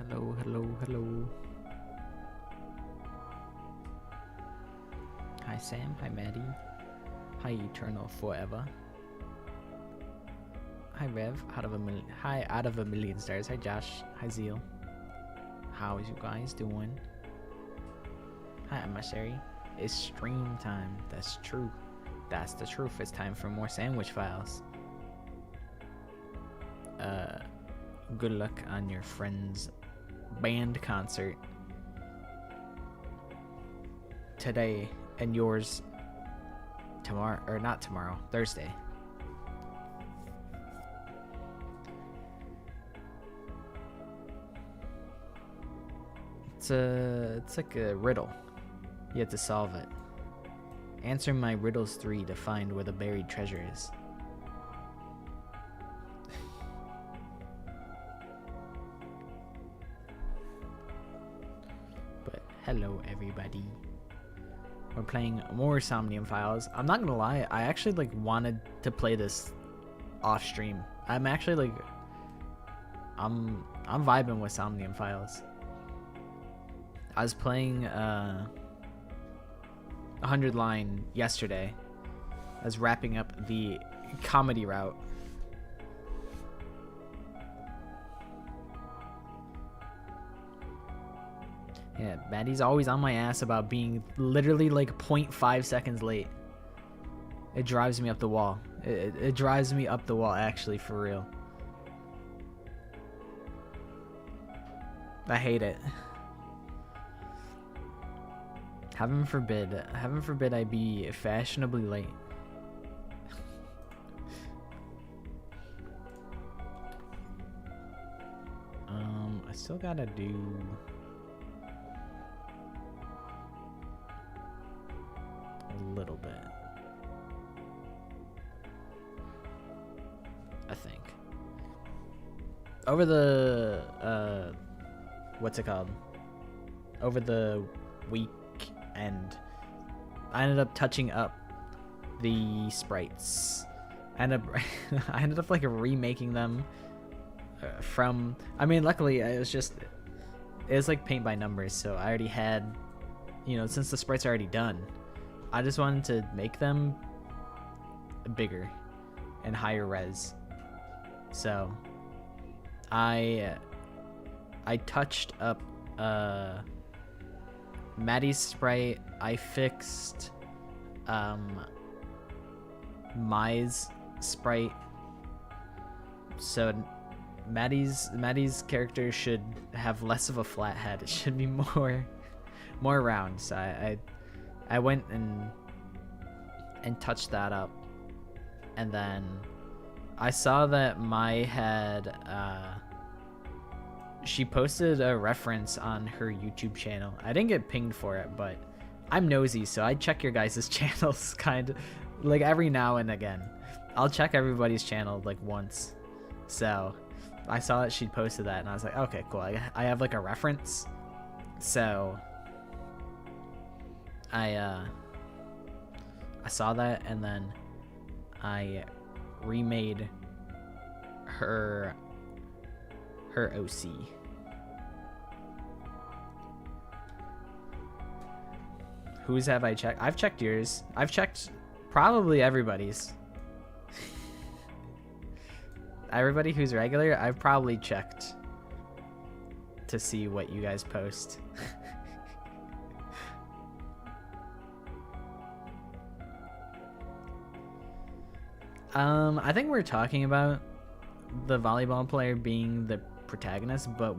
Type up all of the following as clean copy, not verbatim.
Hello, hello, hello. Hi Sam, hi Maddie. Hi Eternal Forever. Hi Rev, hi out of a million stars. Hi Josh, hi Zeal. How is you guys doing? Hi Emissary. It's stream time. That's true. That's the truth. It's time for more sandwich files. Good luck on your friend's band concert today and yours tomorrow, or not tomorrow, Thursday. It's like a riddle. You have to solve it. Answer my riddles 3 to find where the buried treasure is. But hello everybody. We're playing more Somnium Files. I'm not gonna lie, I actually wanted to play this off stream. I'm actually I'm vibing with Somnium Files. I was playing 100 line yesterday. I was wrapping up the comedy route. Yeah, Maddie's always on my ass about being literally 0.5 seconds late. It drives me up the wall. It drives me up the wall, actually, for real. I hate it. Heaven forbid I be fashionably late. I still gotta do a little bit, I think. Over the what's it called? Over the week, and I ended up touching up the sprites. I ended up remaking them from. I mean, luckily it was like paint by numbers, so I already had, since the sprites are already done, I just wanted to make them bigger and higher res. So I touched up Maddie's sprite. I fixed Mai's sprite. So Maddie's character should have less of a flat head. It should be more round. So I went and touched that up, and then I saw that Mai had she posted a reference on her YouTube channel. I didn't get pinged for it, but I'm nosy, so I check your guys' channels every now and again. I'll check everybody's channel once. So I saw that she posted that, and I was like, okay, cool. I have a reference. So I saw that, and then I remade her OC. Whose have I checked? I've checked yours. I've checked probably everybody's. Everybody who's regular, I've probably checked to see what you guys post. I think we're talking about the volleyball player being the protagonist, but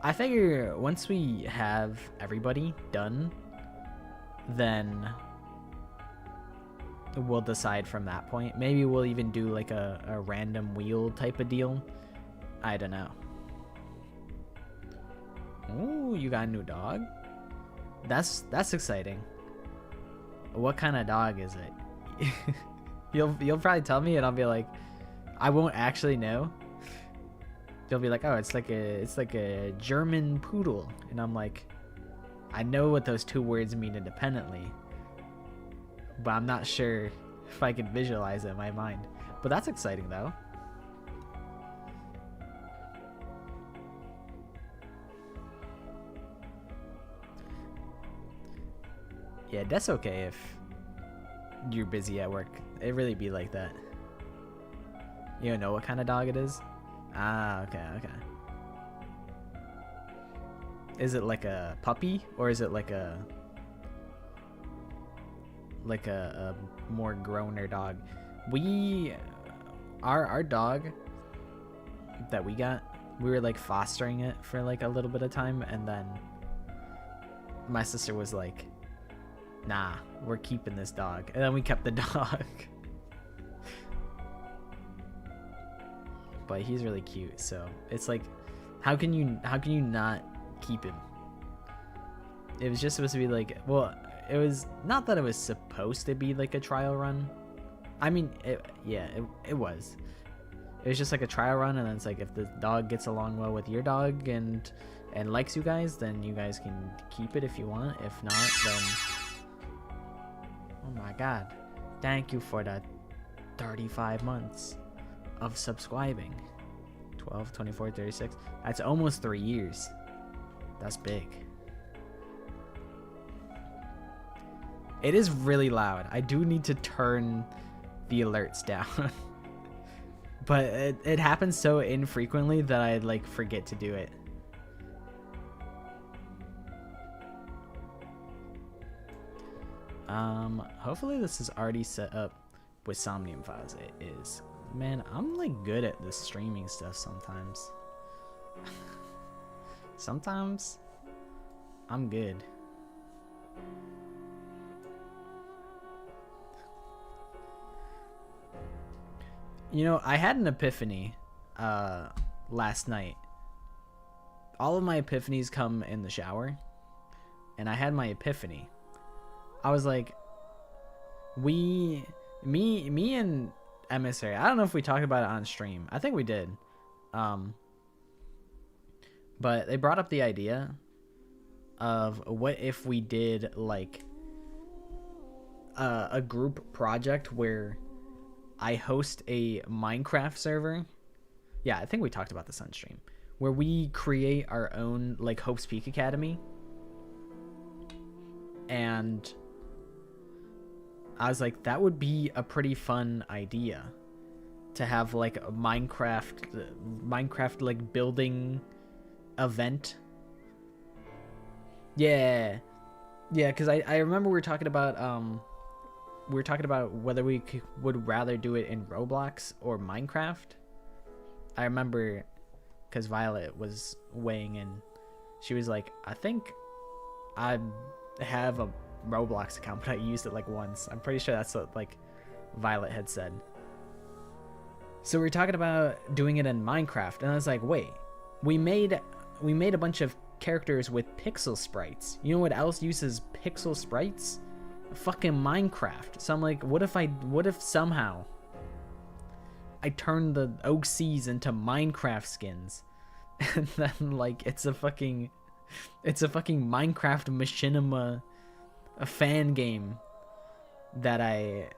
I figure once we have everybody done, then we'll decide from that point. Maybe we'll even do a random wheel type of deal. I don't know. Ooh, you got a new dog? That's exciting. What kind of dog is it? You'll probably tell me, and I'll be like, I won't actually know. You'll be like, oh, it's like a German poodle, and I'm like, I know what those two words mean independently, but I'm not sure if I can visualize it in my mind. But that's exciting though. Yeah, that's okay if you're busy at work. It really be like that. You don't know what kind of dog it is? Ah, okay. Is it like a puppy, or is it like a more growner dog? Our dog that we got, we were like fostering it for like a little bit of time, and then my sister was like, nah, we're keeping this dog, and then we kept the dog. But he's really cute, so it's like, how can you not keep him? It was just supposed to be like, well, it was not that it was supposed to be like a trial run. I mean, it was. It was just like a trial run, and then it's like, if the dog gets along well with your dog and likes you guys, then you guys can keep it if you want. If not, then oh my god, thank you for the 35 months of subscribing. 12, 24, 36. That's almost 3 years. That's big. It is really loud. I do need to turn the alerts down. But it happens so infrequently that I like forget to do it. Hopefully this is already set up with Somnium Files. It is. Man, I'm like good at this streaming stuff sometimes. Sometimes I'm good. You know, I had an epiphany last night. All of my epiphanies come in the shower, and I had my epiphany. I was like, me and Emissary, I don't know if we talked about it on stream. I think we did. But they brought up the idea of what if we did like a group project where I host a Minecraft server. Yeah, I think we talked about this on stream, where we create our own like Hope's Peak Academy. And I was like, that would be a pretty fun idea to have like a Minecraft like building event. Yeah, because I remember we were talking about whether we would rather do it in Roblox or Minecraft. I remember because Violet was weighing in. She was like, I think I have a Roblox account, but I used it like once. I'm pretty sure that's what like Violet had said. So we were talking about doing it in Minecraft, and I was like, wait, we made a bunch of characters with pixel sprites. You know what else uses pixel sprites? Fucking Minecraft. So I'm like, what if somehow I turn the OCs into Minecraft skins, and then like it's a fucking Minecraft machinima, a fan game that I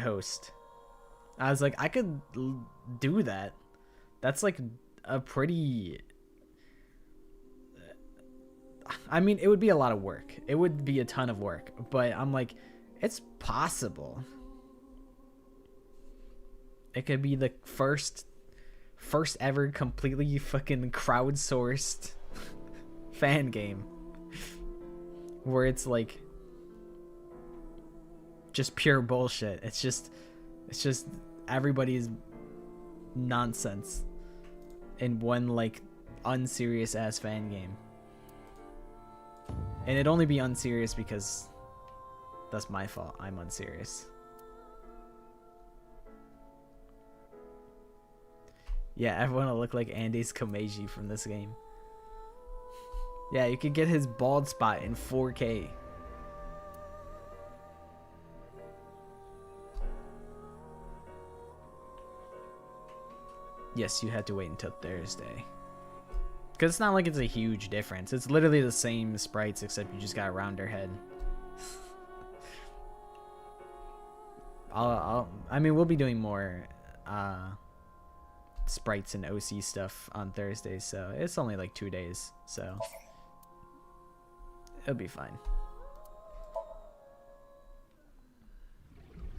host. I was like, I could do that. That's like a pretty, I mean, it would be a lot of work. It would be a ton of work, but I'm like, it's possible. It could be the first ever completely fucking crowdsourced fan game where it's like just pure bullshit. It's just everybody's nonsense in one like unserious ass fan game. And it'd only be unserious because that's my fault. I'm unserious. Yeah, everyone will look like Andy's Komeiji from this game. Yeah, you could get his bald spot in 4K. Yes, you had to wait until Thursday. Because it's not like it's a huge difference. It's literally the same sprites, except you just got a rounder head. I mean, we'll be doing more sprites and OC stuff on Thursdays, so it's only like 2 days, so it'll be fine.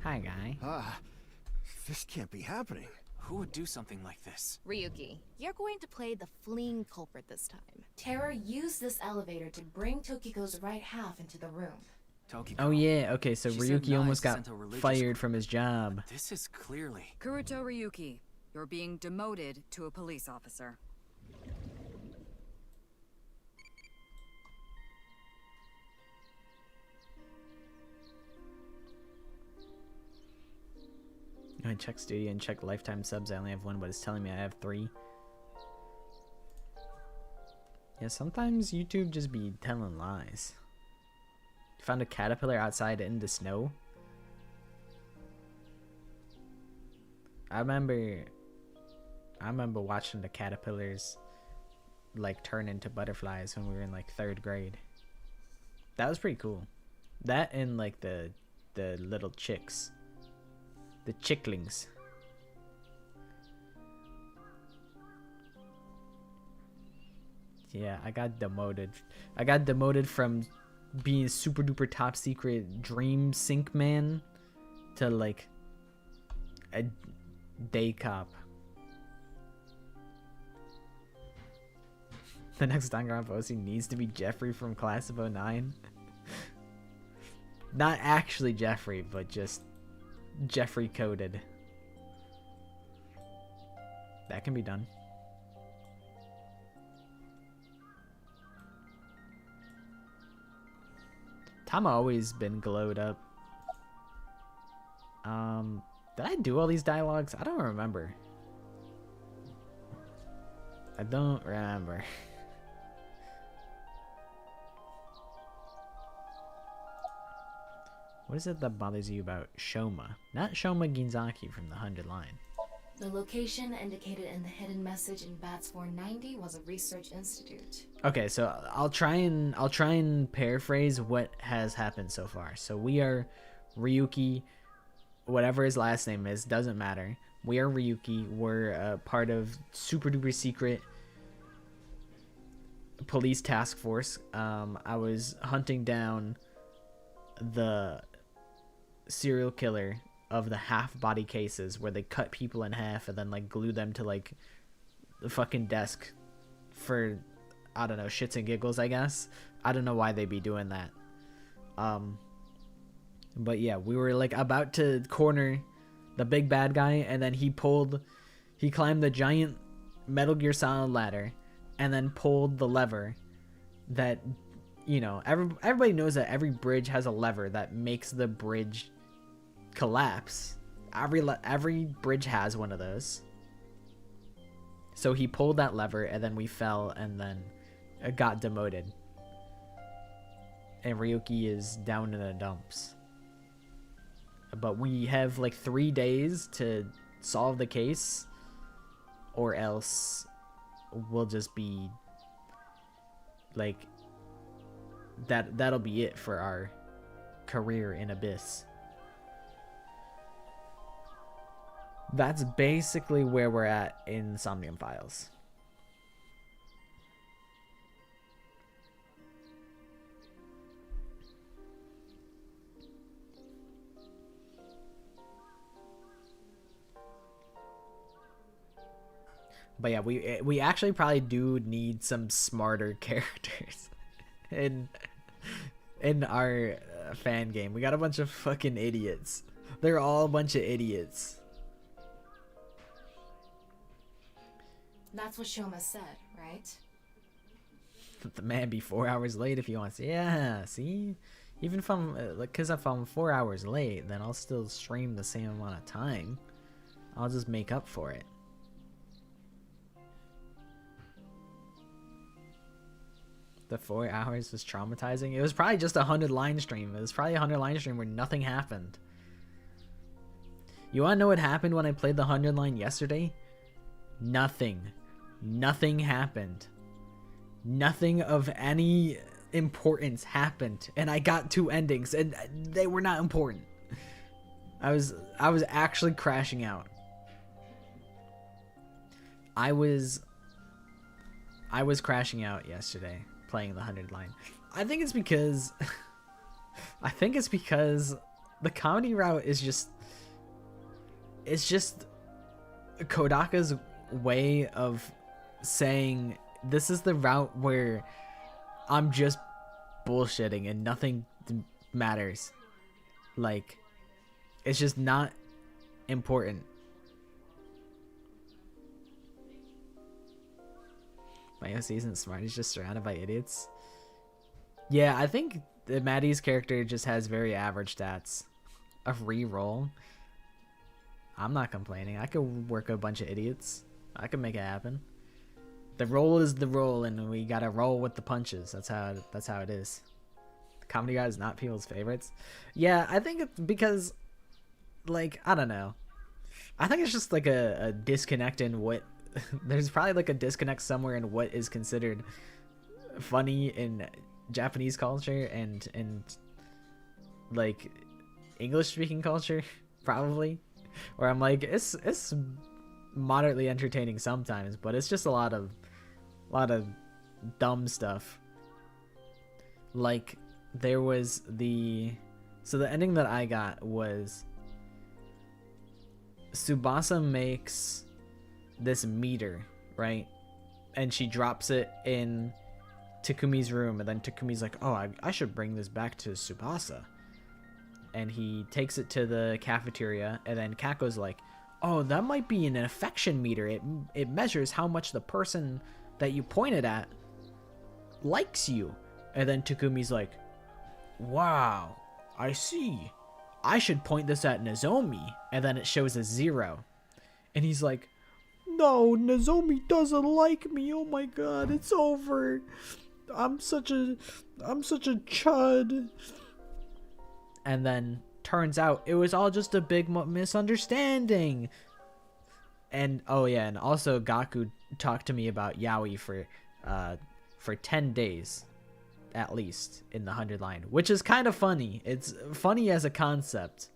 Hi, guy. This can't be happening. Who would do something like this? Ryuki, you're going to play the fleeing culprit this time. Terror used this elevator to bring Tokiko's right half into the room. Tokiko. Oh yeah, okay, so She said Ryuki almost knives got sent a religious fired from his job. This is clearly... Kuruto Ryuki, you're being demoted to a police officer. I check studio and check lifetime subs. I only have one, but it's telling me I have 3. Yeah, sometimes YouTube just be telling lies. Found a caterpillar outside in the snow. I remember watching the caterpillars like turn into butterflies when we were in like 3rd grade. That was pretty cool. That and like the little chicks. The chicklings. Yeah, I got demoted. I got demoted from being super duper top secret dream sync man to like a day cop. The next Danganronpa posting needs to be Jeffrey from Class of 09. Not actually Jeffrey, but just Jeffrey coded. That can be done. Tama always been glowed up. Did I do all these dialogues? I don't remember. I don't remember. What is it that bothers you about Shoma? Not Shoma Ginzaki from the 100 line. The location indicated in the hidden message in Bats 490 was a research institute. Okay, so I'll try and paraphrase what has happened so far. So we are Ryuki, whatever his last name is, doesn't matter. We are Ryuki. We're a part of super duper secret police task force. I was hunting down the serial killer of the half body cases where they cut people in half and then like glue them to like the fucking desk for, I don't know, shits and giggles, I guess. I don't know why they'd be doing that. But yeah, we were like about to corner the big bad guy, and then he climbed the giant Metal Gear Solid ladder and then pulled the lever that, you know, everybody knows that every bridge has a lever that makes the bridge collapse. Every bridge has one of those. So he pulled that lever, and then we fell, and then it got demoted. And Ryuki is down in the dumps. But we have like 3 days to solve the case, or else we'll just be like that'll be it for our career in Abyss. That's basically where we're at in Somnium Files. But yeah, we actually probably do need some smarter characters in our fan game. We got a bunch of fucking idiots. They're all a bunch of idiots. That's what Shoma said, right? The man be 4 hours late if he wants. Yeah, see? Even if I'm, because if I'm 4 hours late, then I'll still stream the same amount of time. I'll just make up for it. The 4 hours was traumatizing. It was probably just a 100-line stream. It was probably a 100-line stream where nothing happened. You want to know what happened when I played the 100-line yesterday? Nothing. Nothing happened. Nothing of any importance happened. And I got 2 endings, and they were not important. I was actually crashing out. I was crashing out yesterday playing the 100 line. I think it's because the comedy route is just, it's just Kodaka's way of saying this is the route where I'm just bullshitting and nothing matters. Like, it's just not important. My OC isn't smart, he's just surrounded by idiots. Yeah, I think that Maddie's character just has very average stats. A re-roll. I'm not complaining. I could work a bunch of idiots. I could make it happen. The roll is the roll, and we gotta roll with the punches. That's how it is. Comedy Guy is not people's favorites. Yeah, I think it's because, like, I don't know. I think it's just like a disconnect in what there's probably like a disconnect somewhere in what is considered funny in Japanese culture and like English speaking culture, probably, where I'm like, it's moderately entertaining sometimes, but it's just a lot of dumb stuff. Like, there was the ending that I got was Tsubasa makes this meter, right? And she drops it in Takumi's room, and then Takumi's like, oh, I should bring this back to Tsubasa. And he takes it to the cafeteria, and then Kako's like, oh, that might be an affection meter. It measures how much the person that you pointed at likes you. And then Takumi's like, wow, I see. I should point this at Nozomi. And then it shows a 0. And he's like, no, Nozomi doesn't like me. Oh my god, it's over. I'm such a chud. And then turns out it was all just a big misunderstanding. And oh yeah, and also Gaku talked to me about yaoi for 10 days at least in the 100 line, which is kind of funny. It's funny as a concept,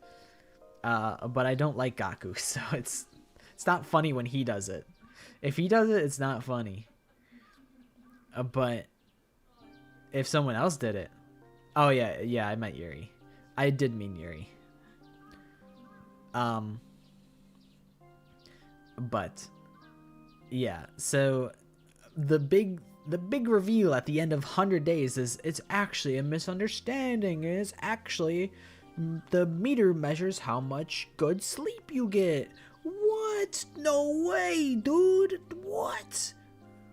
but I don't like Gaku, so it's not funny when he does it. If he does it, it's not funny. But if someone else did it, oh yeah, I meant Yuri. I did mean Yuri. But yeah, so the big reveal at the end of 100 days is it's actually a misunderstanding. It's actually the meter measures how much good sleep you get. What? No way, dude. What?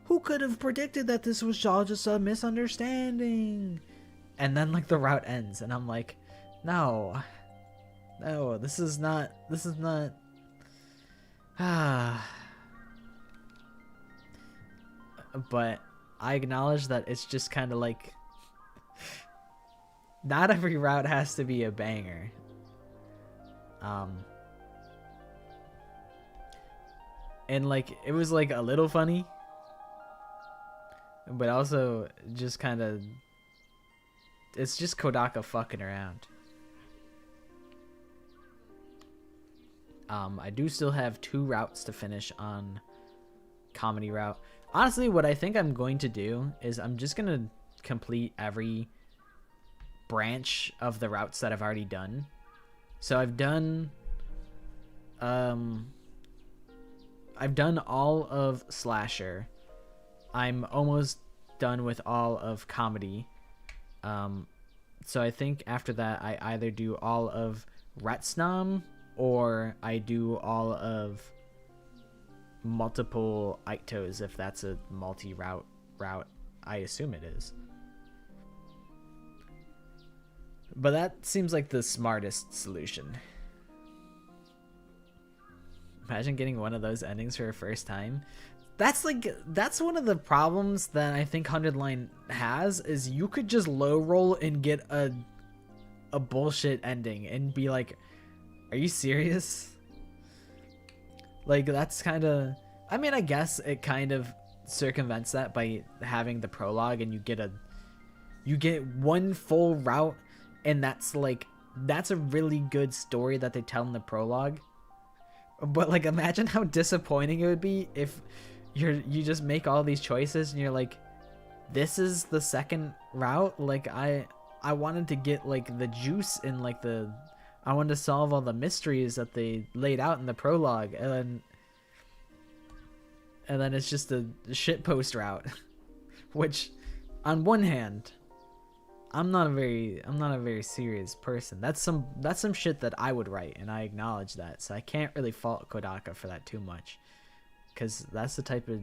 Who could have predicted that this was all just a misunderstanding? And then like the route ends, and I'm like, no, this is not. But I acknowledge that it's just kind of like, not every route has to be a banger. And like, it was like a little funny, but also just kind of, it's just Kodaka fucking around. I do still have 2 routes to finish on comedy route. Honestly, what I think I'm going to do is I'm just going to complete every branch of the routes that I've already done. So I've done all of slasher. I'm almost done with all of comedy. So I think after that I either do all of Retsnam or I do all of multiple Aitos, if that's a multi-route route. I assume it is. But that seems like the smartest solution. Imagine getting one of those endings for a first time. That's one of the problems that I think 100 line has, is you could just low roll and get a bullshit ending and be like, are you serious? Like, that's kind of, I mean, I guess it kind of circumvents that by having the prologue, and you get one full route, and that's a really good story that they tell in the prologue. But like, imagine how disappointing it would be if you just make all these choices and you're like, this is the second route. Like, I wanted to get like the juice in like the I wanted to solve all the mysteries that they laid out in the prologue, and then it's just a shitpost route. Which, on one hand, I'm not a very serious person. That's some shit that I would write, and I acknowledge that. So I can't really fault Kodaka for that too much, because that's the type of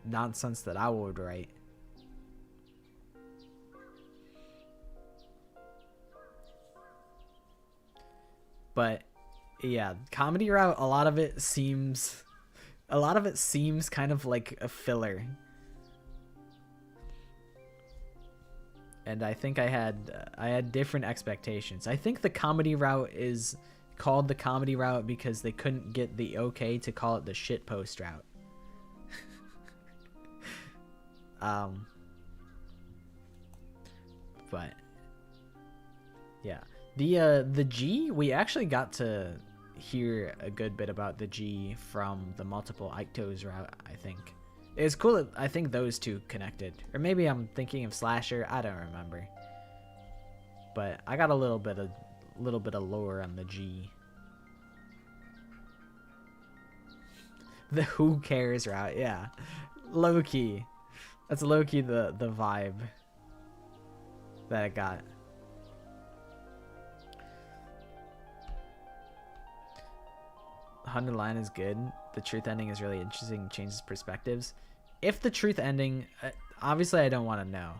nonsense that I would write. But yeah, comedy route, a lot of it seems kind of like a filler. And I think I had different expectations. I think the comedy route is called the comedy route because they couldn't get the okay to call it the shitpost route. But yeah, the G, we actually got to hear a good bit about the G from the multiple Iktos route. I think it's cool that I think those two connected, or maybe I'm thinking of Slasher. I don't remember, but I got a little bit of lore on the G. The who cares route, yeah, low key. That's low key the vibe that I got. Haunted Line is good. The truth ending is really interesting, changes perspectives. If the truth ending, obviously I don't want to know,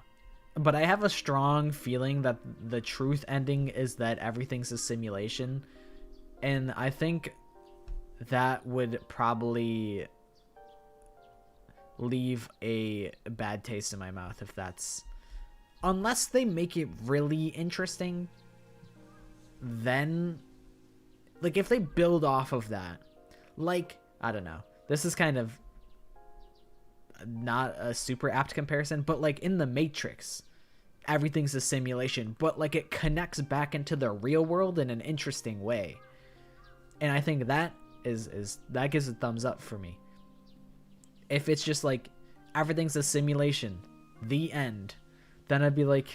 but I have a strong feeling that the truth ending is that everything's a simulation, and I think that would probably leave a bad taste in my mouth if that's, unless they make it really interesting. Then, like, if they build off of that, like, I don't know, this is kind of not a super apt comparison, but like in the Matrix, everything's a simulation, but like it connects back into the real world in an interesting way, and I think that is that gives a thumbs up for me. If it's just like everything's a simulation, the end, then I'd be like,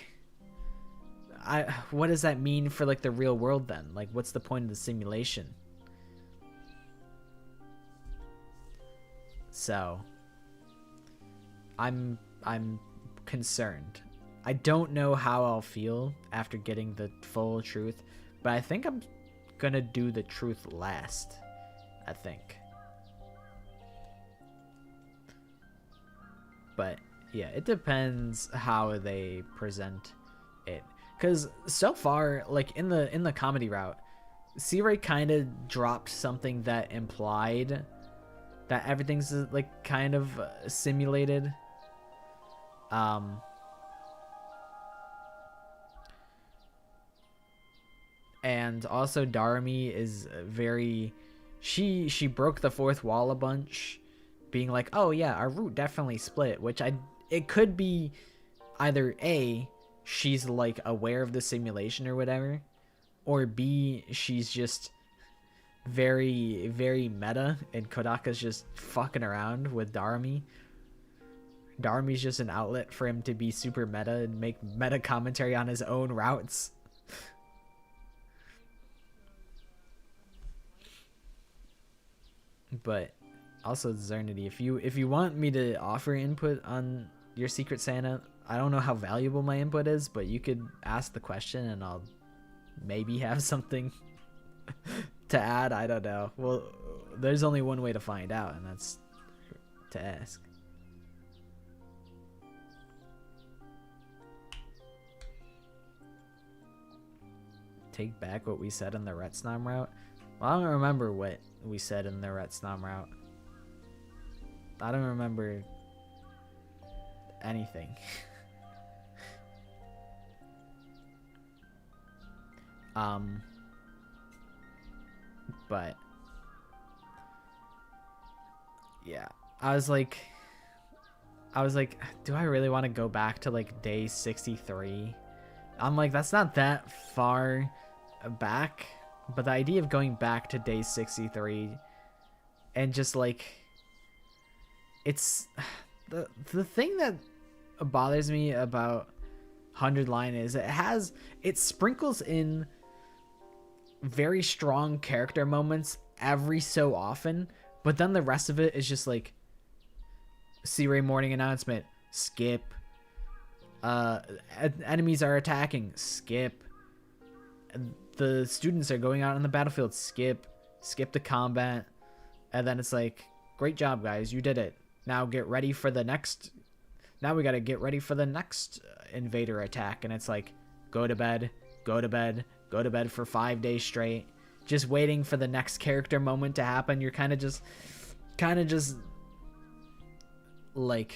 what does that mean for like the real world then? Like, what's the point of the simulation? So I'm concerned. I don't know how I'll feel after getting the full truth, but I think I'm gonna do the truth last. I think. But yeah, it depends how they present it. Because so far, like in the comedy route, C-Ray kind of dropped something that implied that everything's like kind of simulated. And also Darumi is very, she broke the fourth wall a bunch, being like, oh yeah, our route definitely split, which it could be either A, she's like aware of the simulation or whatever, or B, she's just very, very meta and Kodaka's just fucking around with Darumi. Darumi's just an outlet for him to be super meta and make meta commentary on his own routes. But also, Zernity, if you want me to offer input on your Secret Santa, I don't know how valuable my input is, but you could ask the question and I'll maybe have something to add. I don't know. Well, there's only one way to find out, and that's to ask. Take back what we said in the Retsnam route? Well, I don't remember what we said in the Retsnam route. I don't remember anything. But yeah, I was like, do I really want to go back to like day 63? I'm like, that's not that far back, but the idea of going back to day 63 and just like, it's the thing that bothers me about 100 Line is it sprinkles in very strong character moments every so often, but then the rest of it is just like C-Ray morning announcement, skip. Enemies are attacking, skip. The students are going out on the battlefield, skip the combat. And then it's like, great job guys, you did it. Now get ready for the next, now we got to get ready for the next invader attack. And it's like, go to bed for 5 days straight, just waiting for the next character moment to happen. You're kind of just like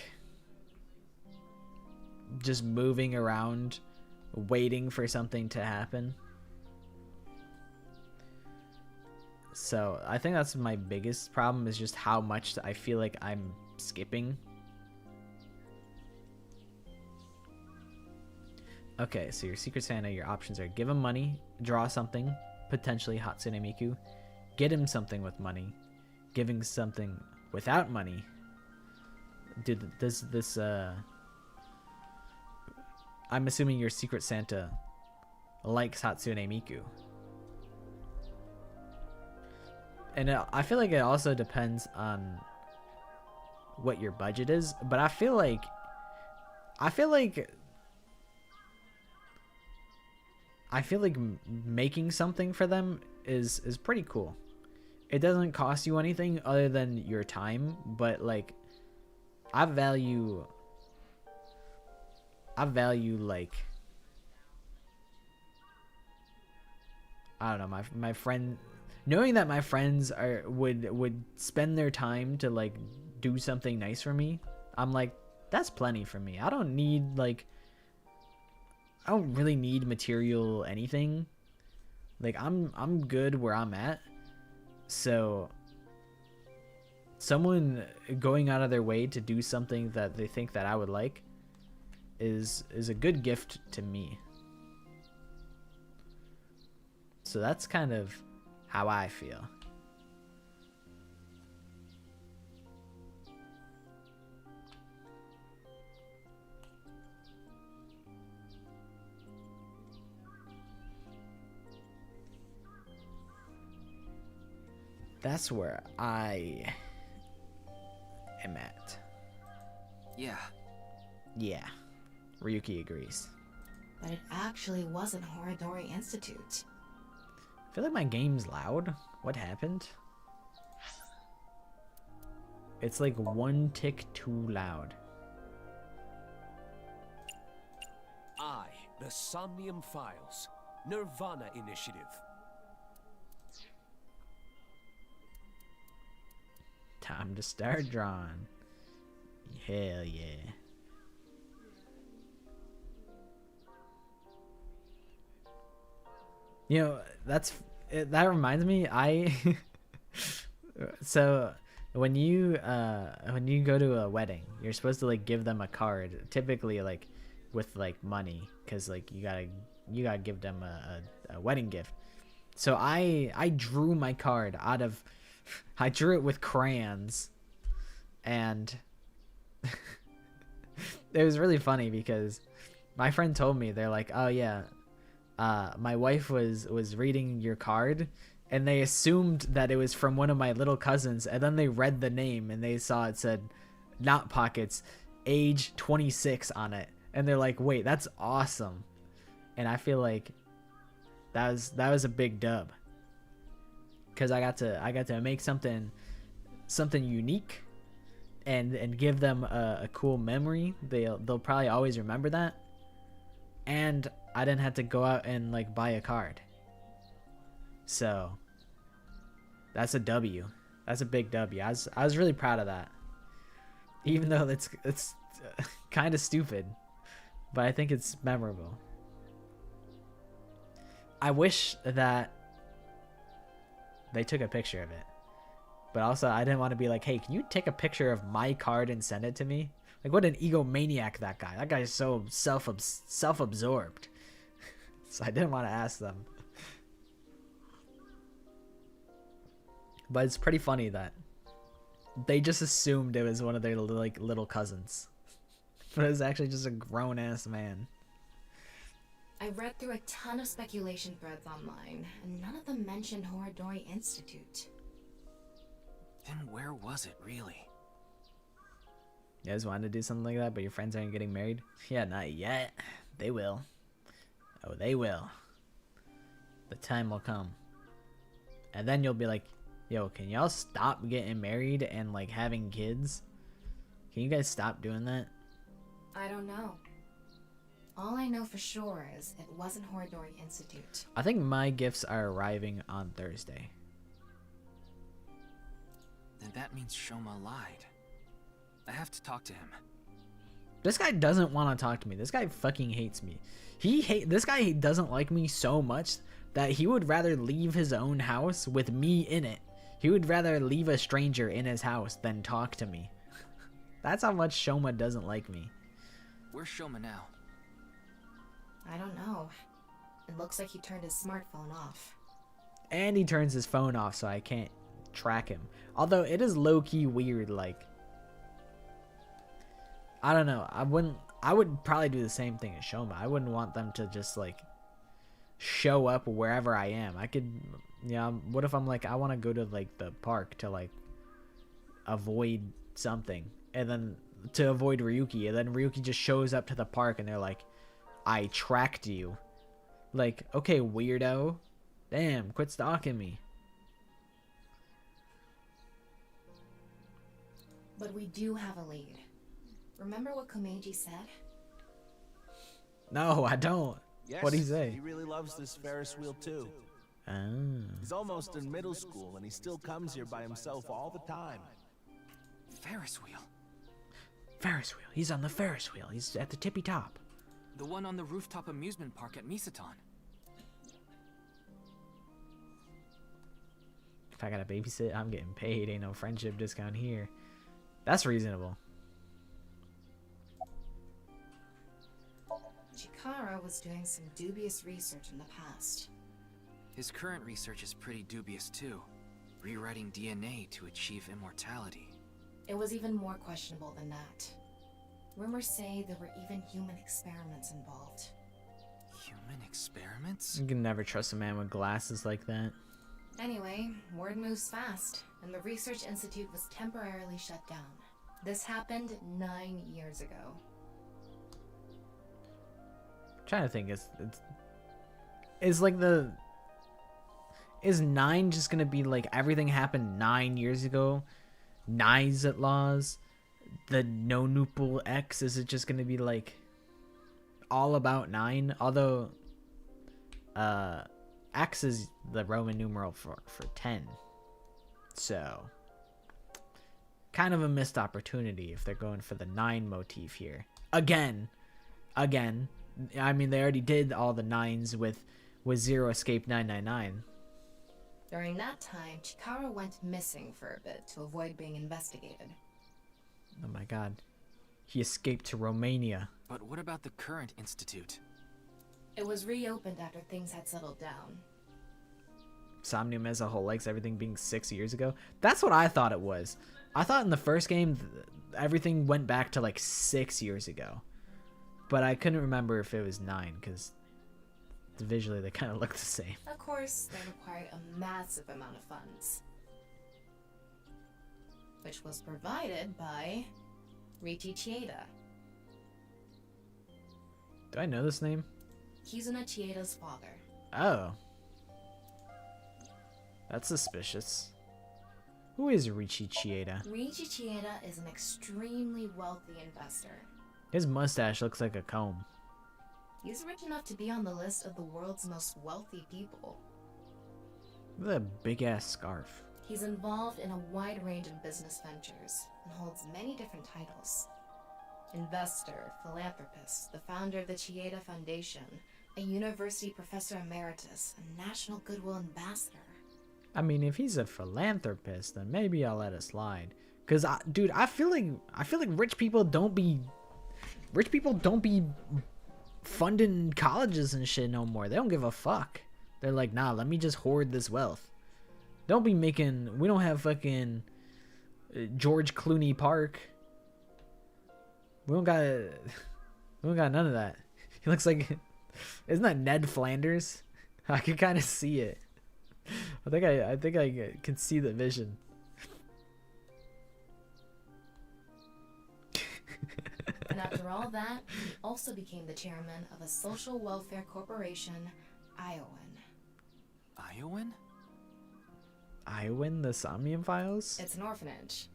just moving around waiting for something to happen. So I think that's my biggest problem, is just how much I feel like I'm skipping. Okay, so your Secret Santa, your options are give him money, draw something, potentially Hatsune Miku, get him something with money, giving something without money. Dude, this I'm assuming your Secret Santa likes Hatsune Miku. And I feel like it also depends on what your budget is, but I feel like making something for them is pretty cool. It doesn't cost you anything other than your time, but like I value like, I don't know, my friend, knowing that my friends would spend their time to like do something nice for me. I'm like, that's plenty for me. I don't really need material anything. Like I'm good where I'm at. So someone going out of their way to do something that they think that I would like is a good gift to me. So that's kind of how I feel. That's where I am at. Yeah. Yeah. Ryuki agrees. But it actually wasn't NirvanA Institute. I feel like my game's loud. What happened? It's like one tick too loud. I, the Somnium Files, NirvanA Initiative. Time to start drawing. Hell yeah. You know, that reminds me, so when you go to a wedding, you're supposed to like give them a card, typically like with like money, because like you gotta give them a wedding gift. So I drew my card I drew it with crayons, and it was really funny because my friend told me, they're like, oh yeah, my wife was reading your card, and they assumed that it was from one of my little cousins, and then they read the name and they saw it said Not Pockets, age 26 on it, and they're like, wait, that's awesome. And I feel like that was a big dub, because I got to make something unique and give them a cool memory. They'll probably always remember that, and I didn't have to go out and like buy a card. So that's a W. That's a big W. I was really proud of that, even though it's kind of stupid, but I think it's memorable. I wish that they took a picture of it, but also I didn't want to be like, hey, can you take a picture of my card and send it to me? Like, what an egomaniac that guy is. So self-absorbed. So I didn't want to ask them. But it's pretty funny that they just assumed it was one of their like little cousins, but it was actually just a grown-ass man. I read through a ton of speculation threads online, and none of them mentioned NirvanA Institute. Then where was it, really? You guys wanted to do something like that, but your friends aren't getting married? Yeah, not yet. They will. Oh, they will. The time will come. And then you'll be like, yo, can y'all stop getting married and, like, having kids? Can you guys stop doing that? I don't know. All I know for sure is it wasn't NirvanA Institute. I think my gifts are arriving on Thursday. Then that means Shoma lied. I have to talk to him. This guy doesn't want to talk to me. This guy fucking hates me. This guy doesn't like me so much that he would rather leave his own house with me in it. He would rather leave a stranger in his house than talk to me. That's how much Shoma doesn't like me. Where's Shoma now? I don't know. It looks like he turned his smartphone off. And he turns his phone off so I can't track him. Although it is low-key weird, like, I don't know. I would probably do the same thing as Shoma. I wouldn't want them to just, like, show up wherever I am. I could, yeah, what if I'm like, I want to go to, like, the park to, like, avoid something. And then to avoid Ryuki. And then Ryuki just shows up to the park and they're like, I tracked you. Like, okay, weirdo. Damn, quit stalking me. But we do have a lead. Remember what Komeiji said? No, I don't. Yes, What'd he say? He really loves this Ferris wheel too. Ah. He's almost in middle school and he still comes here by himself all the time. Ferris wheel. Ferris wheel. He's on the Ferris wheel. He's at the tippy top. The one on the rooftop amusement park at Misaton. If I gotta babysit, I'm getting paid. Ain't no friendship discount here. That's reasonable. Chikara was doing some dubious research in the past. His current research is pretty dubious too. Rewriting DNA to achieve immortality. It was even more questionable than that. Rumors say there were even human experiments involved. Human experiments? You can never trust a man with glasses like that. Anyway, word moves fast, and the Research Institute was temporarily shut down. This happened 9 years ago. I'm trying to think, is like the... Is 9 just gonna be like everything happened 9 years ago? Nizet laws? The no Nupal X? Is it just gonna be like all about 9? Although X is the Roman numeral for 10. So kind of a missed opportunity if they're going for the 9 motif here. Again. I mean, they already did all the 9s with Zero Escape 999. During that time, Chikara went missing for a bit to avoid being investigated. Oh my god. He escaped to Romania. But what about the current institute? It was reopened after things had settled down. Somnium as a whole likes everything being 6 years ago. That's what I thought it was. I thought in the first game, everything went back to like 6 years ago. But I couldn't remember if it was 9, because visually they kind of look the same. Of course, they required a massive amount of funds. Which was provided by Riichi Chieda. Do I know this name? Kizuna Chieda's father. Oh. That's suspicious. Who is Riichi Chieda? Riichi Chieda is an extremely wealthy investor. His mustache looks like a comb. He's rich enough to be on the list of the world's most wealthy people. Look at that big-ass scarf. He's involved in a wide range of business ventures and holds many different titles. Investor, philanthropist, the founder of the Chieda Foundation, a university professor emeritus, and national goodwill ambassador. I mean, if he's a philanthropist, then maybe I'll let it slide. Cause, dude, I feel like rich people don't be funding colleges and shit no more. They don't give a fuck. They're like, nah, let me just hoard this wealth. Don't be making. We don't have fucking George Clooney Park. We don't got none of that. He looks like Isn't that Ned Flanders? I can kind of see it. I think I can see the vision. And after all that, he also became the chairman of a social welfare corporation, Iowan. Iowan? Iowan, the Somnium Files? It's an orphanage.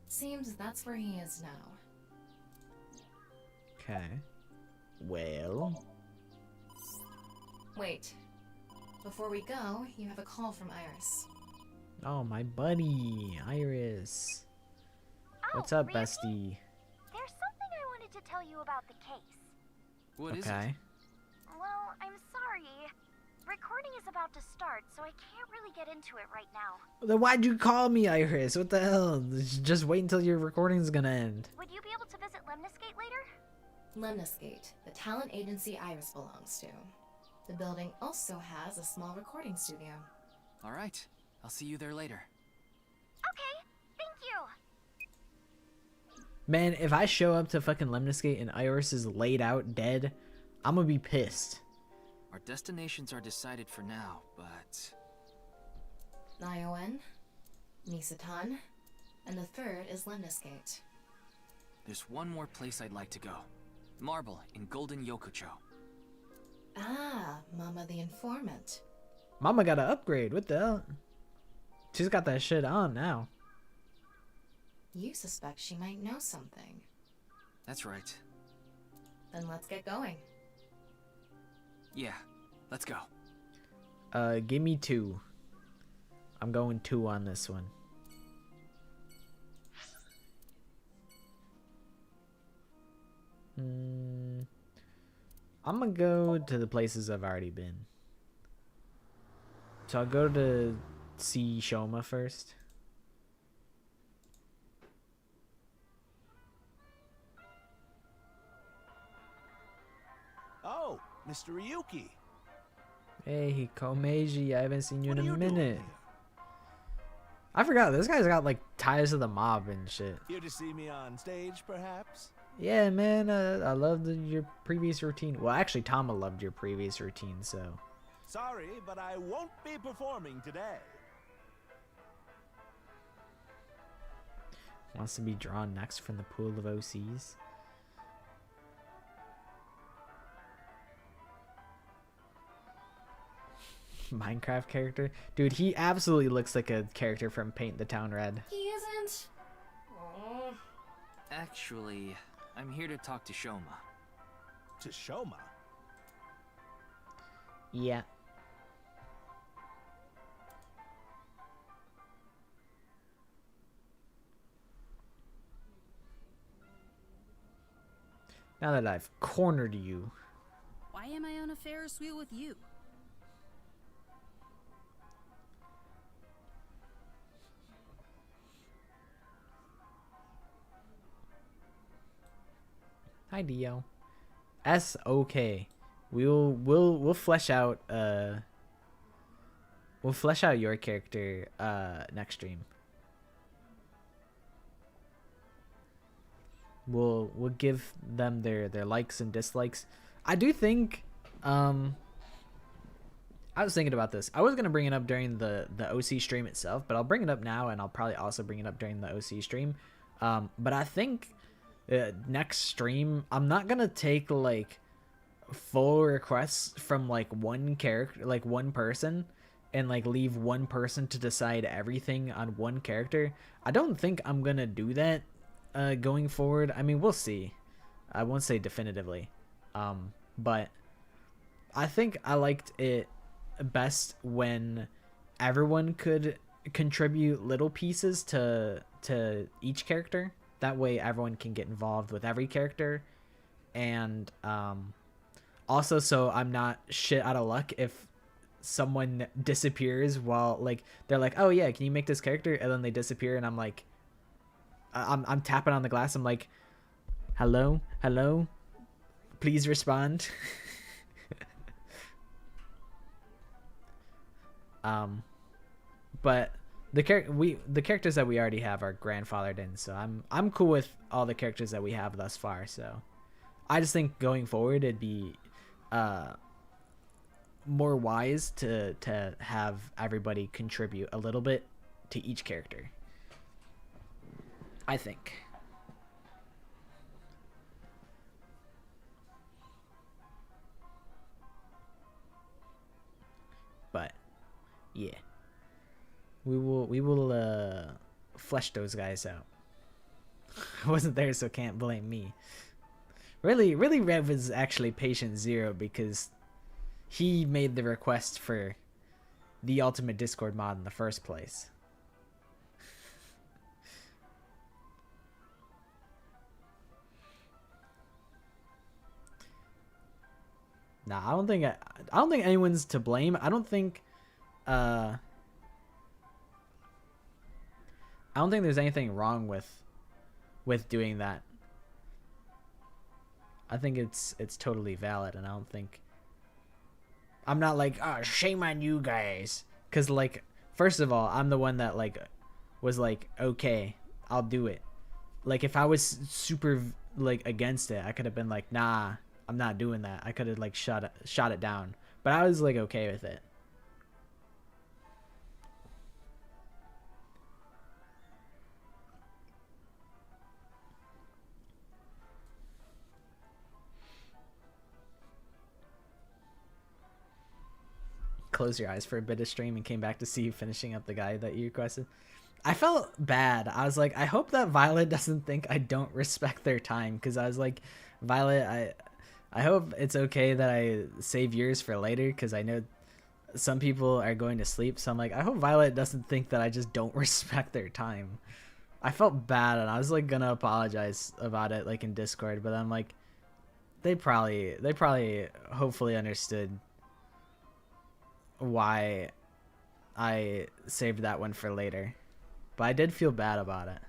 Seems that's where he is now. Okay. Well. Wait. Before we go, you have a call from Iris. Oh, my buddy, Iris. What's up, bestie? There's something I wanted to tell you about the case. What is Okay. it? Well, I'm sorry. Recording is about to start, so I can't really get into it right now. Then why'd you call me, Iris? What the hell? Just wait until your recording's gonna end. Would you be able to visit Lemniscate later? Lemniscate, the talent agency Iris belongs to. The building also has a small recording studio. All right. I'll see you there later. Okay, thank you. Man, if I show up to fucking Lemniscate and Iris is laid out dead, I'm gonna be pissed. Our destinations are decided for now, but... Iowan, Nisatan, and the third is Lemniscate. there's one more place I'd like to go. Marble in Golden Yokocho. Ah, Mama the Informant. Mama got an upgrade. What the hell? She's got that shit on now. You suspect she might know something. That's right. Then let's get going. Yeah, let's go. Give me 2. I'm going 2 on this one. I'm gonna go to the places I've already been. So I'll go to see Shoma first. Oh, Mr. Ryuki. Hey, Komeiji, I haven't seen you What in are a you doing minute. here? I forgot, this guy's got like ties to the mob and shit. Here to see me on stage, perhaps? Yeah, man, I loved your previous routine. Well, actually, Tama loved your previous routine, so. Sorry, but I won't be performing today. Wants to be drawn next from the pool of OCs. Minecraft character? Dude, he absolutely looks like a character from Paint the Town Red. He isn't. Oh. Actually, I'm here to talk to Shoma. To Shoma? Yeah. Now that I've cornered you. Why am I on a Ferris wheel with you? Hi, Dio. S-okay. We'll flesh out your character next stream. We'll give them their likes and dislikes. I do think I was thinking about this. I was gonna bring it up during the OC stream itself, but I'll bring it up now, and I'll probably also bring it up during the OC stream. But I think next stream I'm not gonna take like full requests from like one character, like one person, and like leave one person to decide everything on one character. I don't think I'm gonna do that going forward. I mean, we'll see. I won't say definitively, but I think I liked it best when everyone could contribute little pieces to each character. That way everyone can get involved with every character, and also so I'm not shit out of luck if someone disappears while like they're like, oh yeah, can you make this character, and then they disappear, and I'm like, I'm tapping on the glass, I'm like, hello, please respond. But the characters that we already have are grandfathered in, so I'm cool with all the characters that we have thus far. So I just think going forward it'd be more wise to have everybody contribute a little bit to each character, I think. But yeah, we will flesh those guys out. I wasn't there, so can't blame me. Really Rev was actually patient zero because he made the request for the ultimate Discord mod in the first place. Nah, I don't think anyone's to blame. I don't think there's anything wrong with doing that. I think it's totally valid, and I'm not like, oh, shame on you guys, because like, first of all, I'm the one that like was like, okay, I'll do it. Like, if I was super like against it, I could have been like, nah, I'm not doing that. I could have like shot it down, but I was like okay with it. Close your eyes for a bit of stream and came back to see you finishing up the guy that you requested. I felt bad. I was like, I hope that Violet doesn't think I don't respect their time, because I was like, Violet, I hope it's okay that I save yours for later, because I know some people are going to sleep. So I'm like, I hope Violet doesn't think that I just don't respect their time. I felt bad, and I was like gonna apologize about it like in Discord, but I'm like, they probably hopefully understood why I saved that one for later. But I did feel bad about it.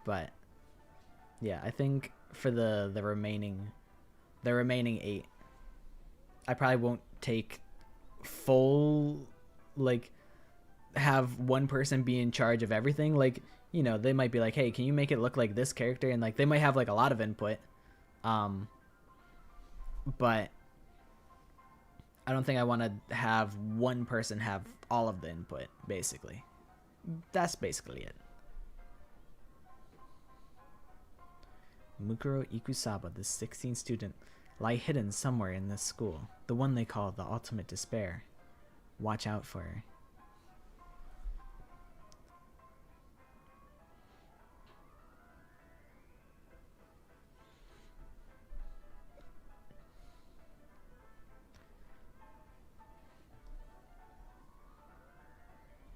But yeah, I think for the remaining 8, I probably won't take full, like, have one person be in charge of everything. Like, you know, they might be like, hey, can you make it look like this character? And like, they might have like a lot of input. But I don't think I want to have one person have all of the input, basically. That's basically it. Mukuro Ikusaba, the 16th student, lie hidden somewhere in this school. The one they call the Ultimate Despair. Watch out for her.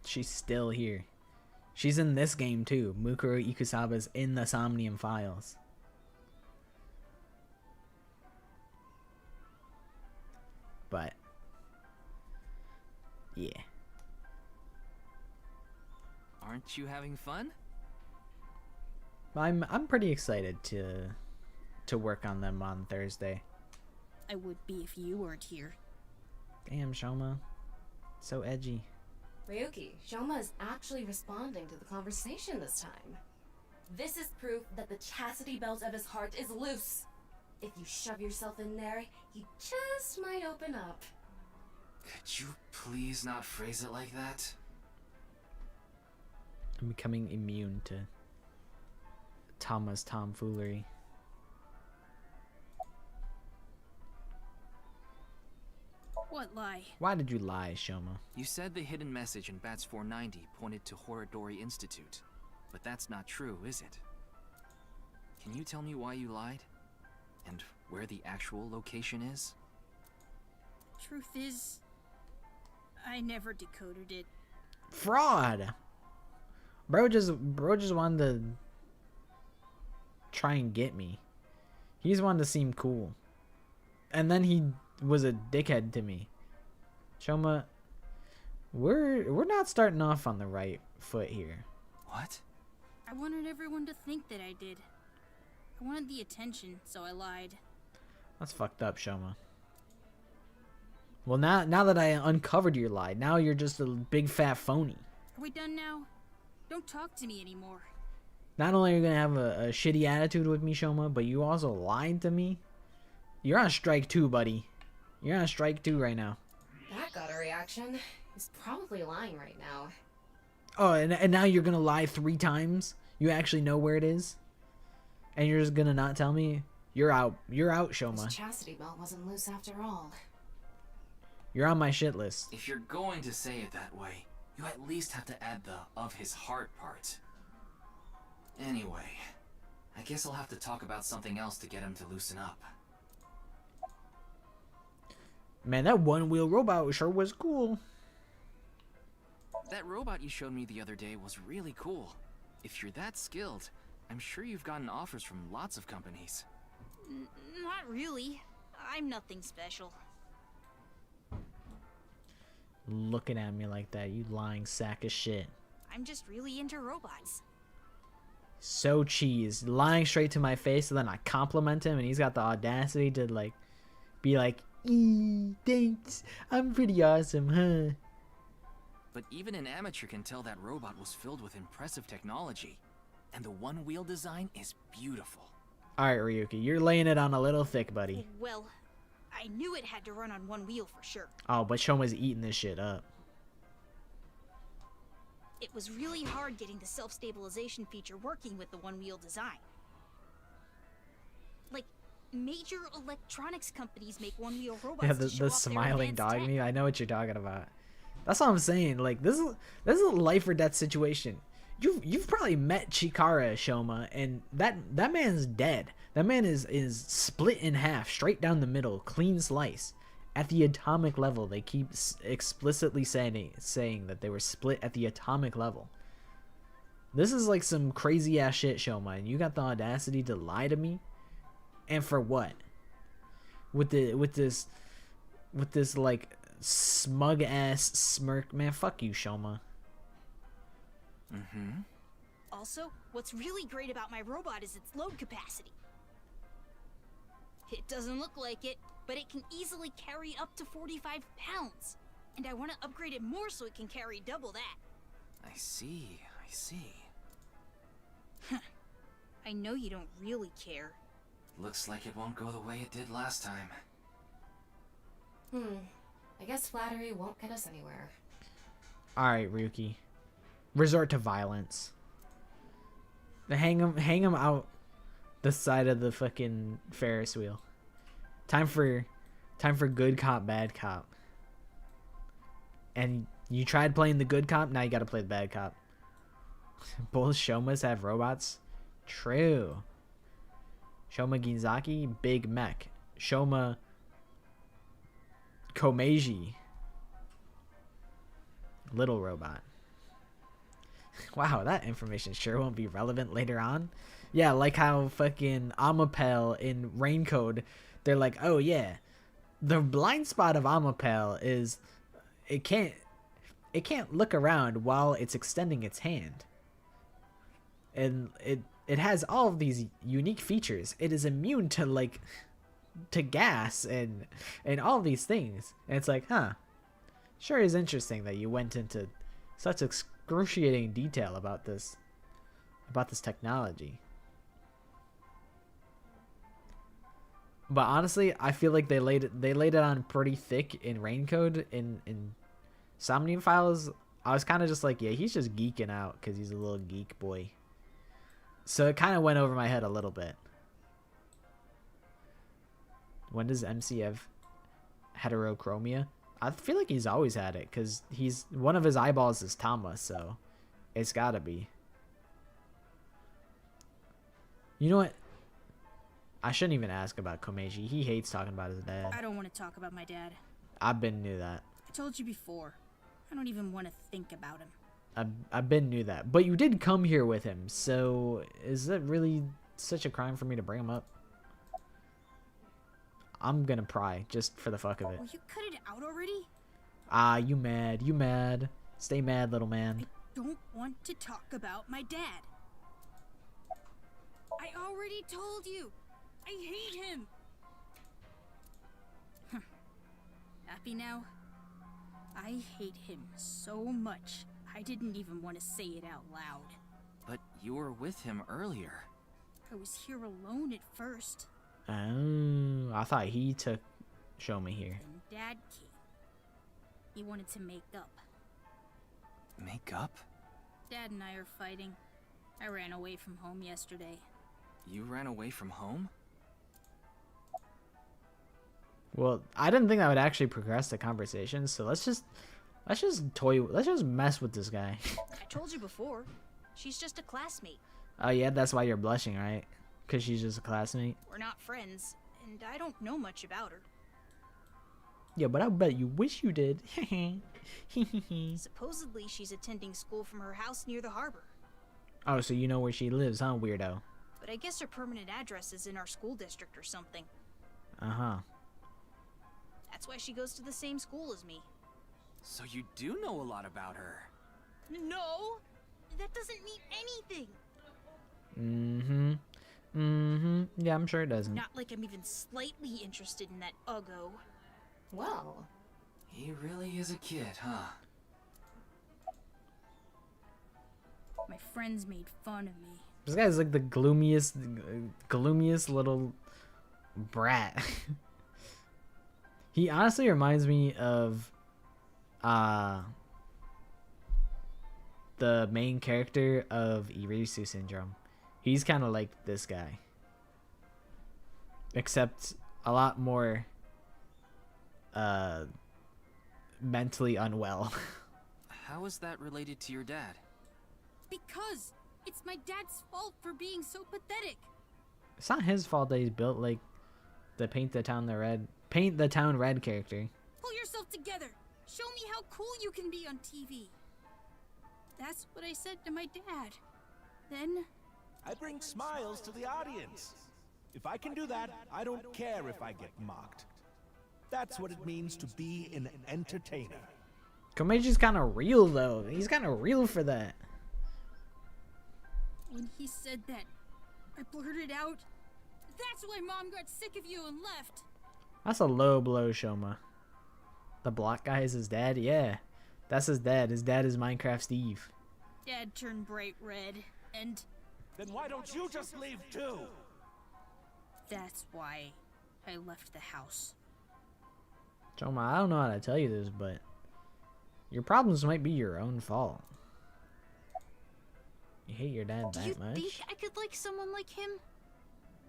She's still here. She's in this game too. Mukuro Ikusaba's in the Somnium Files. But yeah. Aren't you having fun? I'm pretty excited to work on them on Thursday. I would be if you weren't here. Damn, Shoma. So edgy. Ryuki, Shoma is actually responding to the conversation this time. This is proof that the chastity belt of his heart is loose. If you shove yourself in there, you just might open up. Could you please not phrase it like that? I'm becoming immune to Tama's tomfoolery. What lie? Why did you lie, Shoma? You said the hidden message in Bats 490 pointed to NirvanA Institute, but that's not true, is it? Can you tell me why you lied? And where the actual location is? Truth is, I never decoded it. Fraud! Bro just wanted to try and get me. He just wanted to seem cool. And then he was a dickhead to me. Shoma, we're not starting off on the right foot here. What? I wanted everyone to think that I did. I wanted the attention, so I lied. That's fucked up, Shoma. Well, now that I uncovered your lie, now you're just a big fat phony. Are we done now? Don't talk to me anymore. Not only are you gonna have a shitty attitude with me, Shoma, but you also lied to me. You're on strike 2, buddy. You're on strike 2 right now. That got a reaction. He's probably lying right now. Oh, and now you're gonna lie 3 times? You actually know where it is? And you're just gonna not tell me? You're out. You're out, Shoma. His chastity belt wasn't loose after all. You're on my shit list. If you're going to say it that way, you at least have to add the "of his heart" part. Anyway, I guess I'll have to talk about something else to get him to loosen up. Man, that one-wheel robot sure was cool. That robot you showed me the other day was really cool. If you're that skilled, I'm sure you've gotten offers from lots of companies. Not really. I'm nothing special. Looking at me like that, you lying sack of shit. I'm just really into robots. So cheese. Lying straight to my face, and then I compliment him, and he's got the audacity to, like, be like, thanks. I'm pretty awesome, huh? But even an amateur can tell that robot was filled with impressive technology. And the one-wheel design is beautiful. Alright, Ryuki, you're laying it on a little thick, buddy. Well, I knew it had to run on one wheel for sure. Oh, but Shoma's eating this shit up. It was really hard getting the self-stabilization feature working with the one-wheel design. Like, major electronics companies make one-wheel robots Yeah, to show the off their smiling advanced dog tech. me. I know what you're talking about. That's what I'm saying. Like, this is a life or death situation. You've probably met Chikara, Shoma, and that man's dead. That man is split in half, straight down the middle, clean slice. At the atomic level, they keep explicitly saying that they were split at the atomic level. This is like some crazy ass shit, Shoma, and you got the audacity to lie to me? And for what? With this like smug ass smirk, man. Fuck you, Shoma. Mm-hmm. Also, what's really great about my robot is its load capacity. It doesn't look like it, but it can easily carry up to 45 pounds. And I want to upgrade it more so it can carry double that. I see. I know you don't really care. Looks like it won't go the way it did last time. I guess flattery won't get us anywhere. Alright, Ryuki. Resort to violence. Hang him out the side of the fucking Ferris wheel. Time for good cop, bad cop. And you tried playing the good cop, now you gotta play the bad cop. Both Shomas have robots? True. Shoma Ginzaki, big mech. Shoma Komeiji, little robot. Wow, that information sure won't be relevant later on. Yeah, like how fucking Amapel in Raincode, they're like, oh yeah, the blind spot of Amapel is it can't look around while it's extending its hand. And it has all of these unique features. It is immune to gas and all of these things. And it's like, huh, sure is interesting that you went into such excruciating detail about this technology. But honestly, I feel like they laid it on pretty thick in Raincode. In Somnium Files, I was kind of just like, yeah, he's just geeking out because he's a little geek boy. So it kind of went over my head a little bit. When does MC have heterochromia? I feel like he's always had it because one of his eyeballs is Tama, so it's gotta be. You know what? I shouldn't even ask about Komeiji. He hates talking about his dad. I don't want to talk about my dad. I've been knew that. I told you before. I don't even want to think about him. I've been knew that. But you did come here with him, so is that really such a crime for me to bring him up? I'm gonna pry, just for the fuck of it. Will you cut it out already? Ah, you mad. You mad. Stay mad, little man. I don't want to talk about my dad. I already told you. I hate him. Happy now? I hate him so much, I didn't even want to say it out loud. But You were with him earlier. I was here alone at first. Oh, I thought he took Shoma here. Then Dad came. He wanted to make up. Make up? Dad and I are fighting. I ran away from home yesterday. You ran away from home? Well, I didn't think that would actually progress the conversation, so let's just mess with this guy. I told you before. She's just a classmate. Oh yeah, that's why you're blushing, right? Because she's just a classmate. We're not friends, and I don't know much about her. Yeah, but I bet you wish you did. Supposedly, she's attending school from her house near the harbor. Oh, so you know where she lives, huh, weirdo? But I guess her permanent address is in our school district or something. Uh-huh. That's why she goes to the same school as me. So you do know a lot about her. No! That doesn't mean anything! Yeah, I'm sure it doesn't. Not like I'm even slightly interested in that Uggo. Well, He really is a kid, huh? My friends made fun of me. This guy's like the gloomiest little brat. He honestly reminds me of the main character of Irisu Syndrome. He's kind of like this guy, except a lot more mentally unwell. How is that related to your dad? Because it's my dad's fault for being so pathetic. It's not his fault that he's built like the paint the town red character. Pull yourself together. Show me how cool you can be on TV. That's what I said to my dad. Then I bring smiles to the audience. If I can do that, I don't care if I get mocked. That's what it means to be an entertainer. Komeji's kind of real though. He's kind of real for that. when he said that, I blurted out, "That's why Mom got sick of you and left." That's a low blow, Shoma. The block guy is his dad? Yeah. That's his dad. His dad is Minecraft Steve. Dad turned bright red, and Then why don't you just leave too? that's why I left the house. Shoma, I don't know how to tell you this, but your problems might be your own fault. You hate your dad Do you that much? think I could like someone like him?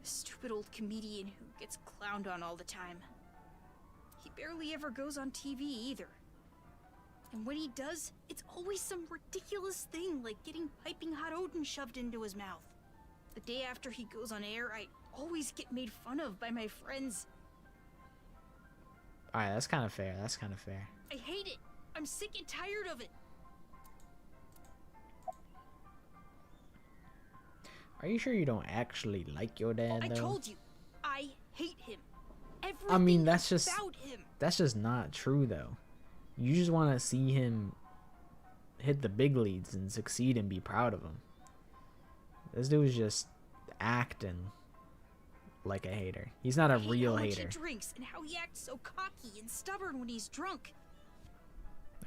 A stupid old comedian who gets clowned on all the time. He barely ever goes on TV either. And when he does, it's always some ridiculous thing like getting piping hot Odin shoved into his mouth. The day after he goes on air, I always get made fun of by my friends. Alright, that's kind of fair. That's kind of fair. I hate it. I'm sick and tired of it. Are you sure you don't actually like your dad, I though? told you, I hate him. Everything I mean, that's just about him. that's just not true, though. You just want to see him hit the big leads and succeed and be proud of him. This dude is just acting like a hater. He's not a I hate real how much hater. He drinks and how he acts so cocky and stubborn when he's drunk.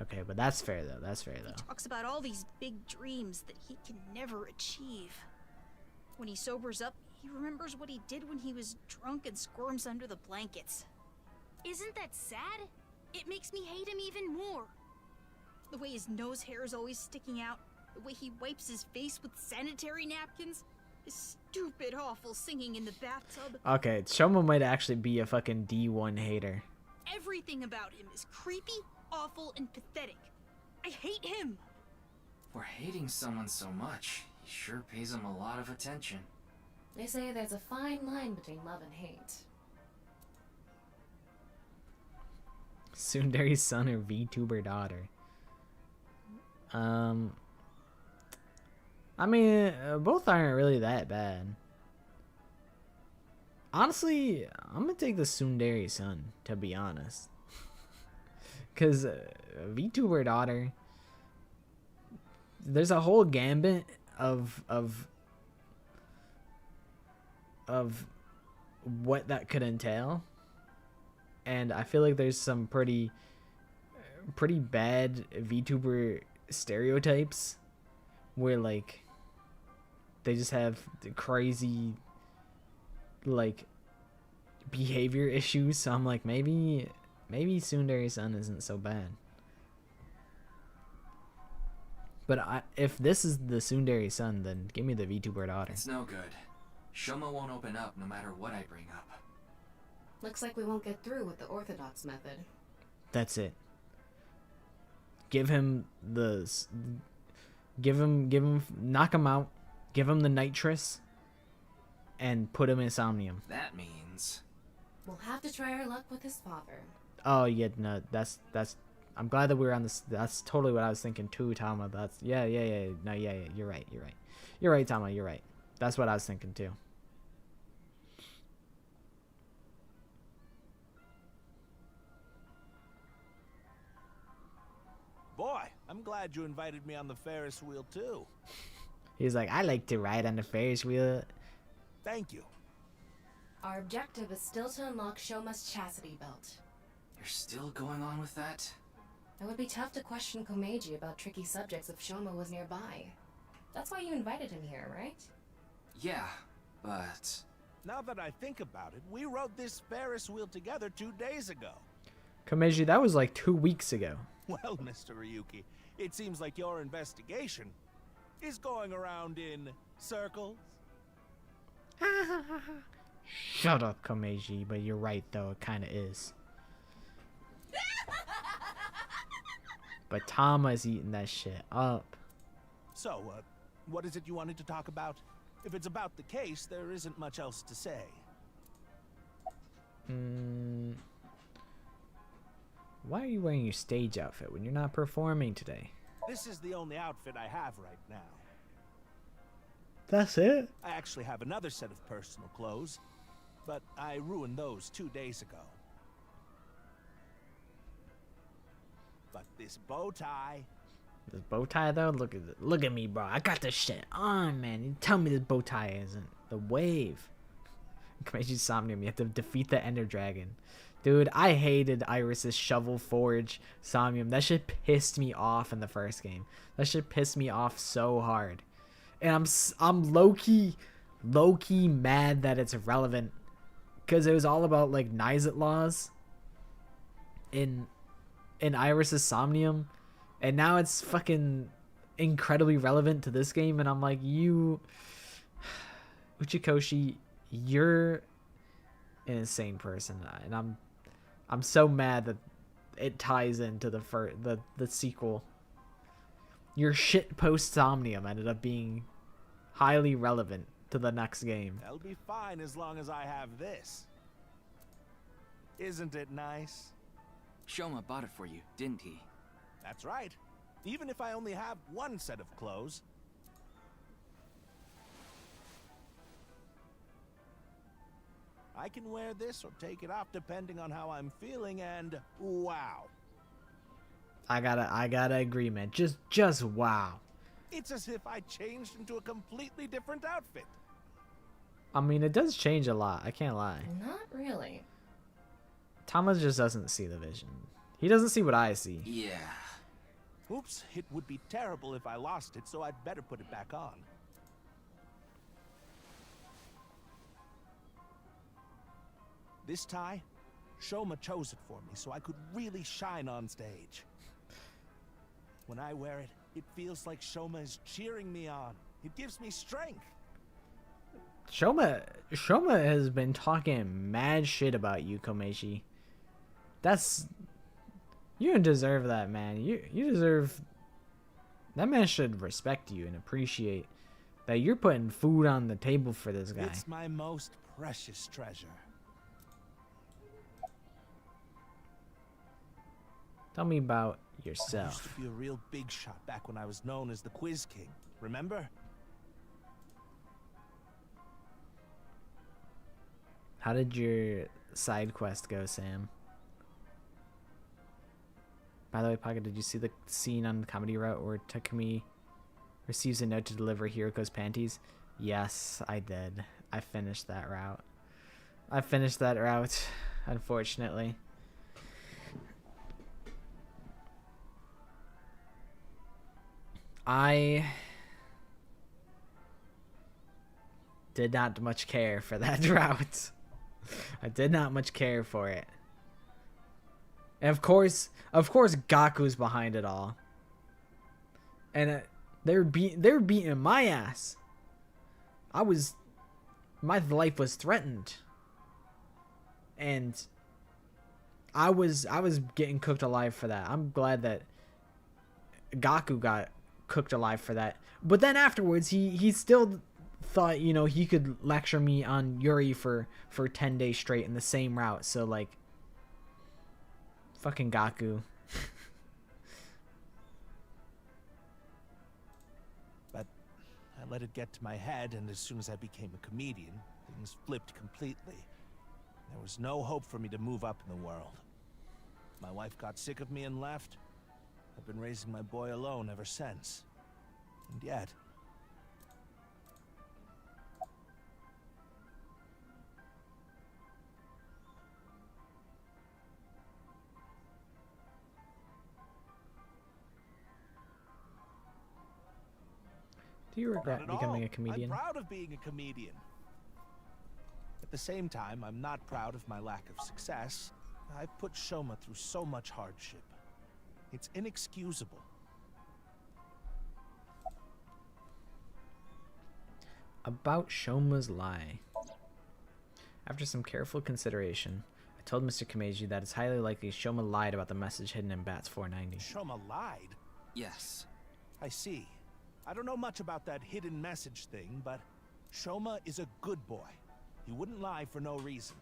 Okay, but that's fair, though. That's fair, He though. talks about all these big dreams that he can never achieve. When he sobers up, he remembers what he did when he was drunk and squirms under the blankets. Isn't that sad? It makes me hate him even more. The way his nose hair is always sticking out, the way he wipes his face with sanitary napkins, his stupid, awful singing in the bathtub. Okay, Shoma might actually be a fucking D1 hater. Everything about him is creepy, awful, and pathetic. I hate him. For hating someone so much, he sure pays him a lot of attention. They say there's a fine line between love and hate. Sundary's son or VTuber daughter. I mean, both aren't really that bad. Honestly, I'm gonna take the Sundari son, to be honest. Because VTuber daughter, there's a whole gambit of what that could entail. And I feel like there's some pretty bad VTuber stereotypes where, like, they just have the crazy like behavior issues. So I'm like, maybe Tsundere-san isn't so bad. But if this is the Tsundere-san, then give me the VTuber daughter. It's no good. Shoma won't open up no matter what I bring up. Looks like we won't get through with the orthodox method. That's it. Give him knock him out. Give him the nitrous, and put him in Somnium. That means We'll have to try our luck with his father. Oh yeah, no, that's. I'm glad that we're on this. That's totally what I was thinking too, Tama. That's yeah. No, yeah. You're right, Tama. You're right. That's what I was thinking too. Boy, I'm glad you invited me on the Ferris wheel too. He's like, I like to ride on the Ferris wheel. Thank you. Our objective is still to unlock Shoma's chastity belt. you're still going on with that? It would be tough to question Komeiji about tricky subjects if Shoma was nearby. That's why you invited him here, right? Yeah, but Now that I think about it, we rode this Ferris wheel together 2 days ago. Komeiji, that was like 2 weeks ago. Well, Mr. Ryuki, it seems like your investigation is going around in circles. Shut up, Komeiji, but you're right though, it kinda is. But Tama's eating that shit up. So, what is it you wanted to talk about? If it's about the case, there isn't much else to say. Why are you wearing your stage outfit when you're not performing today? This is the only outfit I have right now. That's it? I actually have another set of personal clothes, but I ruined those 2 days ago. But this bow tie... This bow tie though? Look at me, bro. I got this shit on, man. You tell me this bow tie isn't the wave. Komeiji Somnium, you have to defeat the Ender Dragon. Dude, I hated Iris's Shovel Forge Somnium. That shit pissed me off in the first game. That shit pissed me off so hard. And I'm low-key mad that it's relevant. Because it was all about, like, Nizet laws in Iris's Somnium. And now it's fucking incredibly relevant to this game. And I'm like, Uchikoshi, you're an insane person. And I'm so mad that it ties into the sequel. Your shitpost Somnium ended up being highly relevant to the next game. That'll be fine as long as I have this. Isn't it nice? Shoma bought it for you, didn't he? That's right. Even if I only have one set of clothes. I can wear this or take it off depending on how I'm feeling, and wow. I gotta agree, man. Just wow. It's as if I changed into a completely different outfit. I mean, it does change a lot. I can't lie. Not really. Thomas just doesn't see the vision. He doesn't see what I see. Yeah. Oops, it would be terrible if I lost it, so I'd better put it back on. This tie, Shoma chose it for me so I could really shine on stage. When I wear it, it feels like Shoma is cheering me on. It gives me strength. Shoma has been talking mad shit about you, Komeiji. You don't deserve that, man. You deserve... That man should respect you and appreciate that you're putting food on the table for this guy. It's my most precious treasure. Tell me about I yourself. used to be a real big shot back when I was known as the Quiz King. Remember? How did your side quest go, Sam? By the way, Pocket, did you see the scene on the comedy route where Takumi receives a note to deliver Hiroko's panties? Yes, I did. I finished that route. Unfortunately. did not much care for that route. I did not much care for it. And of course, Gaku's behind it all. And they're beating my ass. My life was threatened. And I was getting cooked alive for that. I'm glad that Gaku got cooked alive for that. But then afterwards, he still thought, you know, he could lecture me on Yuri for 10 days straight in the same route. So, like, fucking Gaku. But I let it get to my head, and as soon as I became a comedian, things flipped completely. There was no hope for me to move up in the world. My wife got sick of me and left. I've been raising my boy alone ever since. And yet... Do you regret becoming a comedian? I'm proud of being a comedian. At the same time, I'm not proud of my lack of success. I've put Shoma through so much hardship. It's inexcusable. About Shoma's lie. After some careful consideration, I told Mr. Kameji that it's highly likely Shoma lied about the message hidden in Bats 490. Shoma lied? Yes. I see. I don't know much about that hidden message thing, but Shoma is a good boy. He wouldn't lie for no reason.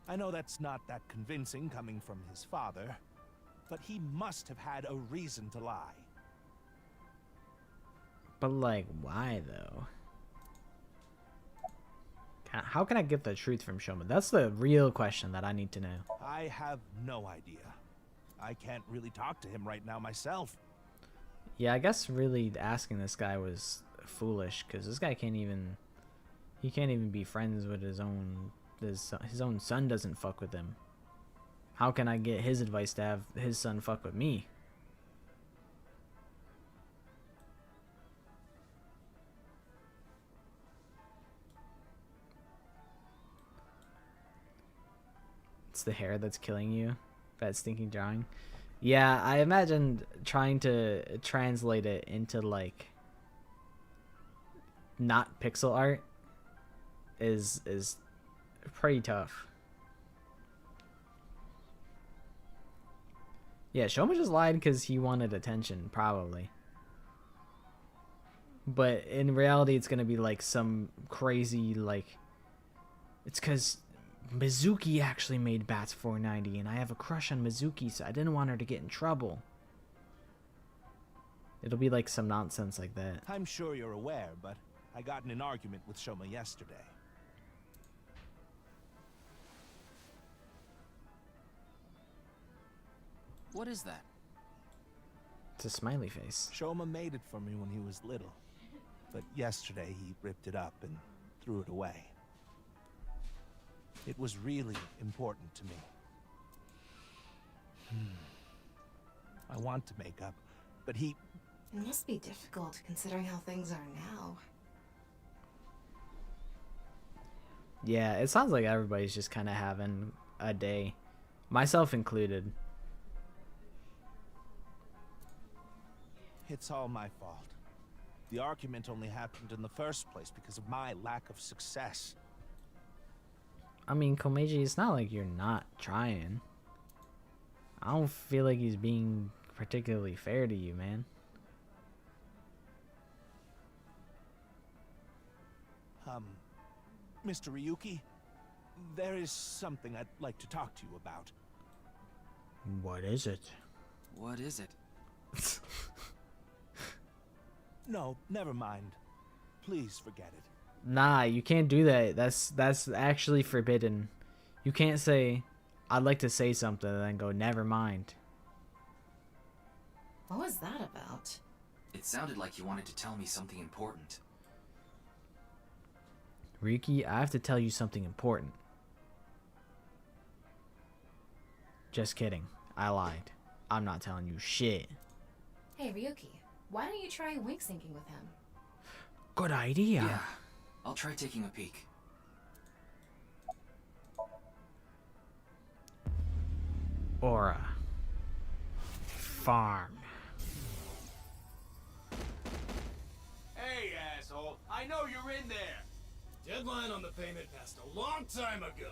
I know that's not that convincing coming from his father, but he must have had a reason to lie. But, like, why, though? How can I get the truth from Shoma? That's the real question that I need to know. I have no idea. I can't really talk to him right now myself. Yeah, I guess really asking this guy was foolish, because this guy can't even be friends with his own son doesn't fuck with him. How can I get his advice to have his son fuck with me? It's the hair that's killing you, that stinking drawing. Yeah, I imagined trying to translate it into, like, not pixel art is pretty tough. Yeah, Shoma just lied because he wanted attention, probably. But in reality, it's gonna be like some crazy, like, it's because Mizuki actually made Bats 490, and I have a crush on Mizuki, so I didn't want her to get in trouble. It'll be like some nonsense like that. I'm sure you're aware, but I got in an argument with Shoma yesterday. What is that? It's a smiley face. Shoma made it for me when he was little, but yesterday he ripped it up and threw it away. It was really important to me. I want to make up, but he... It must be difficult considering how things are now. Yeah, it sounds like everybody's just kind of having a day. Myself included. It's all my fault. The argument only happened in the first place because of my lack of success. I mean, Komeiji, it's not like you're not trying. I don't feel like he's being particularly fair to you, man. Mr. Ryuki, there is something I'd like to talk to you about. What is it? What is it? No, never mind. Please forget it. Nah, you can't do that. That's actually forbidden. You can't say, I'd like to say something, and then go, never mind. What was that about? It sounded like you wanted to tell me something important. Ryuki, I have to tell you something important. Just kidding. I lied. I'm not telling you shit. Hey, Ryuki, why don't you try wink syncing with him? Good idea. Yeah, I'll try taking a peek. Aura. Farm. Hey, asshole. I know you're in there. Deadline on the payment passed a long time ago.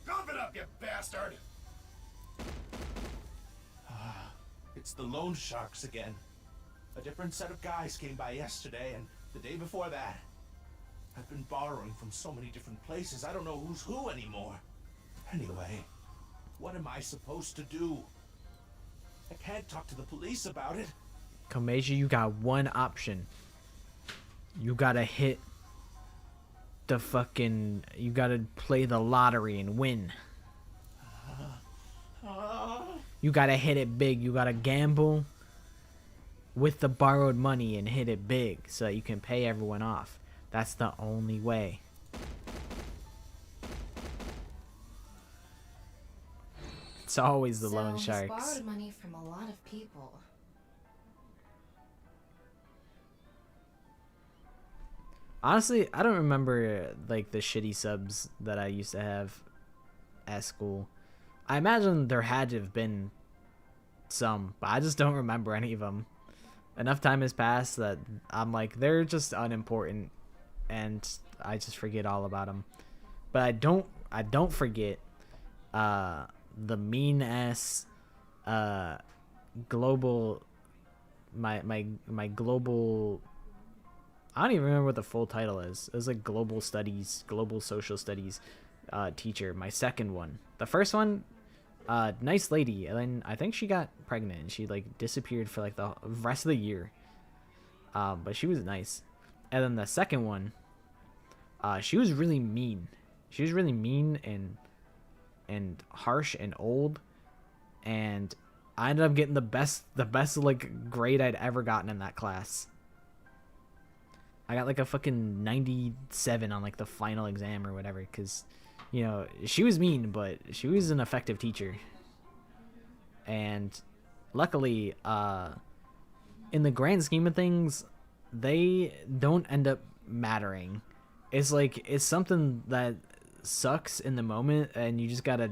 Cough it up, you bastard! It's the loan sharks again. A different set of guys came by yesterday and the day before that. I've been borrowing from so many different places, I don't know who's who anymore. Anyway, what am I supposed to do? I can't talk to the police about it. Komeiji, you got one option. You gotta hit the fucking... You gotta play the lottery and win. You gotta hit it big. You gotta gamble with the borrowed money and hit it big so that you can pay everyone off. That's the only way. It's always the loan he's sharks. borrowed money from a lot of people. Honestly, I don't remember like the shitty subs that I used to have at school. I imagine there had to have been some, but I just don't remember any of them. Enough time has passed that I'm like, they're just unimportant, and I just forget all about them. But I don't forget the mean ass global my global, I don't even remember what the full title is. It was like global social studies teacher, my second one. The first one, nice lady, and then I think she got pregnant and she like disappeared for like the rest of the year. But she was nice. And then the second one, she was really mean. She was really mean and harsh and old, and I ended up getting the best like grade I'd ever gotten in that class. I got like a fucking 97 on like the final exam or whatever, because, you know, she was mean, but she was an effective teacher. And luckily, in the grand scheme of things, they don't end up mattering. It's like, it's something that sucks in the moment and you just gotta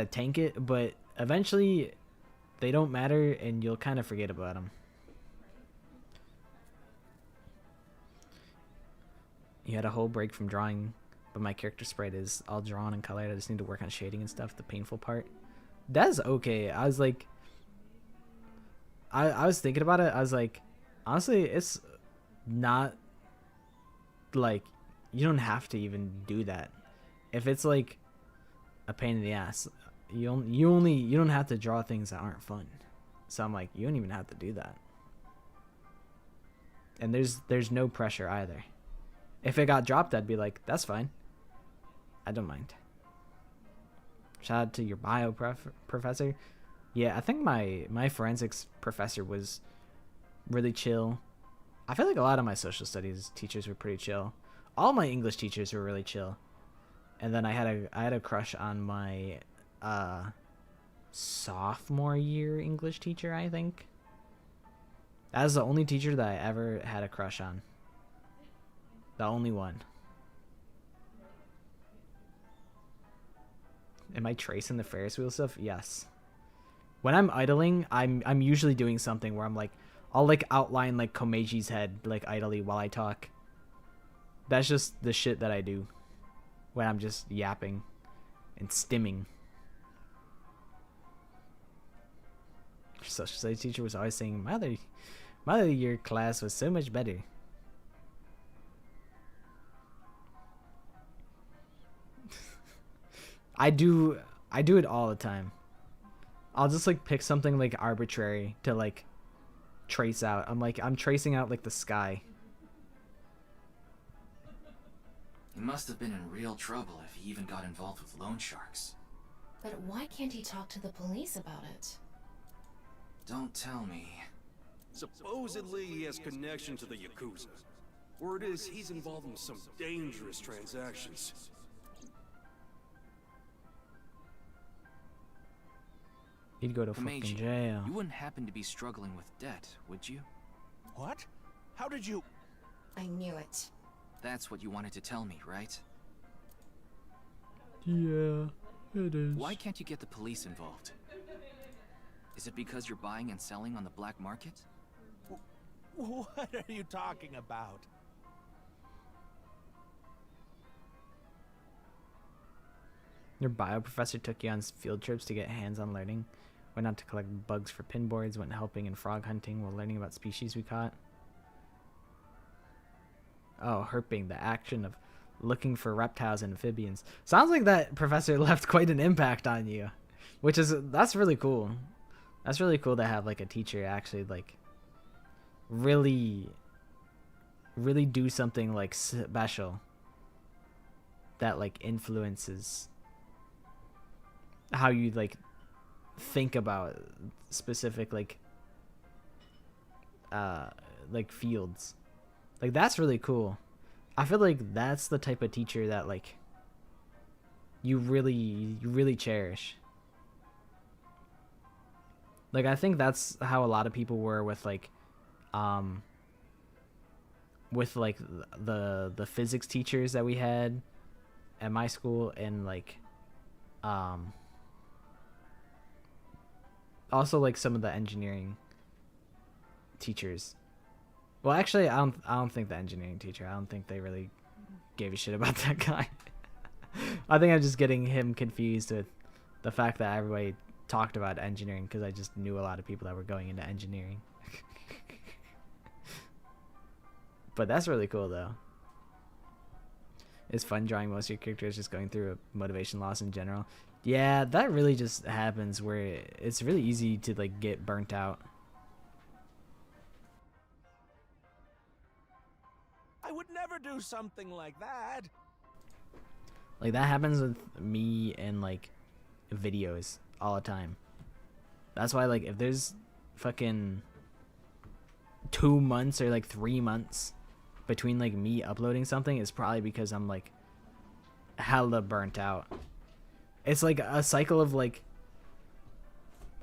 tank it, but eventually they don't matter and you'll kind of forget about them. You had a whole break from drawing, but my character sprite is all drawn and colored. I just need to work on shading and stuff, the painful part. That's okay. I was like, I was thinking about it. I was like, honestly, it's not like, you don't have to even do that. If it's like a pain in the ass, you don't have to draw things that aren't fun. So I'm like, you don't even have to do that. And there's no pressure either. If it got dropped, I'd be like, that's fine. I don't mind. Shout out to your bio professor. Yeah, I think my forensics professor was really chill. I feel like a lot of my social studies teachers were pretty chill. All my English teachers were really chill. And then I had a crush on my sophomore year English teacher, I think. That was the only teacher that I ever had a crush on. The only one. Am I tracing the Ferris wheel stuff? Yes. When I'm idling, I'm usually doing something where I'm like, I'll like outline like Komeiji's head like idly while I talk. That's just the shit that I do when I'm just yapping and stimming. Our social studies teacher was always saying, my other year class was so much better. I do it all the time. I'll just like pick something like arbitrary to like trace out. I'm tracing out like the sky. He must have been in real trouble if he even got involved with loan sharks. But why can't he talk to the police about it? Don't tell me. Supposedly he has connection to the Yakuza. Word is he's involved in some dangerous transactions. He'd go to fucking Komeiji, jail. you wouldn't happen to be struggling with debt, would you? What? How did you... I knew it. That's what you wanted to tell me, right? Yeah, it is. Why can't you get the police involved? Is it because you're buying and selling on the black market? What are you talking about? Your bio professor took you on field trips to get hands-on learning. Went out to collect bugs for pinboards, went helping in frog hunting while learning about species we caught. Oh, herping, the action of looking for reptiles and amphibians. Sounds like that professor left quite an impact on you, that's really cool. That's really cool to have like a teacher actually like really do something like special that like influences how you like think about specific like fields. Like that's really cool. I feel like that's the type of teacher that like you really cherish. Like I think that's how a lot of people were with like the physics teachers that we had at my school, and like also like some of the engineering teachers. Well, actually, I don't think the engineering teacher, I don't think they really gave a shit about that guy. I think I'm just getting him confused with the fact that everybody talked about engineering because I just knew a lot of people that were going into engineering. But that's really cool though. It's fun drawing most of your characters just going through a motivation loss in general. Yeah, that really just happens where it's really easy to like get burnt out. I would never do something like that. Like that happens with me and like videos all the time. That's why like if there's fucking 2 months or like 3 months between like me uploading something, it's probably because I'm like hella burnt out. It's like a cycle of like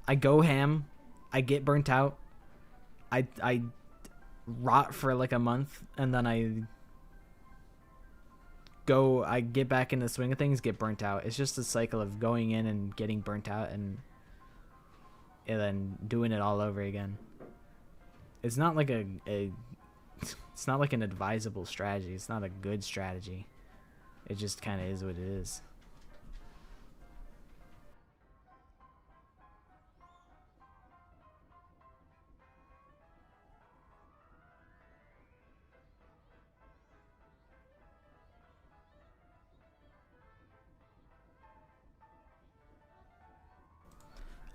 I go ham, I get burnt out, I rot for like a month, and then I get back in the swing of things, get burnt out. It's just a cycle of going in and getting burnt out and then doing it all over again. It's not like it's not like an advisable strategy. It's not a good strategy. It just kind of is what it is.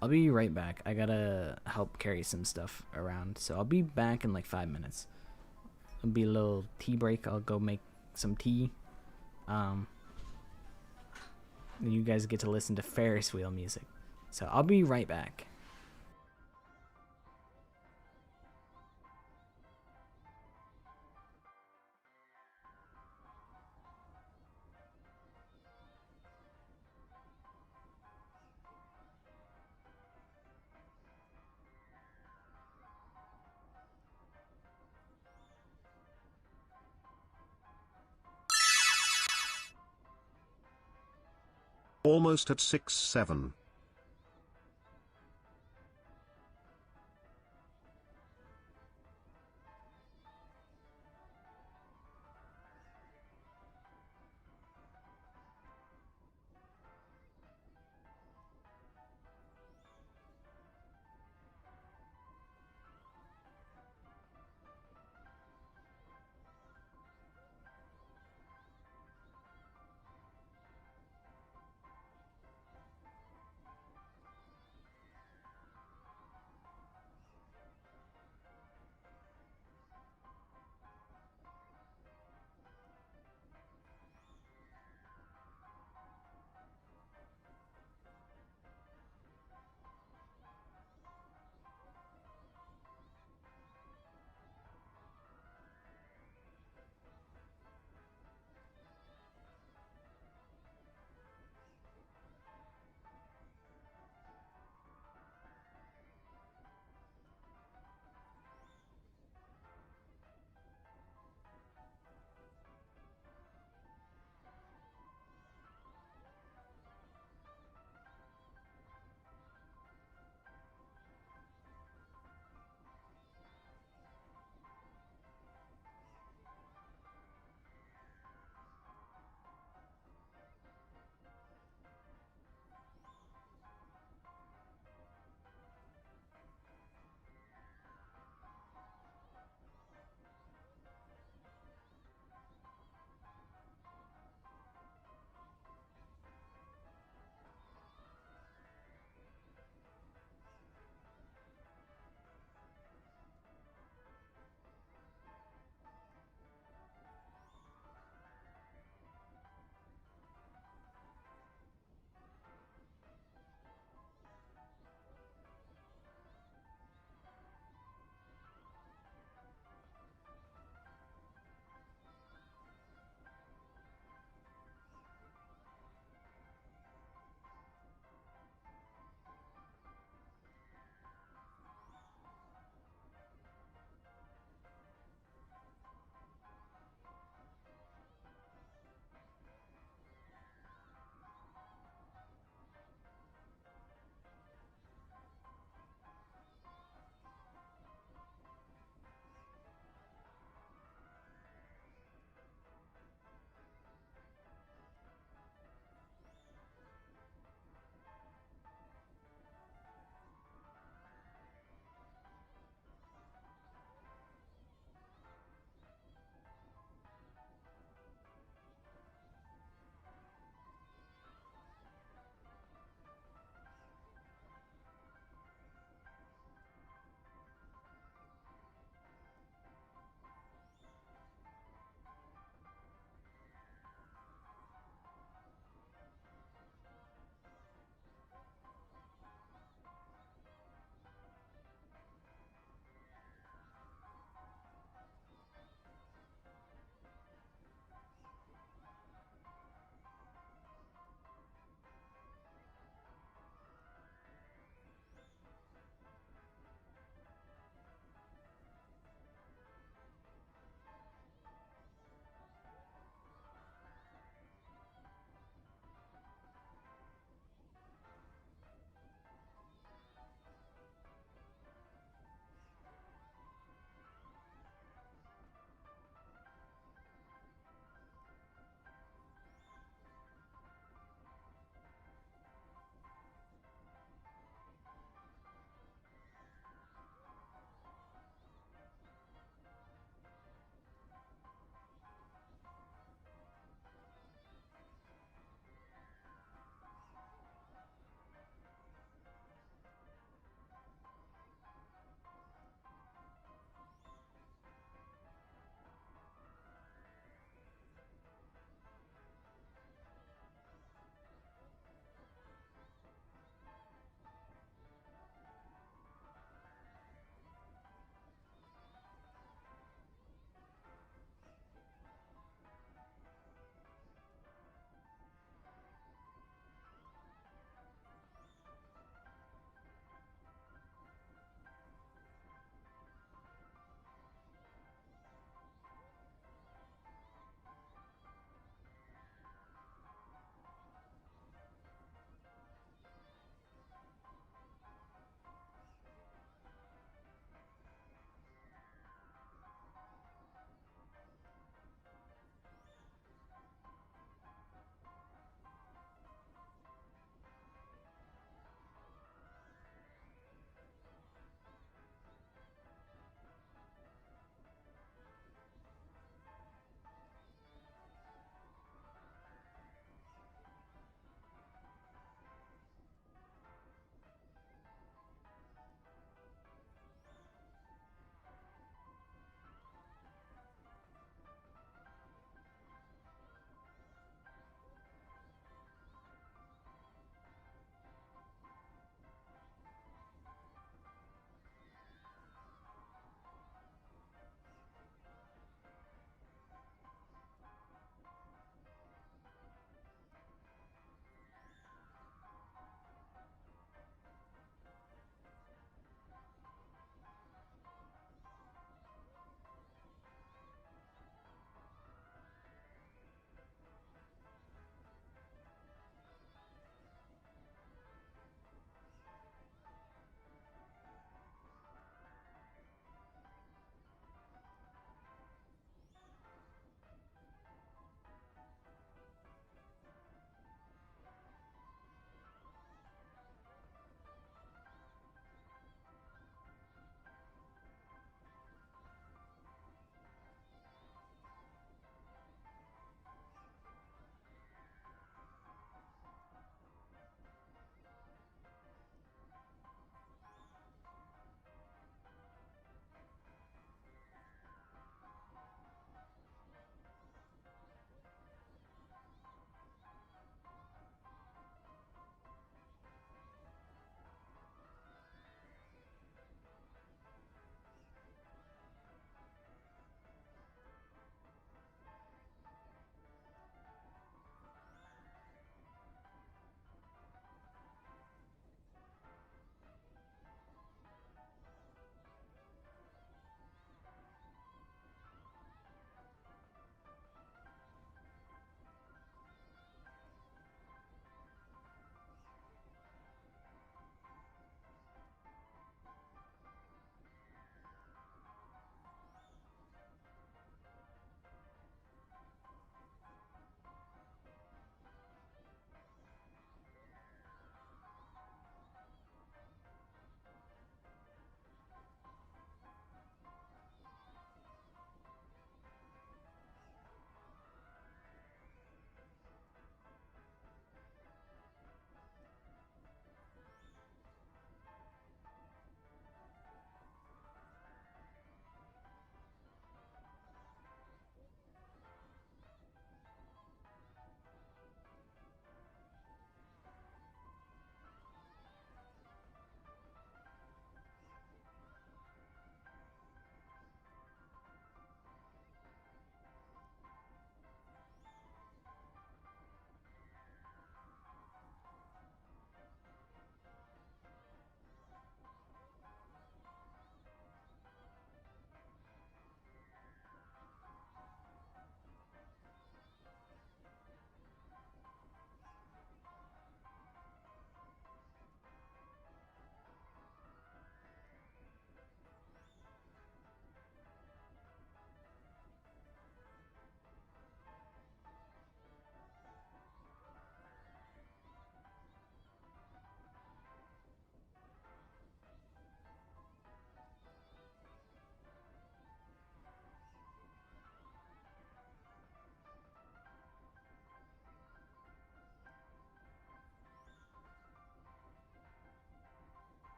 I'll be right back. I gotta help carry some stuff around. So I'll be back in like 5 minutes. It'll be a little tea break. I'll go make some tea. Then you guys get to listen to Ferris wheel music. So I'll be right back. Almost at 6-7.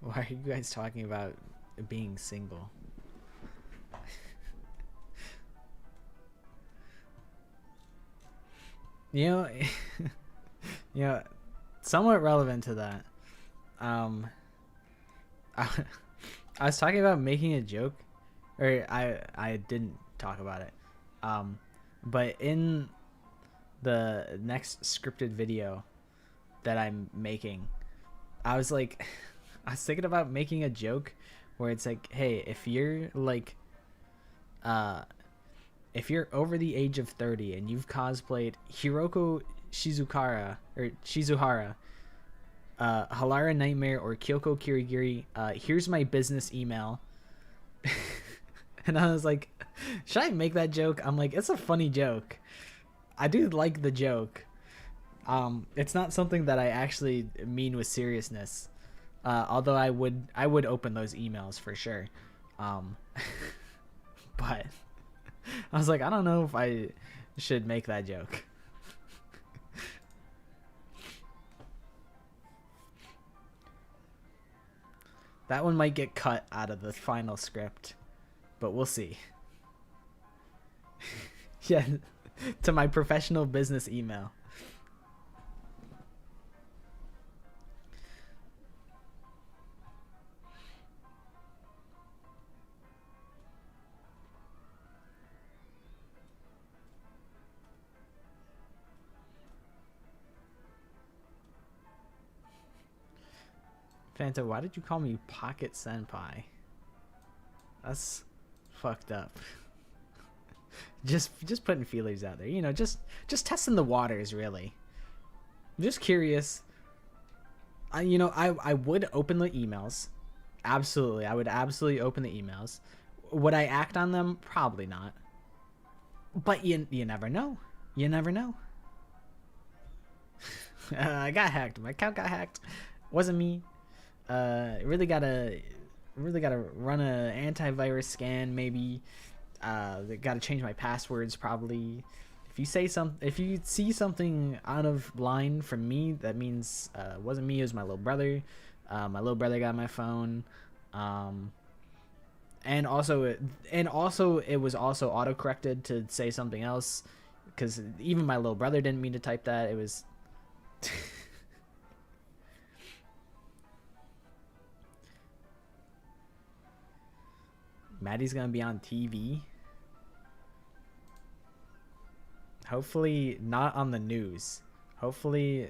Why are you guys talking about being single? You know, you know, somewhat relevant to that. I was talking about making a joke, or I didn't talk about it. But in the next scripted video that I'm making, I was like, I was thinking about making a joke where it's like, hey, if you're like, if you're over the age of 30 and you've cosplayed Hiroko Shizuhara, Halara Nightmare, or Kyoko Kirigiri, here's my business email. And I was like, should I make that joke? I'm like, it's a funny joke. I do like the joke. It's not something that I actually mean with seriousness. Although I would open those emails for sure. But I was like, I don't know if I should make that joke. That one might get cut out of the final script, but we'll see. Yeah, to my professional business email. Fanta, why did you call me Pocket Senpai? That's fucked up. just putting feelers out there, you know, just testing the waters, really. I'm just curious. I would open the emails. Absolutely, I would absolutely open the emails. Would I act on them? Probably not. But you never know. You never know. I got hacked. My account got hacked. Wasn't me. Really gotta run a antivirus scan, maybe. Gotta change my passwords, probably. If you see something out of line from me, that means it wasn't me, it was my little brother. My little brother got my phone. And also it was also auto-corrected to say something else, because even my little brother didn't mean to type that. It was Maddie's gonna be on TV. Hopefully not on the news. Hopefully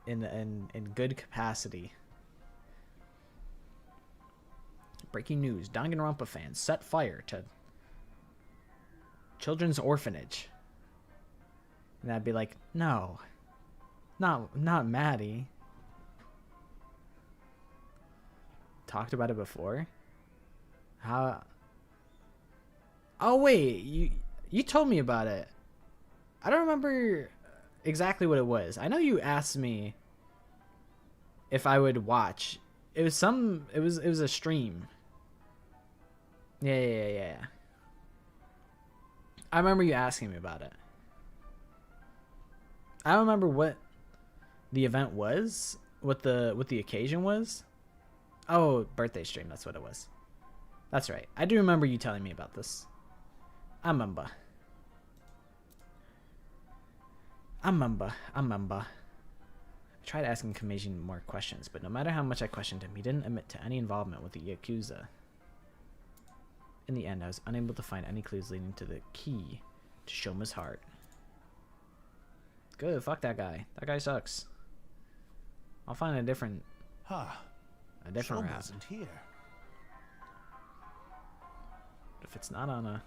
in good capacity. Breaking news: Danganronpa fans set fire to children's orphanage. And I'd be like, no, not Maddie. Talked about it before. How? Oh wait, you told me about it. I don't remember exactly what it was. I know you asked me if I would watch. It was a stream. Yeah. I remember you asking me about it. I don't remember what the event was, what the occasion was. Oh, birthday stream, that's what it was. That's right. I do remember you telling me about this. I remember. I tried asking Kamaji more questions, but no matter how much I questioned him, he didn't admit to any involvement with the Yakuza. In the end, I was unable to find any clues leading to the key to Shoma's heart. Good, fuck that guy. That guy sucks. I'll find a different... A different route. Shoma's here. If it's not on a...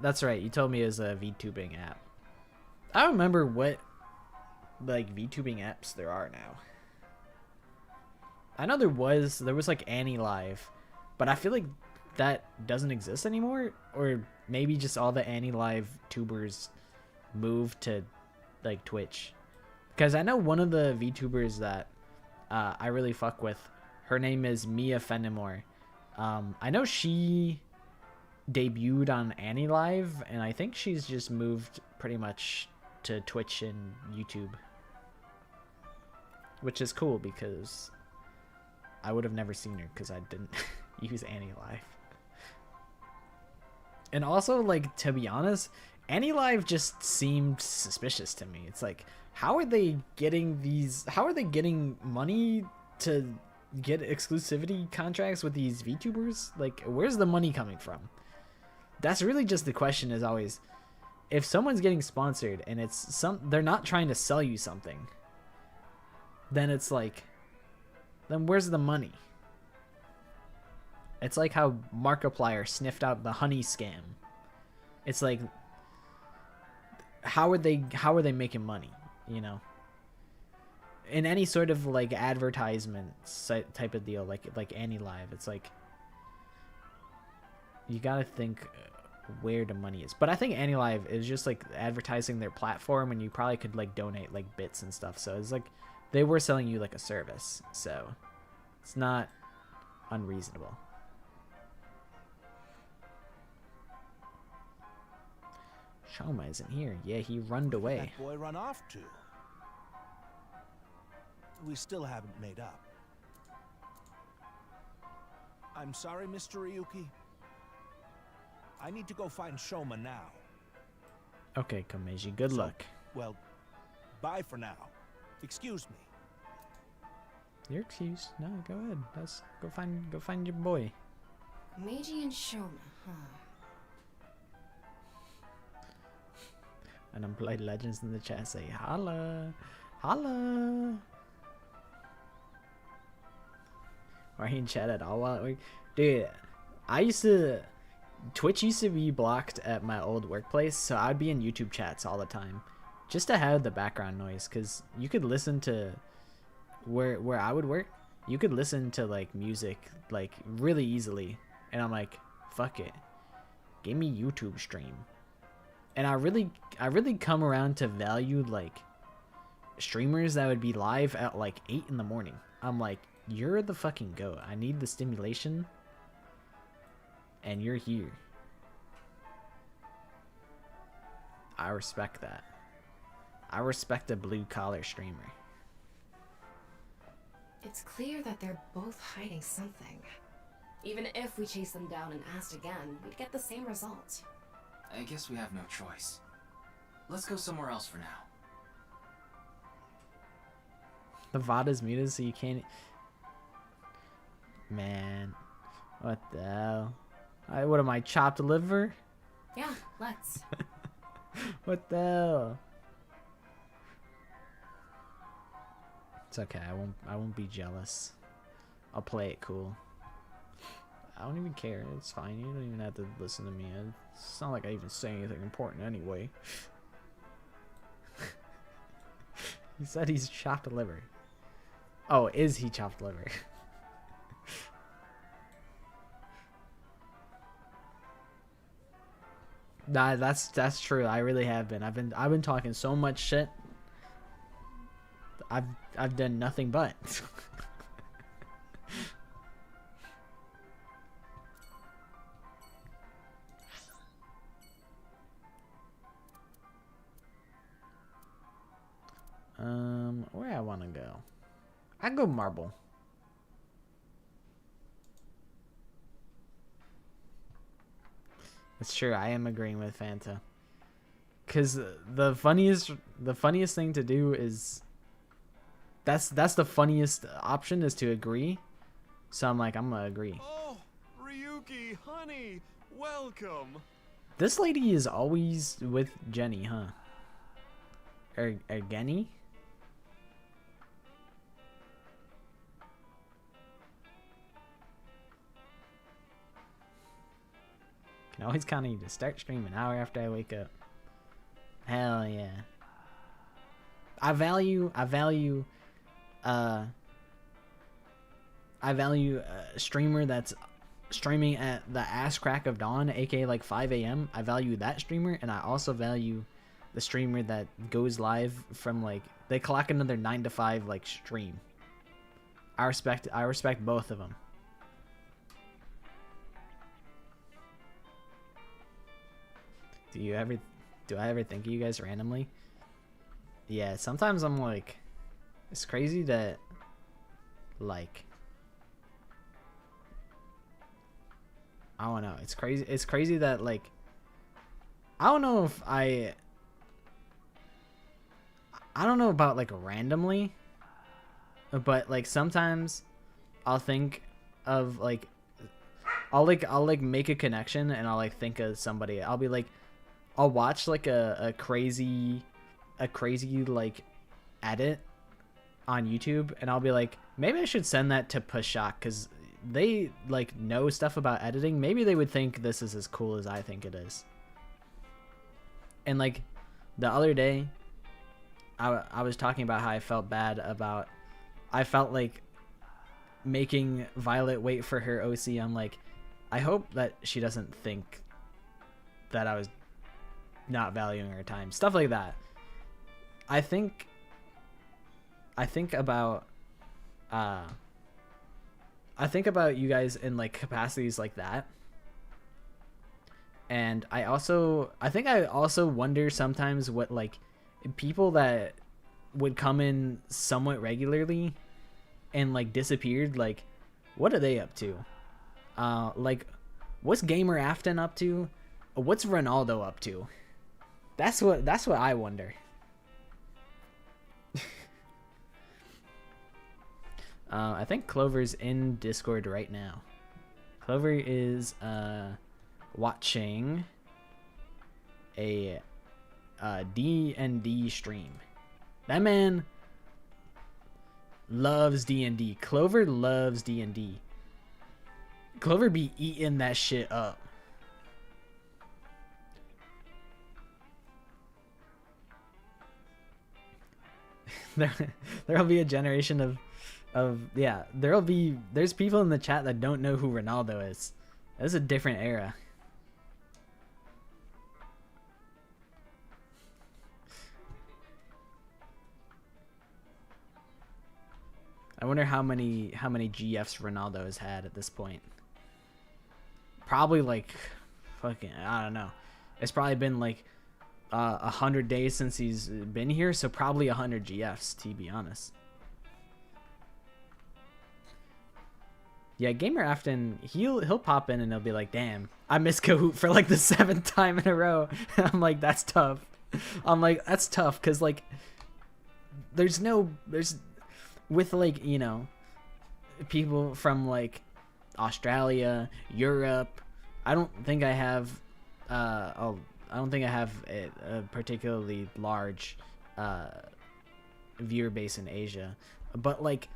That's right, you told me it was a VTubing app. I don't remember what, like, VTubing apps there are now. I know there was like Annie Live, but I feel like that doesn't exist anymore, or maybe just all the Annie Live tubers moved to, like, Twitch. Because I know one of the VTubers that I really fuck with, her name is Mia Fenimore. I know she debuted on Annie Live, and I think she's just moved pretty much to Twitch and YouTube, which is cool because I would have never seen her because I didn't use Annie Live. And also, like, to be honest, Annie Live just seemed suspicious to me. It's like, how are they getting money to get exclusivity contracts with these VTubers? Like, where's the money coming from? That's really just the question, is always, if someone's getting sponsored and they're not trying to sell you something, then it's like, then where's the money? It's like how Markiplier sniffed out the honey scam. It's like, how are they making money, you know? In any sort of like advertisement type of deal, like Annie Live, it's like, you gotta think where the money is. But I think Annie Live is just like advertising their platform, and you probably could like donate like bits and stuff. So it's like they were selling you like a service, so it's not unreasonable. Shoma isn't here. Yeah, he runned away. That boy run off to? We still haven't made up. I'm sorry, Mr. Ryuki. I need to go find Shoma now. Okay, Komeiji, good luck. Well, bye for now. Excuse me. Your excuse? No, go ahead. Let's go find your boy. Meiji and Shoma, huh? Unemployed legends in the chat say holla, holla. Are you in chat at all? Dude, Twitch used to be blocked at my old workplace, so I'd be in YouTube chats all the time, just to have the background noise, because you could listen to where I would work. You could listen to like music like really easily, and I'm like, fuck it, give me YouTube stream. And I really come around to value like streamers that would be live at like 8 in the morning. I'm like, you're the fucking goat. I need the stimulation, and you're here. I respect that. I respect a blue collar streamer. It's clear that they're both hiding something. Even if we chased them down and asked again, we'd get the same result. I guess we have no choice. Let's go somewhere else for now. The VOD is muted, so you can't... Man, what the hell? What am I, chopped liver? Yeah, let's. What the hell? It's okay. I won't be jealous. I'll play it cool. I don't even care. It's fine. You don't even have to listen to me. It's not like I even say anything important anyway. He said he's chopped liver. Oh, is he chopped liver? Nah, that's true. I really have been. I've been talking so much shit. I've done nothing but. Where I want to go? I go Marble. It's true. I am agreeing with Fanta. Cause the funniest thing to do is that's the funniest option, is to agree. So I'm like, I'm gonna agree. Oh, Ryuki, honey, welcome. This lady is always with Jenny, huh? Or Genny? Can always count on you to start streaming an hour after I wake up. Hell yeah. I value a streamer that's streaming at the ass crack of dawn, aka like 5 a.m. I value that streamer, and I also value the streamer that goes live from like, they clock another 9 to 5 like stream. I respect both of them. Do I ever think of you guys randomly? Yeah, sometimes I'm like, it's crazy that, like, I don't know. It's crazy that, like, I don't know if I don't know about, like, randomly, but, like, sometimes I'll think of, like, I'll make a connection and I'll, like, think of somebody. I'll be like, I'll watch, like, a crazy, like, edit on YouTube, and I'll be like, maybe I should send that to Pashak, because they, like, know stuff about editing. Maybe they would think this is as cool as I think it is. And, like, the other day, I was talking about how I felt bad about, I felt like making Violet wait for her OC. I'm like, I hope that she doesn't think that I was not valuing her time. Stuff like that. I think about you guys in, like, capacities like that. And I also wonder sometimes what, like, people that would come in somewhat regularly and, like, disappeared, like, what are they up to? Like, what's Gamer Afton up to? What's Ronaldo up to? That's what I wonder. I think Clover's in Discord right now. Clover is watching a D&D stream. That man loves D&D. Clover loves D&D. Clover be eating that shit up. There'll be a generation of yeah, there's people in the chat that don't know who Ronaldo is. That's a different era. I wonder how many GFs Ronaldo has had at this point. Probably, like, fucking, I don't know. It's probably been like 100 days since he's been here, so probably 100 GFs, to be honest. Yeah, Gamer Afton, he'll pop in and he'll be like, damn, I missed Kahoot for, like, the 7th time in a row. I'm like, that's tough. I'm like, that's tough, because, like, there's with, like, you know, people from, like, Australia, Europe, I don't think I have a particularly large viewer base in Asia, but, like,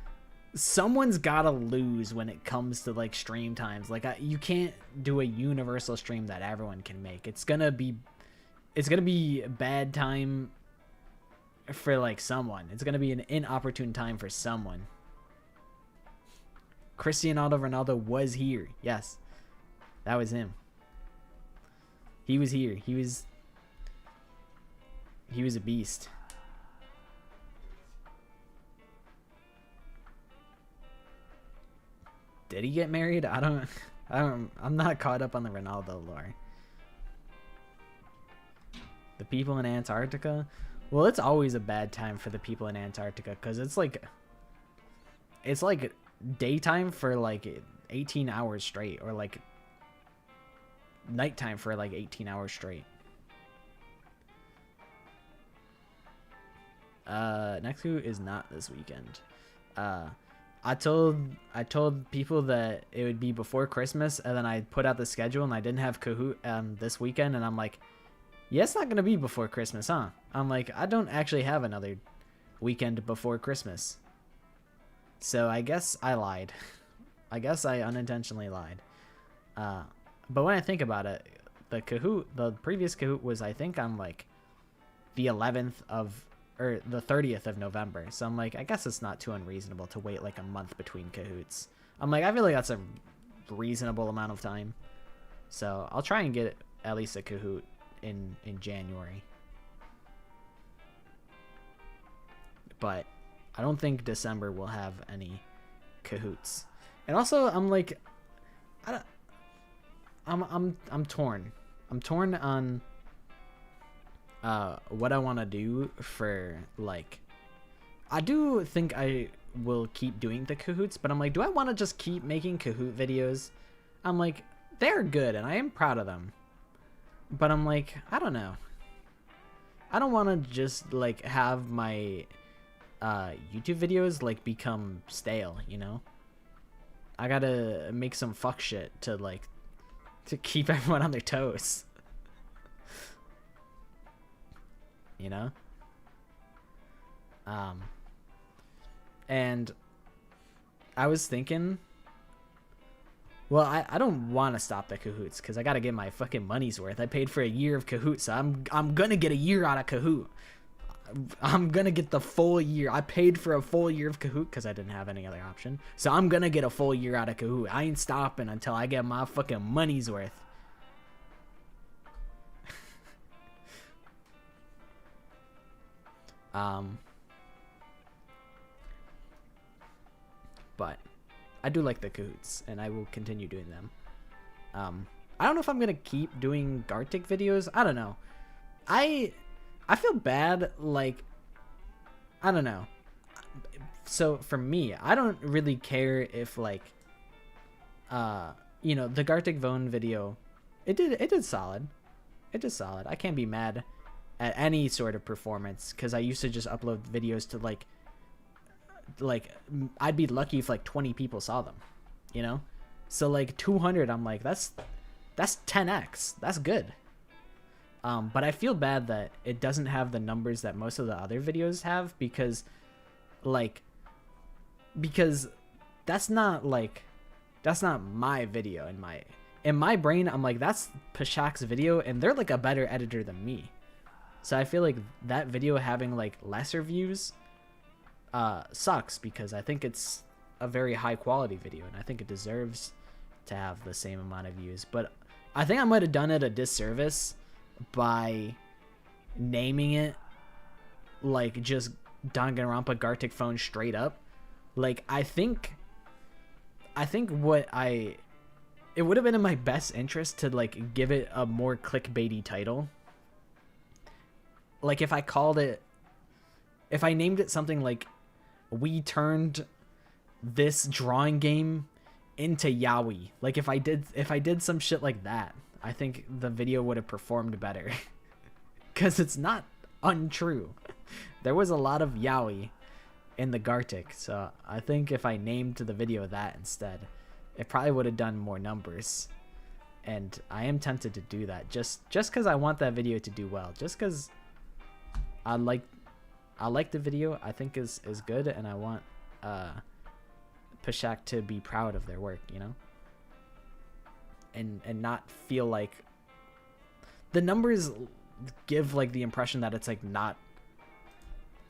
someone's gotta lose when it comes to, like, stream times. Like, you can't do a universal stream that everyone can make. It's gonna be a bad time for, like, someone. It's gonna be an inopportune time for someone. Cristiano Ronaldo was here. Yes, that was him. He was here. He was a beast. Did he get married? I'm not caught up on the Ronaldo lore. The people in Antarctica? Well, it's always a bad time for the people in Antarctica, because it's like daytime for, like, 18 hours straight, or, like, nighttime for, like, 18 hours straight. Next Who is not this weekend. I told people that it would be before Christmas, and then I put out the schedule and I didn't have Kahoot this weekend, and I'm like, yeah, it's not gonna be before Christmas, huh? I'm like, I don't actually have another weekend before Christmas. So I guess I lied. I guess I unintentionally lied. But when I think about it, the previous Kahoot was, I think, on, like, the 30th of November. So I'm like, I guess it's not too unreasonable to wait, like, a month between Kahoots. I'm like, I feel like that's a reasonable amount of time. So I'll try and get at least a Kahoot in January. But I don't think December will have any Kahoots. And also, I'm like, I'm torn. I'm torn on what I want to do for, like, I do think I will keep doing the Kahoots, but I'm like, do I want to just keep making Kahoot videos? I'm like, they're good and I am proud of them, but I'm like, I don't know. I don't want to just like have my YouTube videos like become stale, you know? I gotta make some fuck shit to like to keep everyone on their toes. You know? And I was thinking, well, I don't want to stop the Kahoots because I gotta get my fucking money's worth. I paid for a year of Kahoot, so I'm gonna get a year out of Kahoot. I'm gonna get the full year. I paid for a full year of Kahoot because I didn't have any other option. So I'm gonna get a full year out of Kahoot. I ain't stopping until I get my fucking money's worth. But I do like the Kahoots, and I will continue doing them. I don't know if I'm gonna keep doing Gartic videos. I don't know. I feel bad, like, I don't know. So for me, I don't really care if, like, you know, the Gartic Vone video, it did solid. It did solid. I can't be mad at any sort of performance because I used to just upload videos to like I'd be lucky if like 20 people saw them, you know? So like 200, I'm like, that's 10x. That's good. But I feel bad that it doesn't have the numbers that most of the other videos have because that's not my video in my brain. I'm like, that's Pashak's video and they're like a better editor than me. So I feel like that video having like lesser views sucks because I think it's a very high quality video and I think it deserves to have the same amount of views. But I think I might have done it a disservice by naming it like just Danganronpa Gartic Phone straight up. Like I think it would have been in my best interest to like give it a more clickbaity title. Like if I named it something like we turned this drawing game into yaoi. Like if I did some shit like that, I think the video would have performed better. Cause it's not untrue. There was a lot of yaoi in the Gartic, so I think if I named the video that instead, it probably would have done more numbers. And I am tempted to do that just cause I want that video to do well. Just cause I like the video, I think is good, and I want Pashak to be proud of their work, you know? And not feel like the numbers give like the impression that it's like not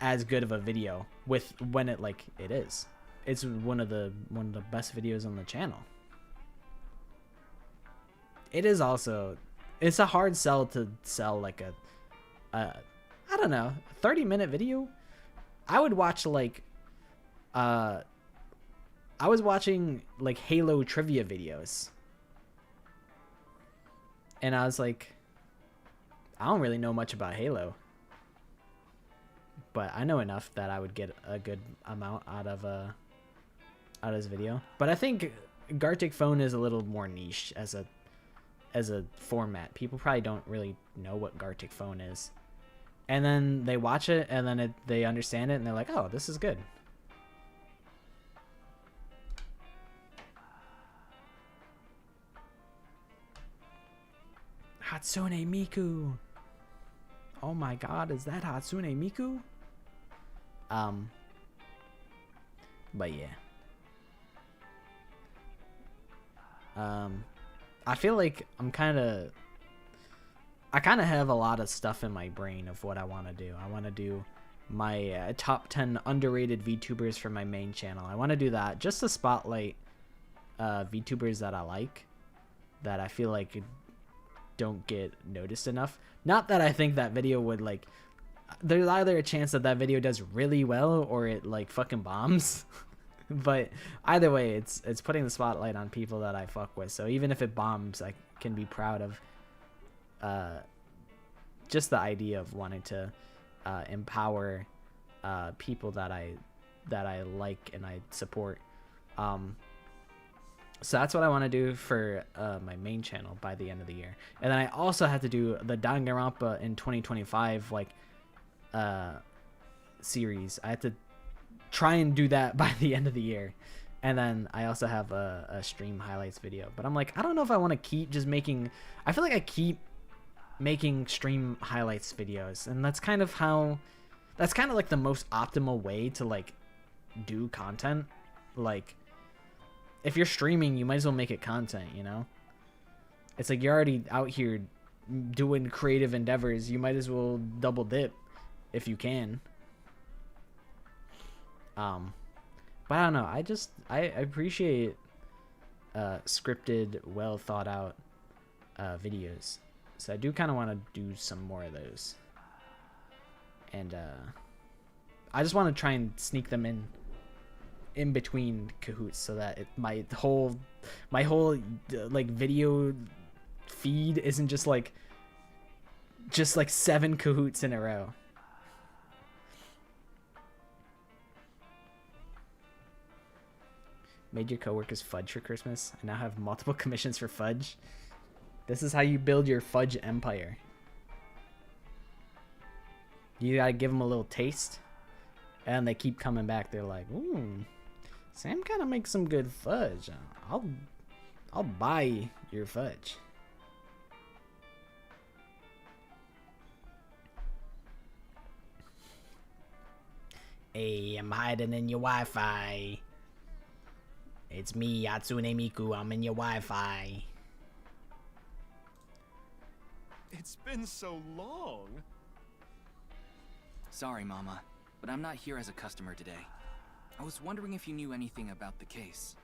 as good of a video when it like it is. It's one of the best videos on the channel. It is also, it's a hard sell to sell like a I don't know, 30-minute video. I would watch like I was watching like Halo trivia videos. And I was like, I don't really know much about Halo. But I know enough that I would get a good amount out of this video. But I think Gartic Phone is a little more niche as a format. People probably don't really know what Gartic Phone is. And then they watch it, and then they understand it, and they're like, oh, this is good. Hatsune Miku. Oh my god, is that Hatsune Miku? But yeah. I feel like I kind of have a lot of stuff in my brain of what I want to do. I want to do my top 10 underrated VTubers for my main channel. I want to do that just to spotlight VTubers that I like, that I feel like don't get noticed enough. Not that I think that video would like, there's either a chance that video does really well or it like fucking bombs. But either way, it's putting the spotlight on people that I fuck with. So even if it bombs, I can be proud of just the idea of wanting to empower people that I like and I support. So that's what I want to do for my main channel by the end of the year. And then I also have to do the Danganronpa in 2025 like series. I have to try and do that by the end of the year. And then I also have a stream highlights video. But I'm like, I don't know if I want to keep just making... I feel like I keep making stream highlights videos. And that's kind of how... That's kind of like the most optimal way to like do content. Like, if you're streaming, you might as well make it content, you know? It's like you're already out here doing creative endeavors. You might as well double dip if you can. But I don't know. I appreciate scripted, well thought out videos. So I do kind of want to do some more of those. And I just want to try and sneak them in between Kahoots so that my whole like video feed isn't just like 7 Kahoots in a row. Made your coworkers fudge for Christmas. I now have multiple commissions for fudge. This is how you build your fudge empire. You gotta give them a little taste, and they keep coming back. They're like, "Ooh, Sam kind of makes some good fudge. I'll buy your fudge." Hey, I'm hiding in your Wi-Fi. It's me, Yatsune Miku. I'm in your Wi-Fi. It's been so long. Sorry, Mama, but I'm not here as a customer today. I was wondering if you knew anything about the case.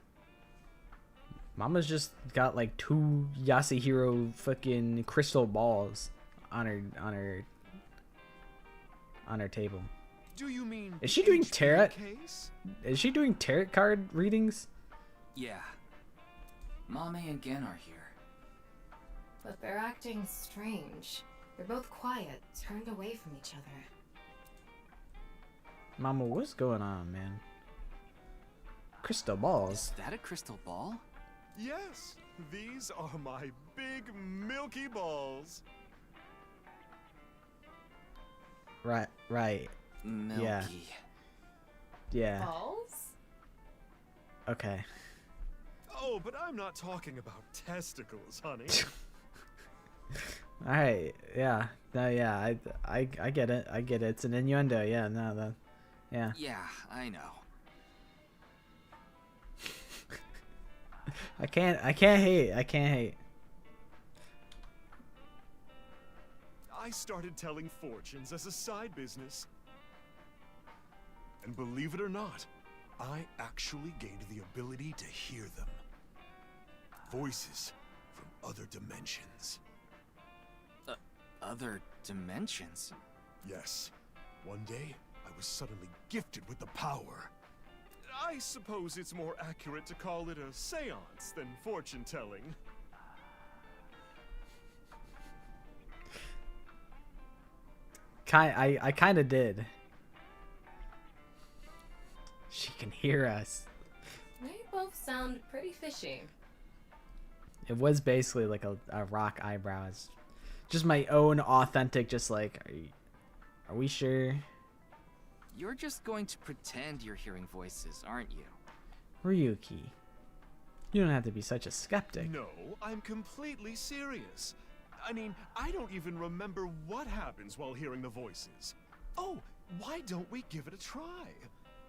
Mama's just got like 2 Yasuhiro fucking crystal balls on her table. Do you mean Is she doing tarot? case? Is she doing tarot card readings? Yeah. Mame and Gen are here. But they're acting strange. They're both quiet, turned away from each other. Mama, what's going on, man? Crystal balls. Is that a crystal ball? Yes, these are my big milky balls. Right. Milky. Yeah. Balls? Okay. Oh, but I'm not talking about testicles, honey. All right. Yeah. No. Yeah. I get it. I get it. It's an innuendo. Yeah. No. Yeah. Yeah, I know. I can't hate. I can't hate. I started telling fortunes as a side business. And believe it or not, I actually gained the ability to hear them. Voices from other dimensions. Other dimensions? Yes. One day, I was suddenly gifted with the power. I suppose it's more accurate to call it a seance than fortune-telling. I kind of did. She can hear us. They both sound pretty fishy. It was basically like a rock eyebrows. Just my own authentic, just like, are we sure? You're just going to pretend you're hearing voices, aren't you? Ryuki, you don't have to be such a skeptic. No, I'm completely serious. I mean, I don't even remember what happens while hearing the voices. Oh, why don't we give it a try?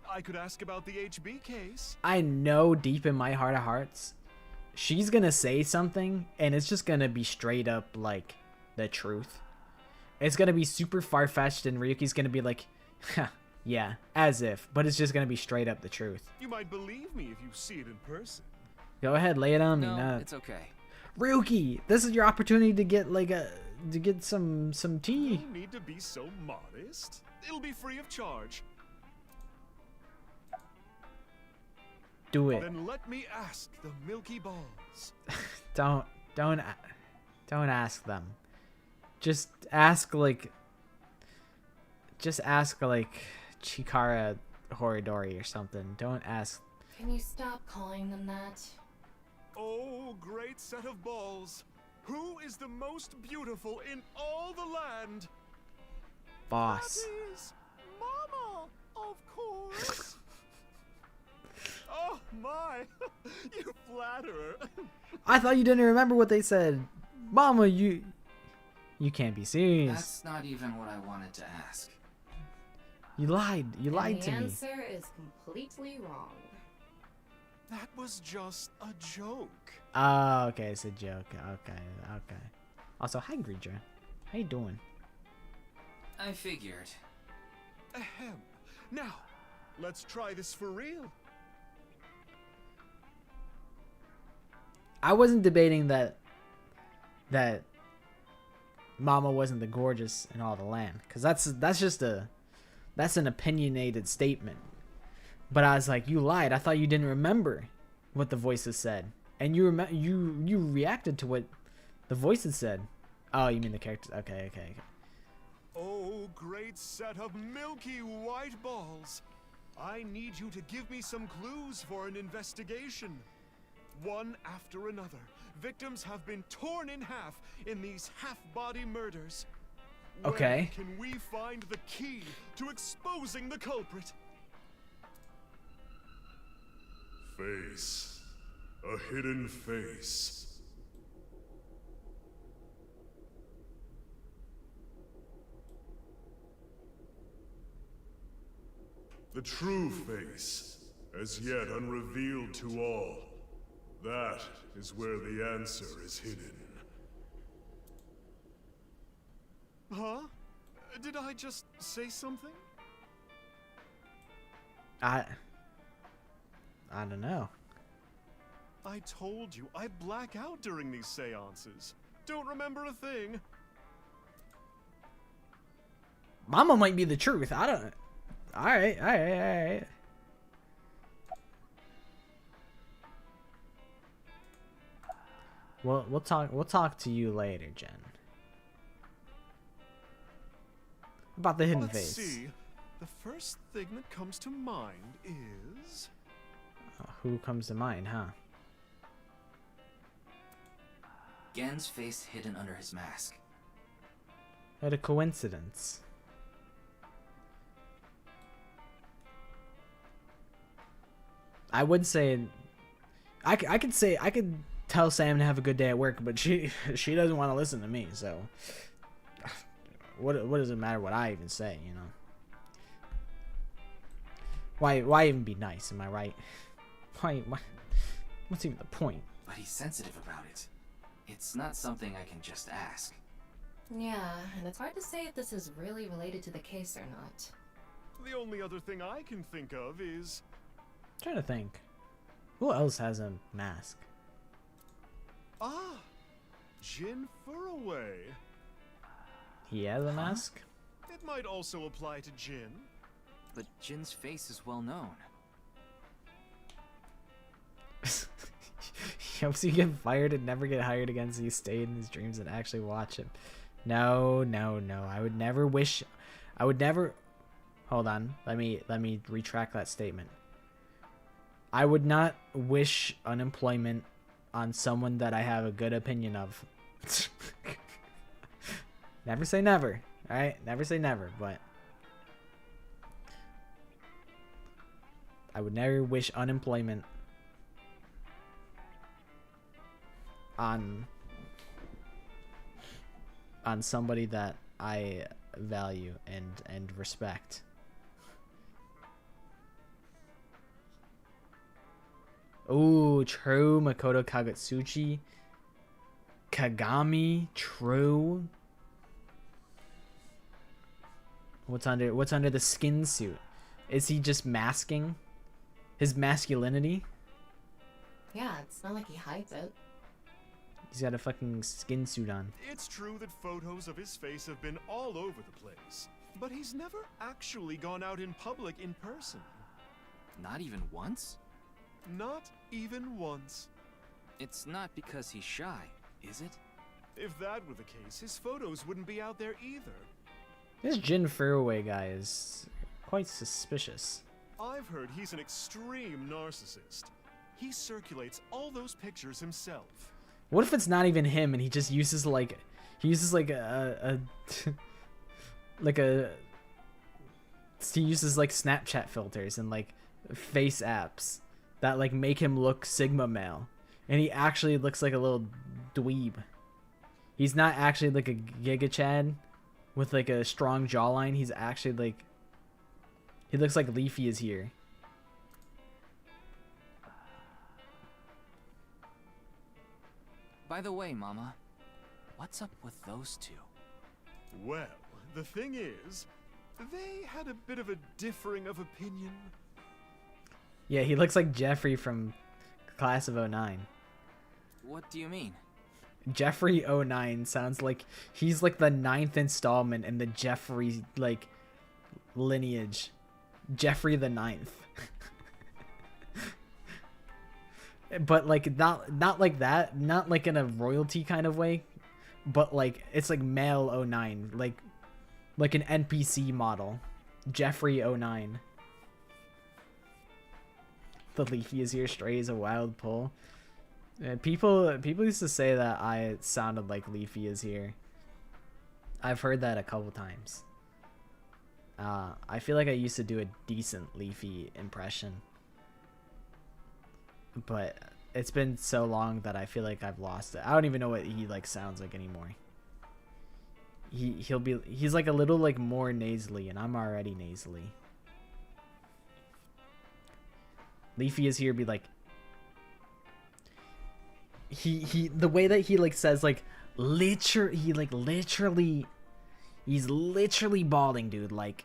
I could ask about the HB case. I know deep in my heart of hearts, she's gonna say something, and it's just gonna be straight up, like, the truth. It's gonna be super far-fetched, and Ryuki's gonna be like, huh, yeah, as if. But it's just gonna be straight up the truth. You might believe me if you see it in person. Go ahead, lay it on me. No, it's okay. Ryuki, this is your opportunity to get, like, some tea. No need to be so modest. It'll be free of charge. Do it. Then let me ask the milky balls. Don't ask them. Just ask like Chikara Horidori or something. Don't ask. Can you stop calling them that? Oh, great set of balls. Who is the most beautiful in all the land? Boss. That is Mama, of course. Oh my, you flatterer. I thought you didn't remember what they said. Mama, you can't be serious. That's not even what I wanted to ask. You lied. You lied And to the me. answer is completely wrong. That was just a joke. Oh, okay, it's a joke. Okay. Also, hi, Greedra. How you doing? I figured. Ahem. Now, let's try this for real. I wasn't debating that Mama wasn't the gorgeous in all the land, because that's an opinionated statement. But I was like, you lied. I thought you didn't remember what the voices said, and you reacted to what the voices said. Oh, you mean the characters? Okay. Oh, great set of milky white balls. I need you to give me some clues for an investigation. One after another, victims have been torn in half in these half-body murders. Okay. Where can we find the key to exposing the culprit? Face. A hidden face. The true face, as yet unrevealed to all. That is where the answer is hidden. Huh? Did I just say something? I don't know. I told you, I black out during these seances. Don't remember a thing. Mama might be the truth. I don't. All right. Well, we'll talk to you later, Jen. About the hidden face. Let's see. The first thing that comes to mind is... Who comes to mind, huh? Gen's face hidden under his mask. What a coincidence. I would say... I could tell Sam to have a good day at work, but she doesn't want to listen to me, so... What does it matter what I even say, you know? Why even be nice, am I right? Why what's even the point? But he's sensitive about it. It's not something I can just ask. Yeah, and it's hard to say if this is really related to the case or not. The only other thing I can think of is... I'm trying to think. Who else has a mask? Ah! Jin Furroway. He has a mask? It might also apply to Jin. But Jin's face is well known. He hopes you get fired and never get hired again, so you stay in his dreams and actually watch him. No. I would never wish... Hold on. Let me retract that statement. I would not wish unemployment on someone that I have a good opinion of. Never say never, alright? Never say never, but... I would never wish unemployment on somebody that I value and respect. Ooh, true. Makoto Kagetsuchi. Kagami, true. What's under the skin suit? Is he just masking his masculinity? Yeah, it's not like he hides it. He's got a fucking skin suit on. It's true that photos of his face have been all over the place, but he's never actually gone out in public in person. Not even once? Not even once. It's not because he's shy, is it? If that were the case, his photos wouldn't be out there either. This Jin Furue guy is quite suspicious. I've heard he's an extreme narcissist. He circulates all those pictures himself. What if it's not even him and he just uses like a he uses like Snapchat filters and like face apps that like make him look Sigma male, and he actually looks like a little dweeb. He's not actually like a Giga Chad with like a strong jawline. He's actually like, he looks like Leafy is here. By the way, Mama, what's up with those two? Well, the thing is, they had a bit of a differing of opinion. Yeah, he looks like Jeffrey from Class of 09. What do you mean? Jeffrey 09 sounds like he's like the 9th installment in the Jeffrey like lineage. Jeffrey the 9th. But like not like that, not like in a royalty kind of way, but like it's like male 09, like an NPC model. Jeffrey 09. The Leafy is here, Stray is a wild pull. People used to say that I sounded like Leafy is here. I've heard that a couple times. I feel like I used to do a decent Leafy impression, but it's been so long that I feel like I've lost it. I don't even know what he like sounds like anymore. He's like a little like more nasally, and I'm already nasally. Leafy is here be like, the way that he like says like he's literally balding, dude. Like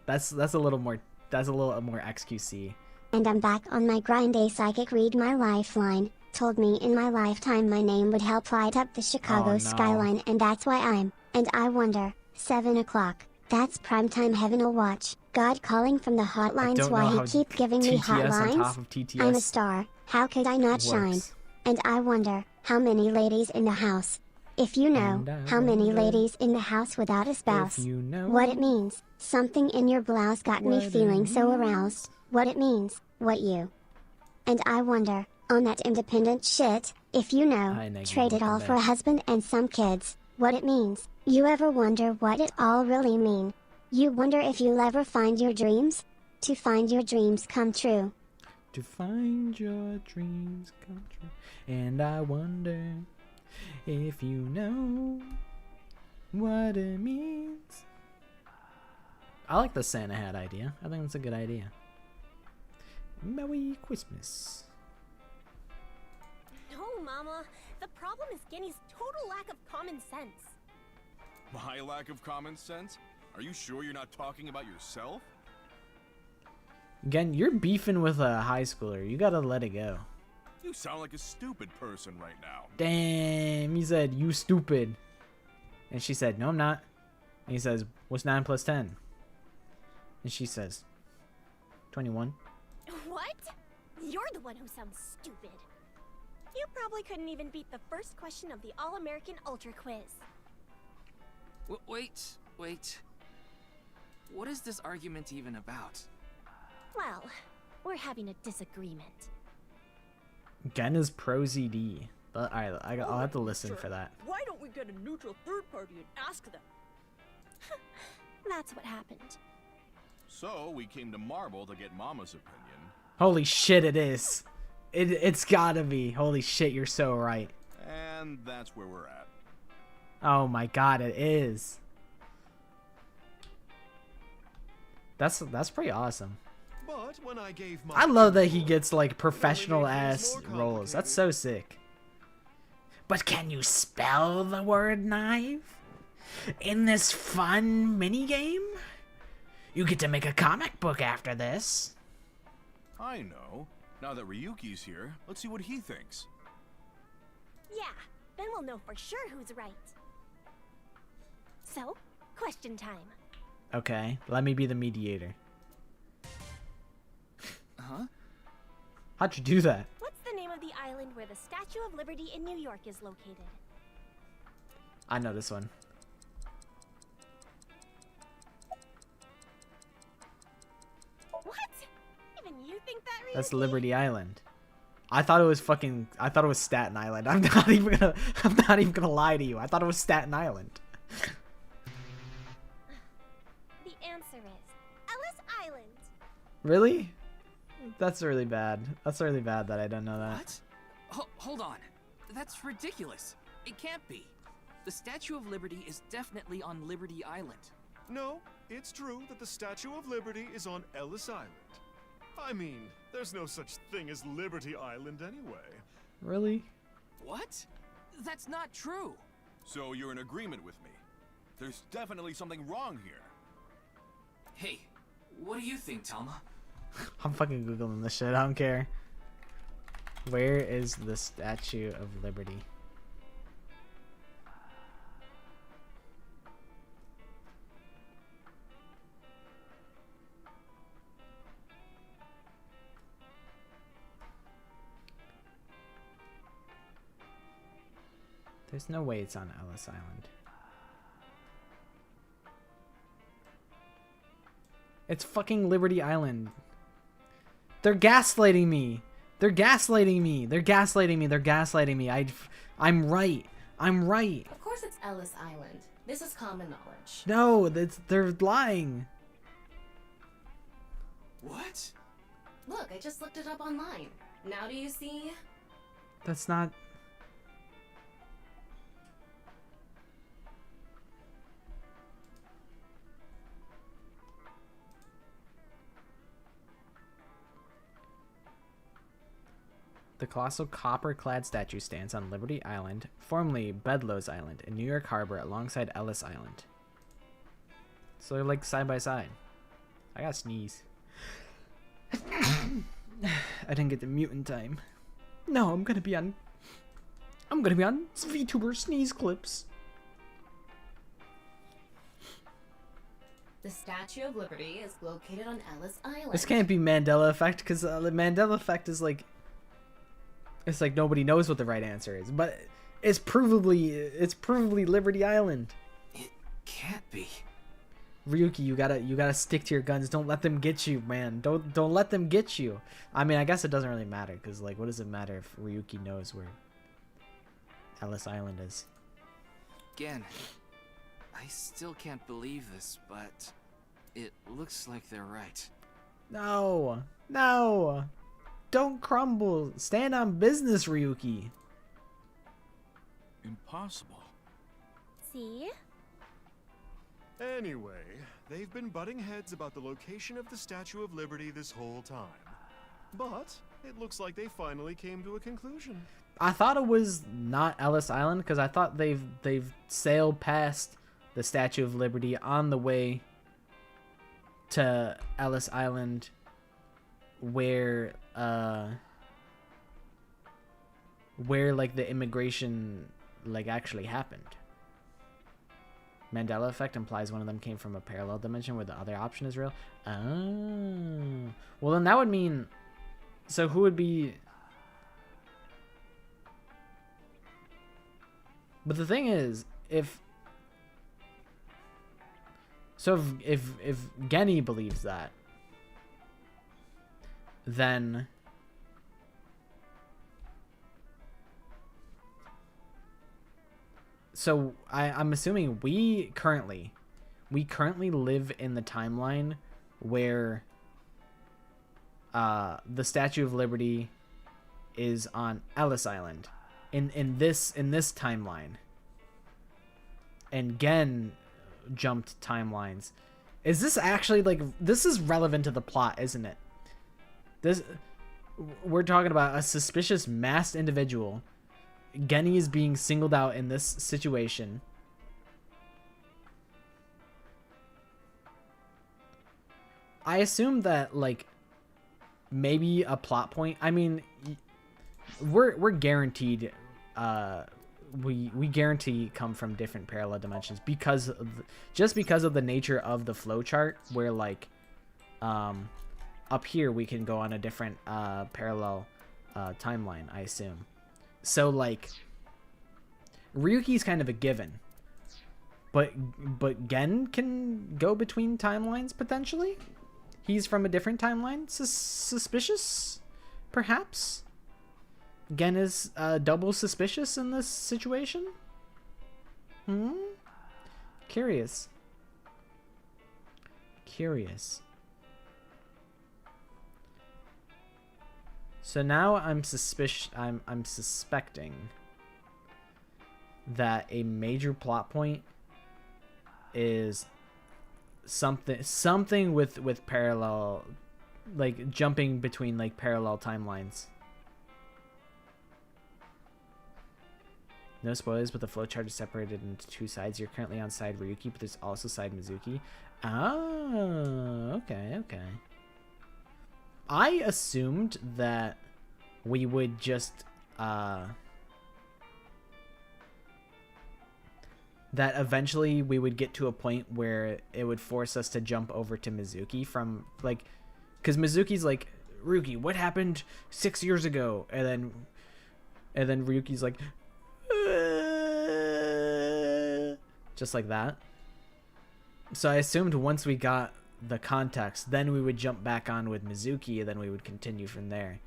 that's a little more XQC. And I'm back on my grind. A psychic read my lifeline, told me in my lifetime my name would help light up the Chicago skyline, and that's why and I wonder, 7 o'clock, that's primetime heaven will watch. God calling from the hotlines, why he keep giving me hotlines? I'm a star, how could I not shine? And I wonder, how many ladies in the house? If you know, how many ladies in the house without a spouse? If you know what it means, something in your blouse got me feeling so aroused. What it means, what you. And I wonder, on that independent shit, if you know, trade it all for a husband and some kids, what it means. You ever wonder what it all really mean? You wonder if you'll ever find your dreams? To find your dreams come true. To find your dreams come true. And I wonder if you know what it means. I like the Santa hat idea. I think that's a good idea. Merry Christmas. No, Mama. The problem is Genny's total lack of common sense. My lack of common sense? Are you sure you're not talking about yourself? Again, you're beefing with a high schooler. You gotta let it go. You sound like a stupid person right now. Damn, he said, you stupid. And she said, no, I'm not. And he says, what's 9 plus 10? And she says, 21. What? You're the one who sounds stupid. You probably couldn't even beat the first question of the All-American Ultra Quiz. Wait. What is this argument even about? Well, we're having a disagreement. Gen is pro ZD. Alright, I'll have to listen for that. Why don't we get a neutral third party and ask them? That's what happened. So, we came to Marble to get Mama's opinion. Holy shit, it is. It's gotta be. Holy shit, you're so right. And that's where we're at. Oh my god, it is. That's pretty awesome. But when I gave I love that he gets like professional ass roles. That's so sick. But can you spell the word knife? In this fun mini game? You get to make a comic book after this. I know. Now that Ryuki's here, let's see what he thinks. Yeah, then we'll know for sure who's right. So, question time. Okay, let me be the mediator. Huh? How'd you do that? What's the name of the island where the Statue of Liberty in New York is located? I know this one. What? Even you think that? That's Liberty Island. I thought it was Staten Island. I'm not even gonna lie to you. I thought it was Staten Island. The answer is Ellis Island. Really? That's really bad. That's really bad that I don't know that. What? Hold on. That's ridiculous. It can't be. The Statue of Liberty is definitely on Liberty Island. No, it's true that the Statue of Liberty is on Ellis Island. I mean, there's no such thing as Liberty Island anyway. Really? What? That's not true. So you're in agreement with me. There's definitely something wrong here. Hey, what do you think, Talma? I'm fucking Googling this shit. I don't care. Where is the Statue of Liberty? There's no way it's on Ellis Island. It's fucking Liberty Island. They're gaslighting me. They're gaslighting me. They're gaslighting me. They're gaslighting me. I'm right. I'm right. Of course it's Ellis Island. This is common knowledge. No, they're lying. What? Look, I just looked it up online. Now do you see? That's not... The colossal copper-clad statue stands on Liberty Island, formerly Bedloe's Island, in New York Harbor alongside Ellis Island. So they're like side by side. I gotta sneeze. I didn't get the mute in time. No, I'm gonna be on VTuber sneeze clips. The Statue of Liberty is located on Ellis Island. This can't be Mandela effect, because the Mandela effect is like... It's like nobody knows what the right answer is, but it's provably Liberty Island. It can't be. Ryuki, you gotta stick to your guns. Don't let them get you, man. Don't let them get you. I mean, I guess it doesn't really matter, because like, what does it matter if Ryuki knows where Ellis Island is? Again, I still can't believe this, but it looks like they're right. No, no. Don't crumble. Stand on business, Ryuki. Impossible. See? Anyway, they've been butting heads about the location of the Statue of Liberty this whole time. But it looks like they finally came to a conclusion. I thought it was not Ellis Island, because I thought they've sailed past the Statue of Liberty on the way to Ellis Island, where like the immigration like actually happened. Mandela effect implies one of them came from a parallel dimension where the other option is real. Oh, well then that would mean, so who would be? But the thing is, if Genny believes that, then so I'm assuming we currently live in the timeline where the Statue of Liberty is on Ellis Island in this timeline, and Gen jumped timelines. Is this actually like, this is relevant to the plot, isn't it? We're talking about a suspicious masked individual. Genny is being singled out in this situation. I assume that like maybe a plot point. I mean, we're guaranteed. We guarantee come from different parallel dimensions because of just because of the nature of the flowchart. Where like, up here we can go on a different parallel timeline, I assume. So like, Ryuki's kind of a given, But Gen can go between timelines potentially. He's from a different timeline. Suspicious, perhaps. Gen is double suspicious in this situation. Curious. So now I'm suspecting that a major plot point is something with parallel, like jumping between like parallel timelines. No spoilers, but the flowchart is separated into two sides. You're currently on side Ryuki, but there's also side Mizuki. Oh, okay. I assumed that we would just that eventually we would get to a point where it would force us to jump over to Mizuki from like, because Mizuki's like, Ryuki, what happened 6 years ago? And then Ryuki's like, just like that. So I assumed once we got the context, then we would jump back on with Mizuki, and then we would continue from there.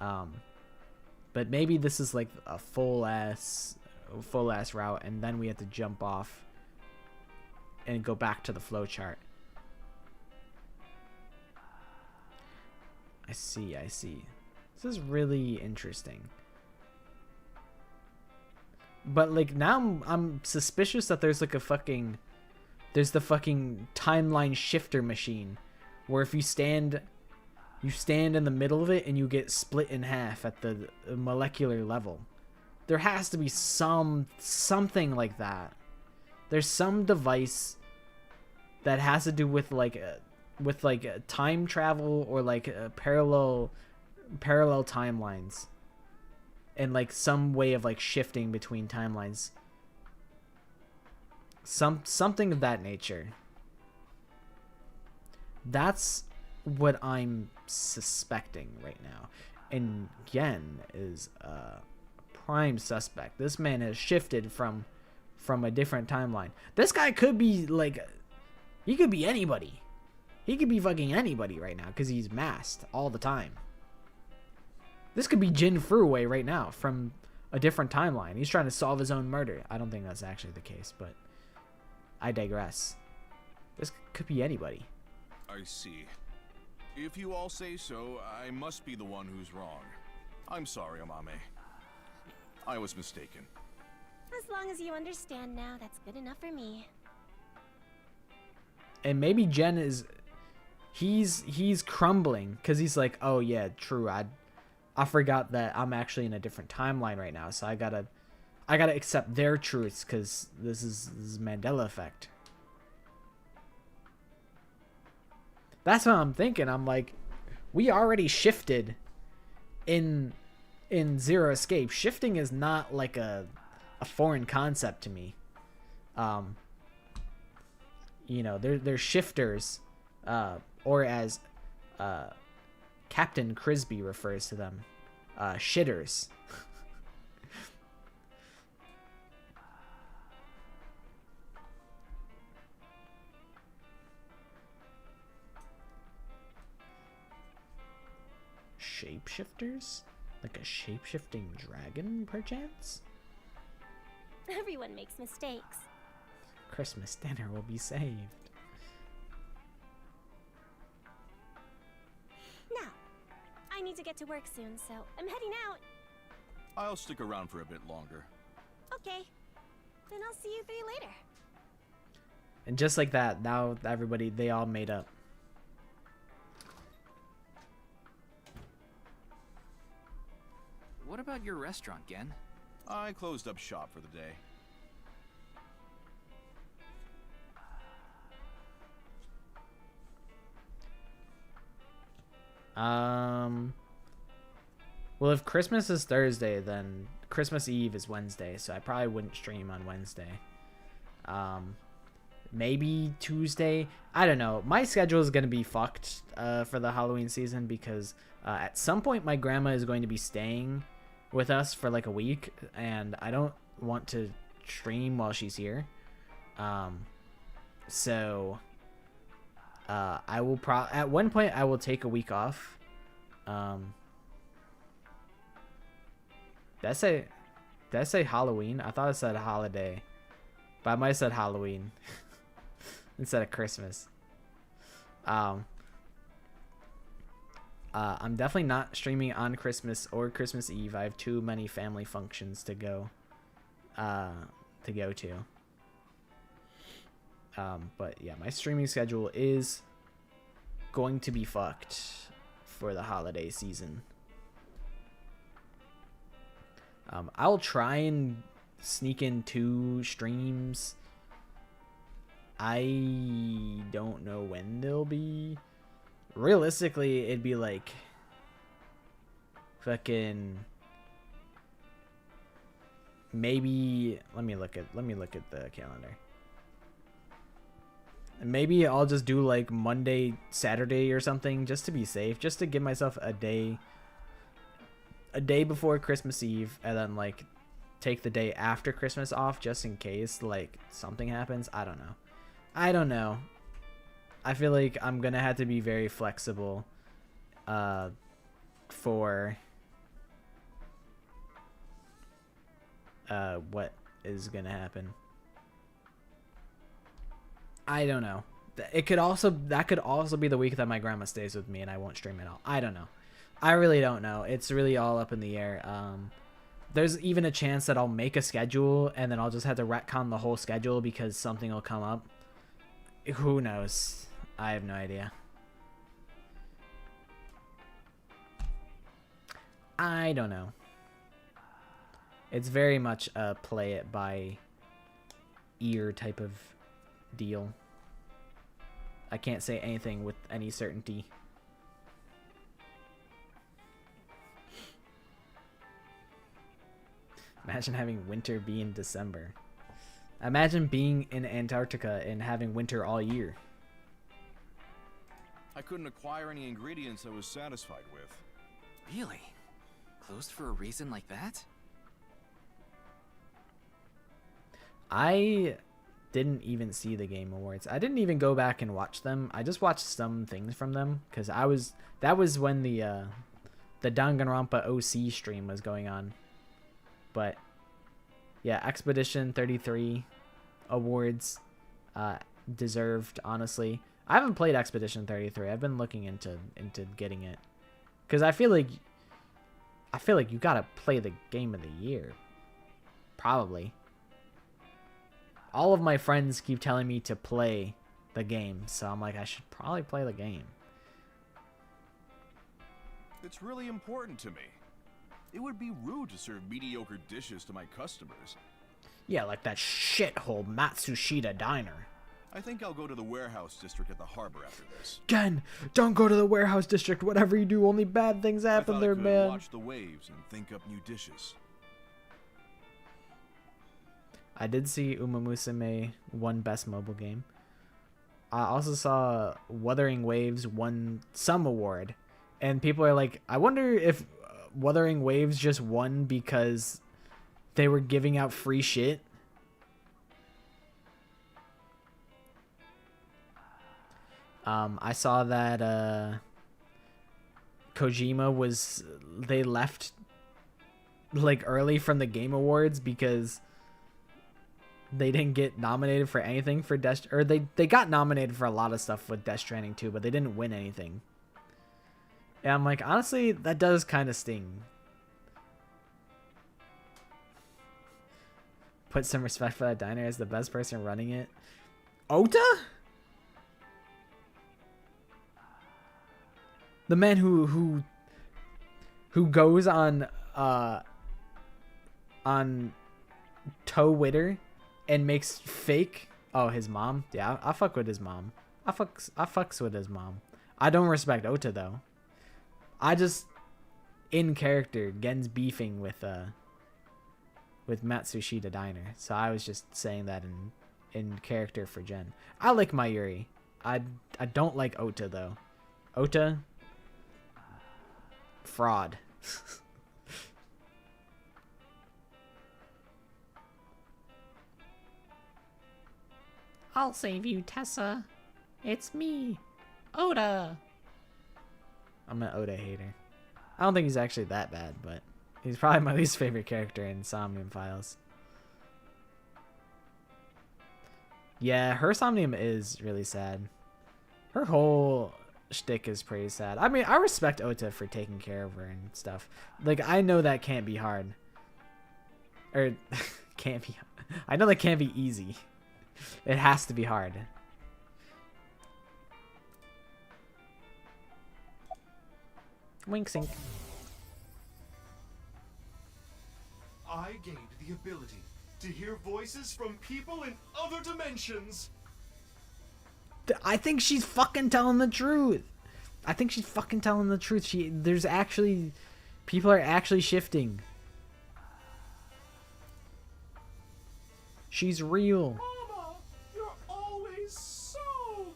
But maybe this is like a full ass route, and then we have to jump off and go back to the flowchart. I see. This is really interesting. But like now I'm suspicious that there's like the fucking timeline shifter machine where if you stand in the middle of it and you get split in half at the molecular level. There has to be something like that. There's some device that has to do with like time travel or like parallel timelines. And like some way of like shifting between timelines. Something of that nature. That's what I'm suspecting right now. And Gen is a prime suspect. This man has shifted from a different timeline. This guy could be like, he could be anybody. He could be fucking anybody right now because he's masked all the time. This could be Jin Furuway right now from a different timeline. He's trying to solve his own murder. I don't think that's actually the case, but I digress. This could be anybody. I see. If you all say so, I must be the one who's wrong. I'm sorry, Amame. I was mistaken. As long as you understand now, that's good enough for me. And maybe Jen is... He's crumbling because he's like, oh yeah, true, I forgot that I'm actually in a different timeline right now, so I gotta accept their truths because this is Mandela effect. That's what I'm thinking. I'm like, we already shifted in Zero Escape. Shifting is not like a foreign concept to me. You know, they're shifters, or as Captain Crisby refers to them, shitters. Shapeshifters? Like a shape-shifting dragon, perchance? Everyone makes mistakes. Christmas dinner will be saved. Now, I need to get to work soon, so I'm heading out. I'll stick around for a bit longer. Okay. Then I'll see you three later. And just like that, now everybody, they all made up. What about your restaurant, Gen? I closed up shop for the day. Well, if Christmas is Thursday, then Christmas Eve is Wednesday, so I probably wouldn't stream on Wednesday. Maybe Tuesday. I don't know. My schedule is going to be fucked for the Halloween season because at some point my grandma is going to be staying with us for like a week, and I don't want to stream while she's here. So I will at one point I will take a week off. Did I say Halloween? I thought it said holiday, but I might have said Halloween instead of Christmas. I'm definitely not streaming on Christmas or Christmas Eve. I have too many family functions to go to. But yeah, my streaming schedule is going to be fucked for the holiday season. I'll try and sneak in 2 streams. I don't know when they'll be. Realistically, it'd be like fucking maybe let me look at the calendar. Maybe I'll just do like Monday, Saturday or something just to be safe, just to give myself a day before Christmas Eve, and then like take the day after Christmas off just in case like something happens. I don't know. I feel like I'm gonna have to be very flexible for what is gonna happen. I don't know. That could also be the week that my grandma stays with me and I won't stream at all. I don't know. I really don't know. It's really all up in the air. There's even a chance that I'll make a schedule and then I'll just have to retcon the whole schedule because something will come up. Who knows? I have no idea. I don't know. It's very much a play it by ear type of deal. I can't say anything with any certainty. Imagine having winter be in December. Imagine being in Antarctica and having winter all year. I couldn't acquire any ingredients I was satisfied with. Really? Closed for a reason like that? I didn't even see the Game Awards. I didn't even go back and watch them. I just watched some things from them because that was when the Danganronpa OC stream was going on. But yeah, Expedition 33 awards, deserved, honestly. I haven't played Expedition 33. I've been looking into getting it because I feel like you gotta play the game of the year, probably. All of my friends keep telling me to play the game, so I'm like, I should probably play the game. It's really important to me. It would be rude to serve mediocre dishes to my customers. Yeah, like that shithole Matsushita diner. I think I'll go to the warehouse district at the harbor after this. Gen, don't go to the warehouse district. Whatever you do, only bad things happen there, man. Watch the waves and think up new dishes. I did see Uma Musume won Best Mobile Game. I also saw Wuthering Waves won some award. And people are like, I wonder if Wuthering Waves just won because they were giving out free shit. I saw that Kojima they left like early from the Game Awards because they didn't get nominated for anything for they got nominated for a lot of stuff with Death Stranding 2, but they didn't win anything. And I'm like, honestly, that does kind of sting. Put some respect for that diner as the best person running it. Ota? The man who goes on Twitter and makes fake. Oh, his mom. Yeah, I fuck with his mom. I fucks with his mom. I don't respect Ota though. I just in character Gen's beefing with Matsushita Diner, so I was just saying that in character for Gen. I like Mayuri. I don't like Ota though. Ota, fraud. I'll save you, Tessa. It's me, Oda. I'm an Oda hater. I don't think he's actually that bad, but he's probably my least favorite character in Somnium Files. Yeah, her Somnium is really sad. Her whole shtick is pretty sad. I mean, I respect Ota for taking care of her and stuff. Like, I know that can't be hard. Or, can't be... I know that can't be easy. It has to be hard. Wink sink. I gained the ability to hear voices from people in other dimensions. I think she's fucking telling the truth. I think she's fucking telling the truth. There's actually... People are actually shifting. She's real. Mama, you're always so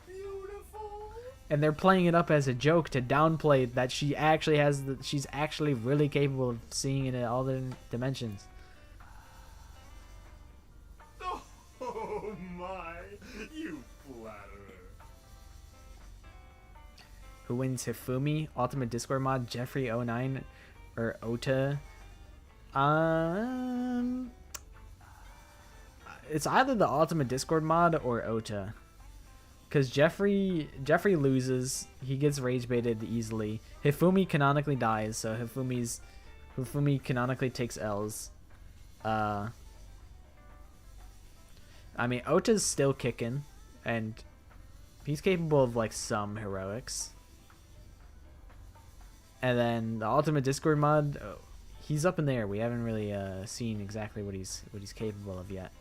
beautiful. And they're playing it up as a joke to downplay that she actually has she's actually really capable of seeing in all the dimensions. Oh my, you flatterer. Who wins, Hifumi, Ultimate Discord mod, Jeffrey09, or Ota? It's either the Ultimate Discord mod or Ota. Because Jeffrey loses. He gets rage baited easily. Hifumi canonically dies, so Hifumi canonically takes L's. I mean, Ota's still kicking, and he's capable of like some heroics. And then the Ultimate Discord mod, he's up in there. We haven't really seen exactly what he's capable of yet.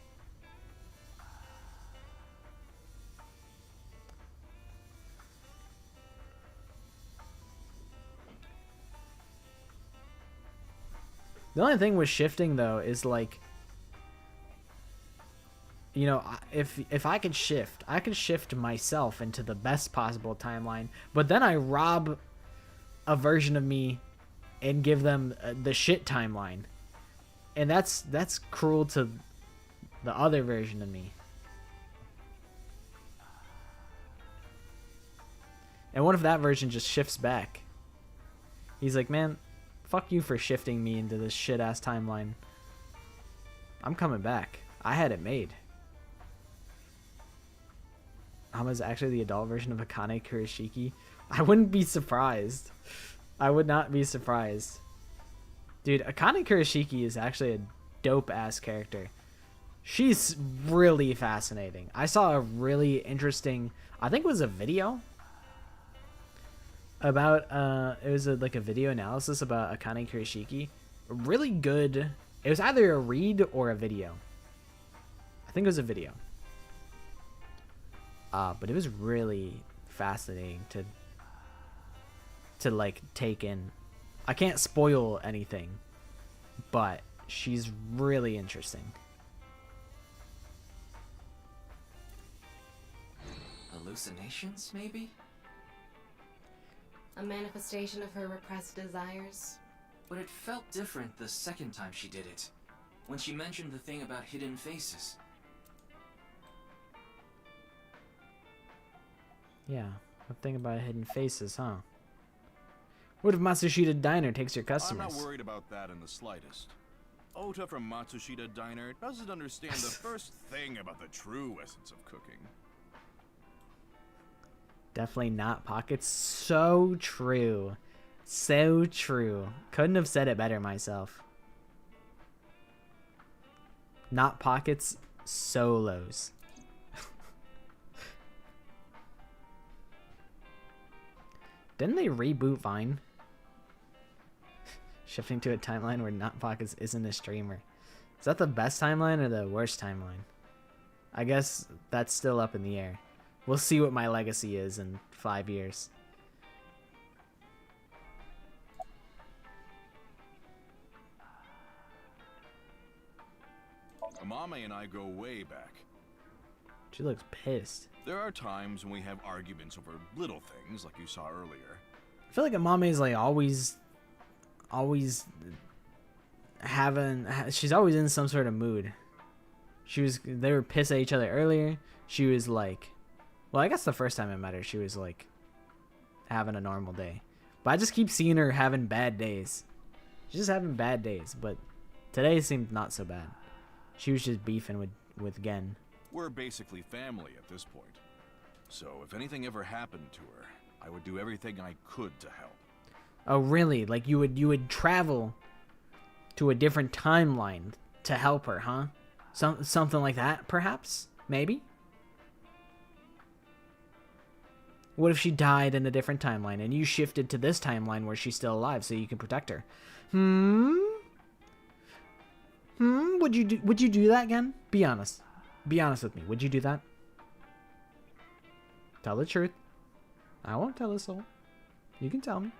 The only thing with shifting though is like, you know, if I could shift myself into the best possible timeline, but then I rob a version of me and give them the shit timeline, and that's cruel to the other version of me. And what if that version just shifts back? He's like, man, fuck you for shifting me into this shit ass timeline. I'm coming back. I had it made. Hama's actually the adult version of Akane Kurashiki. I wouldn't be surprised. I would not be surprised. Dude, Akane Kurashiki is actually a dope-ass character. She's really fascinating. I saw a really interesting... I think it was a video about... it was like a video analysis about Akane Kurashiki. Really good... It was either a read or a video. I think it was a video. But it was really fascinating to like take in. I can't spoil anything, but she's really interesting. Hallucinations, maybe? A manifestation of her repressed desires. But it felt different the second time she did it, when she mentioned the thing about hidden faces. Yeah, a thing about hidden faces, huh? What if Matsushita Diner takes your customers? I'm not worried about that in the slightest. Ota from Matsushita Diner doesn't understand the first thing about the true essence of cooking. Definitely not pockets. So true. So true. Couldn't have said it better myself. Not pockets, solos. Didn't they reboot Vine? Shifting to a timeline where Not Pockets isn't a streamer. Is that the best timeline or the worst timeline? I guess that's still up in the air. We'll see what my legacy is in 5 years. Amame and I go way back. She looks pissed. There are times when we have arguments over little things, like you saw earlier. I feel like Amame is like always having... She's always in some sort of mood. They were pissed at each other earlier. She was like, well, I guess the first time I met her, she was like having a normal day. But I just keep seeing her having bad days. She's just having bad days, but today seemed not so bad. She was just beefing with Gen. We're basically family at this point. So if anything ever happened to her, I would do everything I could to help. Oh, really? Like you would travel to a different timeline to help her, huh? Something like that, perhaps? Maybe? What if she died in a different timeline and you shifted to this timeline where she's still alive so you can protect her? Would you do that again? Be honest. Be honest with me. Would you do that? Tell the truth. I won't tell a soul. You can tell me.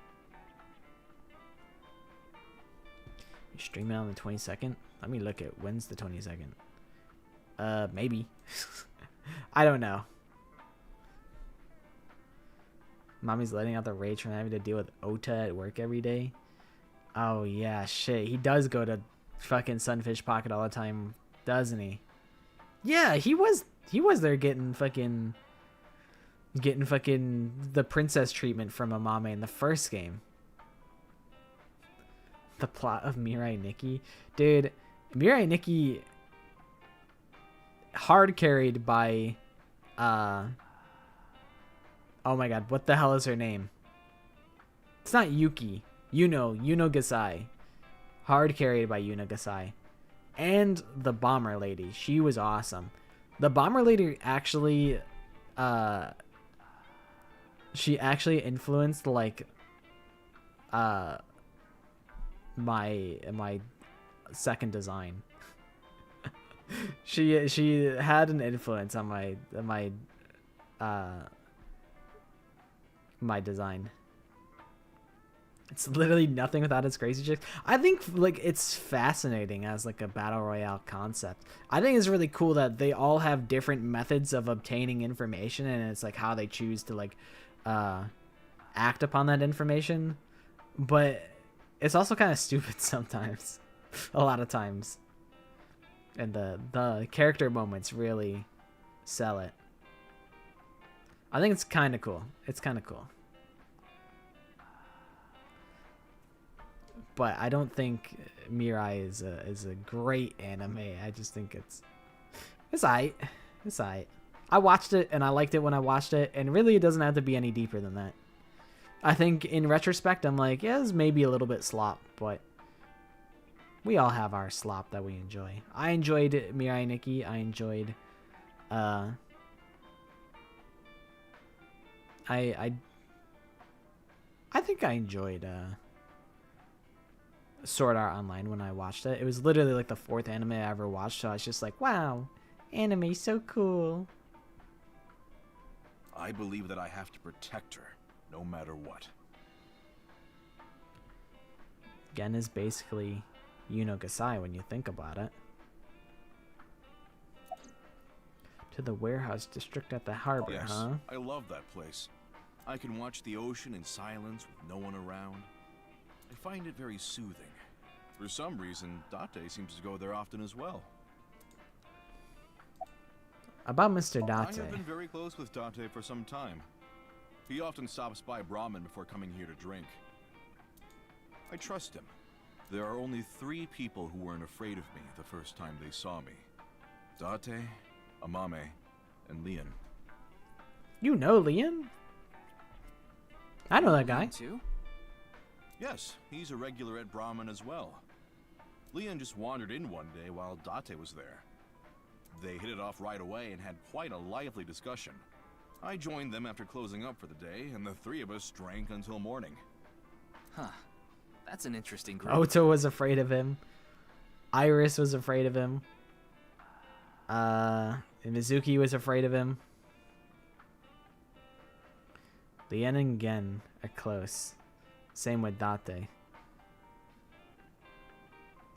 You stream it on the 22nd? Let me look at when's the 22nd. Maybe. I don't know. Mommy's letting out the rage from having to deal with Ota at work every day. Oh yeah, shit. He does go to fucking Sunfish Pocket all the time, doesn't he? Yeah, he was there getting fucking the princess treatment from Amame in the first game. The plot of Mirai Nikki. Dude, Mirai Nikki hard carried by oh my god, what the hell is her name? It's not Yuki. Yuno Gasai. Hard carried by Yuno Gasai. And the bomber lady. She was awesome. The bomber lady actually she actually influenced like my second design. she had an influence on my design. It's literally nothing without its crazy chicks. I think like it's fascinating as like a battle royale concept. I think it's really cool that they all have different methods of obtaining information, and it's like how they choose to like act upon that information. But it's also kind of stupid sometimes. A lot of times. And the character moments really sell it. I think it's kind of cool. It's kind of cool. But I don't think Mirai is a great anime. I just think it's aight. It's aight. I watched it and I liked it when I watched it, and really it doesn't have to be any deeper than that. I think in retrospect I'm like, yeah, it's maybe a little bit slop, but we all have our slop that we enjoy. I enjoyed Mirai Nikki. I enjoyed I think I enjoyed Sword Art Online when I watched it. It was literally like the 4th anime I ever watched, so I was just like, wow, anime's so cool. I believe that I have to protect her, no matter what. Gen is basically Yuno Gasai when you think about it. To the warehouse district at the harbor, Yes, huh? I love that place. I can watch the ocean in silence with no one around. I find it very soothing. For some reason, Date seems to go there often as well. About Mr. I Date. have been very close with Date for some time. He often stops by Brahmin before coming here to drink. I trust him. There are only 3 people who weren't afraid of me the first time they saw me. Date, Amame, and Leon. You know Leon? I know that guy. Too? Yes, he's a regular at Brahmin as well. Leon just wandered in one day while Date was there. They hit it off right away and had quite a lively discussion. I joined them after closing up for the day, and the 3 of us drank until morning. Huh. That's an interesting group. Oto was afraid of him. Iris was afraid of him. Mizuki was afraid of him. Leon and Gen are close. Same with Date.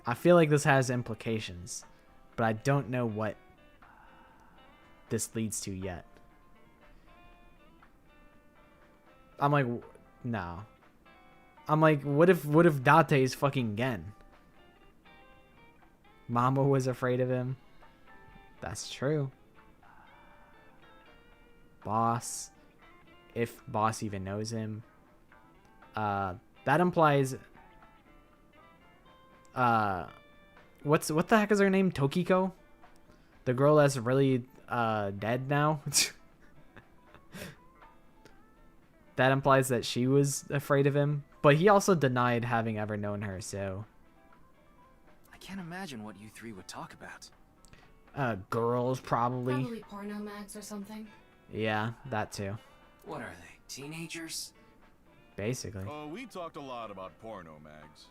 I feel like this has implications, but I don't know what this leads to yet. I'm like, no. I'm like, what if Date is fucking Gen? Mama was afraid of him. That's true. Boss. If boss even knows him. That implies... what the heck is her name? Tokiko? The girl that's really dead now? That implies that she was afraid of him. But he also denied having ever known her, so... I can't imagine what you three would talk about. Girls, probably. Probably porno mags or something. Yeah, that too. What are they, teenagers? Basically. Oh, we talked a lot about porno mags.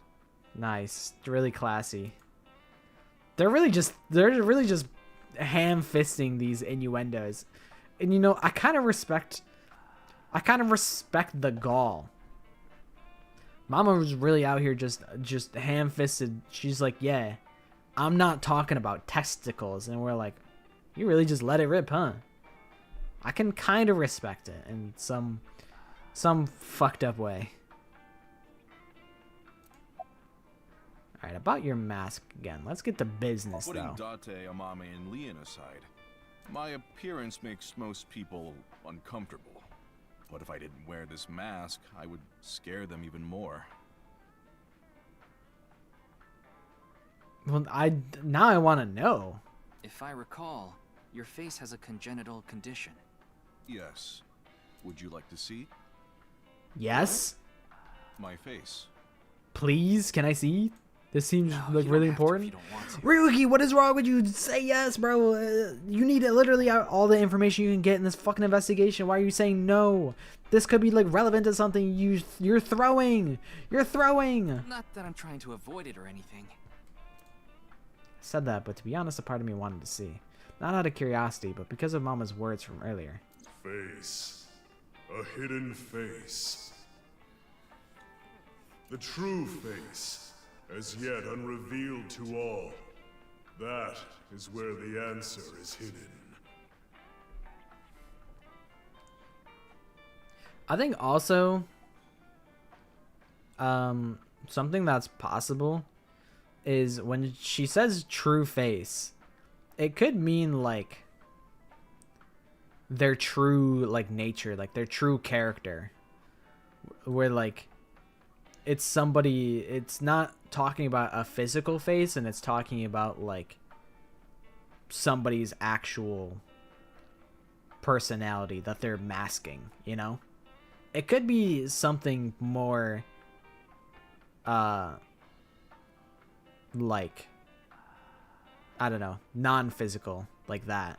Nice. Really classy. They're really just ham-fisting these innuendos. And you know, I kind of respect the gall. Mama was really out here just ham-fisted. She's like, yeah, I'm not talking about testicles. And we're like, you really just let it rip, huh? I can kind of respect it in some fucked up way. Alright, about your mask again. Let's get to business, Putting though. Date, Amame, and Leon aside, my appearance makes most people uncomfortable. But if I didn't wear this mask, I would scare them even more. Well, now I want to know. If I recall, your face has a congenital condition. Yes. Would you like to see? Yes? My face. Please, can I see? This seems like really important. To. Ryuki, what is wrong with you? Say yes, bro. You need literally all the information you can get in this fucking investigation. Why are you saying no? This could be like relevant to something you're throwing. You're throwing. Not that I'm trying to avoid it or anything. I said that, but to be honest, a part of me wanted to see. Not out of curiosity, but because of Mama's words from earlier. Face. A hidden face. The true face. As yet unrevealed to all. That is where the answer is hidden. I think also, something that's possible is when she says true face, it could mean like their true like nature, like their true character, where like it's somebody, it's not talking about a physical face, and it's talking about like somebody's actual personality that they're masking, you know? It could be something more like, I don't know, non-physical, like that.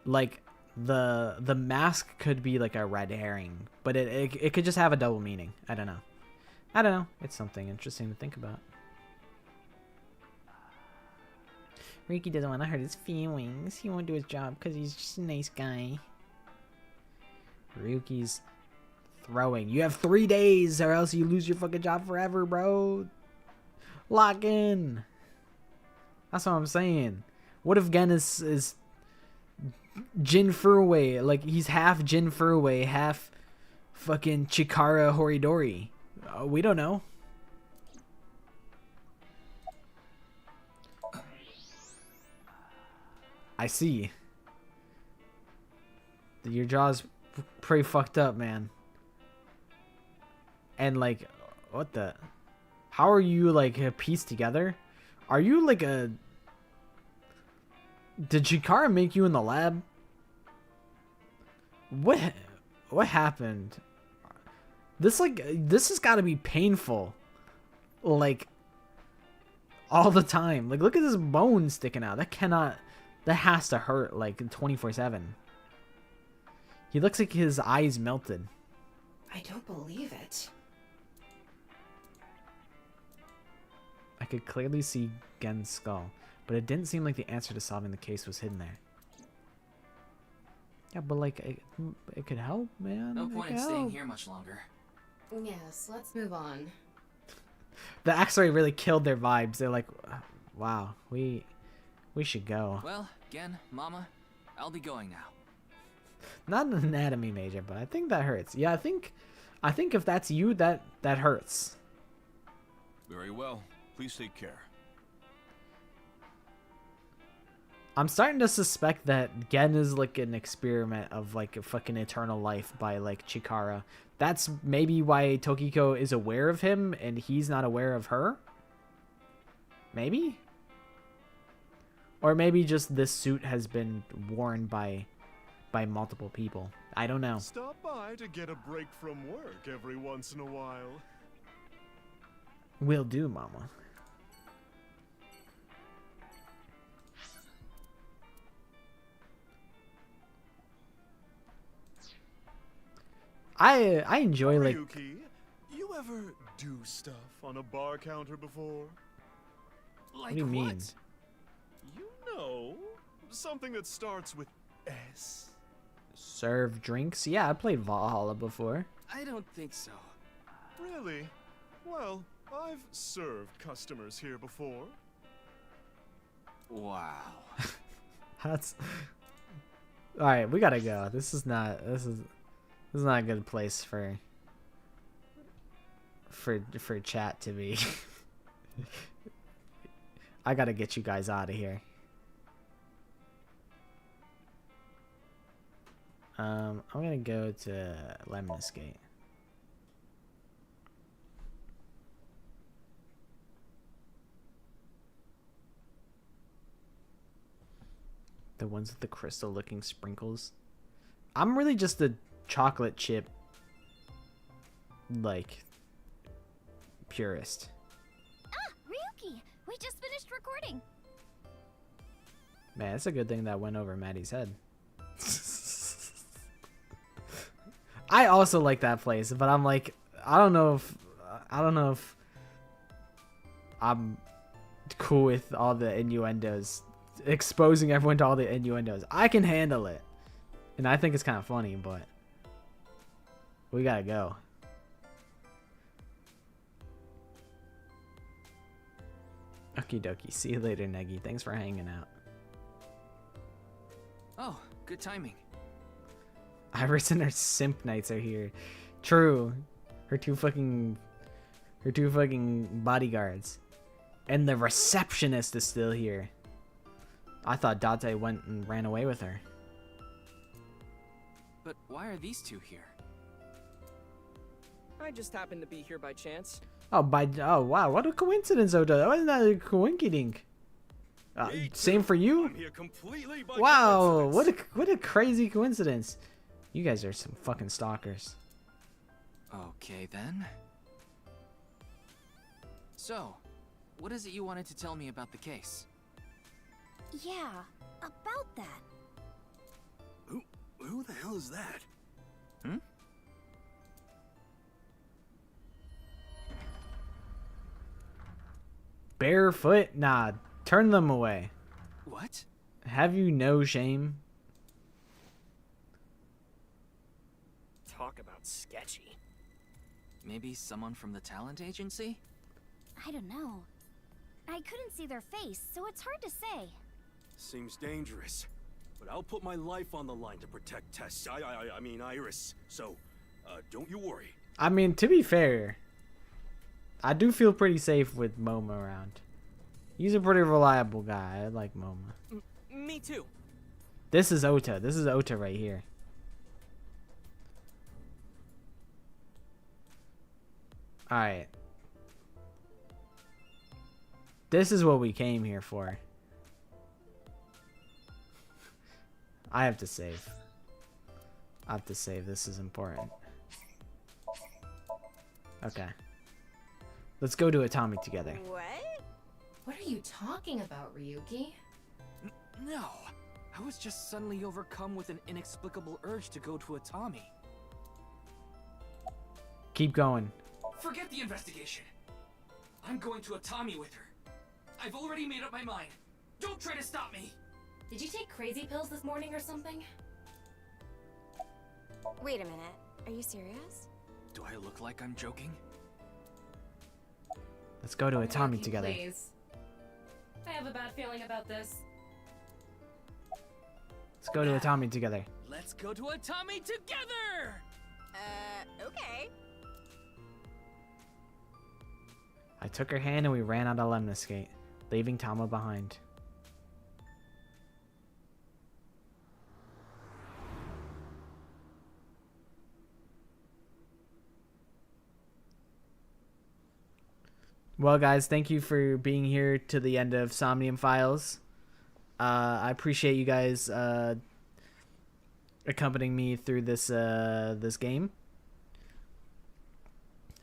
Like the mask could be like a red herring, but it could just have a double meaning. I don't know. It's something interesting to think about. Ricky doesn't want to hurt his feelings. He won't do his job because he's just a nice guy. Ryuki's throwing. You have 3 days or else you lose your fucking job forever, bro. Lock in. That's what I'm saying. What if Gen is Jin Furuway? Like, he's half Jin Furuway, half fucking Chikara Horidori. We don't know. I see. Your jaw's pretty fucked up, man. And like, what the? How are you like pieced together? Are you like a? Did Chikara make you in the lab? What happened? This has got to be painful. Like all the time. Like, look at this bone sticking out. That has to hurt like 24/7. He looks like his eyes melted. I don't believe it. I could clearly see Gen's skull, but it didn't seem like the answer to solving the case was hidden there. Yeah, but like, it could help, man. No point in staying here much longer. Yes, let's move on. The X-ray really killed their vibes. They're like, wow, we should go. Well, Gen, Mama, I'll be going now. Not an anatomy major, but I think that hurts. Yeah, I think if that's you, that hurts. Very well. Please take care. I'm starting to suspect that Gen is like an experiment of like a fucking eternal life by like Chikara. That's maybe why Tokiko is aware of him and he's not aware of her. Maybe? Or maybe just this suit has been worn by multiple people. I don't know. Stop by to get a break from work every once in a while. Will do, mama. I enjoy like Ryuki, you ever do stuff on a bar counter before? Like what do you mean? You know, something that starts with S. Serve drinks? Yeah, I played Valhalla before. I don't think so. Really? Well, I've served customers here before. Wow. That's all right. We gotta go. This is not a good place for chat to be. I gotta get you guys out of here. I'm gonna go to Lemnis Gate. The ones with the crystal looking sprinkles. I'm really just a chocolate chip like purist. Ah, Ryuki, we just finished recording. Man, it's a good thing that went over Maddie's head. I also like that place, but I'm like, I don't know if I'm cool with all the innuendos, exposing everyone to all the innuendos. I can handle it, and I think it's kind of funny, but we gotta go. Okie dokie. See you later, Negi. Thanks for hanging out. Oh, good timing. Iris and her simp knights are here. True. Her two fucking bodyguards. And the receptionist is still here. I thought Date went and ran away with her. But why are these two here? I just happened to be here by chance. Oh wow, what a coincidence, Oda. Wasn't that a coinkydink? Same for you? I'm here completely by Wow, what a crazy coincidence. You guys are some fucking stalkers. Okay then. So, what is it you wanted to tell me about the case? Yeah, about that. Who the hell is that? Hmm? Barefoot? Nah, turn them away. What? Have you no shame? Talk about sketchy. Maybe someone from the talent agency? I don't know. I couldn't see their face, so it's hard to say. Seems dangerous, but I'll put my life on the line to protect Tess. I mean Iris. So, don't you worry. I mean, to be fair, I do feel pretty safe with Moma around. He's a pretty reliable guy. I like Moma. Me too. This is Ota. This is Ota right here. Alright. This is what we came here for. I have to save. This is important. Okay. Let's go to Atami together. What? What are you talking about, Ryuki? No. I was just suddenly overcome with an inexplicable urge to go to Atami. Keep going. Forget the investigation. I'm going to Atami with her. I've already made up my mind. Don't try to stop me. Did you take crazy pills this morning or something? Wait a minute. Are you serious? Do I look like I'm joking? Let's go to Atami Ryuki, together. Please. I have a bad feeling about this. Let's go to Atami together. Let's go to Atami together! Okay. I took her hand and we ran out of Lemnis Gate, leaving Tama behind. Well, guys, thank you for being here to the end of Somnium Files. I appreciate you guys accompanying me through this this game.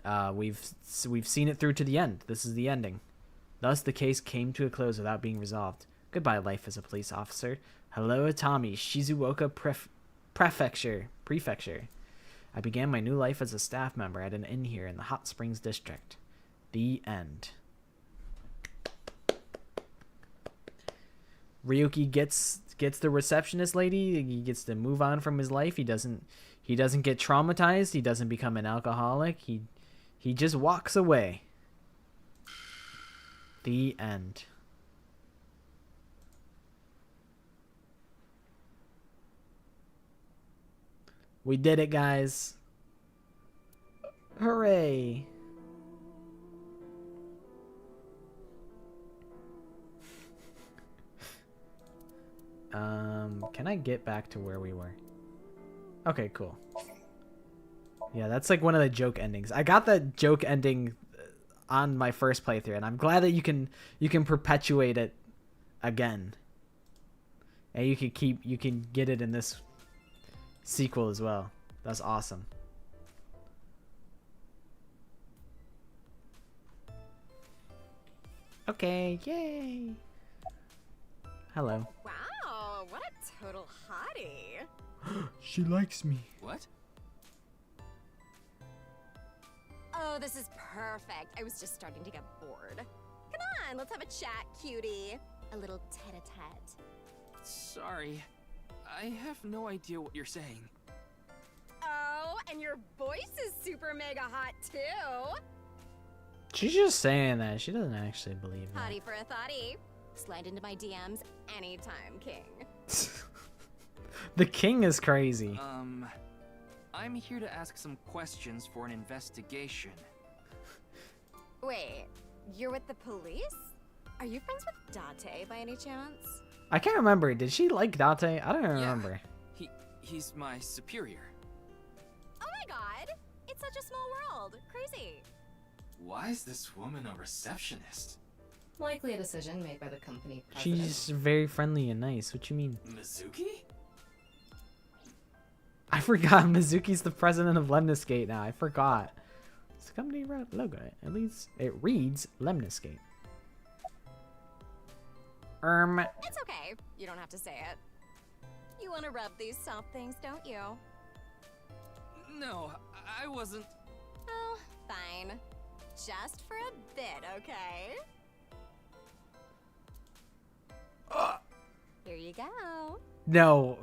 We've seen it through to the end. This is the ending. Thus, the case came to a close without being resolved. Goodbye, life as a police officer. Hello, Atami, Shizuoka Prefecture. I began my new life as a staff member at an inn here in the Hot Springs district. The end. Ryuki gets the receptionist lady. He gets to move on from his life. He doesn't get traumatized. He doesn't become an alcoholic. He just walks away. The end. We did it, guys. Hooray. Can I get back to where we were? Okay, cool. Yeah, that's like one of the joke endings. I got that joke ending on my first playthrough, and I'm glad that you can perpetuate it again. And you can get it in this sequel as well. That's awesome. Okay, yay. Hello. Wow, what a total hottie. She likes me. What? Oh, this is perfect. I was just starting to get bored. Come on, let's have a chat, cutie. A little tete-a-tete. Sorry. I have no idea what you're saying. Oh, and your voice is super mega hot, too. She's just saying that. She doesn't actually believe that. Hottie for a thottie. Slide into my DMs anytime, King. The king is crazy. I'm here to ask some questions for an investigation. Wait, you're with the police? Are you friends with Date by any chance? I can't remember. Did she like Date? I don't remember. Yeah, he's my superior. Oh my god! It's such a small world. Crazy. Why is this woman a receptionist? Likely a decision made by the company president. She's very friendly and nice. What you mean? Mizuki? I forgot Mizuki's the president of Lemniscate now. I forgot. It's the company logo. At least it reads Lemniscate. It's okay. You don't have to say it. You want to rub these soft things, don't you? No, I wasn't. Oh, fine. Just for a bit, okay? Here you go. No.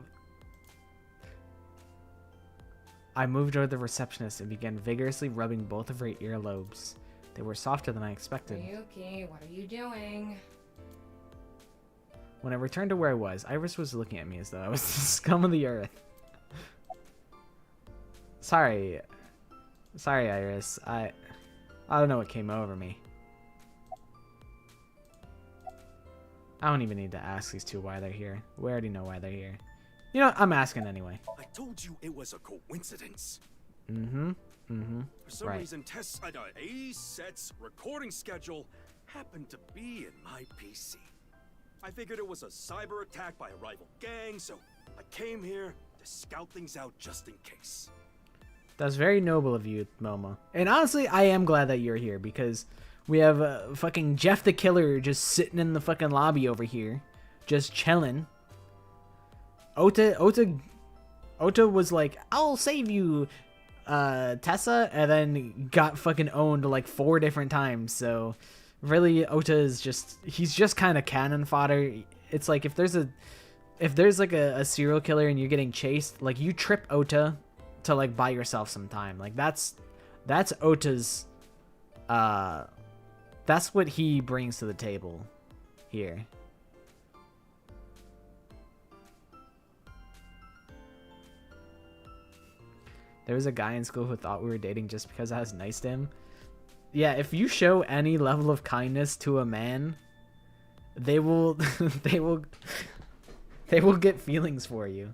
I moved over the receptionist and began vigorously rubbing both of her earlobes. They were softer than I expected. Ryuki, what are you doing? When I returned to where I was, Iris was looking at me as though I was the scum of the earth. Sorry, Iris. I don't know what came over me. I don't even need to ask these two why they're here. We already know why they're here. You know, I'm asking anyway. I told you it was a coincidence. For some reason, Tess' A-set's recording schedule happened to be in my PC. I figured it was a cyber attack by a rival gang, so I came here to scout things out just in case. That's very noble of you, Momo. And honestly, I am glad that you're here because we have fucking Jeff the Killer just sitting in the fucking lobby over here, just chilling. Ota was like, I'll save you, Tessa, and then got fucking owned like 4 different times. So really, Ota is he's just kind of cannon fodder. It's like if there's like a serial killer and you're getting chased, like you trip Ota to like buy yourself some time. Like that's Ota's that's what he brings to the table here. There was a guy in school who thought we were dating just because I was nice to him. Yeah, if you show any level of kindness to a man, they will they will get feelings for you.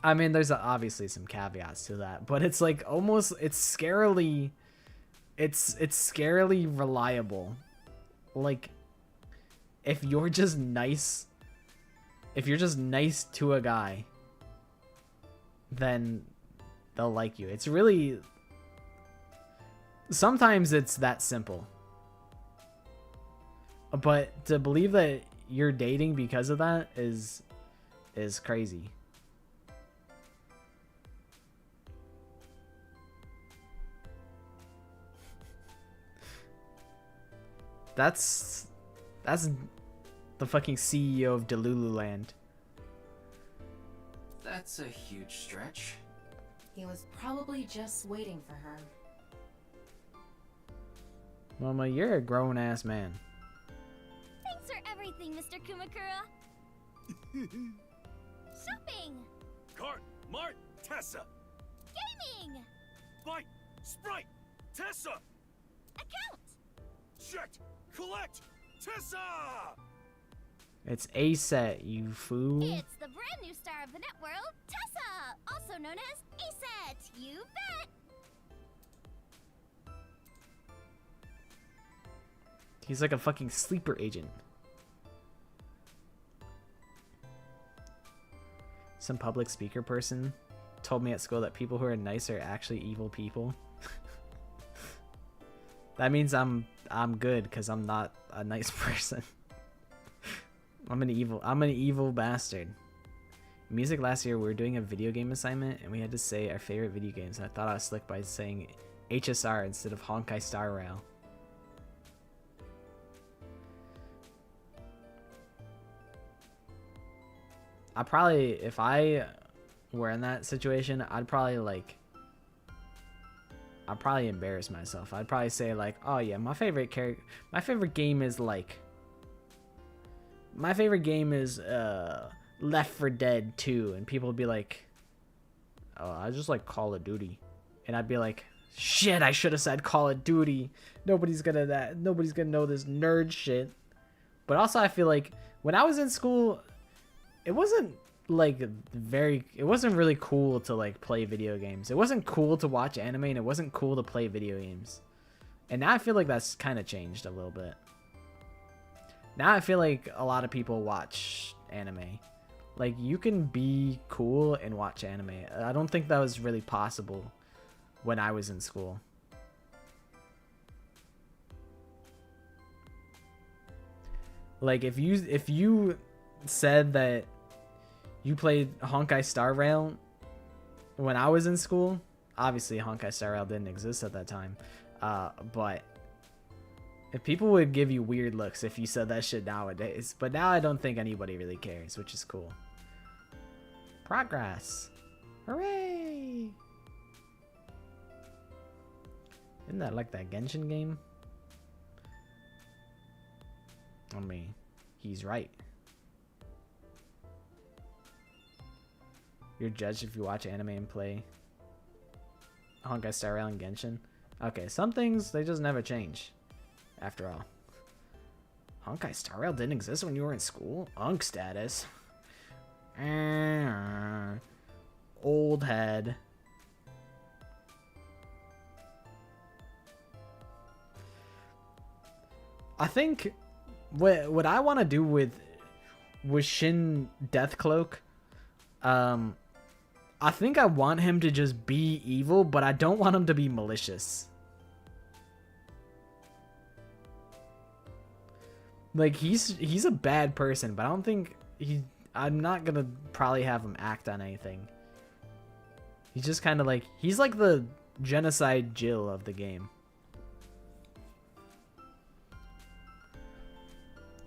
I mean, there's obviously some caveats to that, but it's like almost, it's scarily it's scarily reliable. Like, if you're just nice to a guy, then they'll like you. It's really, sometimes it's that simple. But to believe that you're dating because of that is crazy. That's the fucking CEO of Delululand. That's a huge stretch. He was probably just waiting for her. Mama, you're a grown-ass man. Thanks for everything, Mr. Kumakura. Shopping! Cart, Mart, Tessa! Gaming! Bite, Sprite, Tessa! Account! Checked! Collect! Tessa! It's a set, you fool. It's the brand new star of the networld, Tessa! Also known as A-Set! You bet! He's like a fucking sleeper agent. Some public speaker person told me at school that people who are nice are actually evil people. That means I'm good because I'm not a nice person. I'm an evil bastard. Music last year we were doing a video game assignment and we had to say our favorite video games, and I thought I was slick by saying HSR instead of Honkai Star Rail. I probably, if I were in that situation, I'd probably embarrass myself. I'd probably say like, oh yeah, my favorite game is Left 4 Dead 2, and people would be like, oh, I just like Call of Duty, and I'd be like, shit, I should have said Call of Duty. Nobody's gonna know this nerd shit. But also I feel like when I was in school, it wasn't really cool to like play video games. It wasn't cool to watch anime, and it wasn't cool to play video games. And now I feel like that's kind of changed a little bit. Now I feel like a lot of people watch anime. Like, you can be cool and watch anime. I don't think that was really possible when I was in school. Like, if you said that you played Honkai Star Rail when I was in school, obviously Honkai Star Rail didn't exist at that time, but if people would give you weird looks if you said that shit nowadays. But now I don't think anybody really cares, which is cool. Progress. Hooray! Isn't that like that Genshin game? I mean, he's right. You're judged if you watch anime and play Honkai Star Rail and Genshin. Okay, some things, they just never change. After all. Honkai Star Rail didn't exist when you were in school? Unk status. Old head. I think what I want to do with Shin Deathcloak, I think I want him to just be evil, but I don't want him to be malicious. Like, he's a bad person, but I don't think I'm not gonna probably have him act on anything. He's just kind of like, he's like the genocide Jill of the game.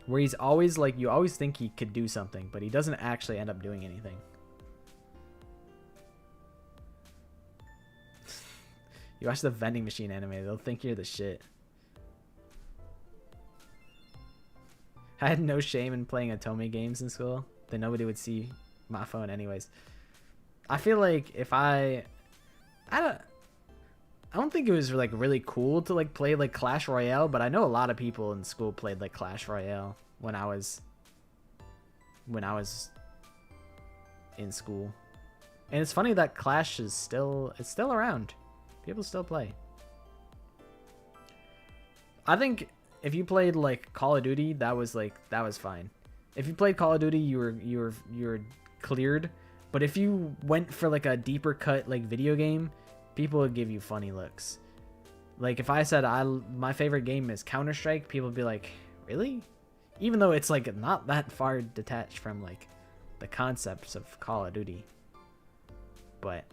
Where he's always like, you always think he could do something, but he doesn't actually end up doing anything. You watch the vending machine anime, they'll think you're the shit. I had no shame in playing Otome games in school. Then nobody would see my phone anyways. I feel like if I don't think it was like really cool to like play like Clash Royale, but I know a lot of people in school played like Clash Royale when I was in school. And it's funny that Clash is still around. People still play. I think if you played like Call of Duty, that was fine. If you played Call of Duty, you were cleared. But if you went for like a deeper cut like video game, people would give you funny looks. Like if I said my favorite game is Counter-Strike, people would be like, "Really?" Even though it's like not that far detached from like the concepts of Call of Duty. But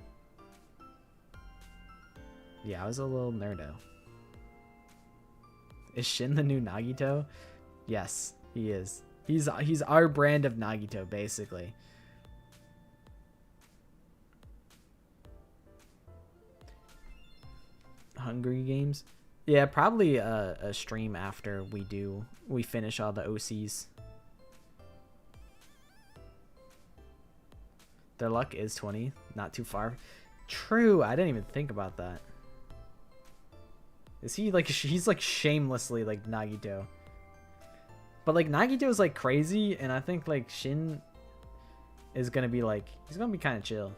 yeah, I was a little nerdo. Is Shin the new Nagito? Yes, he is. He's our brand of Nagito, basically. Hungry Games? Yeah, probably a stream after we finish all the OCs. Their luck is 20, not too far. True, I didn't even think about that. Is he like, he's like shamelessly like Nagito. But like Nagito is like crazy, and I think like Shin is gonna be like, he's gonna be kind of chill.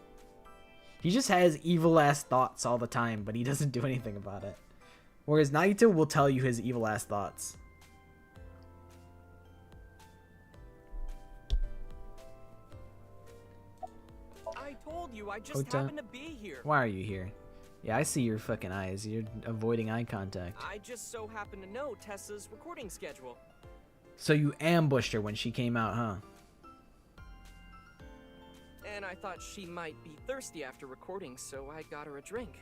He just has evil ass thoughts all the time, but he doesn't do anything about it. Whereas Nagito will tell you his evil ass thoughts. I told you, I just happened to be here. Why are you here? Yeah, I see your fucking eyes. You're avoiding eye contact. I just so happen to know Tessa's recording schedule. So you ambushed her when she came out, huh? And I thought she might be thirsty after recording, so I got her a drink.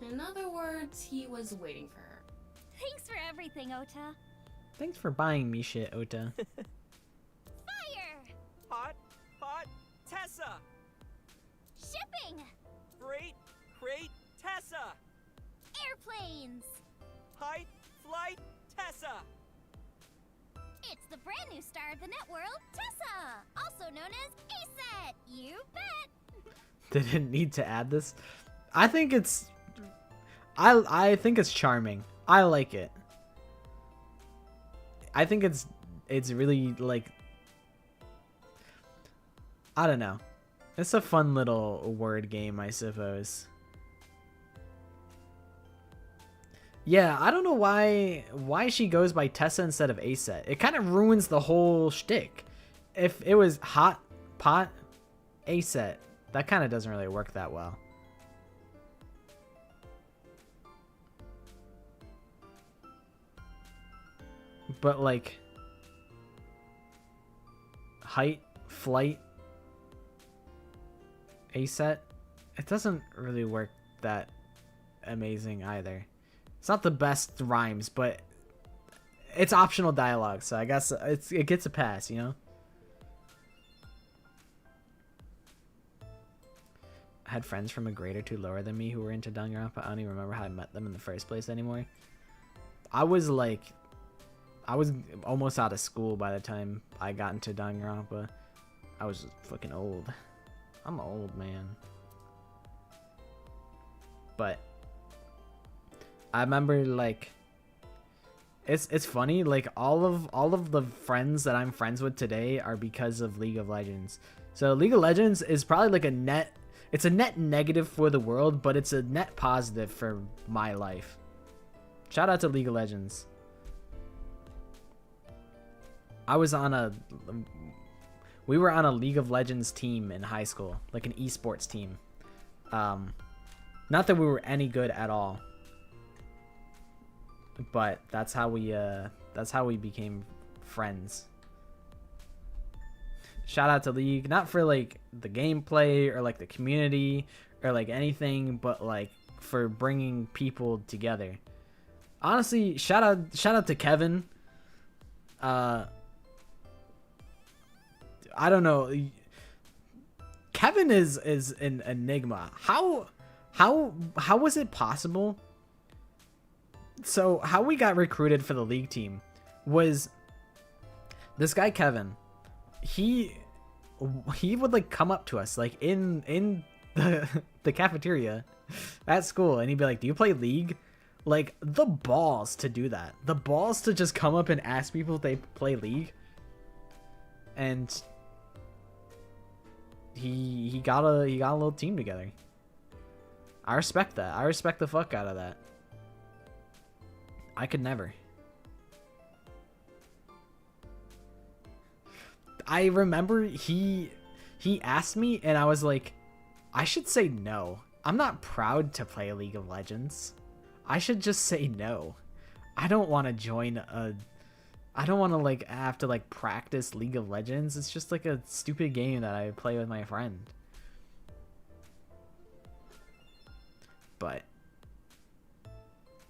In other words, he was waiting for her. Thanks for everything, Ota. Thanks for buying me shit, Ota. Fire! Hot, Tessa! Shipping! Freight, crate, Tessa! Airplanes! Height, flight, Tessa! It's the brand new star of the net world, Tessa! Also known as ASET! You bet! They didn't need to add this. I think it's... I think it's charming. I like it. I think it's really like... I don't know. It's a fun little word game, I suppose. Yeah, I don't know why she goes by Tessa instead of Aset. It kind of ruins the whole shtick. If it was Hot Pot Aset, that kind of doesn't really work that well. But like height, flight, Aset, it doesn't really work that amazing either. It's not the best rhymes, but it's optional dialogue, so I guess it gets a pass, you know? I had friends from a grade or two lower than me who were into Danganronpa. I don't even remember how I met them in the first place anymore. I was almost out of school by the time I got into Danganronpa. I was fucking old. I'm an old man. But I remember like it's funny, like all of the friends that I'm friends with today are because of League of Legends. So League of Legends is probably like a net negative for the world, but it's a net positive for my life. Shout out to League of Legends. We were on a League of Legends team in high school, like an esports team. Not that we were any good at all, but that's how we became friends. Shout out to League, not for like the gameplay or like the community or like anything, but like for bringing people together. Honestly, shout out to Kevin. I don't know. Kevin is an enigma. How was it possible? So how we got recruited for the League team was this guy Kevin. He would like come up to us like in the cafeteria at school, and he'd be like, "Do you play League?" Like the balls to do that. The balls to just come up and ask people if they play League. And he got a little team together. I respect that. I respect the fuck out of that. I could never. I remember he asked me and I was like, I should say no. I'm not proud to play League of Legends. I should just say no. I don't want to join a... I don't want to, like, have to, like, practice League of Legends. It's just, like, a stupid game that I play with my friend. But...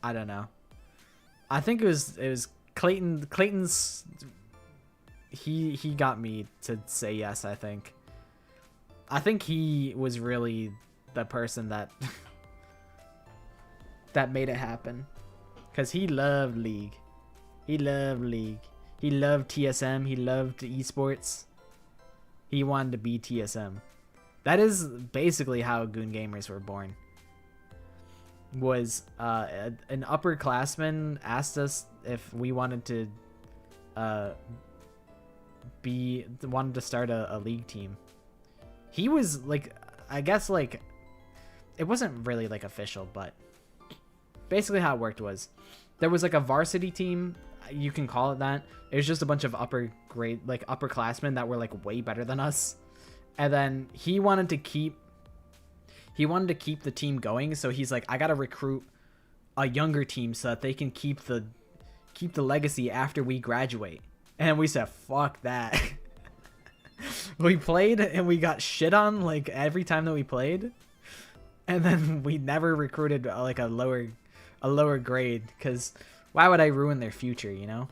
I don't know. I think it was Clayton's... He got me to say yes, I think. I think he was really the person that... that made it happen. Because he loved League. He loved League. He loved TSM. He loved esports. He wanted to be TSM. That is basically how Goon Gamers were born. Was an upperclassman asked us if we wanted to wanted to start a League team. He was like, I guess like, it wasn't really like official, but basically how it worked was there was like a varsity team, you can call it that. It was just a bunch of upperclassmen that were like way better than us. And then he wanted to keep the team going, so he's like, I gotta recruit a younger team so that they can keep the legacy after we graduate. And we said, fuck that. We played and we got shit on like every time that we played. And then we never recruited like a lower grade, because why would I ruin their future, you know?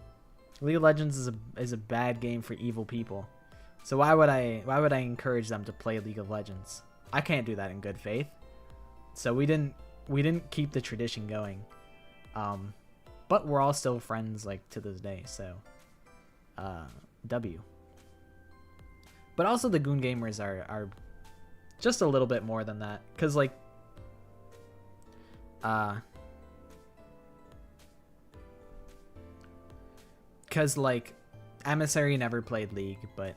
League of Legends is a bad game for evil people. So why would I encourage them to play League of Legends? I can't do that in good faith. So we didn't keep the tradition going. But we're all still friends like to this day, so W. But also the Goon Gamers are just a little bit more than that, cuz like Emissary never played League, but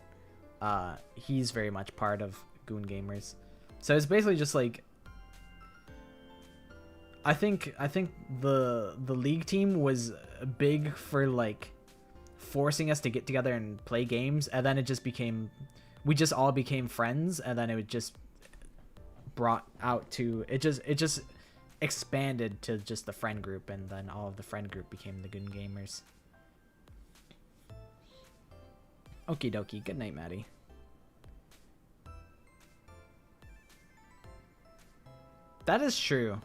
he's very much part of Goon Gamers. So it's basically just like, I think the League team was big for like forcing us to get together and play games, and then it just became, we just all became friends, and then it would just brought out to, it just expanded to just the friend group, and then all of the friend group became the Goon Gamers. Okie dokie. Good night, Maddie. That is true.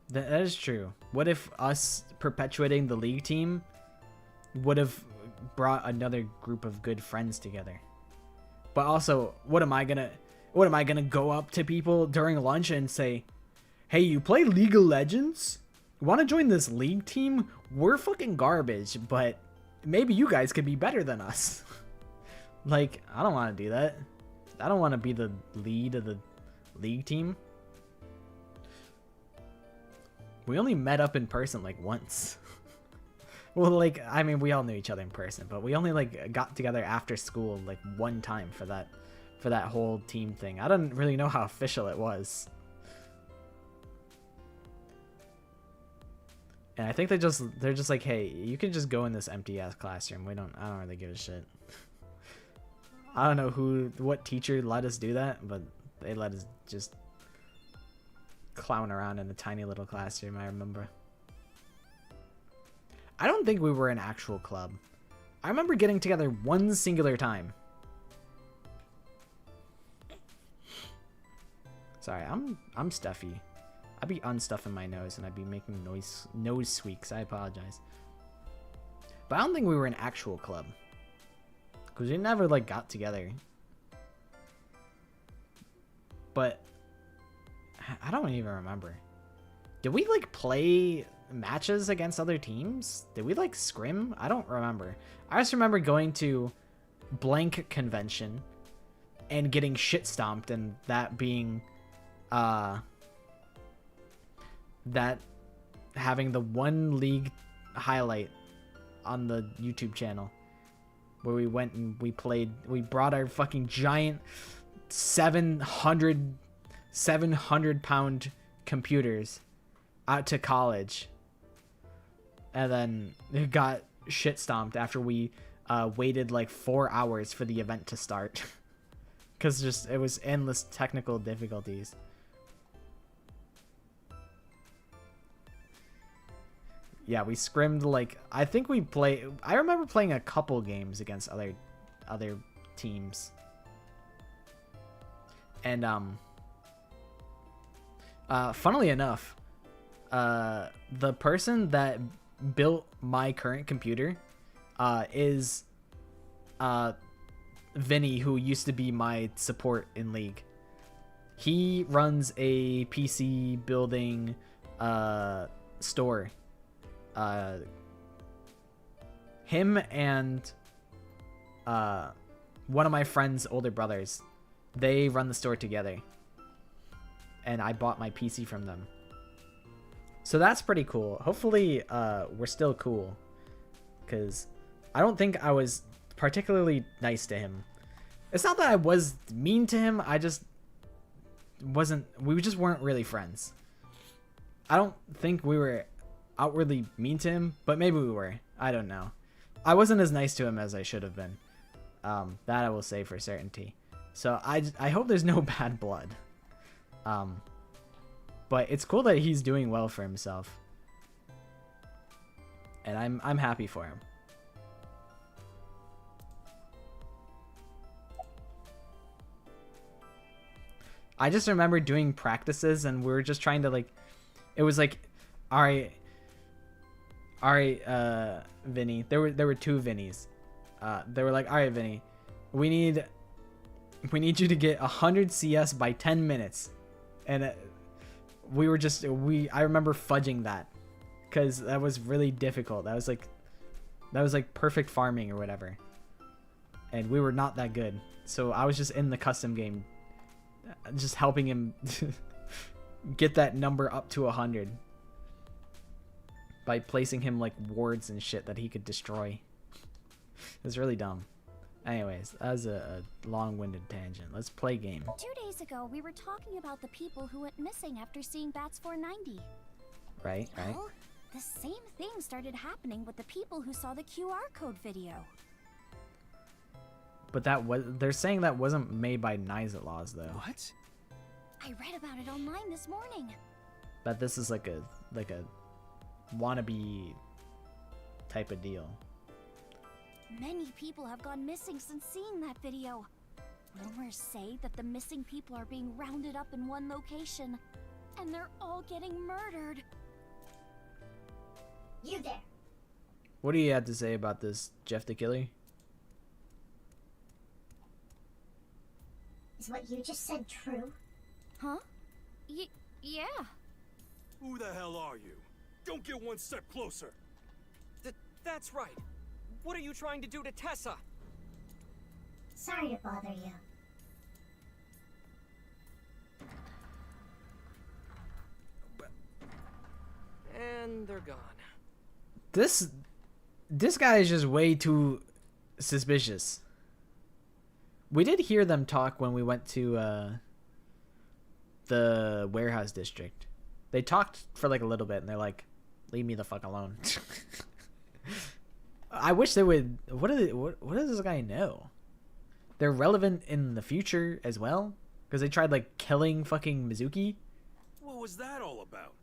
That is true. What if us perpetuating the League team would have brought another group of good friends together? But also, what am I gonna go up to people during lunch and say, hey, you play League of Legends? Want to join this League team? We're fucking garbage, but maybe you guys could be better than us. Like, I don't want to do that. I don't want to be the lead of the League team. We only met up in person like once. Well, like, I mean, we all knew each other in person, but we only like got together after school like one time for that whole team thing. I don't really know how official it was. And I think they're just like, hey, you can just go in this empty ass classroom. I don't really give a shit. I don't know what teacher let us do that, but they let us just clown around in a tiny little classroom, I remember. I don't think we were an actual club. I remember getting together one singular time. Sorry, I'm stuffy. I'd be unstuffing my nose and I'd be making nose squeaks. I apologize. But I don't think we were an actual club, because we never like got together. But I don't even remember. Did we like play matches against other teams? Did we like scrim? I don't remember. I just remember going to blank convention and getting shit stomped, and that being that having the one League highlight on the YouTube channel where we went and we brought our fucking giant 700 pound computers out to college and then it got shit stomped after we waited like 4 hours for the event to start. Because just it was endless technical difficulties. Yeah, we scrimmed like I remember playing a couple games against other teams. And funnily enough, the person that built my current computer is Vinny, who used to be my support in League. He runs a PC building store. Him and one of my friend's older brothers, they run the store together, and I bought my PC from them. So that's pretty cool. Hopefully we're still cool, because I don't think I was particularly nice to him. It's not that I was mean to him, I just wasn't, we just weren't really friends. I don't think we were outwardly mean to him, but maybe we were. I don't know. I wasn't as nice to him as I should have been. That I will say for certainty. So I hope there's no bad blood. But it's cool that he's doing well for himself. And I'm happy for him. I just remember doing practices and we were just trying to like, it was like, all right, Vinny. There were two Vinnies. They were like, all right, Vinny, we need you to get 100 CS by 10 minutes. And I remember fudging that because that was really difficult. That was like perfect farming or whatever. And we were not that good. So I was just in the custom game, just helping him get that number up to 100 by placing him like wards and shit that he could destroy. It was really dumb. Anyways, that was a long-winded tangent. Let's play game. 2 days ago, we were talking about the people who went missing after seeing Bats 490. Right. Well, the same thing started happening with the people who saw the QR code video. But they're saying that wasn't made by Nizet Laws though. What? I read about it online this morning. But this is like a wannabe type of deal. Many people have gone missing since seeing that video. Rumors say that the missing people are being rounded up in one location, and they're all getting murdered. You there. What do you have to say about this, Jeff the Killer? Is what you just said true? Huh? Yeah. Who the hell are you? Don't get one step closer. That's right. What are you trying to do to Tessa? Sorry to bother you. And they're gone. This guy is just way too suspicious. We did hear them talk when we went to the warehouse district. They talked for like a little bit and they're like, leave me the fuck alone. I wish they would. What does this guy know? They're relevant in the future as well, because they tried like killing fucking Mizuki. What was that all about?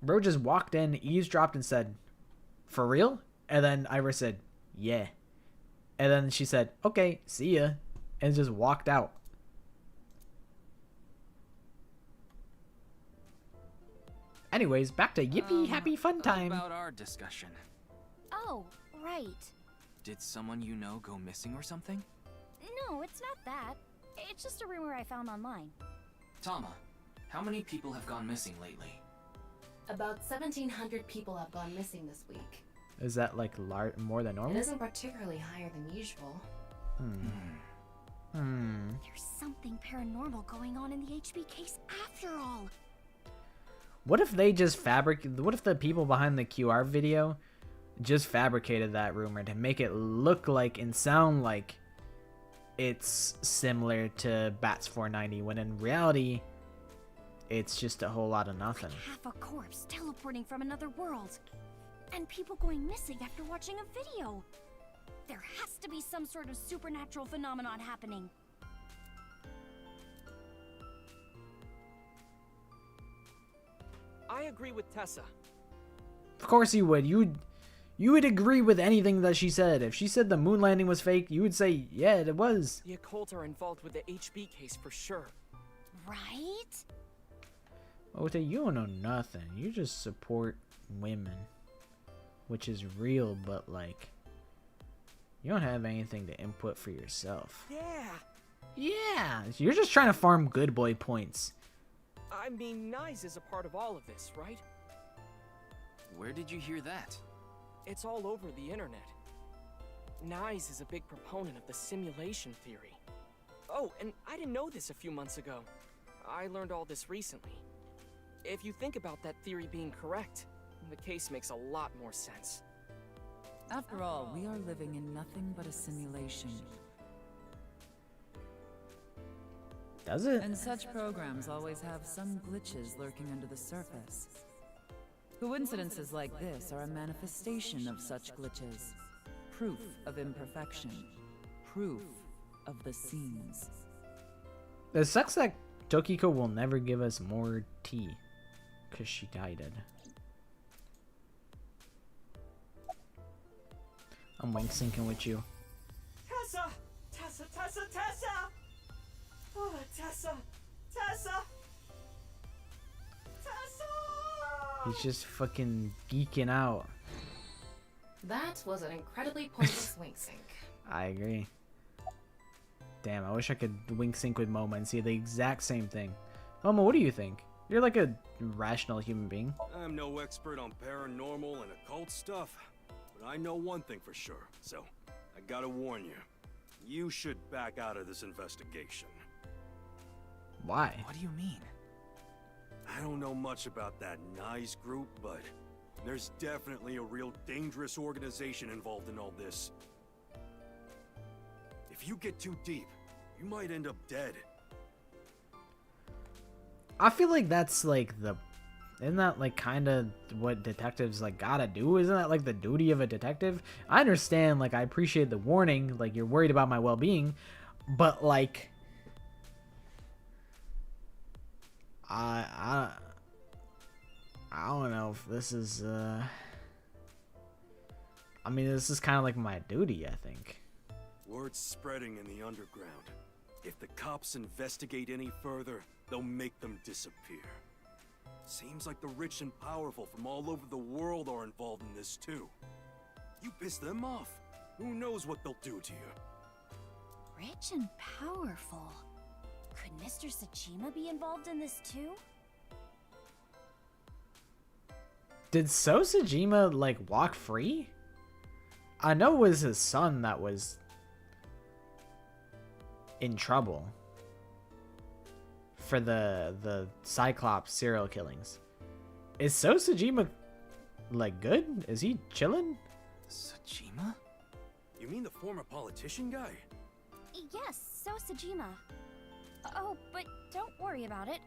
Bro just walked in, eavesdropped, and said, "For real?" And then Iris said, "Yeah." And then she said, "Okay, see ya," and just walked out. Anyways, back to yippee happy fun time. About our discussion. Oh, right. Did someone you know go missing or something? No, it's not that. It's just a rumor I found online. Tama, how many people have gone missing lately? About 1,700 people have gone missing this week. Is that like more than normal? It isn't particularly higher than usual. There's something paranormal going on in the HB case after all. What if they just what if the people behind the QR video just fabricated that rumor to make it look like and sound like it's similar to Bats 490, when in reality it's just a whole lot of nothing. Half a corpse teleporting from another world. And people going missing after watching a video. There has to be some sort of supernatural phenomenon happening. I agree with Tessa. Of course you would. You would agree with anything that she said. If she said the moon landing was fake, you would say, yeah, it was. The occult are involved with the HB case for sure. Right? Ota, you don't know nothing. You just support women. Which is real, but like, you don't have anything to input for yourself. Yeah. Yeah, you're just trying to farm good boy points. I mean, Nyes is a part of all of this, right? Where did you hear that? It's all over the internet. Nyes is a big proponent of the simulation theory. Oh, and I didn't know this a few months ago. I learned all this recently. If you think about that theory being correct, the case makes a lot more sense. After all, we are living in nothing but a simulation. Does it? And such programs always have some glitches lurking under the surface. Coincidences like this are a manifestation of such glitches. Proof of imperfection. Proof of the seams. It sucks that Tokiko will never give us more tea. Because she died. I'm wink syncing with you. Tessa! Tessa! Tessa! Tessa! Oh, Tessa! Tessa! Tessa! He's just fucking geeking out. That was an incredibly pointless wink sync. I agree. Damn, I wish I could wink sync with Moma and see the exact same thing. Moma, what do you think? You're like a rational human being. I'm no expert on paranormal and occult stuff, but I know one thing for sure, so I gotta warn you. You should back out of this investigation. Why? What do you mean? I don't know much about that Nyes group, but there's definitely a real dangerous organization involved in all this. If you get too deep, you might end up dead. I feel like that's like isn't that like kind of what detectives like gotta do? Isn't that like the duty of a detective? I understand, like I appreciate the warning, like you're worried about my well-being, but like I don't know if this is I mean, this is kind of like my duty, I think. Word's spreading in the underground. If the cops investigate any further, they'll make them disappear. Seems like the rich and powerful from all over the world are involved in this too. You piss them off, who knows what they'll do to you. Rich and powerful. Could Mr. Sajima be involved in this too? Did Sajima like walk free? I know it was his son that was in trouble for the Cyclops serial killings. Is Sajima like good? Is he chilling? Sajima? You mean the former politician guy? Yes, Sajima. Oh, but don't worry about it.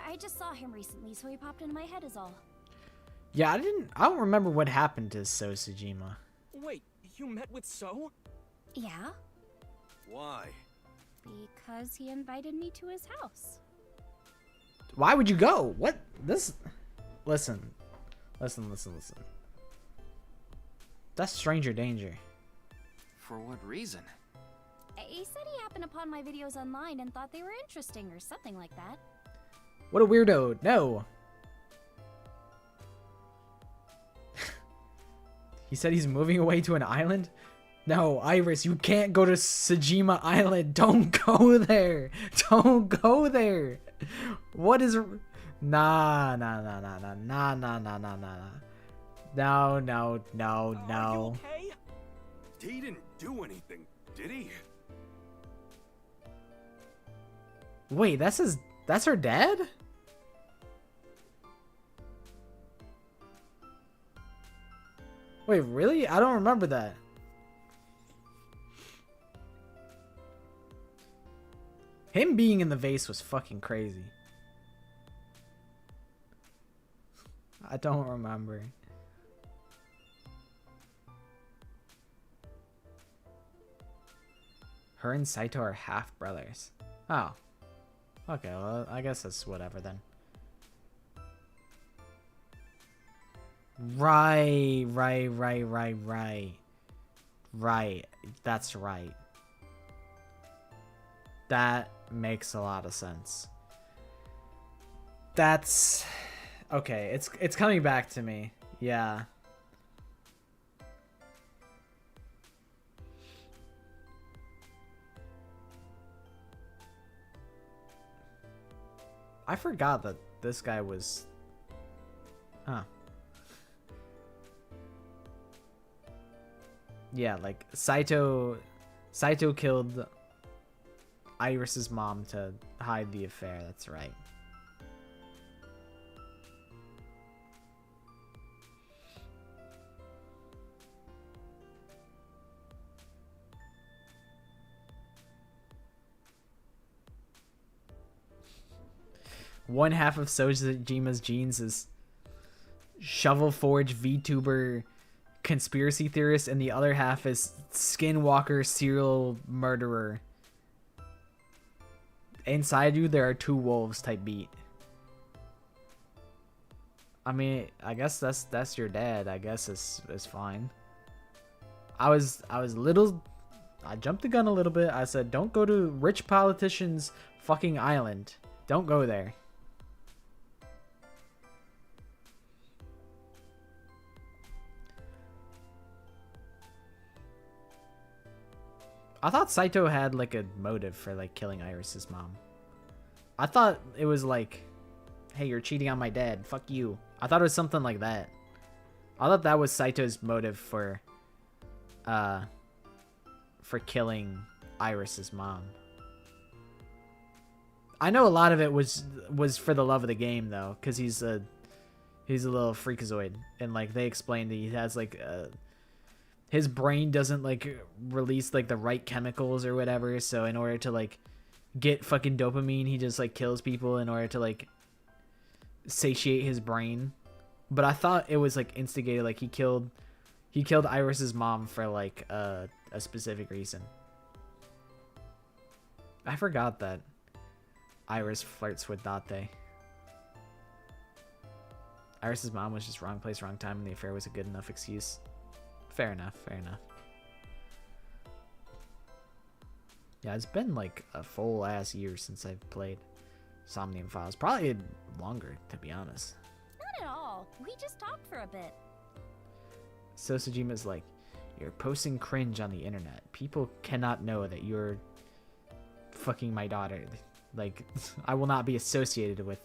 I just saw him recently, so he popped into my head is all. Yeah, I don't remember what happened to Sajima. Wait, you met with So? Yeah. Why? Because he invited me to his house. Why would you go? What? This... Listen. That's stranger danger. For what reason? He said he happened upon my videos online and thought they were interesting or something like that. What a weirdo. No. He said he's moving away to an island? No, Iris, you can't go to Sajima Island. Don't go there. Don't go there. What is... Nah. No. Are you okay? He didn't do anything, did he? Wait, that's her dad? Wait, really? I don't remember that. Him being in the vase was fucking crazy. I don't remember. Her and Saito are half brothers. Oh. Okay, well, I guess that's whatever then. Right. Right. That's right. That makes a lot of sense. That's okay. It's coming back to me. Yeah. I forgot that this guy was. Huh. Yeah, like Saito killed Iris's mom to hide the affair. That's right. One half of Sojima's genes is Shovel Forge VTuber conspiracy theorist, and the other half is Skinwalker serial murderer. Inside you, there are two wolves type beat. I mean, I guess that's your dad. I guess is fine. I jumped the gun a little bit. I said, don't go to rich politicians' fucking island. Don't go there. I thought Saito had like a motive for like killing Iris's mom. I thought it was like, hey, you're cheating on my dad. Fuck you. I thought it was something like that. I thought that was Saito's motive for killing Iris's mom. I know a lot of it was for the love of the game though, because he's a little freakazoid, and like they explained that he has like his brain doesn't like release like the right chemicals or whatever, so in order to like get fucking dopamine, he just like kills people in order to like satiate his brain. But I thought it was like instigated, like he killed Iris's mom for like a specific reason. I forgot that Iris flirts with Date. Iris's mom was just wrong place, wrong time, and the affair was a good enough excuse. Fair enough, fair enough. Yeah, it's been like a full ass year since I've played Somnium Files. Probably longer, to be honest. Not at all. We just talked for a bit. So Sojima's like, you're posting cringe on the internet. People cannot know that you're fucking my daughter. Like, I will not be associated with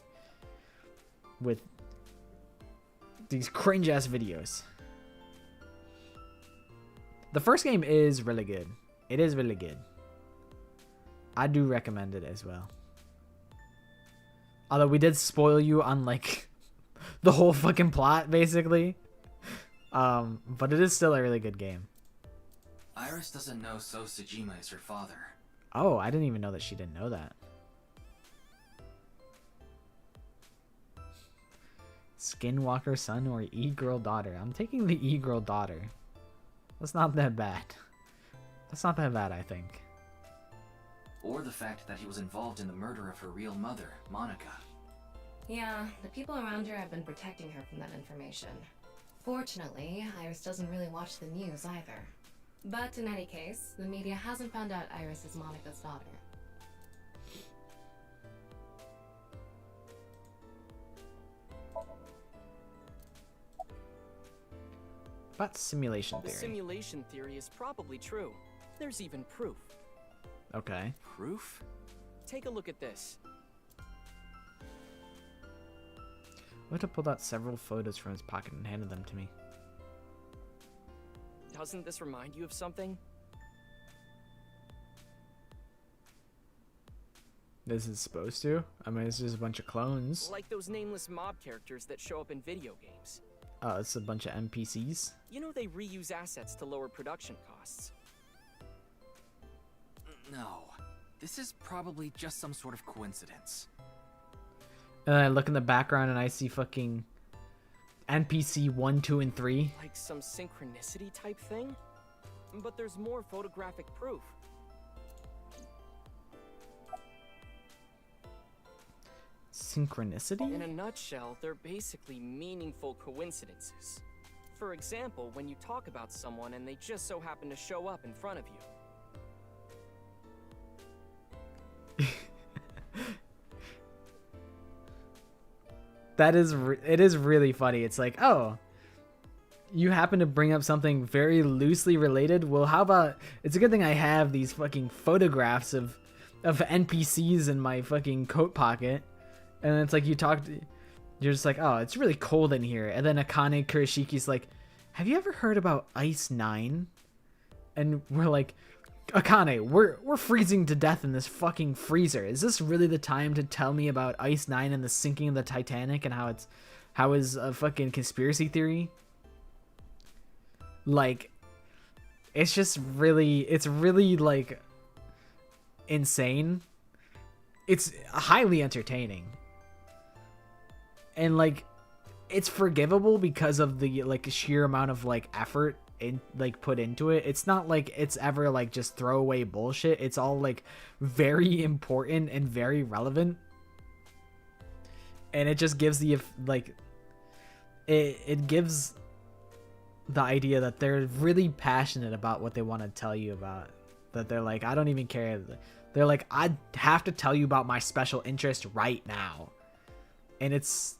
these cringe ass videos. The first game is really good. It is really good. I do recommend it as well. Although we did spoil you on like the whole fucking plot basically. But it is still a really good game. Iris doesn't know So Sejima is her father. Oh, I didn't even know that she didn't know that. Skinwalker son or E-girl daughter? I'm taking the E-girl daughter. That's not that bad. That's not that bad, I think. Or the fact that he was involved in the murder of her real mother, Monica. Yeah, the people around her have been protecting her from that information. Fortunately, Iris doesn't really watch the news either. But in any case, the media hasn't found out Iris is Monica's daughter. About simulation The theory. simulation theory is probably true. There's even proof. Okay. Proof? Take a look at this. Oda pulled out several photos from his pocket and handed them to me. Doesn't this remind you of something? This is supposed to? I mean, it's just a bunch of clones. Like those nameless mob characters that show up in video games. Oh, it's a bunch of NPCs? You know they reuse assets to lower production costs. No. This is probably just some sort of coincidence. And then I look in the background and I see fucking NPC 1, 2, and 3. Like some synchronicity type thing? But there's more photographic proof. Synchronicity? In a nutshell, they're basically meaningful coincidences. For example, when you talk about someone and they just so happen to show up in front of you. It is really funny. It's like, oh, you happen to bring up something very loosely related. Well, how about, it's a good thing I have these fucking photographs of NPCs in my fucking coat pocket. And it's like you're just like, oh, it's really cold in here. And then Akane Kuroshiki's like, have you ever heard about Ice 9? And we're like, Akane, we're freezing to death in this fucking freezer. Is this really the time to tell me about Ice 9 and the sinking of the Titanic and how is a fucking conspiracy theory? Like, it's really like insane. It's highly entertaining. And like, it's forgivable because of the like sheer amount of like effort put into it. It's not like it's ever like just throwaway bullshit. It's all like very important and very relevant. And it just gives the like it gives the idea that they're really passionate about what they want to tell you about. That they're like, I don't even care. They're like, I have to tell you about my special interest right now. And it's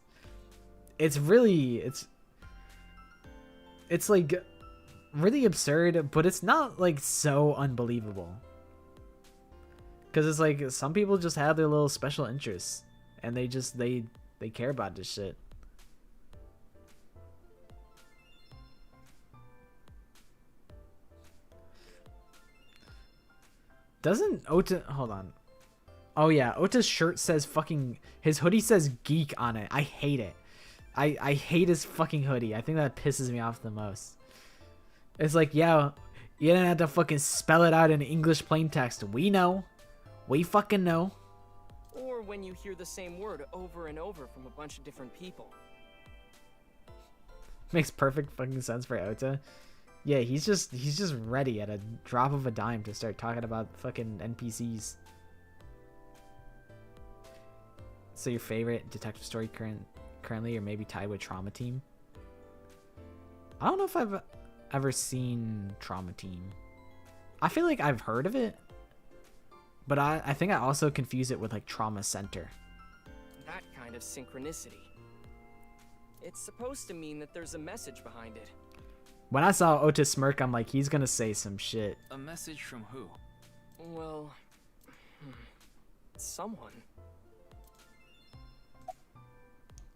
like really absurd, but it's not like so unbelievable. Because it's like some people just have their little special interests and they care about this shit. Doesn't Ota, hold on. Oh yeah, Ota's shirt says fucking, his hoodie says geek on it. I hate it. I hate his fucking hoodie. I think that pisses me off the most. It's like, yeah, you didn't have to fucking spell it out in English plain text. We know. We fucking know. Or when you hear the same word over and over from a bunch of different people. Makes perfect fucking sense for Ota. Yeah, he's just ready at a drop of a dime to start talking about fucking NPCs. So your favorite detective story currently, or maybe tied with Trauma Team? I don't know if I've ever seen Trauma Team. I feel like I've heard of it, but I think I also confuse it with like Trauma Center. That kind of synchronicity. It's supposed to mean that there's a message behind it. When I saw Ota smirk, I'm like, he's gonna say some shit. A message from who? Well, someone.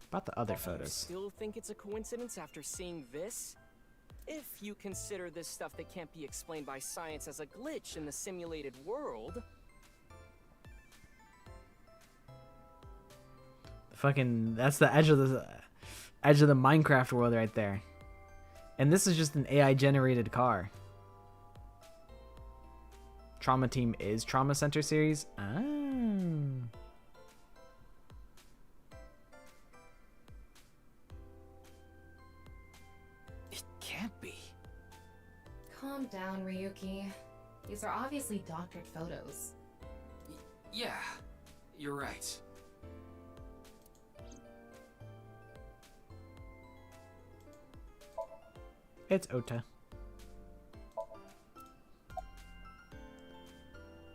About the other You photos. still think it's a coincidence after seeing this? If you consider this stuff that can't be explained by science as a glitch in the simulated world. Fucking, that's the edge of the Minecraft world right there. And this is just an AI generated car. Trauma Team is Trauma Center series. Ah. It can't be. Calm down, Ryuki. These are obviously doctored photos. Yeah, you're right. It's Ota.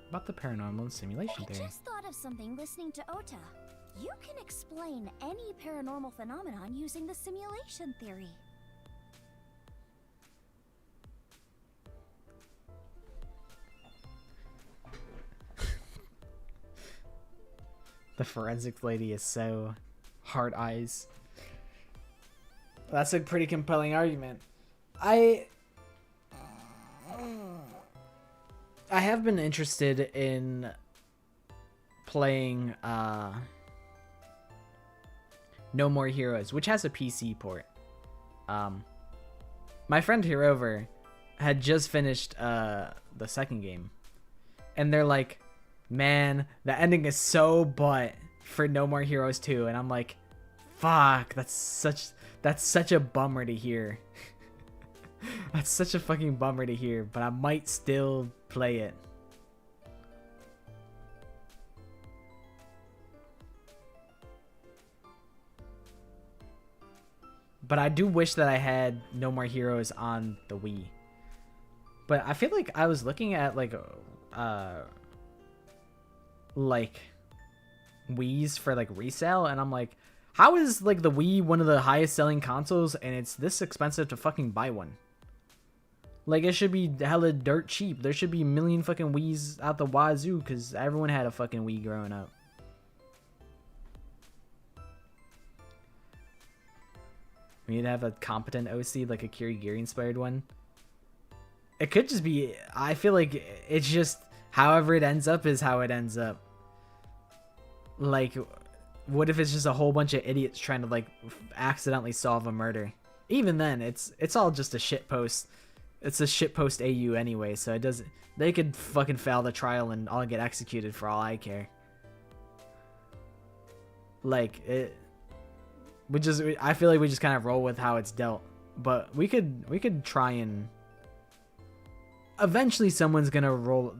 About the paranormal and simulation theory. I just thought of something listening to Ota. You can explain any paranormal phenomenon using the simulation theory. The forensics lady is so hard eyes. That's a pretty compelling argument. I have been interested in playing No More Heroes, which has a PC port. My friend Hirover had just finished the second game, and they're like, Man, the ending is so butt for No More Heroes 2, and I'm like, fuck, that's such a bummer to hear. That's such a fucking bummer to hear, but I might still play it. But I do wish that I had No More Heroes on the Wii. But I feel like I was looking at like Wii's for like resale, and I'm like, how is like the Wii one of the highest selling consoles and it's this expensive to fucking buy one? Like, it should be hella dirt cheap. There should be a million fucking Wii's out the wazoo because everyone had a fucking Wii growing up. We need to have a competent OC, like a Kirigiri inspired one. It could just be, I feel like it's just however it ends up is how it ends up. Like, what if it's just a whole bunch of idiots trying to like accidentally solve a murder? Even then, it's all just a shit post. It's a shit post AU anyway, so it doesn't. They could fucking fail the trial and all get executed for all I care. Like it. I feel like we just kind of roll with how it's dealt. But we could try and eventually someone's gonna roll.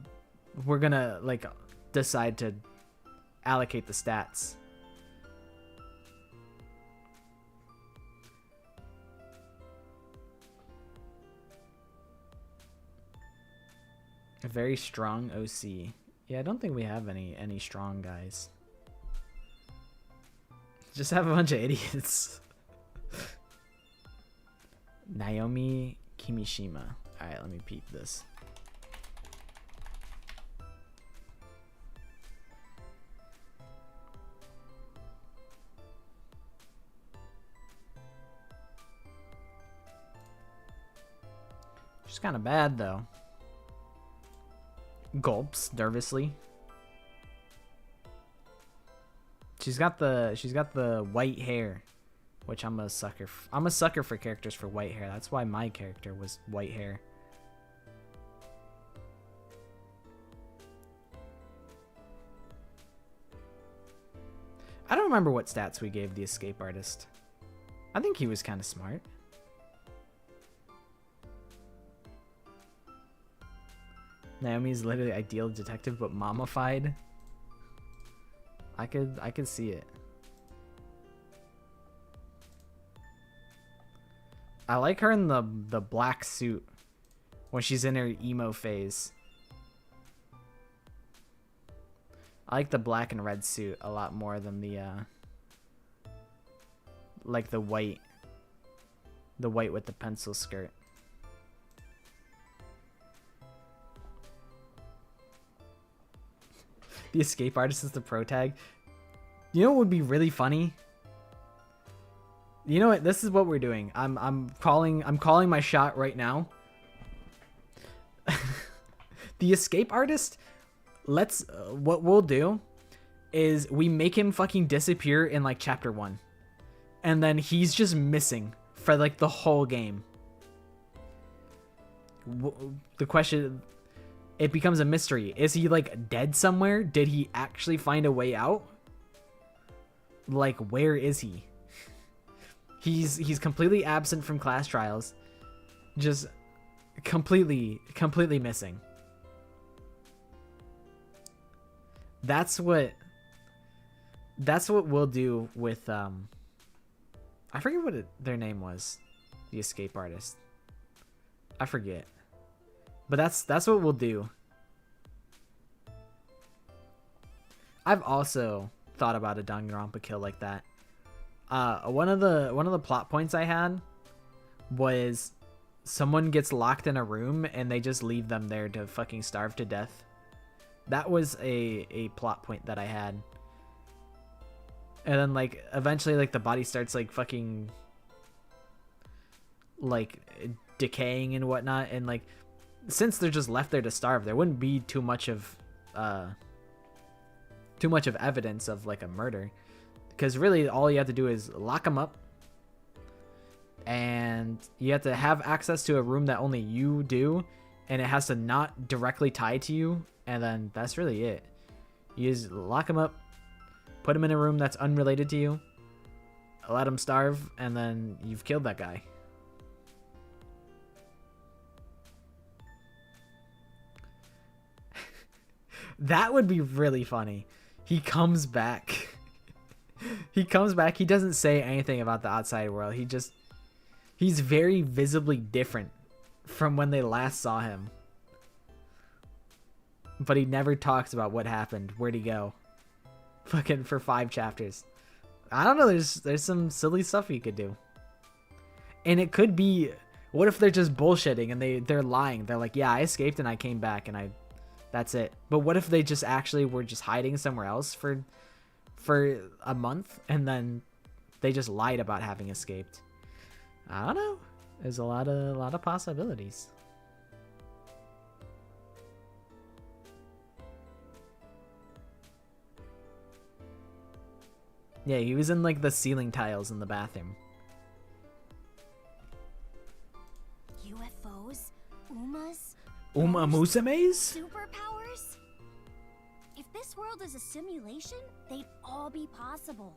We're gonna like decide to allocate the stats. A very strong OC. Yeah, I don't think we have any strong guys. Just have a bunch of idiots. Naomi Kimishima. Alright, let me peep this. She's kind of bad though. Gulps nervously. She's got the white hair, which I'm a sucker. I'm a sucker for characters for white hair. That's why my character was white hair. I don't remember what stats we gave the escape artist. I think he was kind of smart. Naomi's literally ideal detective, but mommified. I could see it. I like her in the black suit when she's in her emo phase. I like the black and red suit a lot more than the like the white with the pencil skirt. The escape artist is the pro tag. You know what would be really funny? You know what? This is what we're doing. I'm calling my shot right now. The escape artist. Let's. What we'll do is we make him fucking disappear in like chapter 1, and then he's just missing for like the whole game. The question. It becomes a mystery. Is he like dead somewhere? Did he actually find a way out? Like, where is he? He's completely absent from class trials. Just completely missing. That's what we'll do with I forget what their name was. The escape artist. I forget. But that's what we'll do. I've also thought about a Danganronpa kill like that. One of the plot points I had was someone gets locked in a room and they just leave them there to fucking starve to death. That was a plot point that I had. And then like eventually like the body starts like fucking like decaying and whatnot, and like since they're just left there to starve, there wouldn't be too much of evidence of like a murder, because really all you have to do is lock them up, and you have to have access to a room that only you do, and it has to not directly tie to you, and then that's really it. You just lock him up, put him in a room that's unrelated to you, let him starve, and then you've killed that guy. That would be really funny. He comes back. He comes back. He doesn't say anything about the outside world. He's very visibly different from when they last saw him. But he never talks about what happened. Where'd he go? Fucking for 5 chapters. I don't know. There's some silly stuff you could do. And it could be, what if they're just bullshitting and they're lying? They're like, yeah, I escaped and I came back and that's it. But what if they just actually were just hiding somewhere else for a month and then they just lied about having escaped? I don't know. There's a lot of possibilities. Yeah, he was in like the ceiling tiles in the bathroom. UFOs? Umas? Musumes? Superpowers? If this world is a simulation, they'd all be possible.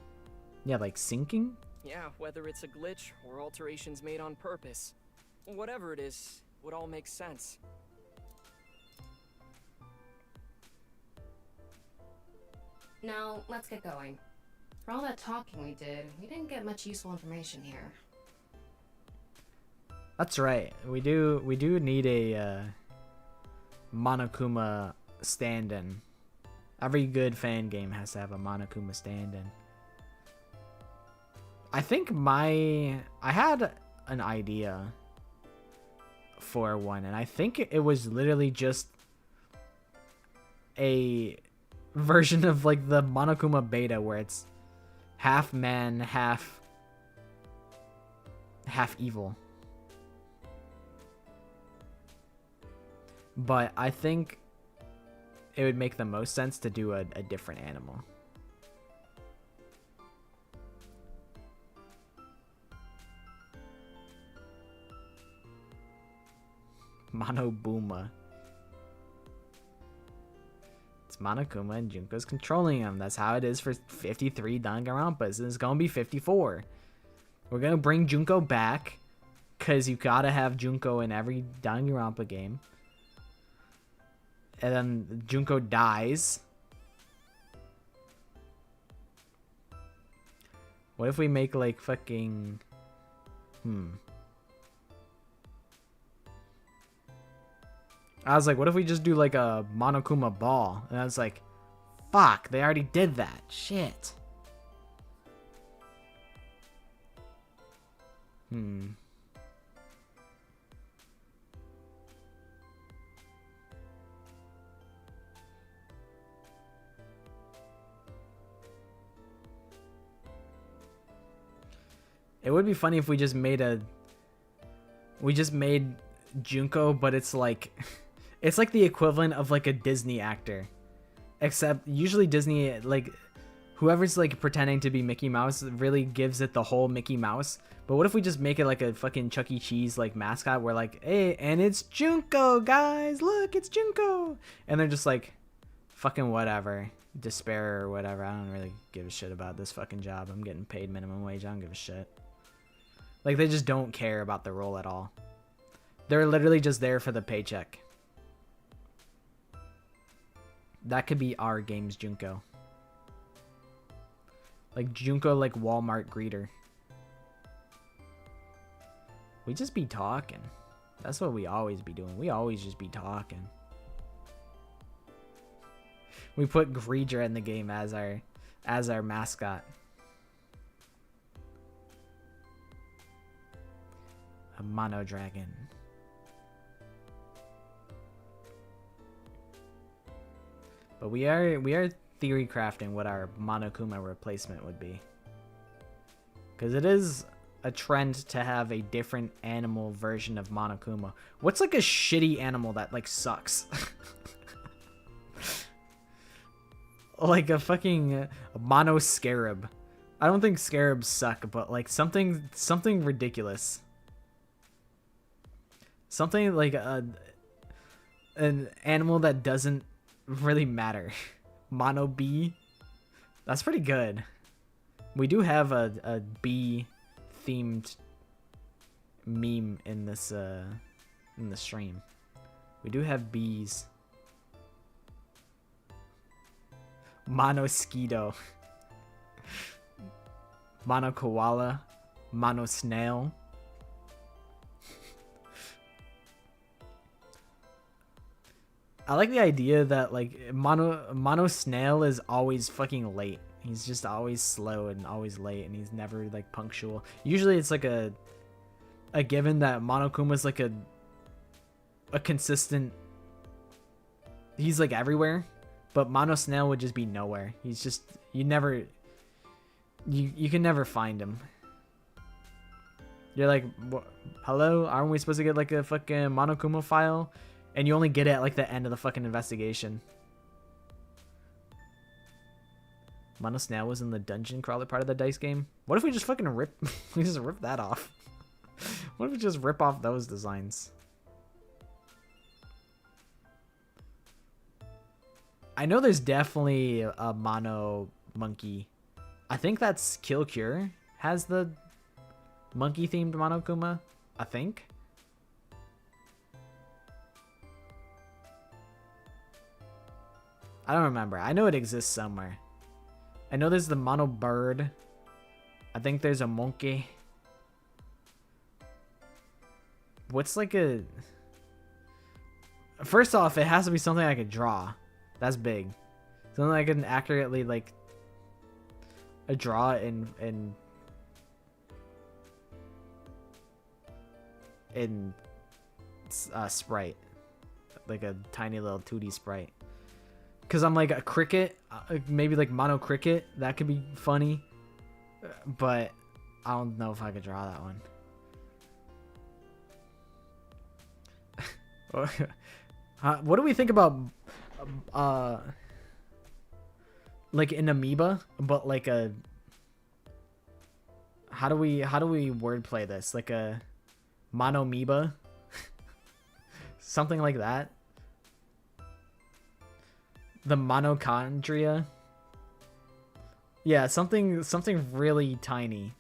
Yeah, like sinking? Yeah, whether it's a glitch or alterations made on purpose. Whatever it is, would all make sense. Now, let's get going. For all that talking we did, we didn't get much useful information here. That's right. We do need a Monokuma stand-in. Every good fan game has to have a Monokuma stand-in. I think I had an idea for one, and I think it was literally just a version of like the Monokuma beta where it's half man, half evil. But I think it would make the most sense to do a different animal. Monobuma. It's Monokuma and Junko's controlling him. That's how it is for 53 Danganronpas, and it's gonna be 4. We're gonna bring Junko back, cause you gotta have Junko in every Danganronpa game. And then Junko dies. What if we make like fucking... I was like, what if we just do like a Monokuma ball? And I was like, fuck, they already did that. Shit. It would be funny if we just made Junko, but it's like it's like the equivalent of like a Disney actor, except usually Disney, like whoever's like pretending to be Mickey Mouse really gives it the whole Mickey Mouse. But what if we just make it like a fucking Chuck E. Cheese like mascot where like, hey, and it's Junko, guys, look, it's Junko, and they're just like, fucking whatever, despair or whatever. I don't really give a shit about this fucking job. I'm getting paid minimum wage. I don't give a shit. Like, they just don't care about the role at all. They're literally just there for the paycheck. That could be our game's Junko. Like, Junko, like, Walmart greeter. We just be talking. That's what we always be doing. We always just be talking. We put Greedra in the game as our mascot. A mono dragon. But we are theory crafting what our Monokuma replacement would be. Because it is a trend to have a different animal version of Monokuma. What's like a shitty animal that like sucks? Like a fucking mono scarab. I don't think scarabs suck, but like something ridiculous. Something like an animal that doesn't really matter. Mono bee. That's pretty good. We do have a bee themed meme in this in the stream. We do have bees. Monosquito. Mono koala. Mono snail. I like the idea that like mono snail is always fucking late. He's just always slow and always late, and he's never like punctual. Usually it's like a given that Monokuma's like a consistent. He's like everywhere, but Mono Snail would just be nowhere. He's just you can never find him. You're like, hello, aren't we supposed to get like a fucking Monokuma file? And you only get it at like the end of the fucking investigation. Mono Snail was in the dungeon crawler part of the dice game. What if we just fucking rip that off? What if we just rip off those designs? I know there's definitely a mono monkey. I think that's Kill Cure has the monkey themed Monokuma. I think. I don't remember. I know it exists somewhere. I know there's the mono bird. I think there's a monkey. What's like a... First off, it has to be something I could draw. That's big. Something I can accurately like draw in sprite. Like a tiny little 2D sprite. Because I'm like a cricket, maybe like mono cricket, that could be funny, but I don't know if I could draw that one. What do we think about like an amoeba, but like a how do we wordplay this, like a monomoeba? Something like that. The mitochondria. Yeah, something really tiny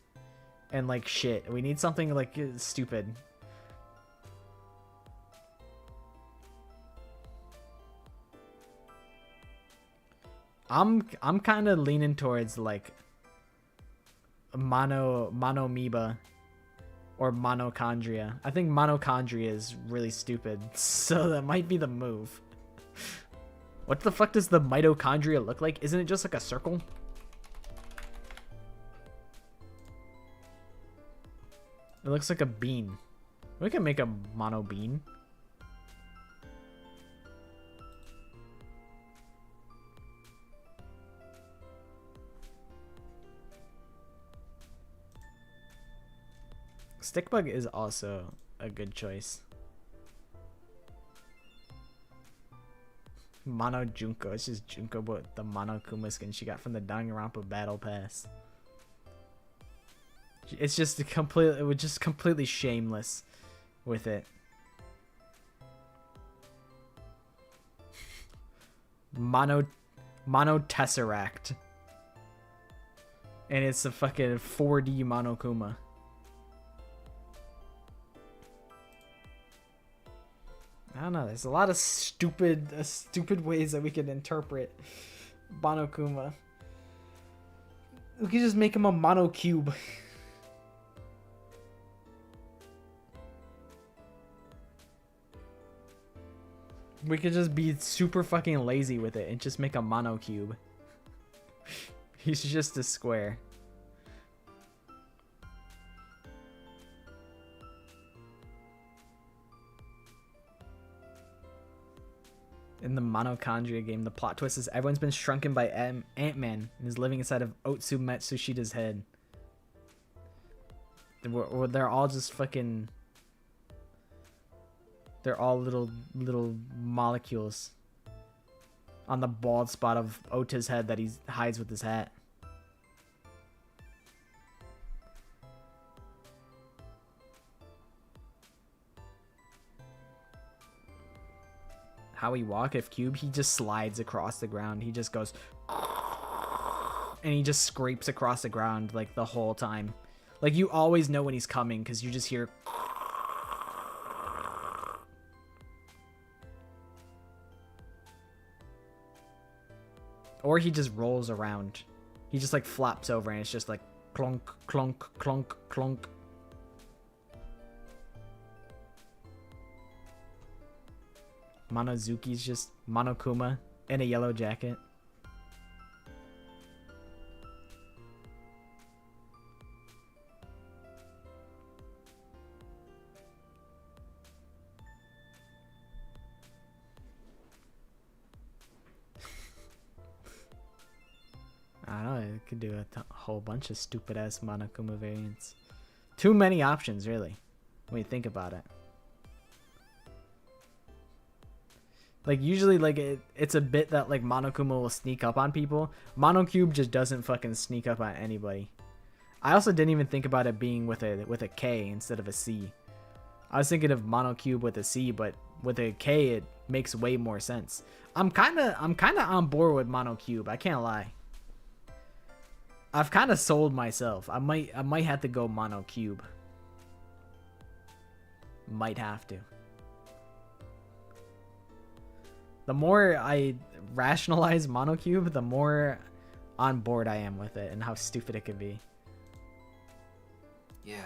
and like shit. We need something like stupid. I'm kind of leaning towards like monomoeba or monochondria. I think monochondria is really stupid, so that might be the move. What the fuck does the mitochondria look like? Isn't it just like a circle? It looks like a bean. We can make a mono bean. Stickbug is also a good choice. Mono Junko. It's just Junko, but the Monokuma skin she got from the Danganronpa Battle Pass. It's just completely shameless with it. Mono Tesseract. And it's a fucking 4D Monokuma. I don't know. There's a lot of stupid ways that we can interpret Monokuma. We could just make him a mono cube. We could just be super fucking lazy with it and just make a mono cube. He's just a square. In the Mitochondria game, the plot twist is everyone's been shrunken by Ant-Man and is living inside of Otsu Matsushita's head. They're all just fucking... They're all little molecules on the bald spot of Ota's head that he hides with his hat. how he walk if Cube, he just slides across the ground. He just goes and he just scrapes across the ground like the whole time. Like you always know when he's coming because you just hear. Or he just rolls around. He just like flaps over and it's just like clunk, clunk, clunk, clunk. Monozuki's just Monokuma in a yellow jacket. I don't know, it could do a whole bunch of stupid ass Monokuma variants. Too many options, really, when you think about it. Like, usually, like, it's a bit that, like, Monokuma will sneak up on people. Monocube just doesn't fucking sneak up on anybody. I also didn't even think about it being with a K instead of a C. I was thinking of Monocube with a C, but with a K, it makes way more sense. I'm kind of on board with Monocube, I can't lie. I've kind of sold myself. I might have to go Monocube. Might have to. The more I rationalize Monocube, the more on board I am with it and how stupid it could be. Yeah,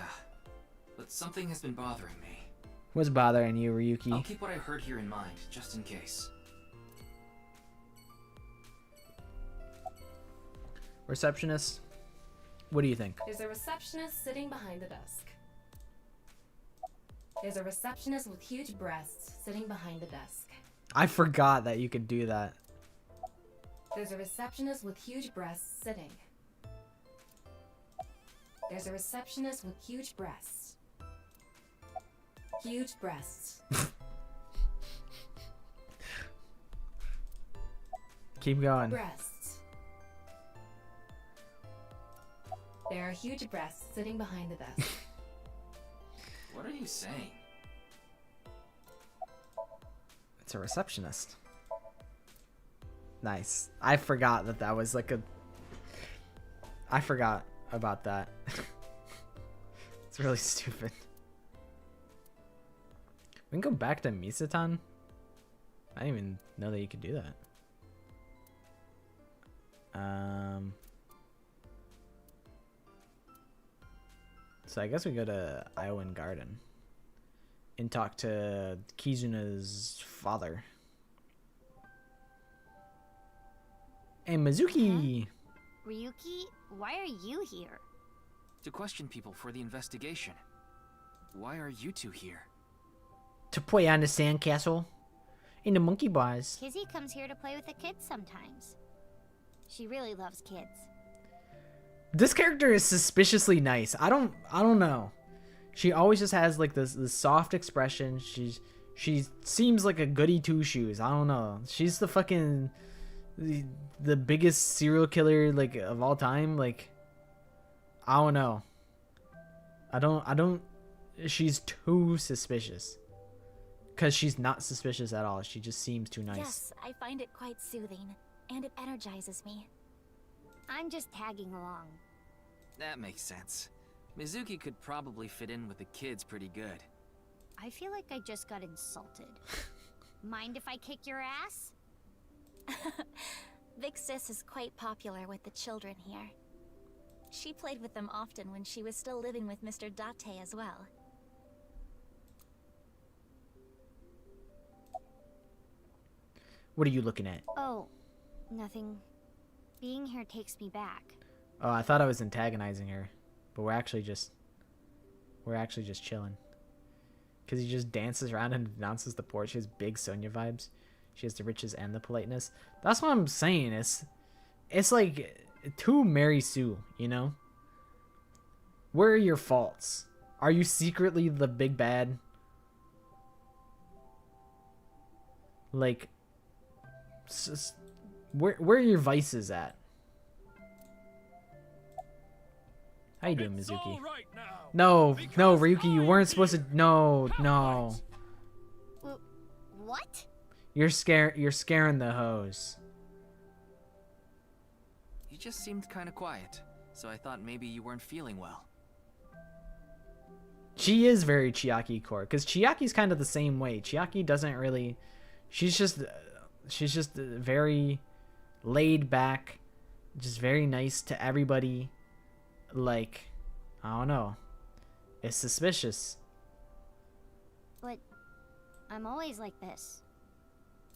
but something has been bothering me. What's bothering you, Ryuki? I'll keep what I heard here in mind, just in case. Receptionist, what do you think? There's a receptionist sitting behind the desk. There's a receptionist with huge breasts sitting behind the desk. I forgot that you could do that. There's a receptionist with huge breasts sitting. There's a receptionist with huge breasts. Huge breasts. Keep going. Breasts. There are huge breasts sitting behind the desk. What are you saying? It's a receptionist. Nice. I forgot that that was like a... I forgot about that. It's really stupid. We can go back to Misatan. I didn't even know that you could do that. So I guess we go to Iowan Garden and talk to Kizuna's father. Hey, Mizuki! Ryuki, why are you here? To question people for the investigation. Why are you two here? To play on the sandcastle in the monkey bars. Kizzy comes here to play with the kids sometimes. She really loves kids. This character is suspiciously nice. I don't know. She always just has like this soft expression. She seems like a goody two shoes. I don't know. She's the fucking the biggest serial killer like of all time. Like I don't know. I don't. She's too suspicious. Cause she's not suspicious at all. She just seems too nice. Yes, I find it quite soothing, and it energizes me. I'm just tagging along. That makes sense. Mizuki could probably fit in with the kids pretty good. I feel like I just got insulted. Mind if I kick your ass? Big Sis is quite popular with the children here. She played with them often when she was still living with Mr. Date as well. What are you looking at? Oh, nothing. Being here takes me back. Oh, I thought I was antagonizing her, but we're actually just chilling. Cause he just dances around and announces the porch. She has big Sonya vibes. She has the riches and the politeness. That's what I'm saying. It's like too Mary Sue, you know? Where are your faults? Are you secretly the big bad? Like, where are your vices at? How you doing, Mizuki? No, Ryuki, you weren't supposed to. No. What? You're scaring the hoes. You just seemed kind of quiet, so I thought maybe you weren't feeling well. She is very Chiaki core, because Chiaki's kind of the same way. Chiaki doesn't really... She's just very laid back, just very nice to everybody. Like, I don't know. It's suspicious. But I'm always like this.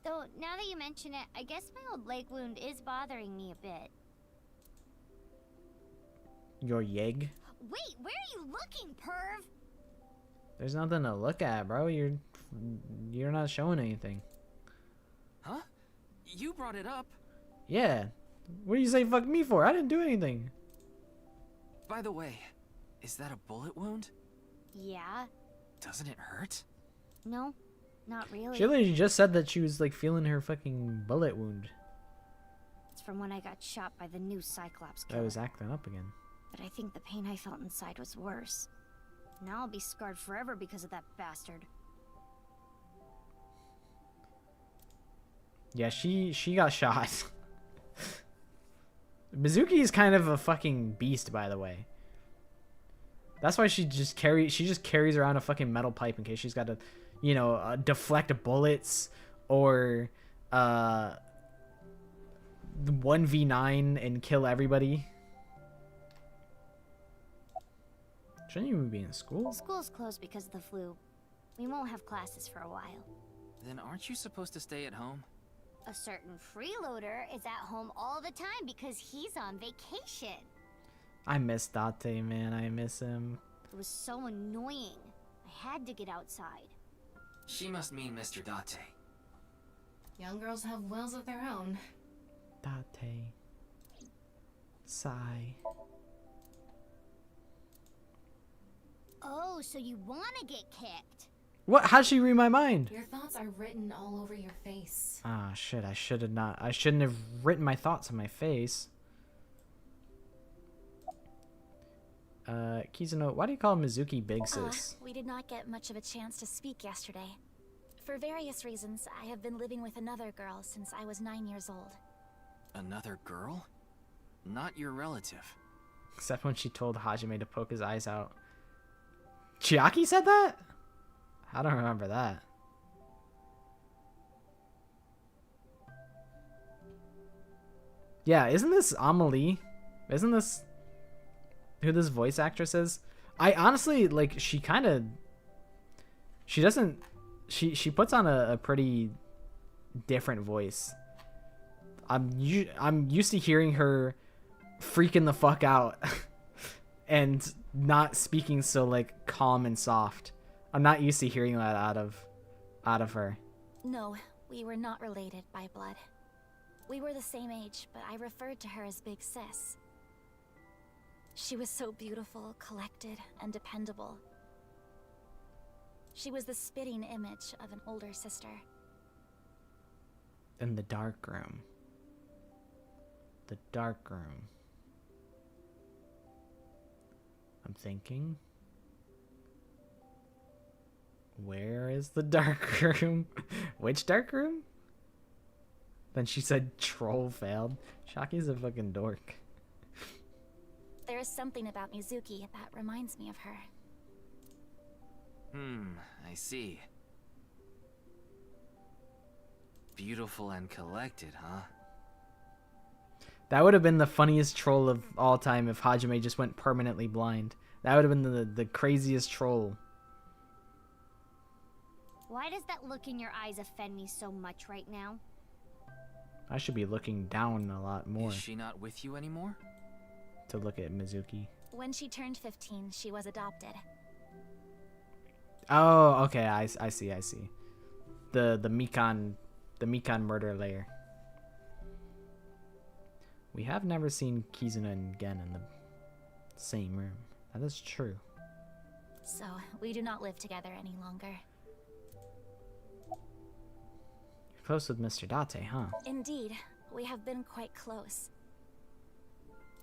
Though, now that you mention it, I guess my old leg wound is bothering me a bit. Your yeg? Wait, where are you looking, perv? There's nothing to look at, bro. You're not showing anything. Huh? You brought it up. Yeah. What do you say fuck me for? I didn't do anything. By the way, is that a bullet wound? Yeah. Doesn't it hurt? No, not really. She literally just said that she was like feeling her fucking bullet wound. It's from when I got shot by the new Cyclops killer. I was acting up again. But I think the pain I felt inside was worse. Now I'll be scarred forever because of that bastard. Yeah, she got shot. Mizuki is kind of a fucking beast, by the way. That's why she just carries around a fucking metal pipe in case she's got to, you know, deflect bullets or 1v9 and kill everybody. Shouldn't you be in school? School's closed because of the flu. We won't have classes for a while. Then aren't you supposed to stay at home? A certain freeloader is at home all the time because he's on vacation. I miss Date, man. I miss him. It was so annoying. I had to get outside. She must mean Mr. Date. Young girls have wills of their own. Date. Sigh. Oh, so you want to get kicked? What? How'd she read my mind? Your thoughts are written all over your face. Ah, shit. I shouldn't have written my thoughts on my face. Kizuno, why do you call Mizuki Big Sis? We did not get much of a chance to speak yesterday. For various reasons, I have been living with another girl since I was 9 years old. Another girl? Not your relative. Except when she told Hajime to poke his eyes out. Chiaki said that? I don't remember that. Yeah, isn't this Amelie? Isn't this who this voice actress is? I honestly, like, she puts on a pretty different voice. I'm used to hearing her freaking the fuck out and not speaking so like calm and soft. I'm not used to hearing that out of her. No, we were not related by blood. We were the same age, but I referred to her as Big Sis. She was so beautiful, collected, and dependable. She was the spitting image of an older sister. In the dark room. The dark room. I'm thinking. Where is the dark room? Which dark room? Then she said troll failed. Shaki's a fucking dork. There is something about Mizuki that reminds me of her. I see. Beautiful and collected, huh? That would have been the funniest troll of all time if Hajime just went permanently blind. That would have been the craziest troll. Why does that look in your eyes offend me so much right now? I should be looking down a lot more. Is she not with you anymore? To look at Mizuki. When she turned 15, she was adopted. Oh, okay, I see. The Mikan murder layer. We have never seen Kizuna and Gen in the same room. That is true. So, we do not live together any longer. You're close with Mr. Date, huh? Indeed, we have been quite close.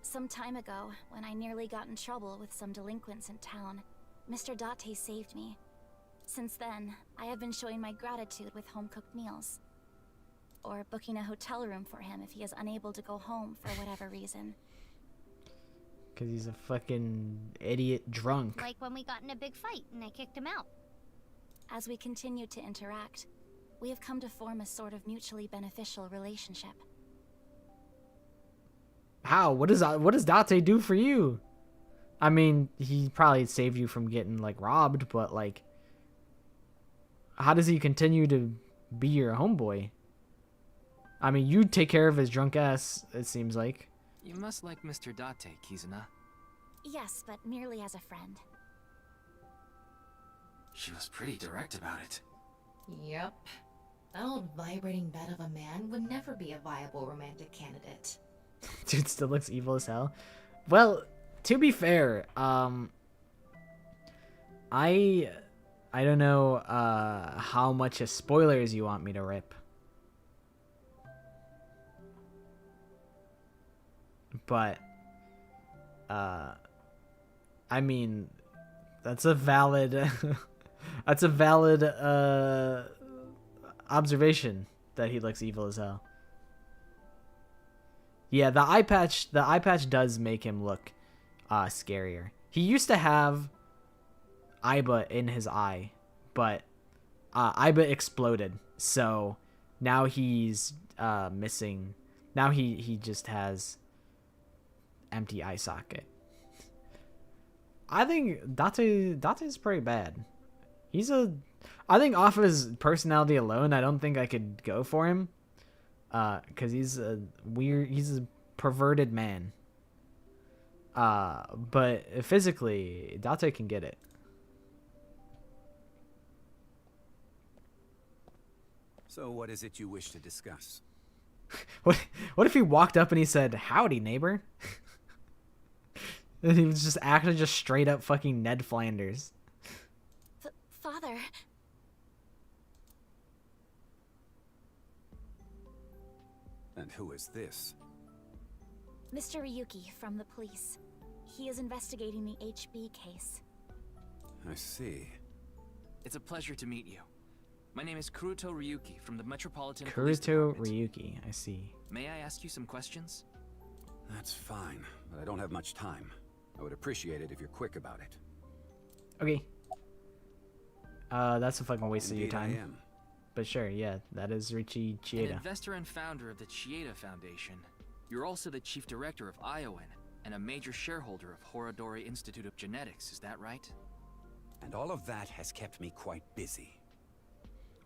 Some time ago, when I nearly got in trouble with some delinquents in town, Mr. Date saved me. Since then, I have been showing my gratitude with home-cooked meals. or booking a hotel room for him if he is unable to go home for whatever reason. Because he's a fucking idiot drunk. Like when we got in a big fight and I kicked him out. As we continued to interact, we have come to form a sort of mutually beneficial relationship. How? What does Date do for you? I mean, he probably saved you from getting like robbed, but like, how does he continue to be your homeboy? I mean, you take care of his drunk ass, it seems like. You must like Mr. Date, Kizuna. Yes, but merely as a friend. She was pretty direct about it. Yep. That old vibrating bed of a man would never be a viable romantic candidate. Dude still looks evil as hell. Well, to be fair, I don't know how much of spoilers you want me to rip. But I mean, that's a valid observation that he looks evil as hell. Yeah, the eye patch does make him look scarier. He used to have Aiba in his eye, but Aiba exploded, so now he's missing. Now he just has empty eye socket. I think Date is pretty bad. I think off of his personality alone, I don't think I could go for him. Cause he's a perverted man. But physically, Date can get it. So what is it you wish to discuss? What if he walked up and he said, "Howdy, neighbor"? And he was just actually just straight up fucking Ned Flanders. Father. And who is this? Mr. Ryuki from the police. He is investigating the HB case. I see. It's a pleasure to meet you. My name is Kuruto Ryuki from the Metropolitan Police Kuruto Department. Ryuki, I see. May I ask you some questions? That's fine, but I don't have much time. I would appreciate it if you're quick about it. Okay. That's a fucking waste of your Indeed, time. I am. But sure, yeah, that is Richie An Chieda. investor and founder of the Chieda Foundation. You're also the chief director of Iowan and a major shareholder of NirvanA Institute of Genetics, is that right? And all of that has kept me quite busy.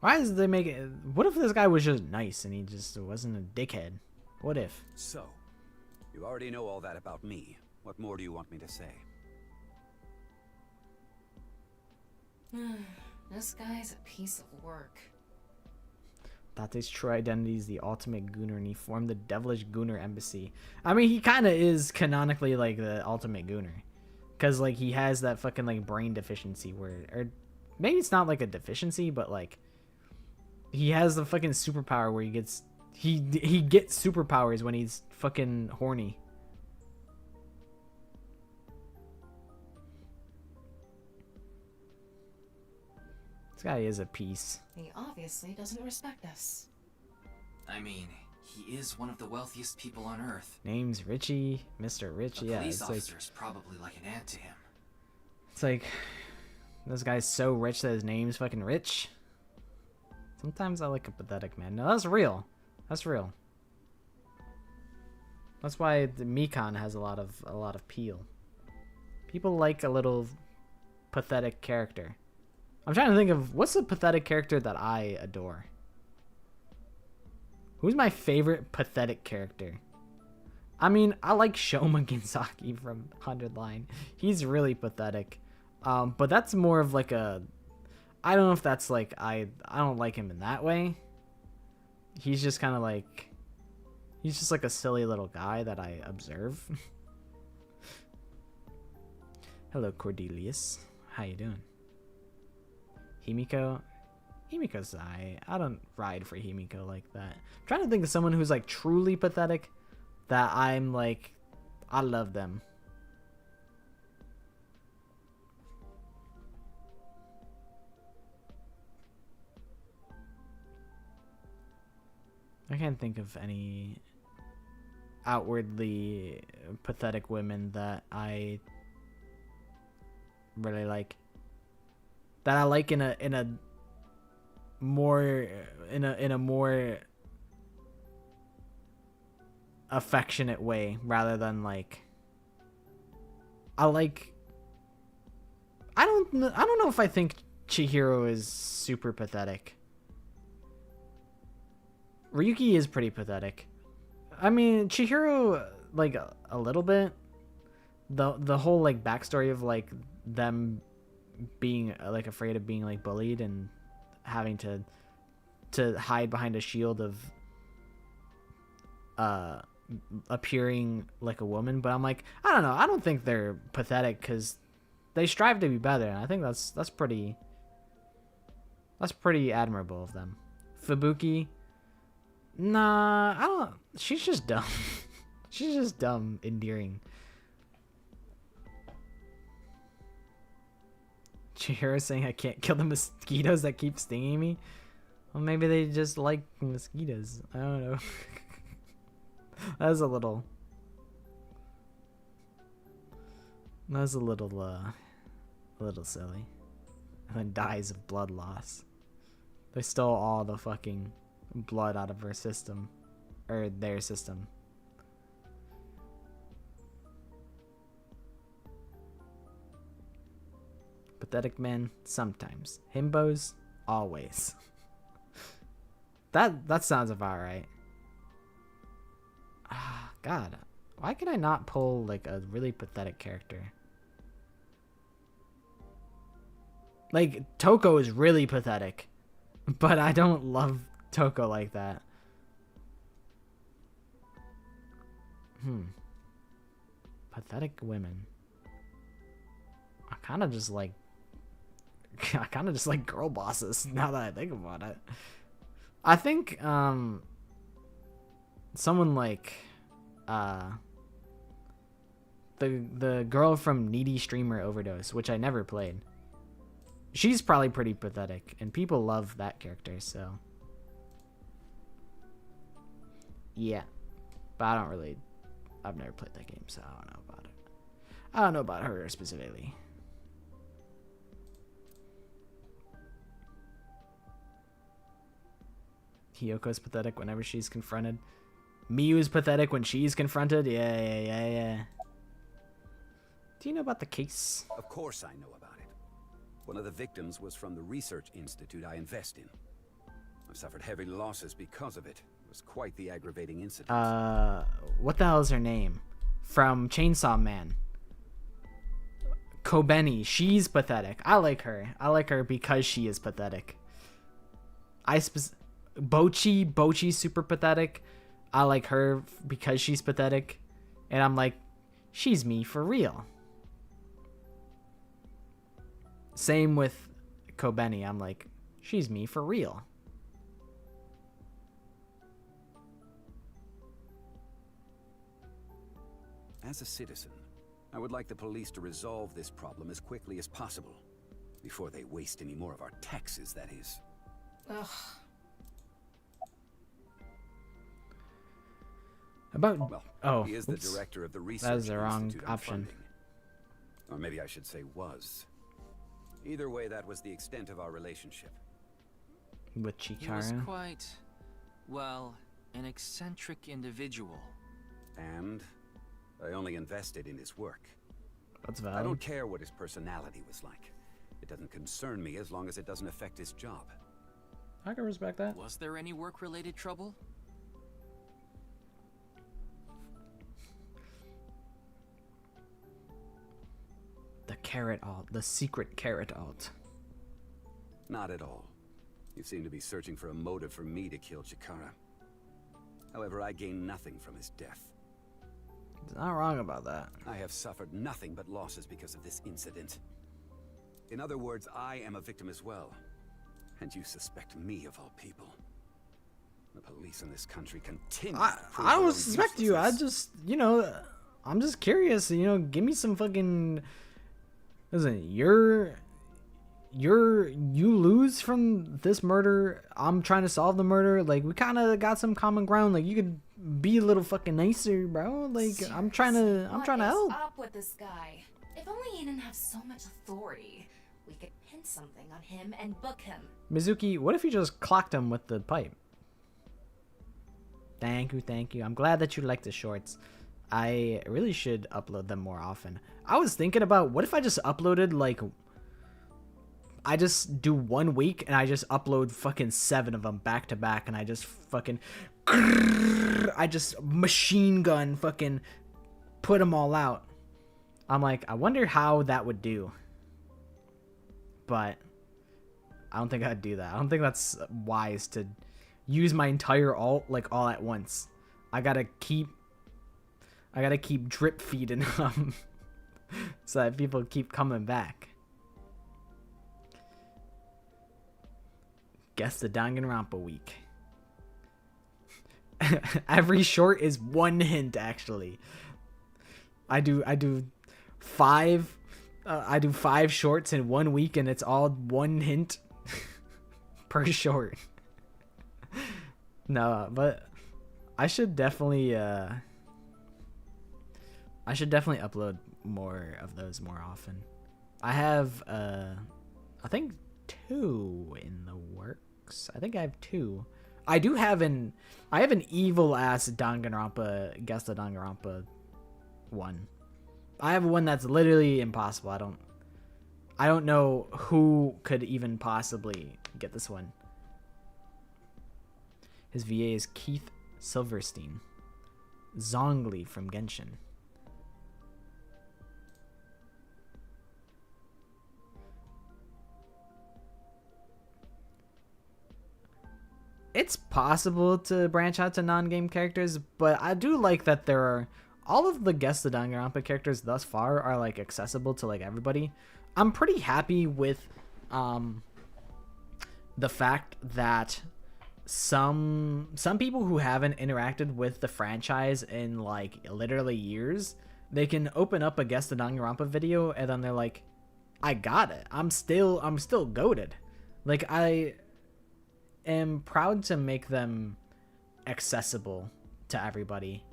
Why does they make it? What if this guy was just nice and he just wasn't a dickhead? What if? So, you already know all that about me. What more do you want me to say? This guy's a piece of work. Date's true identity is the ultimate gooner, and he formed the devilish gooner embassy. I mean, he kind of is canonically like the ultimate gooner, cause like he has that fucking like brain deficiency where, or maybe it's not like a deficiency, but like he has the fucking superpower where he gets superpowers when he's fucking horny. This guy is a piece. He obviously doesn't respect us. I mean, he is one of the wealthiest people on Earth. Name's Richie, Mr. Rich. A Yeah, police it's officer's probably like an aunt to him. It's like this guy's so rich that his name's fucking Rich. Sometimes I like a pathetic man. No, that's real. That's real. That's why the Mikan has a lot of peel. People like a little pathetic character. I'm trying to think of what's a pathetic character that I adore. Who's my favorite pathetic character? I mean, I like Shoma Ginsaki from 100 Line. He's really pathetic. But that's more of like a... I don't know if that's like... I don't like him in that way. He's just kind of like... He's just like a silly little guy that I observe. Hello, Cordelius. How you doing? Himiko? Himiko's I don't ride for Himiko like that. I'm trying to think of someone who's like truly pathetic that I'm like, I love them. I can't think of any outwardly pathetic women that I really like. That I like in a more affectionate way, rather than like I don't know if I think Chihiro is super pathetic. Ryuki is pretty pathetic. I mean, Chihiro, like, a little bit. The whole, like, backstory of, like, them being, like, afraid of being, like, bullied and having to hide behind a shield of appearing like a woman. But I'm like, I don't know. I don't think they're pathetic because they strive to be better. And I think that's pretty admirable of them. Fubuki, nah, I don't. She's just dumb. She's just dumb, endearing. Chihiro saying I can't kill the mosquitoes that keep stinging me. Well, maybe they just like mosquitoes. I don't know. That was a little silly. And then dies of blood loss. They stole all the fucking blood out of her system. Or their system. Pathetic men, sometimes. Himbos, always. That sounds about right. Ah, God. Why can I not pull, like, a really pathetic character? Like, Toko is really pathetic. But I don't love Toko like that. Pathetic women. I kind of just like girl bosses now that I think about it. I think someone like the girl from Needy Streamer Overdose, which I never played. She's probably pretty pathetic and people love that character, so yeah. But I've never played that game, so I don't know about it. I don't know about her specifically. Hiyoko's pathetic whenever she's confronted. Miyu's pathetic when she's confronted. Yeah. Do you know about the case? Of course I know about it. One of the victims was from the research institute I invest in. I've suffered heavy losses because of it. It was quite the aggravating incident. What the hell is her name? From Chainsaw Man. Kobeni. She's pathetic. I like her. I like her because she is pathetic. Bochi's super pathetic. I like her because she's pathetic. And I'm like, she's me for real. Same with Kobeni. I'm like, she's me for real. As a citizen, I would like the police to resolve this problem as quickly as possible. Before they waste any more of our taxes, that is. Ugh. He is the director of the research that was the wrong institute option. Or maybe I should say was. Either way, that was the extent of our relationship. With Chikara? He was quite, well, an eccentric individual. And I only invested in his work. That's valid. I don't care what his personality was like. It doesn't concern me as long as it doesn't affect his job. I can respect that. Was there any work-related trouble? The carrot alt. The secret carrot alt. Not at all. You seem to be searching for a motive for me to kill Chikara. However, I gain nothing from his death. He's not wrong about that. I have suffered nothing but losses because of this incident. In other words, I am a victim as well. And you suspect me of all people. The police in this country continue to prove I their don't own suspect you. I just, I'm just curious. Give me some fucking... Listen, you're you lose from this murder. I'm trying to solve the murder. Like, we kind of got some common ground. Like, you could be a little fucking nicer, bro. Like, Seriously, I'm trying to what help. is up with this guy? If only he didn't have so much authority, we could pin something on him and book him. Mizuki, what if you just clocked him with the pipe? Thank you, thank you. I'm glad that you like the shorts. I really should upload them more often. I was thinking about, what if I just uploaded, like, I just do 1 week and I just upload fucking 7 of them back to back, and I just fucking, I just machine gun fucking put them all out. I'm like, I wonder how that would do. But I don't think I'd do that. I don't think that's wise to use my entire alt like all at once. I gotta keep drip feeding them so that people keep coming back. Guess the Danganronpa week. Every short is 1 hint, actually. I do 5 shorts in 1 week, and it's all 1 hint per short. No, but I should definitely upload more of those more often. I have I think 2 in the works. I think I have 2. I have an evil ass Danganronpa, Guess the Danganronpa one. I have one that's literally impossible. I don't know who could even possibly get this one. His VA is Keith Silverstein. Zhongli from Genshin. It's possible to branch out to non-game characters, but I do like that there are all of the Guess the Danganronpa characters thus far are like accessible to like everybody. I'm pretty happy with the fact that some people who haven't interacted with the franchise in like literally years, they can open up a Guess the Danganronpa video and then they're like, I got it. I'm still goated. Like, I am proud to make them accessible to everybody,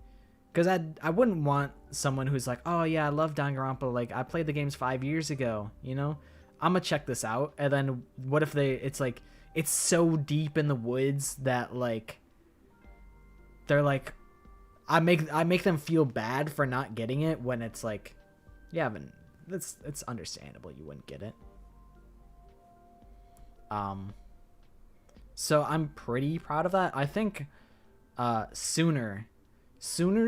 because I wouldn't want someone who's like, oh yeah, I love Danganronpa, like I played the games 5 years ago, you know, I'm gonna check this out, and then what if it's like it's so deep in the woods that like they're like, I make them feel bad for not getting it, when it's like, yeah, but it's understandable you wouldn't get it. So I'm pretty proud of that. I think sooner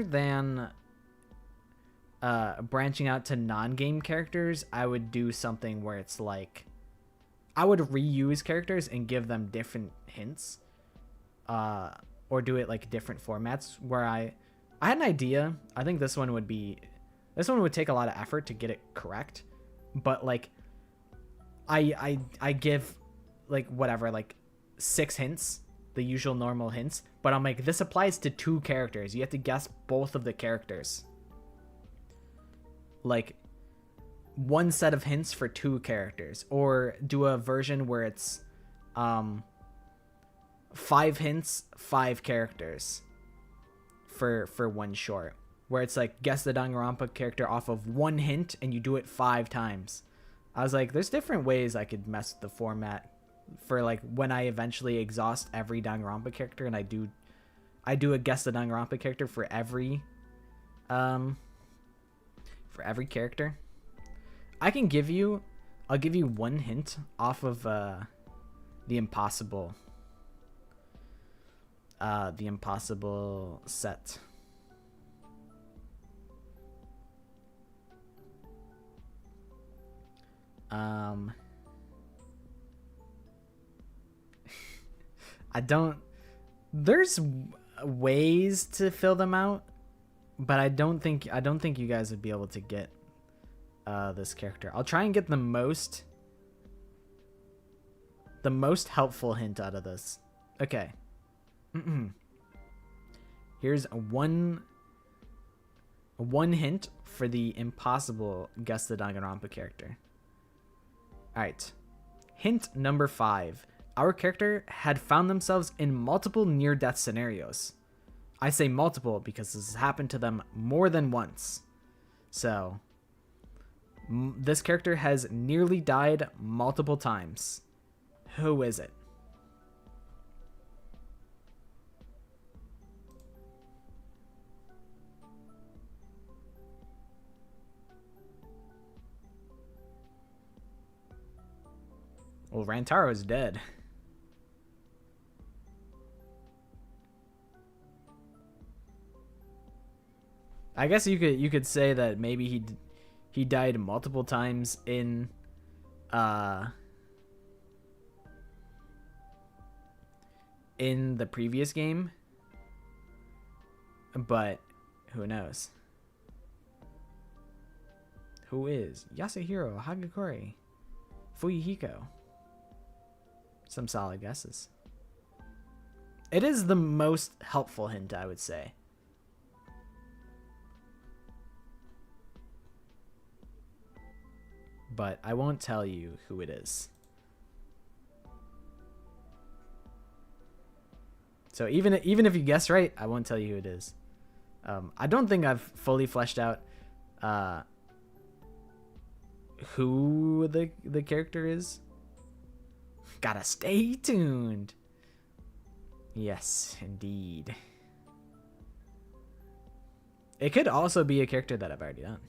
than branching out to non-game characters, I would do something where it's like, I would reuse characters and give them different hints, or do it like different formats, where I had an idea. I think this one would take a lot of effort to get it correct, but like I give like whatever, like 6 hints, the usual normal hints, but I'm like, this applies to 2 characters. You have to guess both of the characters. Like 1 set of hints for 2 characters, or do a version where it's 5 hints, 5 characters for 1 short, where it's like, guess the Danganronpa character off of 1 hint, and you do it 5 times. I was like, there's different ways I could mess with the format for like when I eventually exhaust every Danganronpa character, and I do a guess the Danganronpa character for every character. I'll give you 1 hint off of the impossible set. There's ways to fill them out, but I don't think you guys would be able to get this character. I'll try and get the most helpful hint out of this. Okay. Here's one hint for the impossible Guess the Danganronpa character. Alright. Hint number 5. Our character had found themselves in multiple near-death scenarios. I say multiple because this has happened to them more than once. So, this character has nearly died multiple times. Who is it? Well, Rantaro's dead. I guess you could say that maybe he died multiple times in the previous game, but who knows? Who is Yasuhiro Hagakure? Fuyuhiko? Some solid guesses. It is the most helpful hint, I would say. But I won't tell you who it is. So even if you guess right, I won't tell you who it is. I don't think I've fully fleshed out who the character is. Gotta stay tuned. Yes, indeed. It could also be a character that I've already done.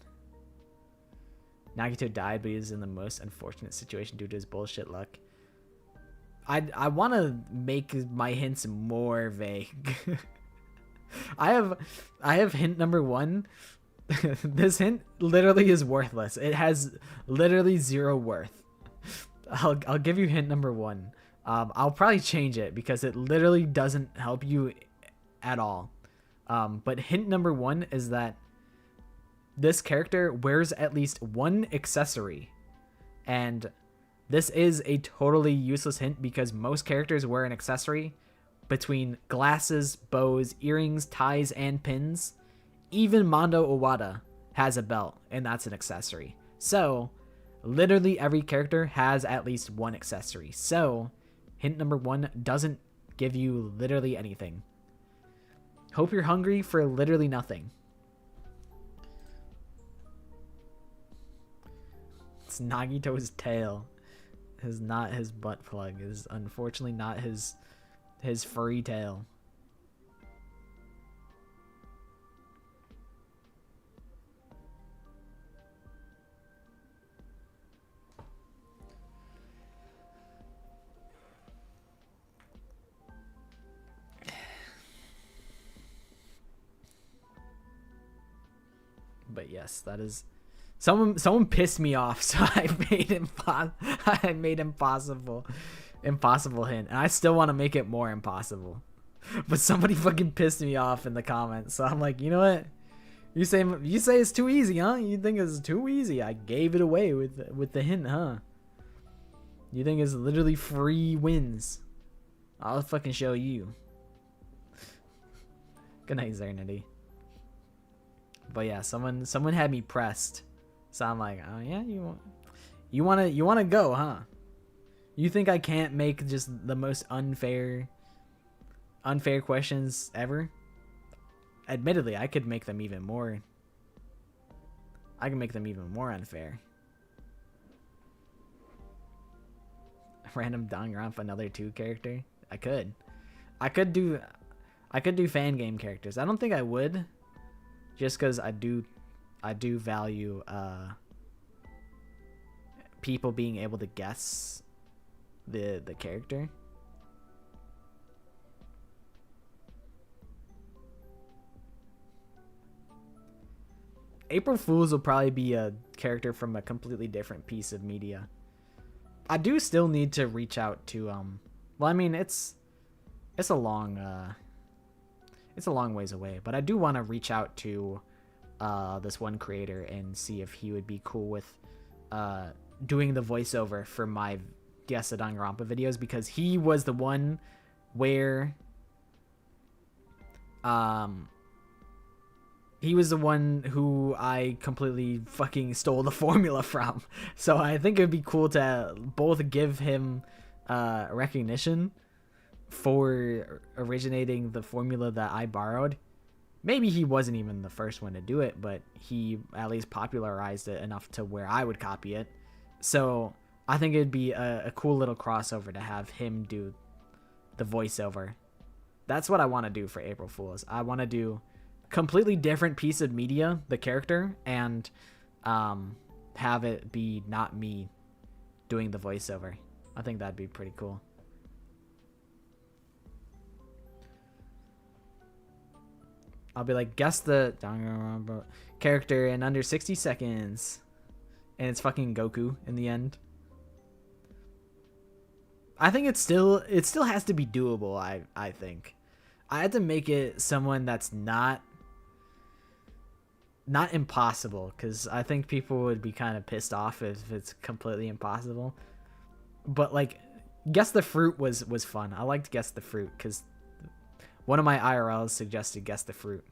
Nagito died, but he is in the most unfortunate situation due to his bullshit luck. I want to make my hints more vague. I have hint number 1. This hint literally is worthless. It has literally 0 worth. I'll give you hint number 1. I'll probably change it because it literally doesn't help you at all. But hint number 1 is that this character wears at least one accessory, and this is a totally useless hint because most characters wear an accessory between glasses, bows, earrings, ties, and pins. Even Mondo Owada has a belt, and that's an accessory. So, literally every character has at least one accessory. So, hint number 1 doesn't give you literally anything. Hope you're hungry for literally nothing. It's Nagito's tail. Is not his butt plug. It is unfortunately not his furry tail. But yes, that is someone pissed me off, so I made impossible hint, and I still want to make it more impossible. But somebody fucking pissed me off in the comments, so I'm like, you know what? You say it's too easy, huh? You think it's too easy? I gave it away with the hint, huh? You think it's literally free wins? I'll fucking show you. Good night, Zernity. But yeah, someone had me pressed, so I'm like, oh yeah, you wanna go, huh? You think I can't make just the most unfair questions ever? Admittedly, I could make them even more. I can make them even more unfair. Random Danganronpa another 2 character. I could do fan game characters. I don't think I would. Just because I do value people being able to guess the character. April Fools will probably be a character from a completely different piece of media. I do still need to reach out to well, I mean, it's a long ways away, but I do want to reach out to this one creator and see if he would be cool with doing the voiceover for my Guess the Danganronpa videos, because he was the one where he was the one who I completely fucking stole the formula from. So I think it'd be cool to both give him recognition for originating the formula that I borrowed. Maybe he wasn't even the first one to do it, but he at least popularized it enough to where I would copy it. So I think it'd be a cool little crossover to have him do the voiceover. That's what I want to do for April Fools. I want to do completely different piece of media, the character, and have it be not me doing the voiceover. I think that'd be pretty cool. I'll be like, guess the character in under 60 seconds. And it's fucking Goku in the end. I think it still has to be doable, I think. I had to make it someone that's not impossible, because I think people would be kind of pissed off if it's completely impossible. But like, Guess the Fruit was fun. I liked Guess the Fruit because one of my IRLs suggested Guess the Fruit.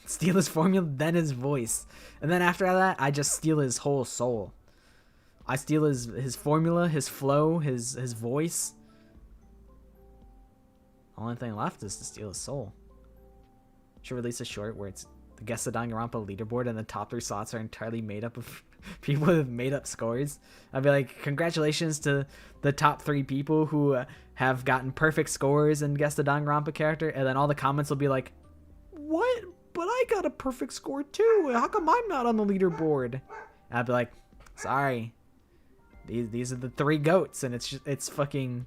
Steal his formula, then his voice. And then after that, I just steal his whole soul. I steal his formula, his flow, his voice. Only thing left is to steal his soul. Should release a short where it's the Guess the Danganronpa leaderboard and the top 3 slots are entirely made up of people with made up scores. I'd be like, congratulations to the top 3 people who have gotten perfect scores and Guess the Danganronpa character. And then all the comments will be like, what? But I got a perfect score too. How come I'm not on the leaderboard? And I'd be like, sorry. These are the 3 goats, and it's fucking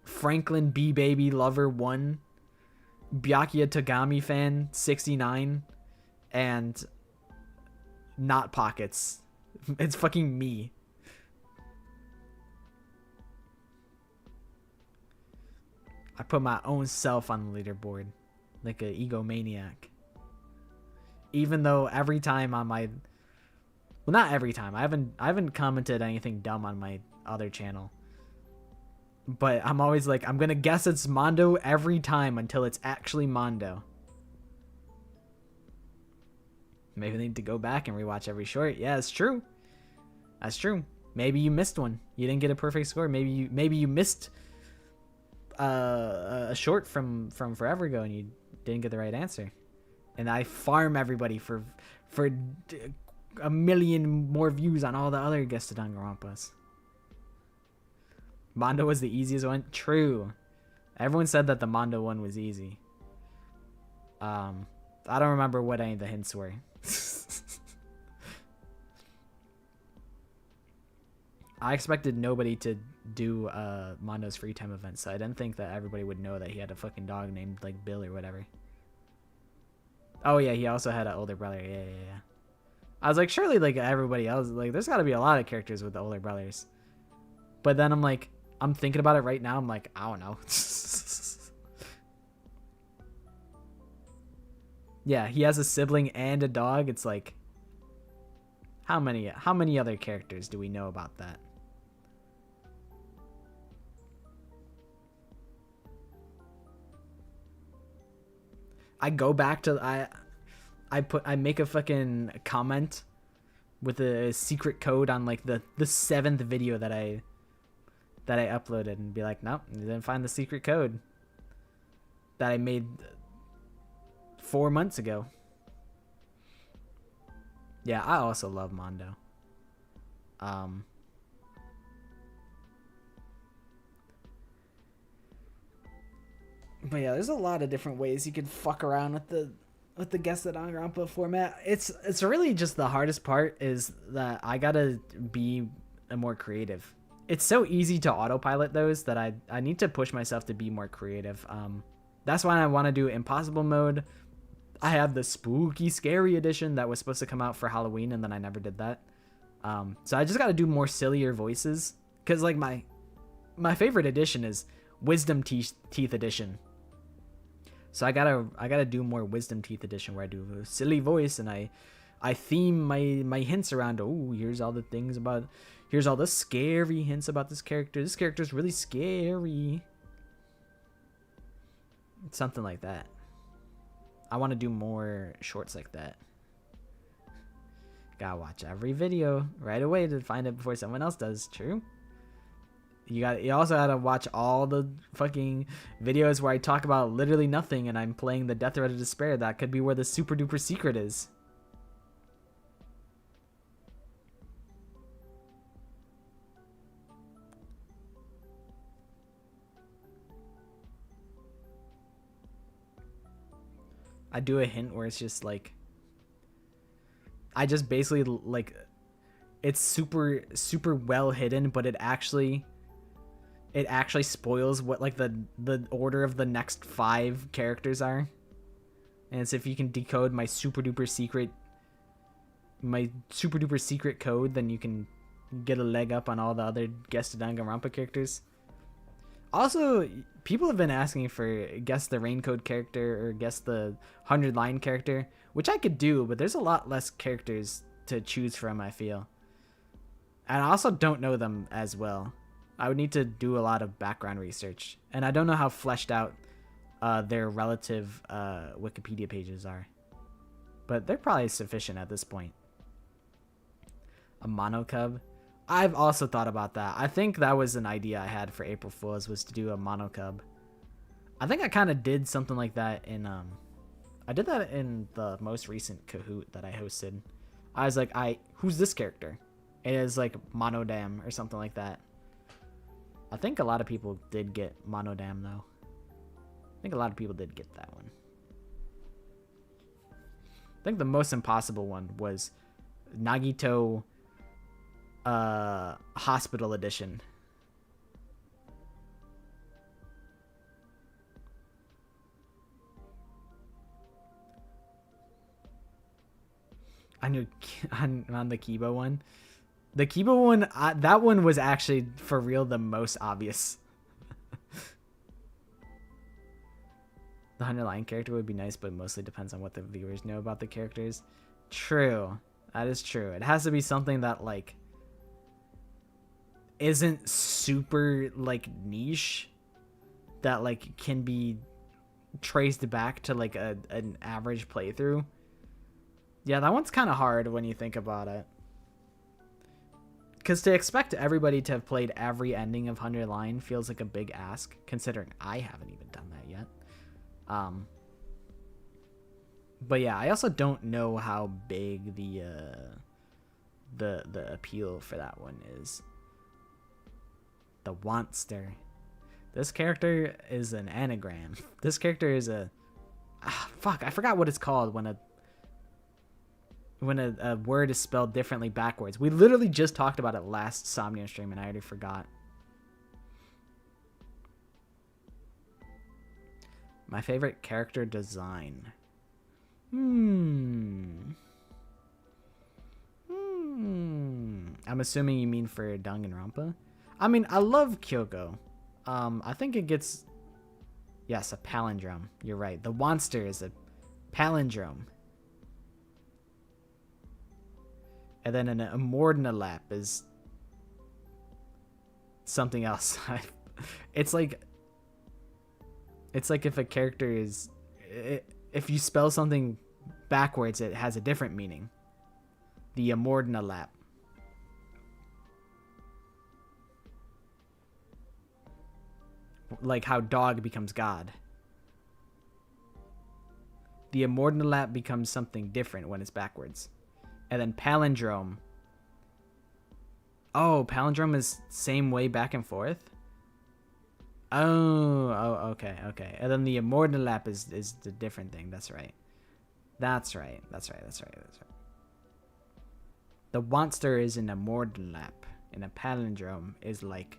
Franklin B Baby Lover 1, Byakuya Togami Fan 69, and Not Pockets. It's fucking me. I put my own self on the leaderboard like an egomaniac. Even though every time on my, well, not every time. I haven't commented anything dumb on my other channel. But I'm always like, I'm gonna guess it's Mondo every time until it's actually Mondo. Maybe I need to go back and rewatch every short. Yeah, it's true. That's true. Maybe you missed one. You didn't get a perfect score. Maybe you missed a short from forever ago and you didn't get the right answer. And I farm everybody for a million more views on all the other Guess the Danganronpas. Mondo was the easiest one. True. Everyone said that the Mondo one was easy. I don't remember what any of the hints were. I expected nobody to do Mondo's free time event, so I didn't think that everybody would know that he had a fucking dog named like Bill or whatever. Oh yeah, he also had an older brother. Yeah. I was like, surely like everybody else, like there's got to be a lot of characters with the older brothers. But then I'm like, I'm thinking about it right now. I'm like, I don't know. Yeah, he has a sibling and a dog. It's like, how many other characters do we know about that? I go back to I make a fucking comment with a secret code on like the 7th video that I uploaded and be like, nope, you didn't find the secret code that I made 4 months ago. Yeah, I also love Mondo. But yeah, there's a lot of different ways you can fuck around with the Guess the Danganronpa format. It's really just the hardest part is that I gotta be more creative. It's so easy to autopilot those that I need to push myself to be more creative. That's why I want to do Impossible Mode. I have the spooky, scary edition that was supposed to come out for Halloween, and then I never did that. So I just got to do more sillier voices, because like my favorite edition is Wisdom Teeth edition. So I gotta do more Wisdom Teeth edition where I do a silly voice and I I theme my hints around, oh, here's all the scary hints about this character. This character's really scary. Something like that. I want to do more shorts like that. Gotta watch every video right away to find it before someone else does. True. You also gotta watch all the fucking videos where I talk about literally nothing and I'm playing the Death Threat of Despair. That could be where the super duper secret is. I do a hint where it's just like, I just basically like, it's super well hidden, but it actually spoils what like the order of the next 5 characters are. And it's if you can decode my super duper secret code, then you can get a leg up on all the other guess the Danganronpa characters. Also, people have been asking for guess the Raincode character or guess the 100 line character, which I could do, but there's a lot less characters to choose from, I feel. And I also don't know them as well. I would need to do a lot of background research, and I don't know how fleshed out their relative Wikipedia pages are. But they're probably sufficient at this point. A monocub? I've also thought about that. I think that was an idea I had for April Fool's, was to do a monocub. I think I kind of did something like that in I did that in the most recent Kahoot that I hosted. I was like, who's this character? It is like Monodam or something like that. I think a lot of people did get Monodam though. I think a lot of people did get that one. I think the most impossible one was Nagito Hospital Edition. I knew on the Kiba one. The Kiba one, that one was actually for real the most obvious. The 100 line character would be nice, but it mostly depends on what the viewers know about the characters. True. That is true. It has to be something that like isn't super like niche, that like can be traced back to like an average playthrough. Yeah, that one's kind of hard when you think about it. Because to expect everybody to have played every ending of 100 line feels like a big ask, considering I haven't even done that yet. But yeah, I also don't know how big the appeal for that one is. The Wantster. This character is an anagram. This character is a... fuck, I forgot what it's called when a word is spelled differently backwards. We literally just talked about it last Somnium stream and I already forgot. My favorite character design. I'm assuming you mean for Danganronpa? I mean, I love Kyoko. I think it gets... Yes, a palindrome. You're right. The Wantster is a palindrome. And then an Amordnalap is something else. It's like if a character is... If you spell something backwards, it has a different meaning. The Amordnalap. Like how dog becomes God. The Amordnalap becomes something different when it's backwards. And then palindrome. Oh, palindrome is same way back and forth? Oh, okay. And then the Amordnalap is the different thing. That's right. That's right. The Wantster is an Amordnalap, and a palindrome is like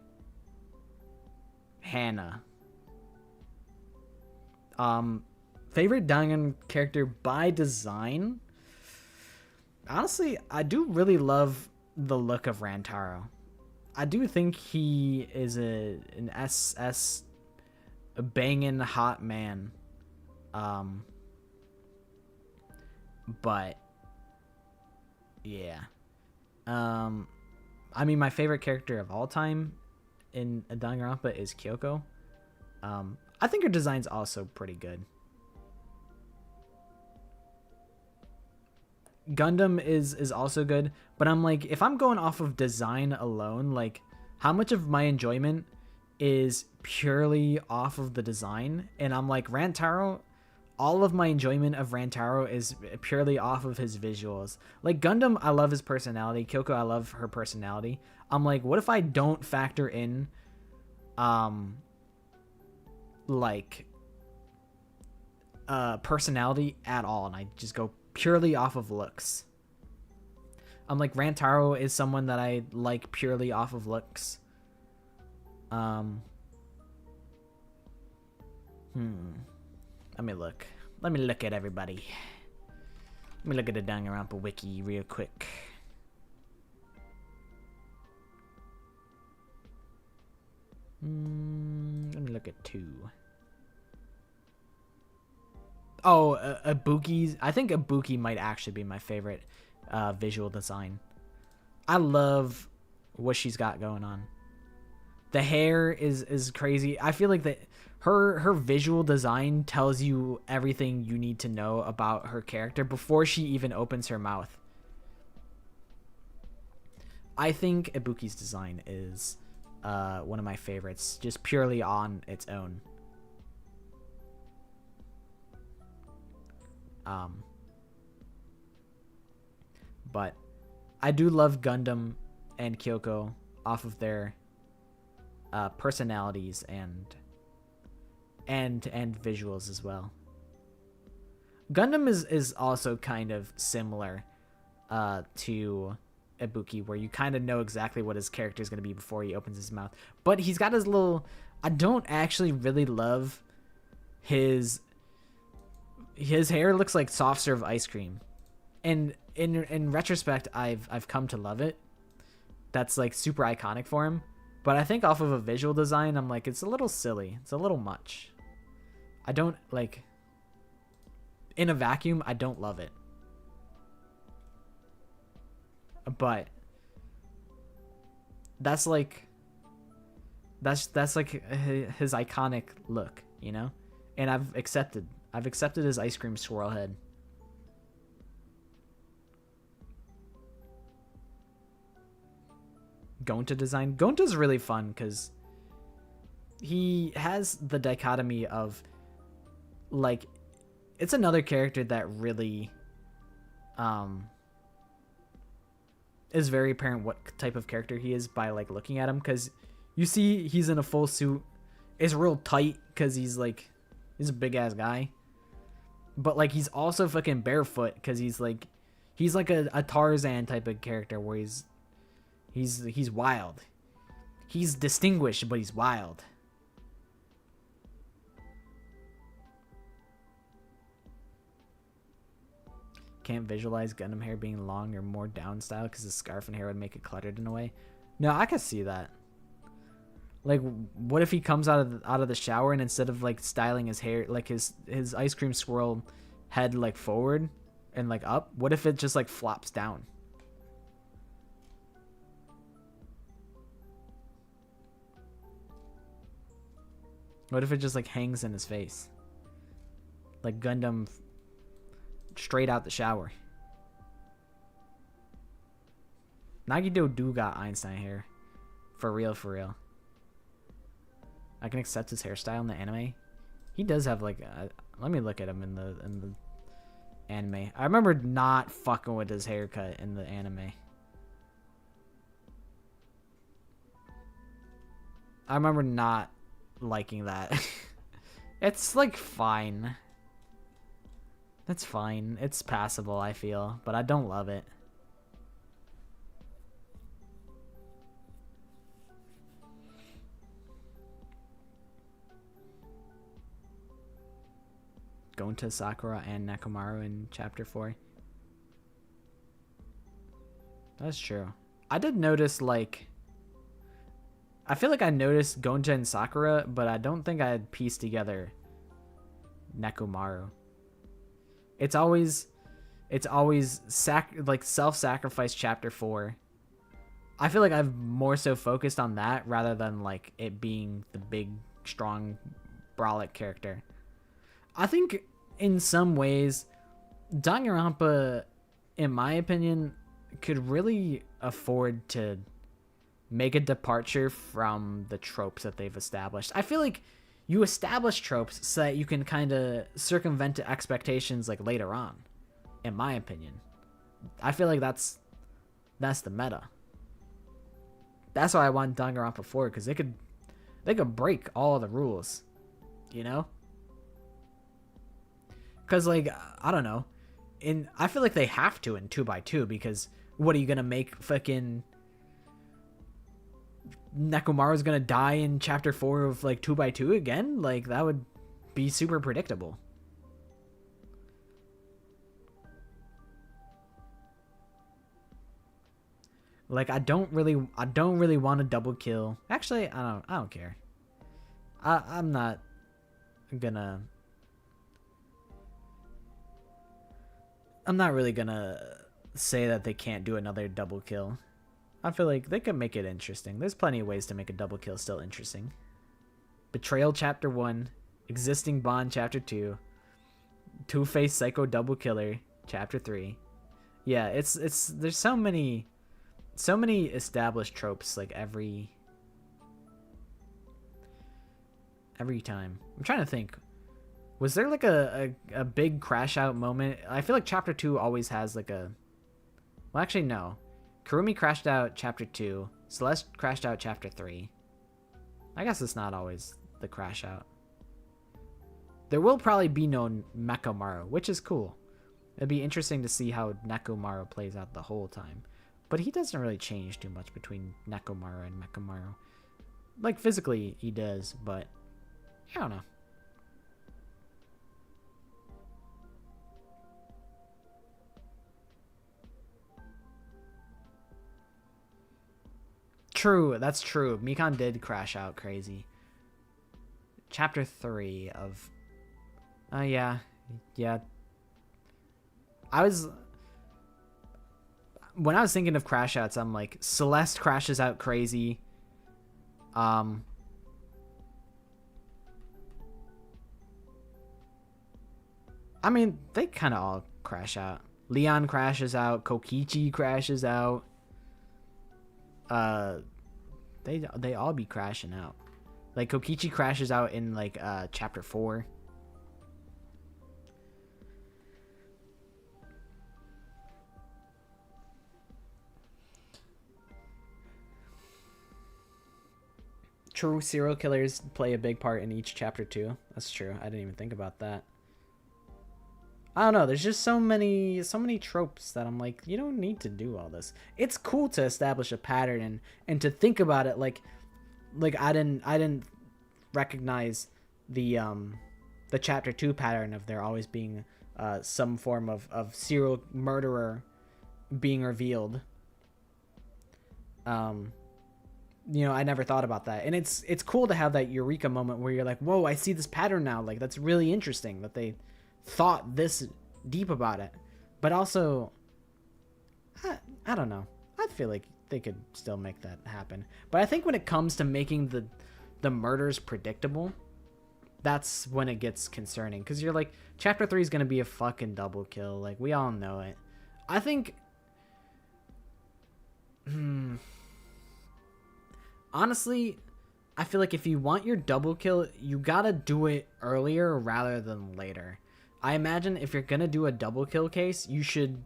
Hannah. Favorite Dangan character by design? Honestly, I do really love the look of Rantaro. I do think he is an SS banging hot man. But Yeah. I mean, my favorite character of all time in Danganronpa is Kyoko. I think her design's also pretty good. Gundam is also good, but I'm like, if I'm going off of design alone, like, how much of my enjoyment is purely off of the design? And I'm like, Rantaro, all of my enjoyment of Rantaro is purely off of his visuals. Like, Gundam, I love his personality. Kyoko, I love her personality. I'm like, what if I don't factor in, personality at all, and I just go purely off of looks? I'm like, Rantaro is someone that I like purely off of looks. Let me look. Let me look at everybody. Let me look at the Danganronpa wiki real quick. Let me look at 2. Oh, Ibuki's. I think Ibuki might actually be my favorite visual design. I love what she's got going on. The hair is crazy. I feel like her visual design tells you everything you need to know about her character before she even opens her mouth. I think Ibuki's design is one of my favorites, just purely on its own. But I do love Gundam and Kyoko off of their personalities and visuals as well. Gundam is also kind of similar to Ibuki, where you kind of know exactly what his character is going to be before he opens his mouth. But he's got his little... I don't actually really love his hair. Looks like soft serve ice cream. And in retrospect, I've come to love it. That's like super iconic for him. But I think off of a visual design, I'm like, it's a little silly. It's a little much. I don't, like... In a vacuum, I don't love it. But... That's like... That's like his iconic look, you know? And I've accepted his ice cream swirl head. Gonta design. Gonta's really fun because he has the dichotomy of, like, it's another character that really is very apparent what type of character he is by, like, looking at him, because you see he's in a full suit. It's real tight because he's a big ass guy, but like he's also fucking barefoot because he's like a Tarzan type of character where he's wild. He's distinguished, but he's wild. Can't visualize Gundam hair being long or more down style because the scarf and hair would make it cluttered in a way. No, I could see that. Like, what if he comes out of the shower and instead of like styling his hair, like his ice cream swirl head like forward and like up, what if it just like flops down? What if it just like hangs in his face? Like Gundam straight out the shower. Nagito do got Einstein hair. For real, for real. I can accept his hairstyle in the anime. He does have like let me look at him in the anime. I remember not fucking with his haircut in the anime. I remember not liking that. It's like fine. That's fine. It's passable, I feel, but I don't love it. Going to Sakura and Nekomaru in chapter 4. That's true. I did notice, like, I feel like I noticed Gonja and Sakura, but I don't think I had pieced together Nekomaru. It's It's always self-sacrifice chapter 4. I feel like I've more so focused on that rather than like it being the big, strong, brolic character. I think in some ways, Danganronpa, in my opinion, could really afford to make a departure from the tropes that they've established. I feel like you establish tropes so that you can kind of circumvent the expectations like later on, in my opinion. I feel like that's the meta. That's why I want Danganronpa 4, because they could break all the rules, you know? Because, like, I don't know. I feel like they have to in 2x2, because what are you going to make fucking... Nekomaru's going to die in chapter 4 of, like, 2x2 again? Like, that would be super predictable. Like, I don't really want a double kill. Actually, I don't care. I'm not really gonna say that they can't do another double kill. I feel like they could make it interesting. There's plenty of ways to make a double kill still interesting. Betrayal chapter 1, Existing Bond chapter 2, Two-Face Psycho double killer chapter 3. Yeah, there's so many established tropes like every time. I'm trying to think. Was there like a big crash out moment? I feel like chapter 2 always has like a... Well, actually, no. Kurumi crashed out chapter 2. Celeste crashed out chapter 3. I guess it's not always the crash out. There will probably be no Nekomaru, which is cool. It'd be interesting to see how Nekomaru plays out the whole time. But he doesn't really change too much between Nekomaru and Nekomaru. Like, physically, he does, but... I don't know. True, that's true. Mikan did crash out crazy. Chapter 3 of... yeah. When I was thinking of crash outs, I'm like, Celeste crashes out crazy. I mean, they kind of all crash out. Leon crashes out. Kokichi crashes out. They all be crashing out. Like, Kokichi crashes out in, like, chapter 4. True, serial killers play a big part in each chapter too. That's true. I didn't even think about that. I don't know. There's just so many tropes that I'm like, you don't need to do all this. It's cool to establish a pattern and to think about it like I didn't recognize the chapter 2 pattern of there always being some form of serial murderer being revealed. You know, I never thought about that. And it's cool to have that eureka moment where you're like, whoa, I see this pattern now. Like, that's really interesting that they thought this deep about it. But also, I don't know. I feel like they could still make that happen. But I think when it comes to making the murders predictable, that's when it gets concerning. Because you're like, chapter 3 is going to be a fucking double kill. Like, we all know it. I think... Honestly, I feel like if you want your double kill, you gotta do it earlier rather than later. I imagine if you're gonna do a double kill case, you should...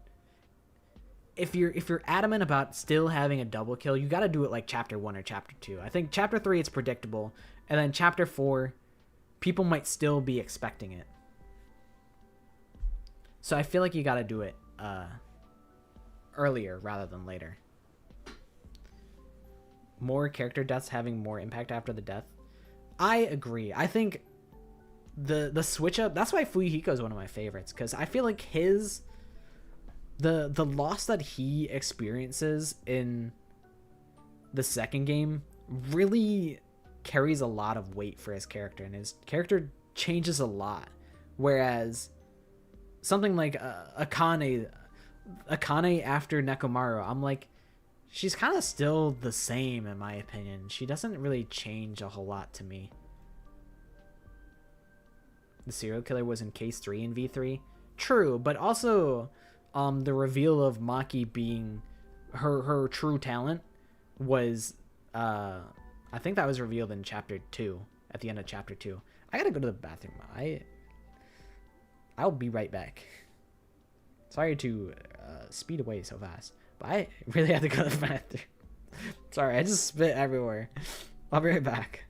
If you're adamant about still having a double kill, you gotta do it like chapter 1 or chapter 2. I think chapter 3, it's predictable. And then chapter 4, people might still be expecting it. So I feel like you gotta do it earlier rather than later. More character deaths having more impact after the death. I agree. I think the switch up, that's why Fuyuhiko is one of my favorites, because I feel like the loss that he experiences in the second game really carries a lot of weight for his character, and his character changes a lot. Whereas something like Akane after Nekomaru, I'm like, she's kind of still the same in my opinion. She doesn't really change a whole lot to me. The serial killer was in case 3 in V3. True, but also the reveal of Maki being her true talent was I think that was revealed in chapter 2, at the end of chapter 2. I gotta go to the bathroom. I'll be right back. Sorry to speed away so fast, but I really have to go to the bathroom. Sorry, I just spit everywhere. I'll be right back.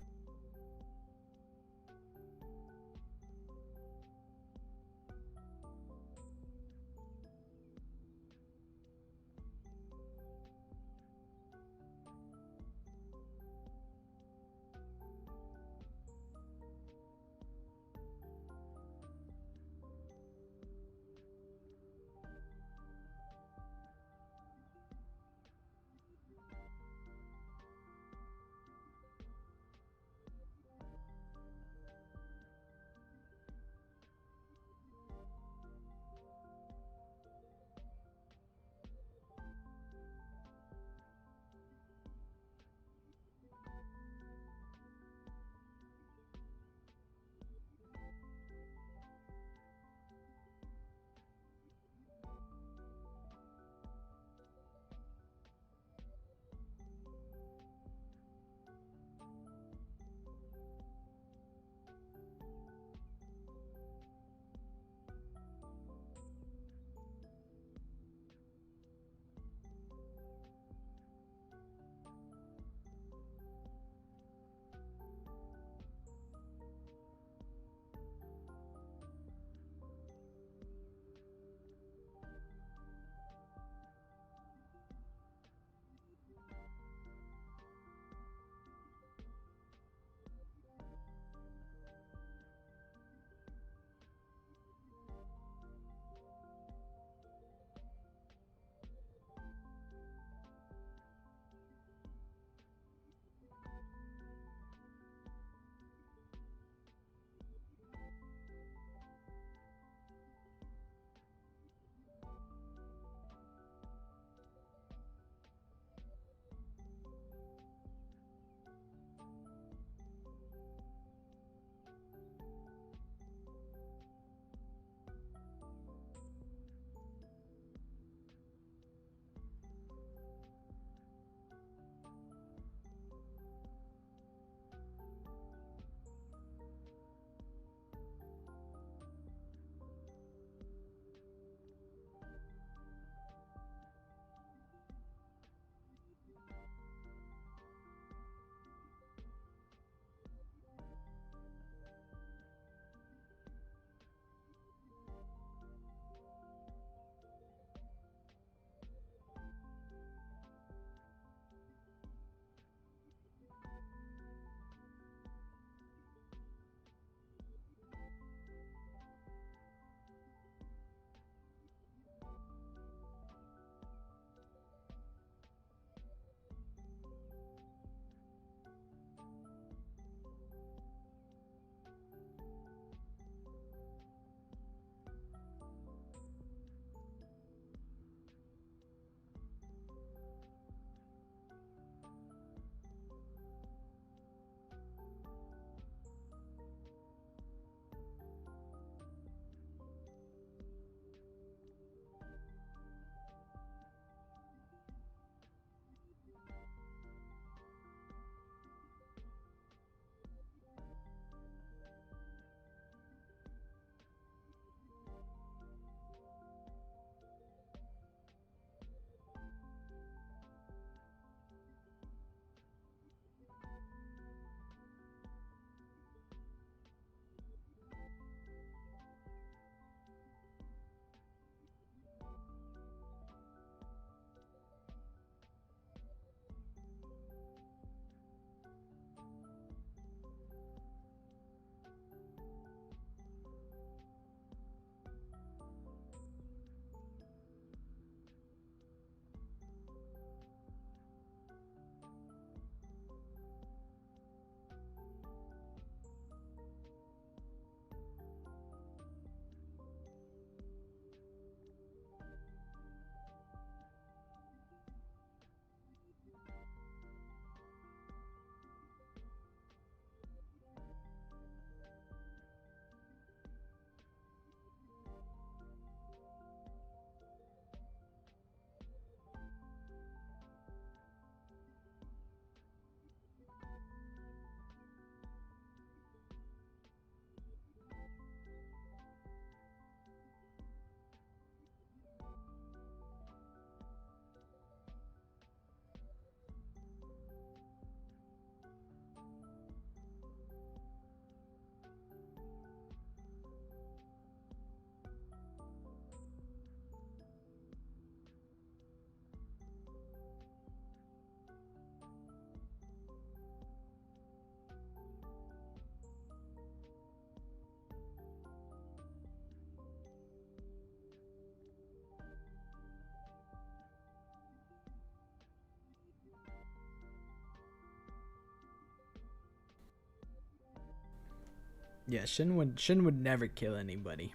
Yeah, Shin would never kill anybody.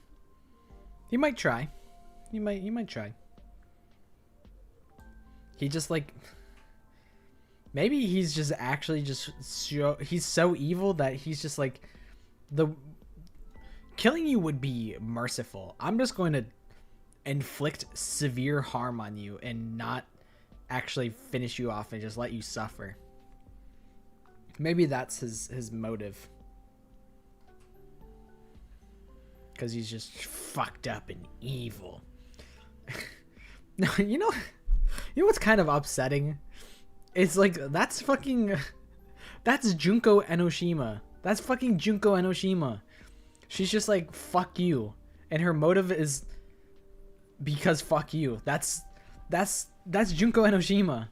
He might try. He might try. He just like, maybe he's just actually just he's so evil that he's just like, the killing you would be merciful. I'm just going to inflict severe harm on you and not actually finish you off and just let you suffer. Maybe that's his motive. Because he's just fucked up and evil. No, you know what's kind of upsetting? It's like, that's Junko Enoshima. That's fucking Junko Enoshima. She's just like, fuck you. And her motive is because fuck you. That's Junko Enoshima.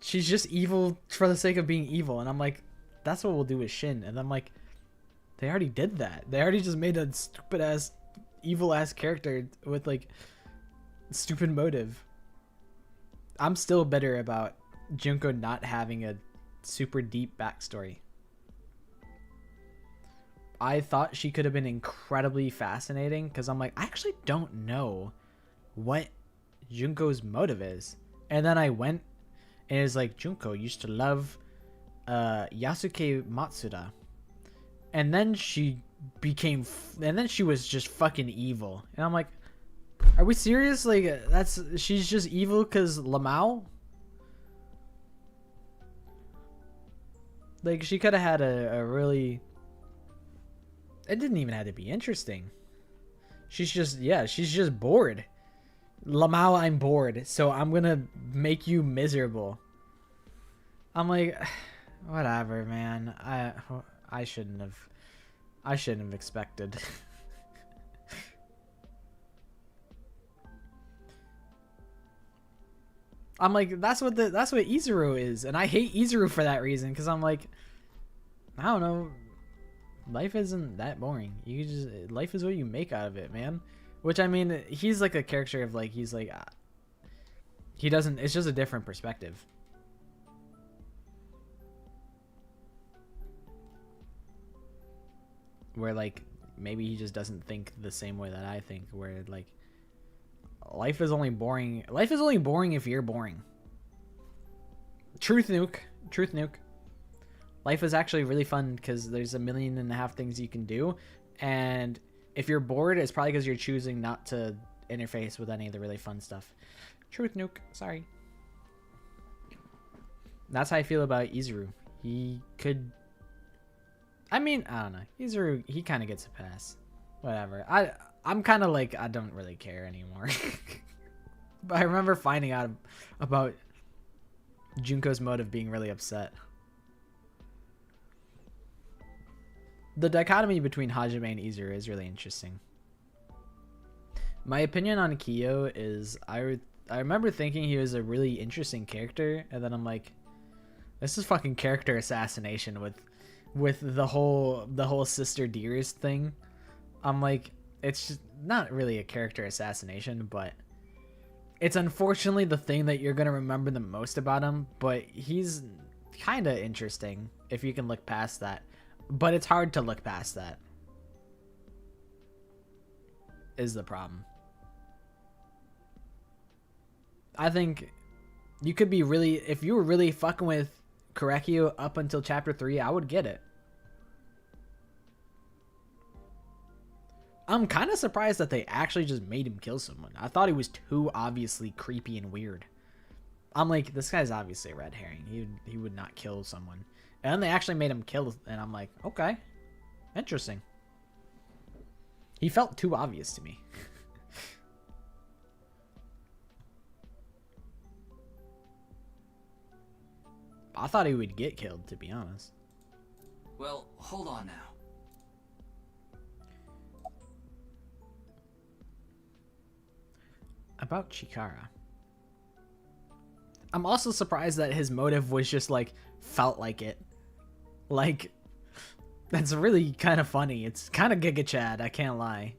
She's just evil for the sake of being evil. And I'm like, that's what we'll do with Shin. And I'm like, they already did that. They already just made a stupid ass, evil ass character with like stupid motive. I'm still bitter about Junko not having a super deep backstory. I thought she could have been incredibly fascinating because I'm like, I actually don't know what Junko's motive is. And then I went and it was like, Junko used to love Yasuke Matsuda. And then she became, and then she was just fucking evil. And I'm like, are we serious? Like, she's just evil because Lamau? Like, she could have had a really, it didn't even have to be interesting. She's just bored. Lamau, I'm bored, so I'm gonna make you miserable. I'm like, whatever, man. I shouldn't have expected. I'm like, that's what Izuru is, and I hate Izuru for that reason, because I'm like, I don't know, life isn't that boring. Life is what you make out of it, man. Which, I mean, he's like a character of like, he's like, he doesn't, it's just a different perspective. Where like, maybe he just doesn't think the same way that I think, where like, life is only boring if you're boring. Truth nuke. Life is actually really fun because there's 1.5 million things you can do, and if you're bored, it's probably because you're choosing not to interface with any of the really fun stuff. Truth nuke. Sorry. That's how I feel about Izuru. He could, I mean, I don't know. Izuru, he kind of gets a pass. Whatever. I'm kind of like, I don't really care anymore. But I remember finding out about Junko's motive being really upset. The dichotomy between Hajime and Izuru is really interesting. My opinion on Kiyo is, I remember thinking he was a really interesting character, and then I'm like, this is fucking character assassination with the whole Sister Dearest thing. I'm like, it's just not really a character assassination, but it's unfortunately the thing that you're gonna remember the most about him. But he's kind of interesting if you can look past that. But it's hard to look past that, is the problem. I think you could be really, if you were really fucking with Korekio up until chapter 3, I would get it. I'm kind of surprised that they actually just made him kill someone. I thought he was too obviously creepy and weird. I'm like, this guy's obviously a red herring. He would not kill someone. And then they actually made him kill, and I'm like, okay, interesting. He felt too obvious to me. I thought he would get killed, to be honest. Well, hold on now. About Chikara. I'm also surprised that his motive was just like, felt like it. Like, that's really kind of funny. It's kind of Giga Chad, I can't lie.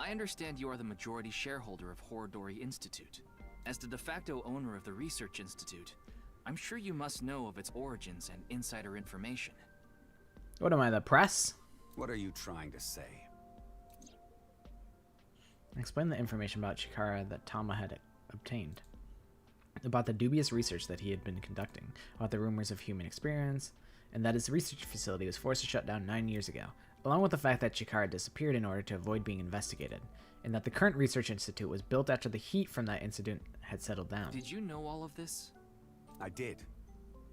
I understand you are the majority shareholder of Horodori Institute. As the de facto owner of the research institute, I'm sure you must know of its origins and insider information. What am I, the press? What are you trying to say? Explain the information about Chikara that Tama had obtained. About the dubious research that he had been conducting, about the rumors of human experience, and that his research facility was forced to shut down 9 years ago, along with the fact that Chikara disappeared in order to avoid being investigated, and that the current research institute was built after the heat from that incident had settled down. Did you know all of this? I did.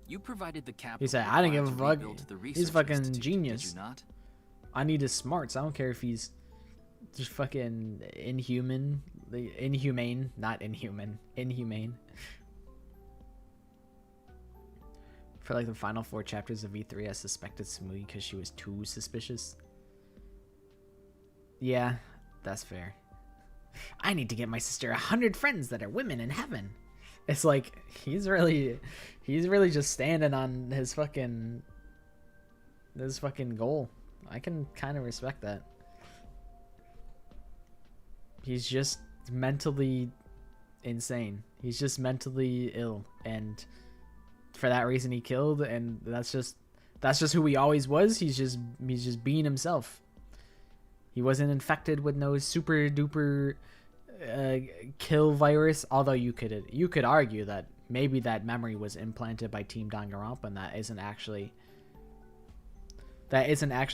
You provided the capital. He said, I didn't give a fuck. He's fucking institute, genius. Did you not? I need his smarts. I don't care if he's just fucking inhumane. Not inhuman. Inhumane. For like the final 4 chapters of E3, I suspected Tsumugi because she was too suspicious. Yeah, that's fair. I need to get my sister 100 friends that are women in heaven. It's like he's really just standing on his fucking goal. I can kind of respect that. He's just mentally insane. He's just mentally ill, and for that reason he killed, and that's just who he always was. He's just being himself. He wasn't infected with no super duper kill virus, although you could argue that maybe that memory was implanted by Team Danganronpa, and that isn't actually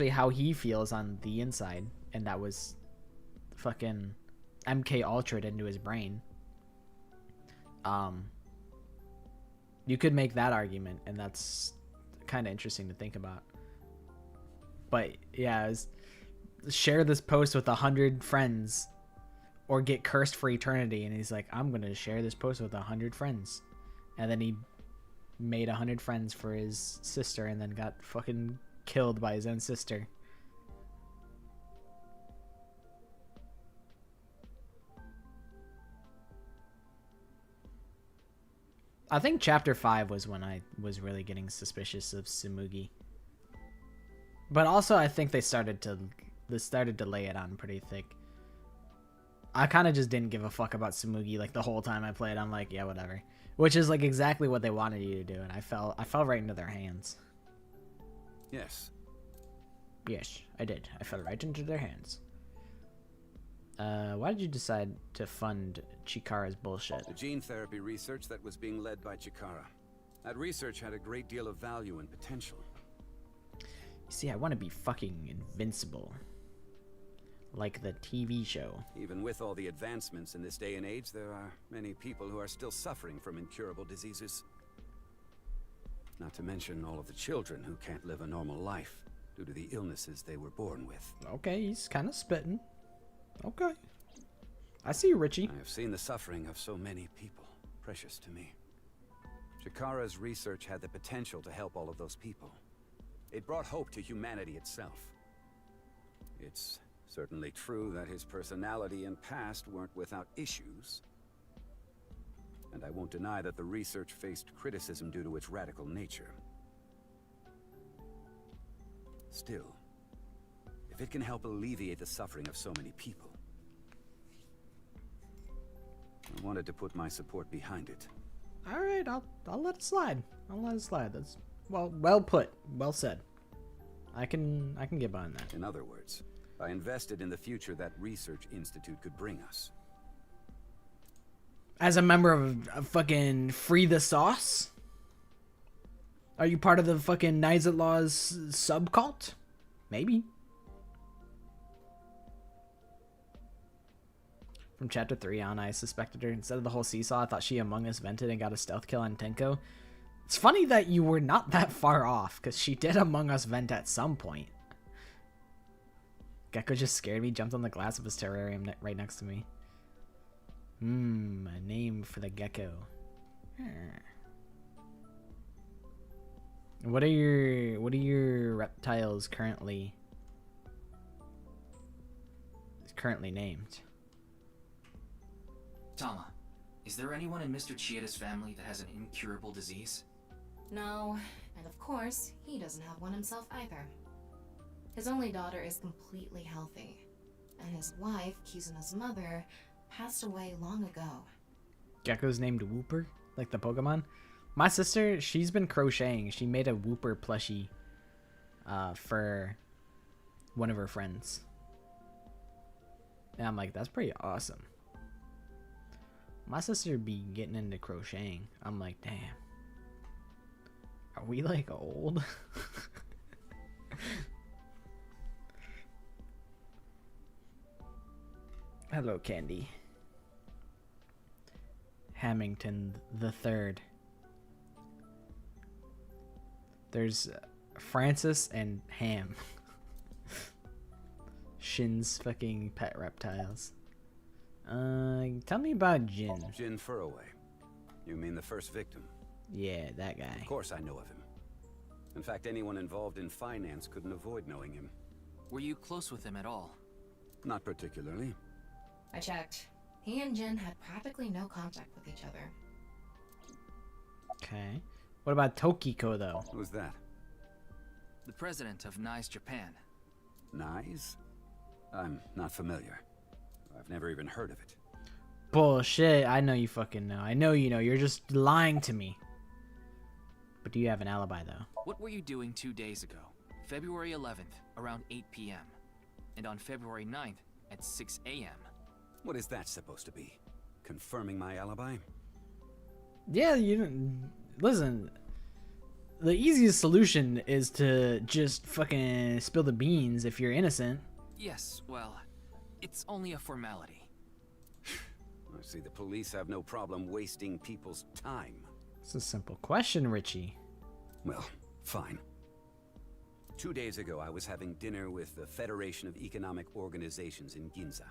how he feels on the inside, and that was fucking MK Ultra'd into his brain. You could make that argument, and that's kind of interesting to think about. But yeah, share this post with 100 friends or get cursed for eternity. And he's like, I'm gonna share this post with 100 friends, and then he made 100 friends for his sister and then got fucking killed by his own sister. I think chapter 5 was when I was really getting suspicious of Tsumugi. But also I think they started to lay it on pretty thick. I kind of just didn't give a fuck about Tsumugi like the whole time I played. I'm like, yeah, whatever. Which is like exactly what they wanted you to do, and I fell right into their hands. Yes. Yes, I did. I fell right into their hands. Why did you decide to fund Chikara's bullshit? The gene therapy research that was being led by Chikara. That research had a great deal of value and potential. You see, I want to be fucking invincible. Like the TV show. Even with all the advancements in this day and age, there are many people who are still suffering from incurable diseases. Not to mention all of the children who can't live a normal life due to the illnesses they were born with. Okay, he's kind of spitting. Okay. I see you, Richie. I have seen the suffering of so many people, precious to me. Chikara's research had the potential to help all of those people. It brought hope to humanity itself. It's certainly true that his personality and past weren't without issues. And I won't deny that the research faced criticism due to its radical nature. Still, if it can help alleviate the suffering of so many people, I wanted to put my support behind it. All right, I'll let it slide. I'll let it slide. That's well put, well said. I can get behind that. In other words, I invested in the future that research institute could bring us. As a member of fucking Free the Sauce? Are you part of the fucking Nizatlaw's subcult? Maybe. From chapter 3 on, I suspected her. Instead of the whole seesaw, I thought she Among Us vented and got a stealth kill on Tenko. It's funny that you were not that far off, because she did Among Us vent at some point. Gecko just scared me, jumped on the glass of his terrarium right next to me. A name for the gecko. What are your reptiles currently named? Tama, is there anyone in Mr. Chieda's family that has an incurable disease? No, and of course, he doesn't have one himself either. His only daughter is completely healthy, and his wife, Kizuna's mother, passed away long ago. Gecko's named Wooper, like the Pokemon? My sister, she's been crocheting. She made a Whooper plushie for one of her friends. And I'm like, that's pretty awesome. My sister be getting into crocheting. I'm like, damn. Are we like old? Hello, Candy. Hamilton the Third. There's Francis and Ham. Shin's fucking pet reptiles. Tell me about Jin. Jin Furroway. You mean the first victim? Yeah, that guy. Of course I know of him. In fact, anyone involved in finance couldn't avoid knowing him. Were you close with him at all? Not particularly. I checked. He and Jin had practically no contact with each other. Okay. What about Tokiko, though? Who's that? The president of NICE Japan. NICE? I'm not familiar. I've never even heard of it. Bullshit. I know you fucking know. I know you know. You're just lying to me. But do you have an alibi, though? What were you doing 2 days ago? February 11th, around 8 p.m. And on February 9th, at 6 a.m. What is that supposed to be? Confirming my alibi? Yeah, listen. The easiest solution is to just fucking spill the beans if you're innocent. Yes, well, it's only a formality. I see the police have no problem wasting people's time. It's a simple question, Richie. Well, fine. 2 days ago, I was having dinner with the Federation of Economic Organizations in Ginza.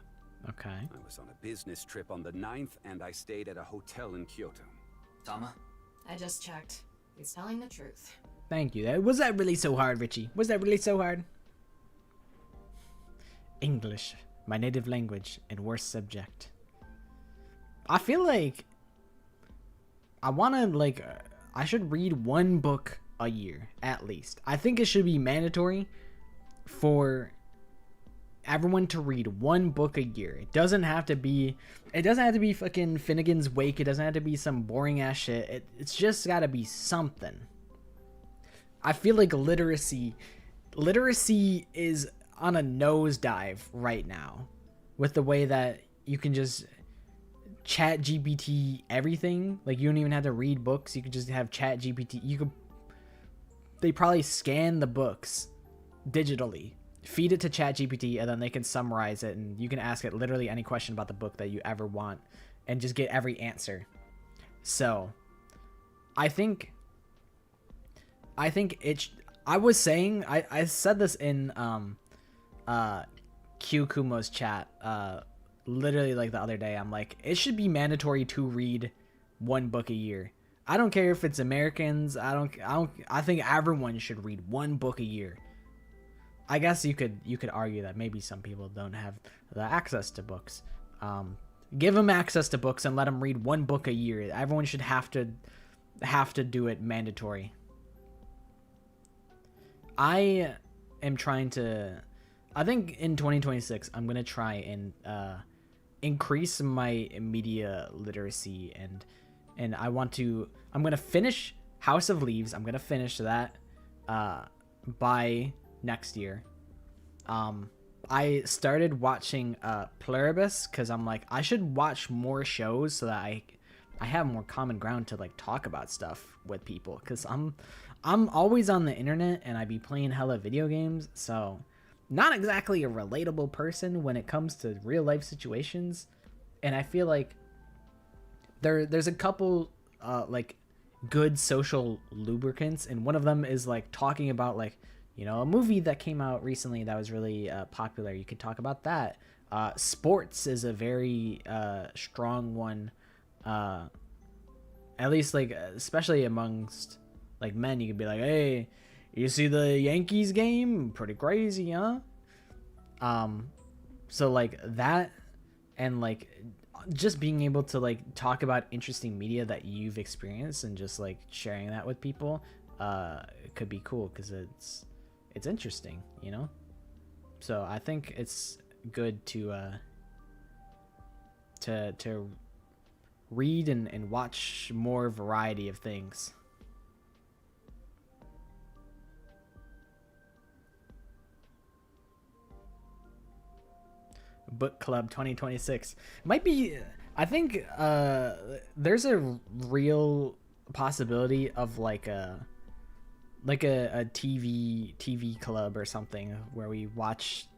Okay. I was on a business trip on the 9th, and I stayed at a hotel in Kyoto. Tama? I just checked. He's telling the truth. Thank you. Was that really so hard, Richie? Was that really so hard? English, my native language and worst subject. I feel like I should read one book a year at least. I think it should be mandatory for everyone to read one book a year. It doesn't have to be fucking Finnegan's Wake. It doesn't have to be some boring ass shit. It's just got to be something. I feel like literacy is on a nosedive right now with the way that you can just chat GPT everything. Like, you don't even have to read books. You could just have chat GPT. They probably scan the books digitally, feed it to chat GPT, and then they can summarize it, and you can ask it literally any question about the book that you ever want and just get every answer. So I think I was saying, I said this in Q Kumo's chat literally like the other day. I'm like, it should be mandatory to read one book a year. I don't care if it's Americans. I think everyone should read one book a year. I guess you could argue that maybe some people don't have the access to books. Give them access to books and let them read one book a year. Everyone should have to do it mandatory. I am trying to, I think in 2026 I'm gonna try and increase my media literacy, and I'm gonna finish House of Leaves. I'm gonna finish that by next year. I started watching Pluribus because I'm like, I should watch more shows so that I have more common ground to like talk about stuff with people, because I'm always on the internet and I be playing hella video games, so not exactly a relatable person when it comes to real life situations. And I feel like there's a couple like good social lubricants, and one of them is like talking about like, you know, a movie that came out recently that was really popular. You could talk about that. Sports is a very strong one, at least like especially amongst like men. You could be like, hey, you see the Yankees game? Pretty crazy, huh? So like that, and like just being able to like talk about interesting media that you've experienced and just like sharing that with people could be cool, because it's interesting, you know? So I think it's good to read and watch more variety of things. Book Club 2026 might be. I think there's a real possibility of like a TV club or something where we watch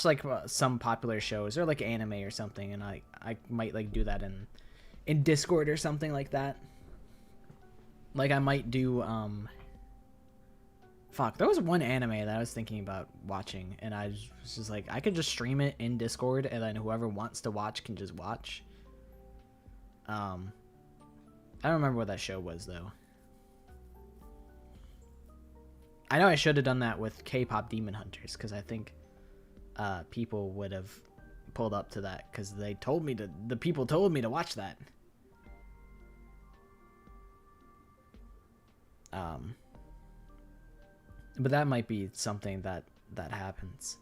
like some popular shows or like anime or something, and I might like do that in Discord or something like that. Like I might do fuck, there was one anime that I was thinking about watching, and I was just like, I could just stream it in Discord, and then whoever wants to watch can just watch. I don't remember what that show was, though. I know I should have done that with K-pop Demon Hunters, because I think people would have pulled up to that, because they told me to. The people told me to watch that. But that might be something that happens.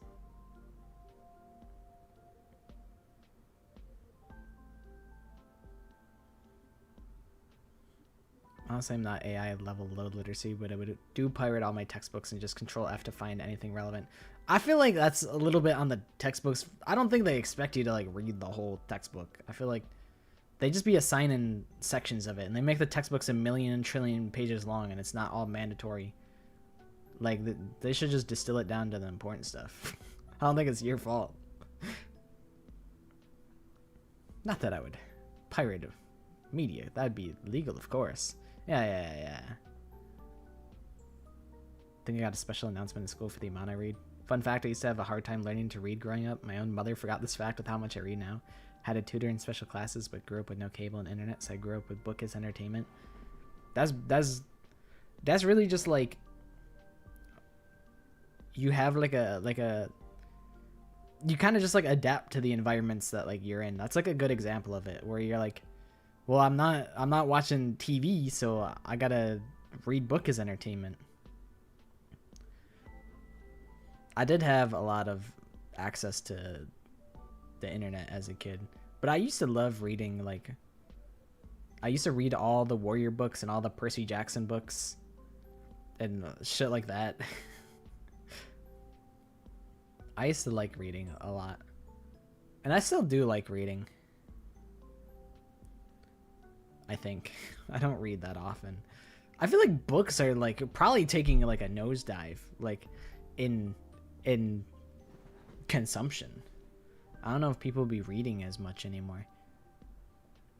Honestly, I'm not AI level low literacy, but I would do pirate all my textbooks and just control F to find anything relevant. I feel like that's a little bit on the textbooks. I don't think they expect you to like read the whole textbook. I feel like they just be assigning sections of it, and they make the textbooks a million trillion pages long, and it's not all mandatory. Like, they should just distill it down to the important stuff. I don't think it's your fault. Not that I would pirate media. That'd be legal, of course. Yeah. I think I got a special announcement in school for the amount I read. Fun fact, I used to have a hard time learning to read growing up. My own mother forgot this fact with how much I read now. Had a tutor in special classes, but grew up with no cable and internet, so I grew up with book as entertainment. That's really just like... You have like a you kind of just like adapt to the environments that like you're in. That's like a good example of it, where you're like, well, I'm not watching TV, so I gotta read book as entertainment. I did have a lot of access to the internet as a kid, but I used to love reading. Like, I used to read all the Warrior books and all the Percy Jackson books and shit like that. I used to like reading a lot. And I still do like reading. I think. I don't read that often. I feel like books are like probably taking like a nosedive, like in consumption. I don't know if people be reading as much anymore,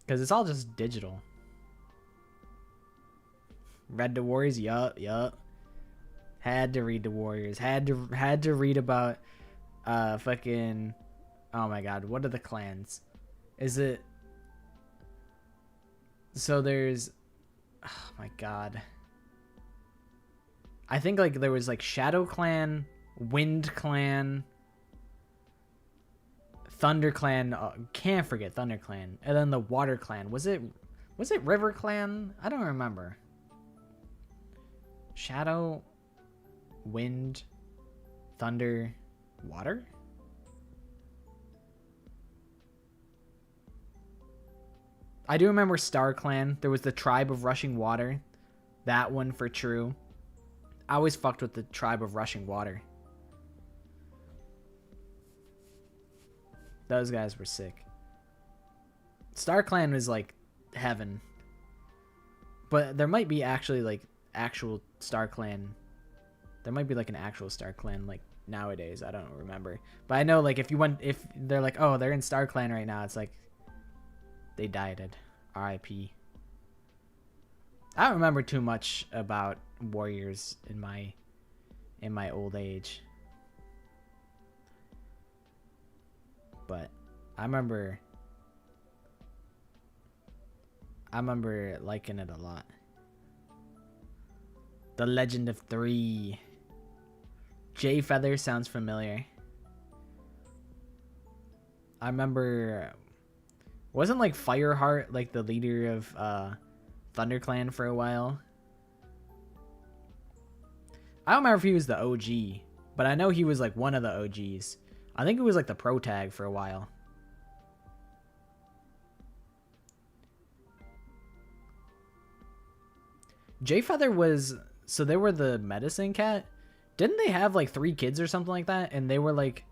because it's all just digital. Read the Warriors, yup. Had to read the Warriors. Had to read about fucking, oh my god, what are the clans? Is it, so there's, oh my god, I think like there was like Shadow Clan, Wind Clan, Thunder Clan, can't forget Thunder Clan, and then the Water Clan. Was it River Clan? I don't remember. Shadow, Wind, Thunder, Water? I do remember Star Clan. There was the Tribe of Rushing Water. That one for true. I always fucked with the Tribe of Rushing Water. Those guys were sick. Star Clan was like heaven. But there might be actually like actual Star Clan. There might be like an actual Star Clan like nowadays. I don't remember. But I know like if they're like, oh, they're in Star Clan right now, it's like they died. R.I.P. I don't remember too much about Warriors in my old age. But I remember liking it a lot. The Legend of 3. Jay Feather sounds familiar. I remember, wasn't like Fireheart like the leader of ThunderClan for a while? I don't remember if he was the OG, but I know he was like one of the OGs. I think it was like the pro tag for a while. Jay Feather was, so they were the medicine cat. Didn't they have like 3 kids or something like that? And they were like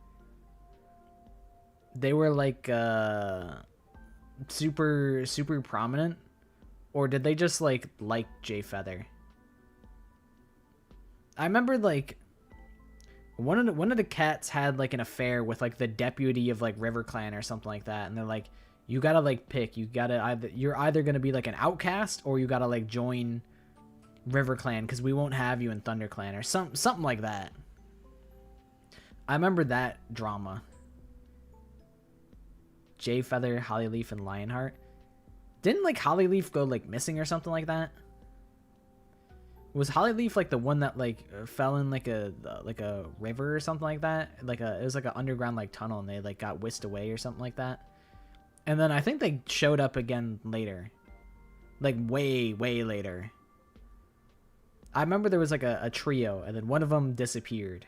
super prominent, or did they just like Jay Feather? I remember like one of the cats had like an affair with like the deputy of like RiverClan or something like that, and they're like, you gotta like pick, you're either gonna be like an outcast or you gotta like join RiverClan because we won't have you in ThunderClan or something like that. I remember that drama. Jay Feather, Hollyleaf, and Lionheart. Didn't like Hollyleaf go like missing or something like that? Was Hollyleaf like the one that like fell in like a river or something like that? It was like an underground like tunnel, and they like got whisked away or something like that. And then I think they showed up again later, like way later. I remember there was like a trio, and then one of them disappeared.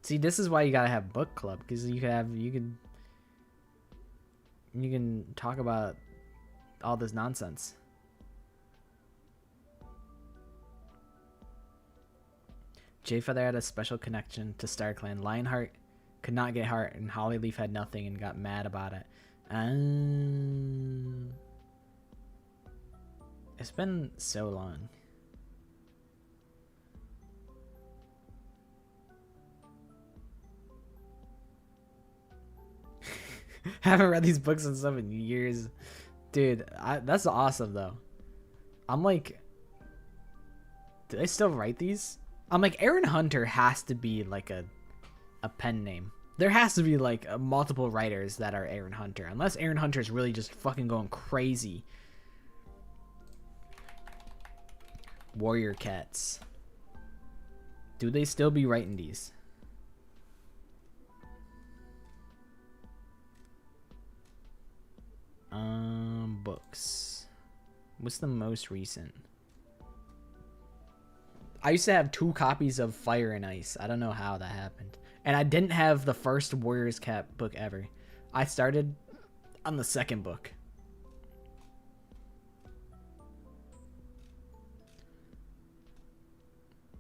See, this is why you gotta have book club, because you can talk about all this nonsense. Jay Feather had a special connection to StarClan. Lionheart could not get Heart, and Hollyleaf had nothing and got mad about it. It's been so long. Haven't read these books in 7 years. Dude, that's awesome though. I'm like, do they still write these? I'm like, Aaron Hunter has to be like a pen name. There has to be like multiple writers that are Aaron Hunter, unless Aaron Hunter is really just fucking going crazy. Warrior Cats. Do they still be writing these? Books. What's the most recent? I used to have 2 copies of Fire and Ice. I don't know how that happened. And I didn't have the first Warriors Cat book ever. I started on the second book.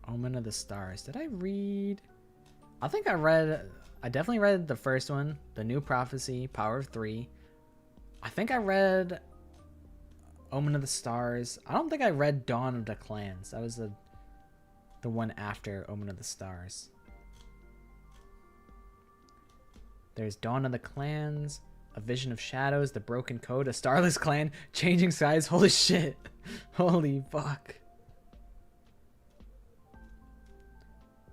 Omen of the Stars. Did I read? I definitely read the first one. The New Prophecy, Power of 3. I think I read Omen of the Stars. I don't think I read Dawn of the Clans. That was the one after Omen of the Stars. There's Dawn of the Clans, A Vision of Shadows, The Broken Code, A Starless Clan, Changing Skies. Holy shit. Holy fuck.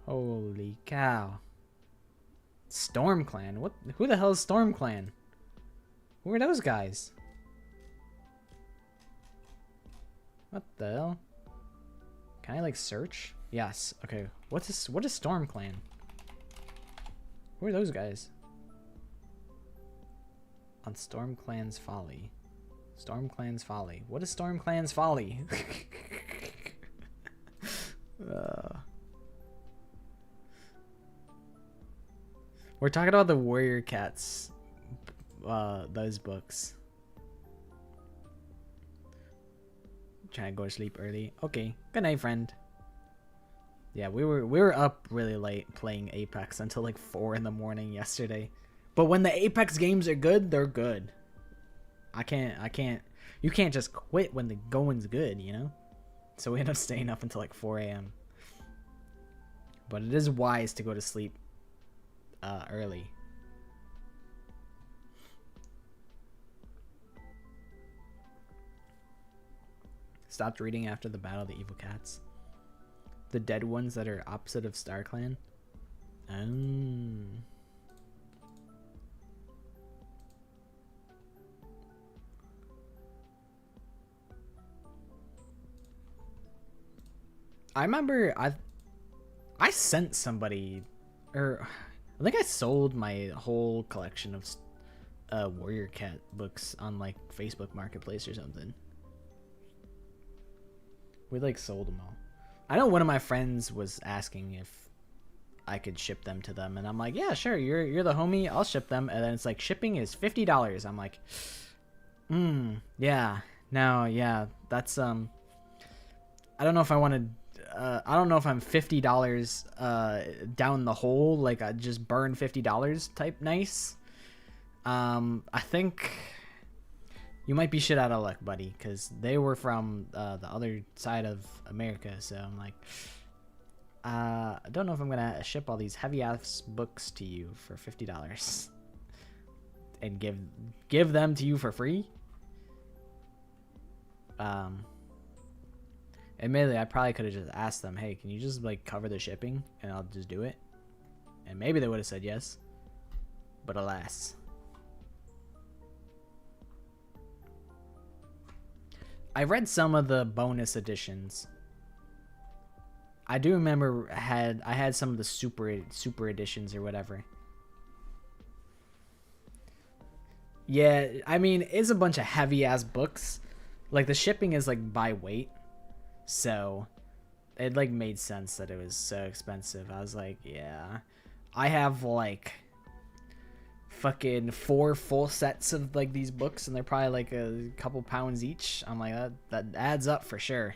Holy cow. Storm Clan. Who the hell is Storm Clan? Who are those guys? What the hell? Can I like search? Yes. Okay. What is Storm Clan? Who are those guys? On Storm Clan's Folly. Storm Clan's Folly. What is Storm Clan's Folly? We're talking about the Warrior Cats. Those books. Trying to go to sleep early. Okay. Good night, friend. Yeah, we were up really late playing Apex until like 4 in the morning yesterday. But when the Apex games are good, they're good. You can't just quit when the going's good, you know? So we end up staying up until like 4 a.m. But it is wise to go to sleep early. Stopped reading after the Battle of the Evil Cats. The dead ones that are opposite of StarClan. I remember I sent somebody, or I think I sold my whole collection of Warrior Cat books on like Facebook Marketplace or something. We like sold them all. I know one of my friends was asking if I could ship them to them, and I'm like, yeah, sure, you're the homie, I'll ship them. And then it's like, shipping is $50. I'm like, yeah, no, yeah, that's I don't know if I want to. I don't know if I'm $50 down the hole, like I just burn $50 type nice. I think you might be shit out of luck, buddy, because they were from the other side of America. So I'm like, I don't know if I'm gonna ship all these heavy ass books to you for $50 and give them to you for free. Admittedly, I probably could have just asked them, hey, can you just like cover the shipping and I'll just do it, and maybe they would have said yes, but alas. I read some of the bonus editions. I do remember I had some of the super editions or whatever. Yeah, I mean, it's a bunch of heavy ass books. Like the shipping is like by weight, so it like made sense that it was so expensive. I was like, yeah, I have like fucking 4 full sets of like these books, and they're probably like a couple pounds each. I'm like, that adds up for sure.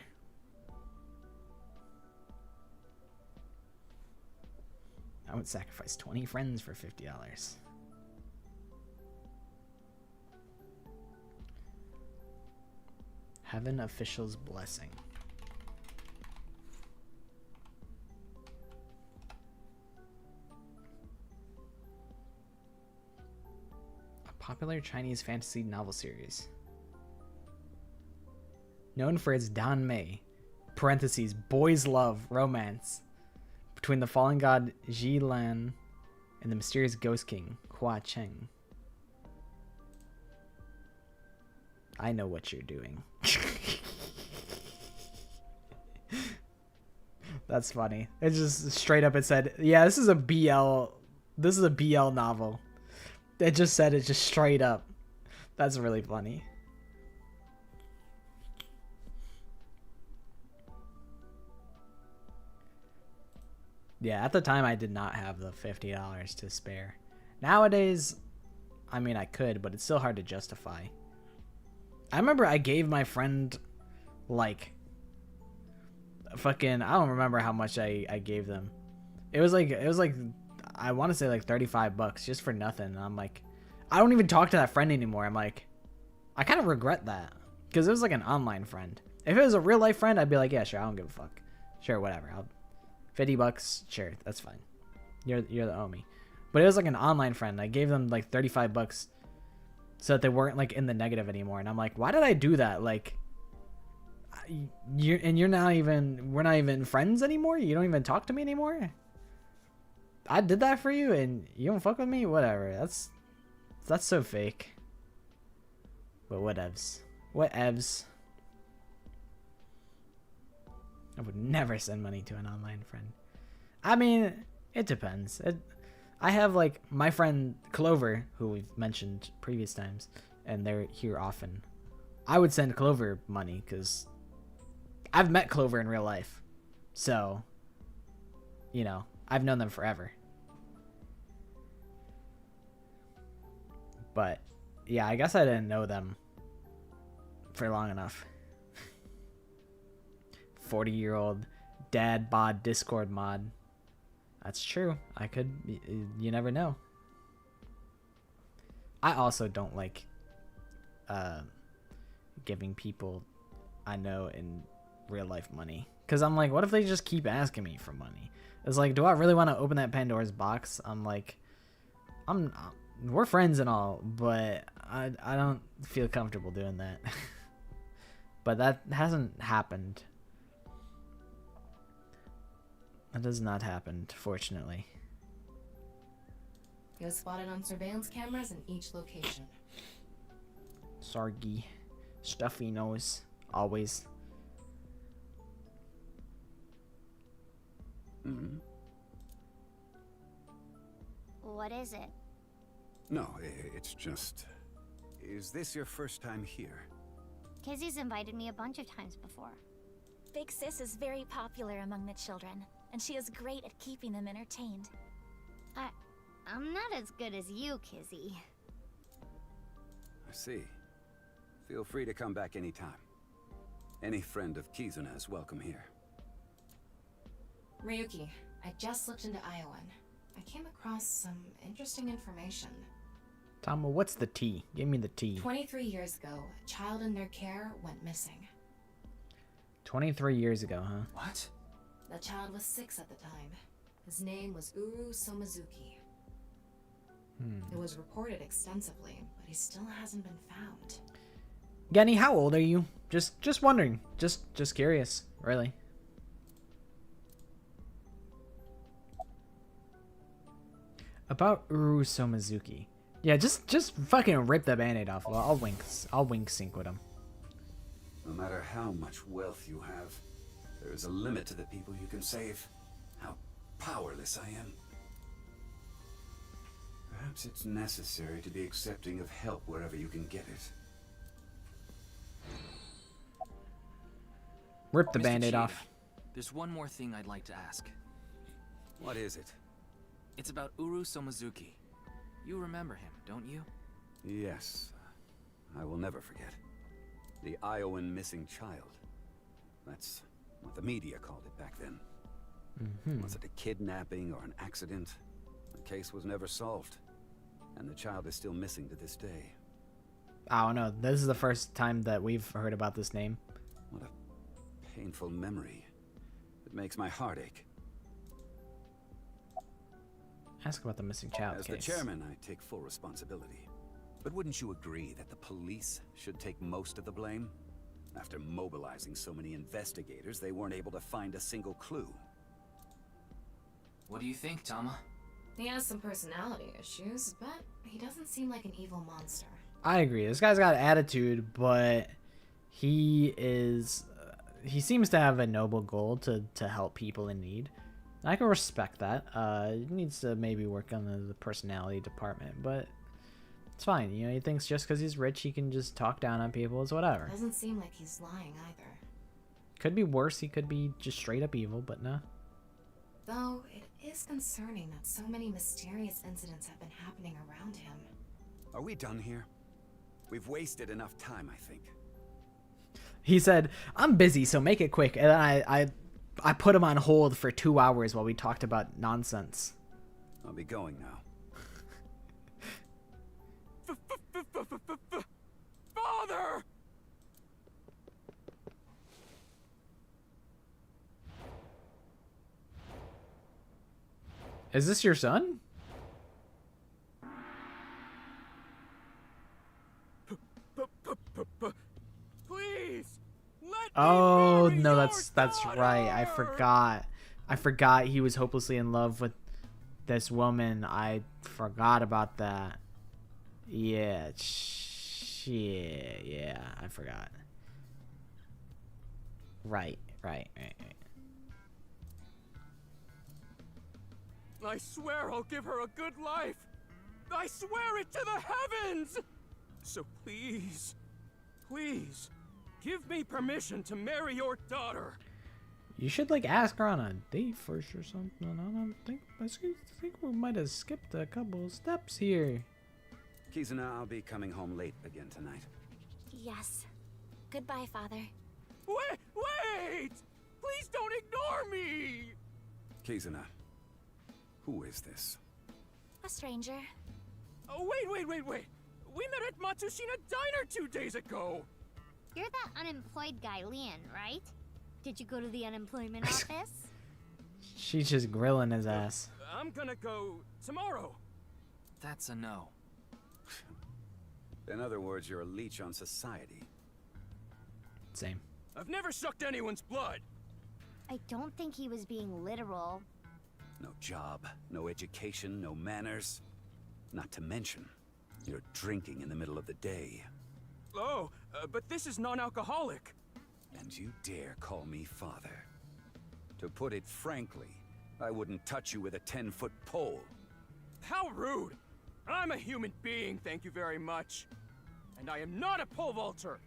I would sacrifice 20 friends for $50. Heaven official's blessing. Popular Chinese fantasy novel series. Known for its danmei, parentheses, boys' love, romance, between the fallen god Ji Lan and the mysterious ghost king, Hua Cheng. I know what you're doing. That's funny. It just straight up, it said, yeah, this is a BL novel. It just said it just straight up. That's really funny. Yeah, at the time I did not have the $50 to spare. Nowadays, I mean, I could, but it's still hard to justify. I remember I gave my friend like fucking, I don't remember how much I gave them. It was like I want to say like $35 just for nothing. And I'm like, I don't even talk to that friend anymore. I'm like, I kind of regret that, because it was like an online friend. If it was a real life friend, I'd be like, yeah, sure, I don't give a fuck. Sure, whatever. $50, sure, that's fine. You're the homie. But it was like an online friend. I gave them like $35 so that they weren't like in the negative anymore. And I'm like, why did I do that? Like, we're not even friends anymore. You don't even talk to me anymore. I did that for you and you don't fuck with me? Whatever. That's so fake. But whatevs. Whatevs. I would never send money to an online friend. I mean, it depends. I have like my friend Clover, who we've mentioned previous times, and they're here often. I would send Clover money because I've met Clover in real life. So, you know, I've known them forever. But yeah, I guess I didn't know them for long enough. 40-year-old dad bod Discord mod. That's true. I could. You never know. I also don't like giving people I know in real life money, because I'm like, what if they just keep asking me for money? It's like, do I really want to open that Pandora's box? I'm like, we're friends and all, but I don't feel comfortable doing that. But that hasn't happened. That does not happen, fortunately. He was spotted on surveillance cameras in each location. Sargy. Stuffy nose. Always. Mm-hmm. What is it? No, it's just... Is this your first time here? Kizzy's invited me a bunch of times before. Big Sis is very popular among the children. and she is great at keeping them entertained. I'm not as good as you, Kizzy. I see. Feel free to come back anytime. Any friend of Kizuna is welcome here. Ryuki, I just looked into Iowan. I came across some interesting information. Tama, what's the tea? Give me the tea. 23 years ago, a child in their care went missing. 23 years ago, huh? What? The child was 6 at the time. His name was Uru Somazuki. It was reported extensively, but he still hasn't been found. Genny, how old are you? Just wondering. Just curious, really. About Uru Somazuki. Yeah, just fucking rip the band-aid off. I'll wink sync with him. No matter how much wealth you have, there is a limit to the people you can save. How powerless I am. Perhaps it's necessary to be accepting of help wherever you can get it. Rip the Mr. band-aid Chief, off. There's one more thing I'd like to ask. What is it? It's about Uru Somazuki. You remember him, don't you? Yes. I will never forget. The Iowan missing child. That's what the media called it back then. Was it a kidnapping or an accident? The case was never solved. And the child is still missing to this day. I don't know. This is the first time that we've heard about this name. What a painful memory. It makes my heart ache. Ask about the missing child As case. the chairman, I take full responsibility. But wouldn't you agree that the police should take most of the blame? After mobilizing so many investigators, they weren't able to find a single clue. What do you think, Tama? He has some personality issues, but he doesn't seem like an evil monster. I agree. This guy's got attitude, but he is... he seems to have a noble goal to help people in need. I can respect that. He needs to maybe work on the personality department, but it's fine. You know, he thinks just because he's rich, he can just talk down on people. It's whatever. Doesn't seem like he's lying either. Could be worse. He could be just straight up evil, but no. Though it is concerning that so many mysterious incidents have been happening around him. Are we done here? We've wasted enough time, I think. He said, "I'm busy, so make it quick." And then I put him on hold for 2 hours while we talked about nonsense. I'll be going now. Father! Is this your son? Please! Oh no, that's right. I forgot he was hopelessly in love with this woman. I forgot about that. Yeah, shit. Yeah, I forgot. Right. I swear I'll give her a good life. I swear it to the heavens. So please, give me permission to marry your daughter. You should like ask her on a date first or something. I think we might have skipped a couple steps here. Kizuna, I'll be coming home late again tonight. Yes. Goodbye, Father. Wait! Please don't ignore me! Kizuna, who is this? A stranger. Oh, wait. We met at Matsushina Diner 2 days ago. You're that unemployed guy, Leon, right? Did you go to the unemployment office? She's just grilling his ass. I'm gonna go tomorrow. That's a no. In other words, you're a leech on society. Same. I've never sucked anyone's blood. I don't think he was being literal. No job, no education, no manners. Not to mention, you're drinking in the middle of the day. Oh, but this is non-alcoholic. And you dare call me father? To put it frankly, I wouldn't touch you with a 10-foot pole. How rude! I'm a human being, thank you very much. And I am not a pole vaulter.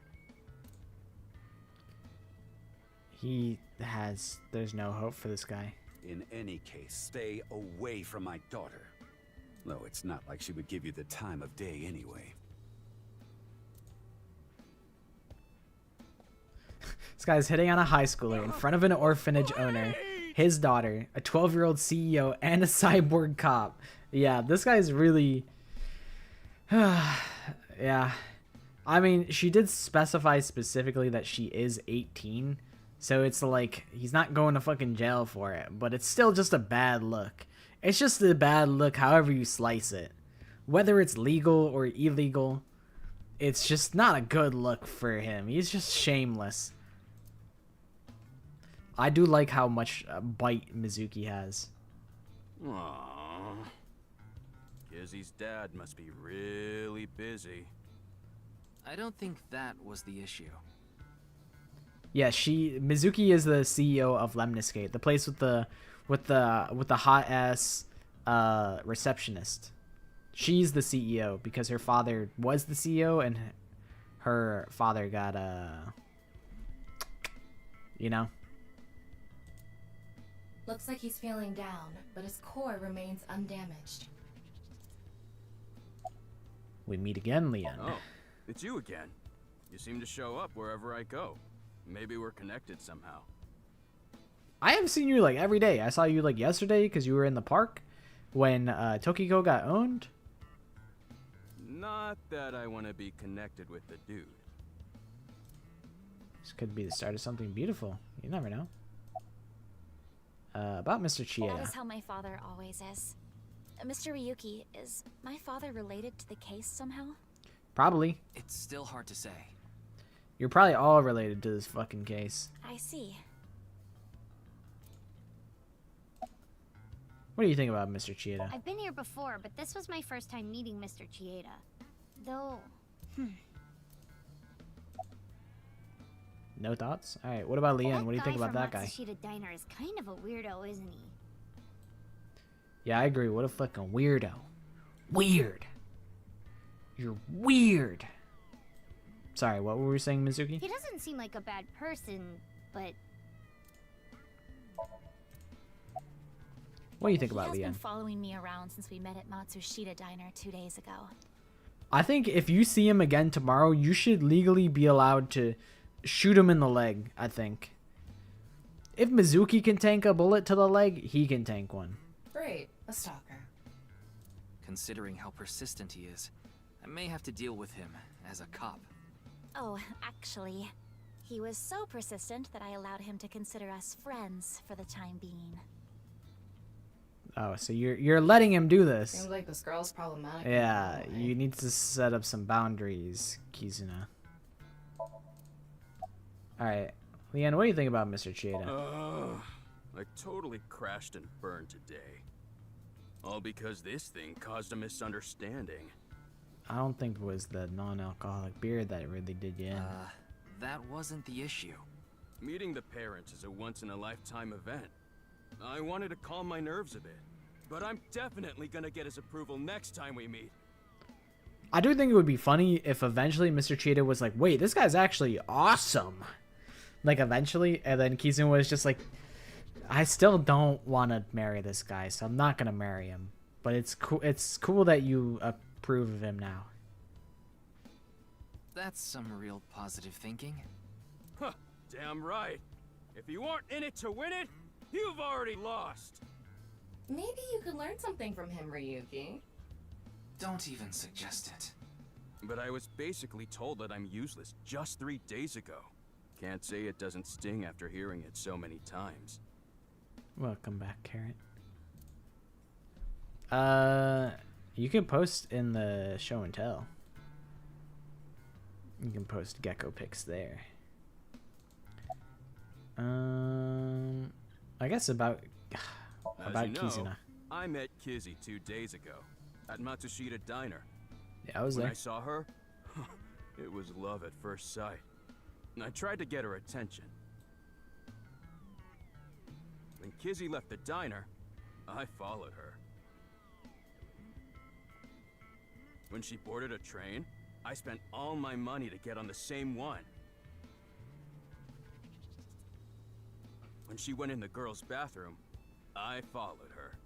There's no hope for this guy. In any case, stay away from my daughter. Though it's not like she would give you the time of day anyway. This guy's hitting on a high schooler in front of an orphanage owner, his daughter, a 12-year-old CEO, and a cyborg cop. Yeah, this guy's really... yeah. I mean, she did specify specifically that she is 18, so it's like, he's not going to fucking jail for it, but it's still just a bad look. It's just a bad look however you slice it. Whether it's legal or illegal, it's just not a good look for him. He's just shameless. I do like how much bite Mizuki has. Aww. Kizzy's dad must be really busy. I don't think that was the issue. Yeah, Mizuki is the CEO of Lemniscate, the place with the hot ass receptionist. She's the CEO because her father was the CEO and her father got you know. Looks like he's feeling down, but his core remains undamaged. We meet again, Leon. Oh, it's you again. You seem to show up wherever I go. Maybe we're connected somehow. I have seen you like every day. I saw you like yesterday because you were in the park when Tokiko got owned. Not that I want to be connected with the dude. This could be the start of something beautiful. You never know. About Mr. Chieda. That is how my father always is. Mr. Ryuki, is my father related to the case somehow? Probably. It's still hard to say. You're probably all related to this fucking case. I see. What do you think about Mr. Chieda? I've been here before, but this was my first time meeting Mr. Chieda. Though, No thoughts? Alright, what about Leon? What do you think about that guy? Matsushita Diner is kind of a weirdo, isn't he? Yeah, I agree. What a fucking weirdo. Weird. You're weird. Sorry, what were we saying, Mizuki? He doesn't seem like a bad person, but... What do you think about He has Leon? been following me around since we met at Matsushita Diner 2 days ago. I think if you see him again tomorrow, you should legally be allowed to shoot him in the leg, I think. If Mizuki can tank a bullet to the leg, he can tank one. Great, a stalker. Considering how persistent he is, I may have to deal with him as a cop. Oh, actually, he was so persistent that I allowed him to consider us friends for the time being. Oh, so you're letting him do this. Seems like this girl's problematic. Yeah, you need to set up some boundaries, Kizuna. Alright. Leon, what do you think about Mr. Chieda? I totally crashed and burned today. All because this thing caused a misunderstanding. I don't think it was the non-alcoholic beer that really did you in. That wasn't the issue. Meeting the parents is a once-in-a-lifetime event. I wanted to calm my nerves a bit, but I'm definitely gonna get his approval next time we meet. I do think it would be funny if eventually Mr. Chieda was like, wait, this guy's actually awesome. Like, eventually, and then Kizuna was just like, I still don't want to marry this guy, so I'm not going to marry him. But it's cool that you approve of him now. That's some real positive thinking. Huh, damn right. If you aren't in it to win it, you've already lost. Maybe you could learn something from him, Ryuki. Don't even suggest it. But I was basically told that I'm useless just 3 days ago. Can't say it doesn't sting after hearing it so many times. Welcome back, Carrot. You can post in the show and tell. You can post gecko pics there. I guess about As you know, Kizuna. I met Kizzy 2 days ago at Matsushita Diner. Yeah, I was when there. I saw her, it was love at first sight. And I tried to get her attention. When Kizzy left the diner, I followed her. When she boarded a train, I spent all my money to get on the same one. When she went in the girls' bathroom, I followed her.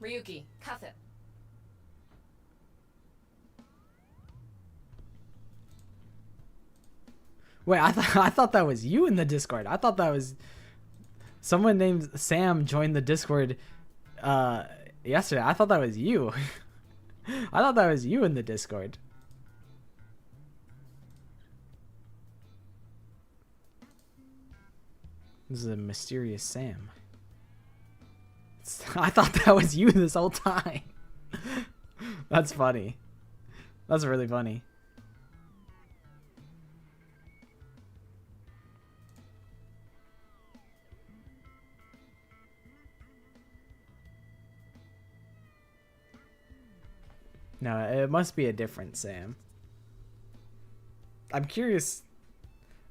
Ryuki, cuff it. Wait, I thought that was you in the Discord. I thought that was someone named Sam joined the Discord yesterday. I thought that was you. I thought that was you in the Discord. This is a mysterious Sam. I thought that was you this whole time. That's funny. That's really funny. No, it must be a different Sam. I'm curious.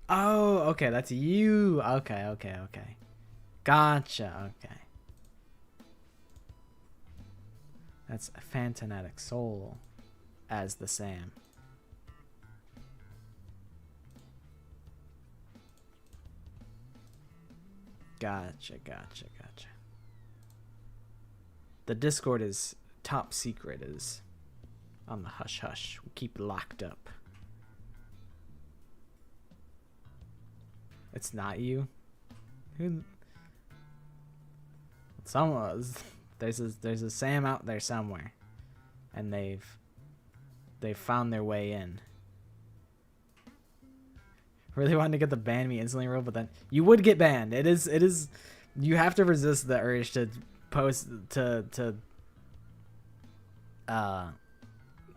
Oh, okay, that's you. Okay. Gotcha, okay. That's a Phantomatic Soul as the Sam. Gotcha. The Discord is top secret, is on the hush hush. We keep it locked up. It's not you? Who? There's a Sam out there somewhere, and they've found their way in. Really wanted to get the ban me instantly rule, but then you would get banned. It is you have to resist the urge to post to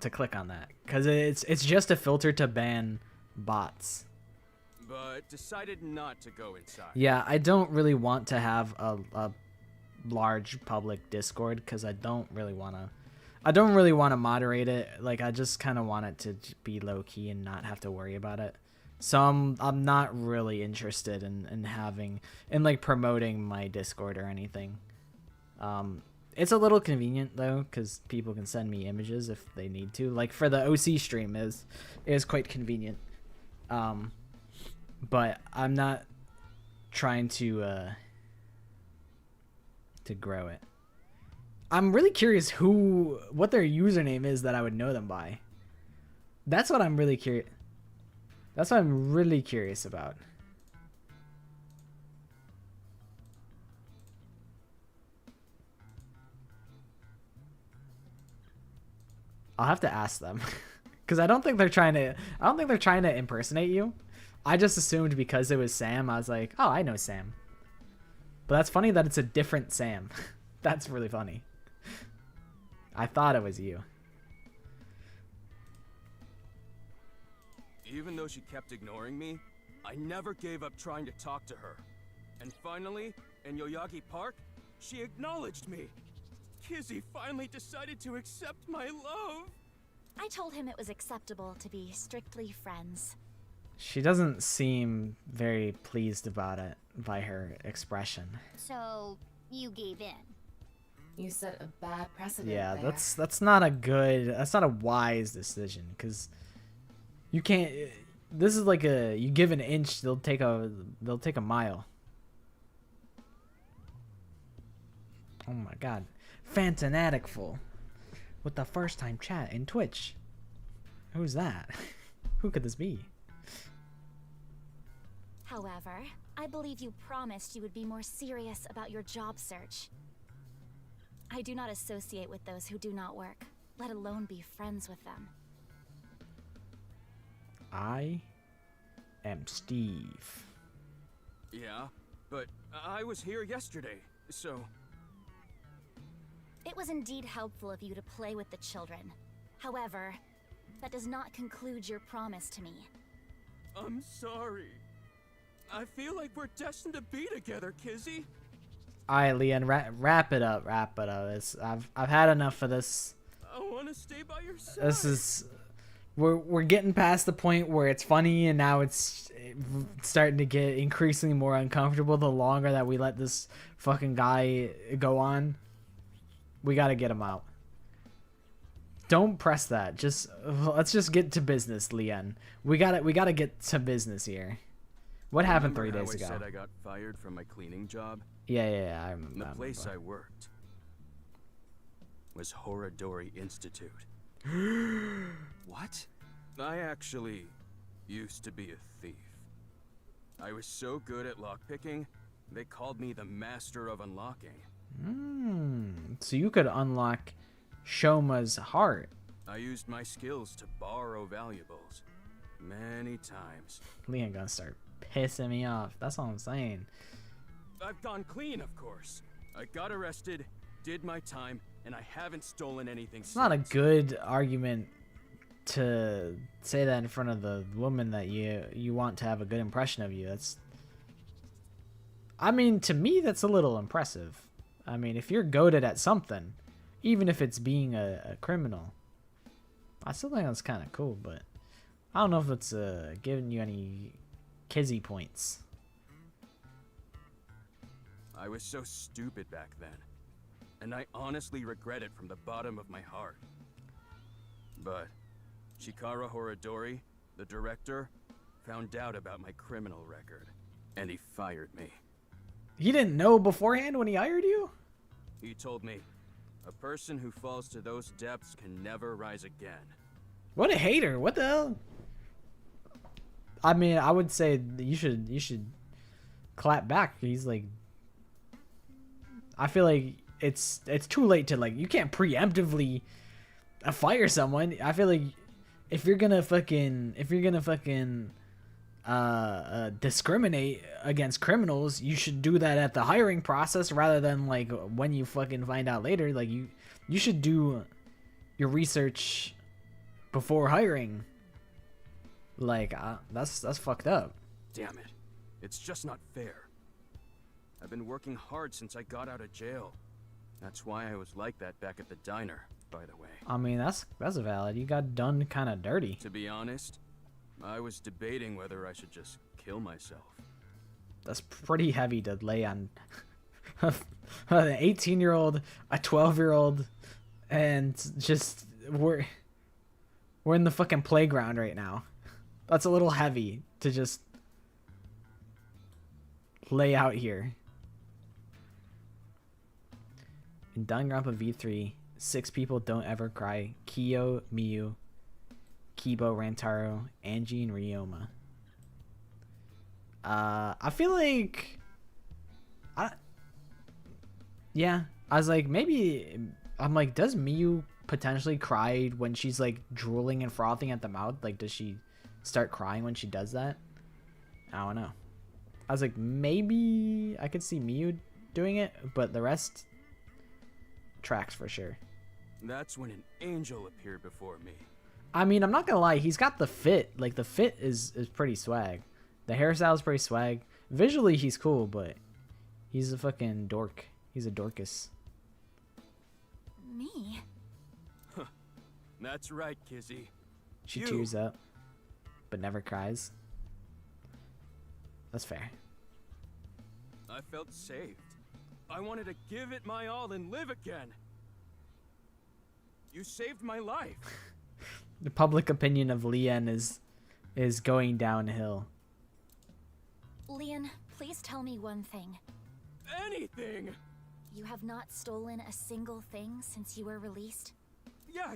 click on that, because it's just a filter to ban bots. But decided not to go inside. Yeah, I don't really want to have a large public Discord, because I don't really want to moderate it. Like, I just kind of want it to be low key and not have to worry about it. So I'm not really interested in like promoting my Discord or anything. It's a little convenient though, because people can send me images if they need to. Like for the OC stream is quite convenient. But I'm not trying to grow it. I'm really curious what their username is that I would know them by. That's what I'm really curious. That's what I'm really curious about. I'll have to ask them, because I don't think they're trying to impersonate you. I just assumed because it was Sam, I was like, oh, I know Sam. But that's funny that it's a different Sam. That's really funny. I thought it was you. Even though she kept ignoring me, I never gave up trying to talk to her. And finally, in Yoyagi Park, she acknowledged me. Kizzy finally decided to accept my love. I told him it was acceptable to be strictly friends. She doesn't seem very pleased about it by her expression. So, you gave in. You set a bad precedent. Yeah, there. that's not a wise decision, because you can't. This is like you give an inch, they'll take a mile. Oh my god, Phantomaticful with the first time chat in Twitch. Who's that? Who could this be? However, I believe you promised you would be more serious about your job search. I do not associate with those who do not work, let alone be friends with them. I am Steve. Yeah, but I was here yesterday, so... It was indeed helpful of you to play with the children. However, that does not conclude your promise to me. I'm sorry. I feel like we're destined to be together, Kizzy. Alright, Leon, wrap it up. I've had enough of this. I want to stay by your side. This is... we're getting past the point where it's funny, and now it's starting to get increasingly more uncomfortable the longer that we let this fucking guy go on. We gotta get him out. Don't press that. Let's just get to business, Lien. We gotta get to business here. What happened 3 days ago? I said I got fired from my cleaning job? Yeah, I remember. The place I worked was Horadori Institute. What? I actually used to be a thief. I was so good at lockpicking, they called me the Master of Unlocking. So you could unlock Shoma's heart. I used my skills to borrow valuables many times. Lien gonna start pissing me off. That's all I'm saying. I've gone clean, of course. I got arrested, did my time, and I haven't stolen anything since. It's not a good argument to say that in front of the woman that you want to have a good impression of you. I mean, to me, that's a little impressive. I mean, if you're goated at something, even if it's being a criminal, I still think that's kind of cool, but I don't know if it's giving you any kizzy points. I was so stupid back then, and I honestly regret it from the bottom of my heart. But Chikara Horadori, the director, found out about my criminal record, and he fired me. He didn't know beforehand when he hired you? He told me, a person who falls to those depths can never rise again. What a hater. What the hell? I mean, I would say you should clap back. He's like, I feel like it's too late to, like, you can't preemptively fire someone. I feel like if you're gonna fucking discriminate against criminals, you should do that at the hiring process rather than like when you fucking find out later. Like you should do your research before hiring. Like that's fucked up. Damn it. It's just not fair. I've been working hard since I got out of jail. That's why I was like that back at the diner, by the way. I mean, that's valid. You got done kind of dirty. To be honest, I was debating whether I should just kill myself. That's pretty heavy to lay on an 18-year-old, a 12-year-old, and just we're in the fucking playground right now. That's a little heavy to just lay out here. In Danganronpa V3, 6 people don't ever cry. Kyo, Miyu, Kibo, Rantaro, Angie, and Ryoma. I feel like yeah, I was like, maybe I'm like, does Miyu potentially cry when she's like drooling and frothing at the mouth? Like, does she start crying when she does that? I don't know. I was like, maybe I could see Miyu doing it, but the rest tracks for sure. That's when an angel appeared before me. I mean, I'm not gonna lie, he's got the fit. Like, the fit is pretty swag. The hairstyle is pretty swag. Visually, he's cool, but he's a fucking dork. He's a dorcas. Me? That's right, Kizzy. She tears up, but never cries. That's fair. I felt saved. I wanted to give it my all and live again. You saved my life. The public opinion of Lien is going downhill. Lien, please tell me one thing. Anything! You have not stolen a single thing since you were released? Yeah.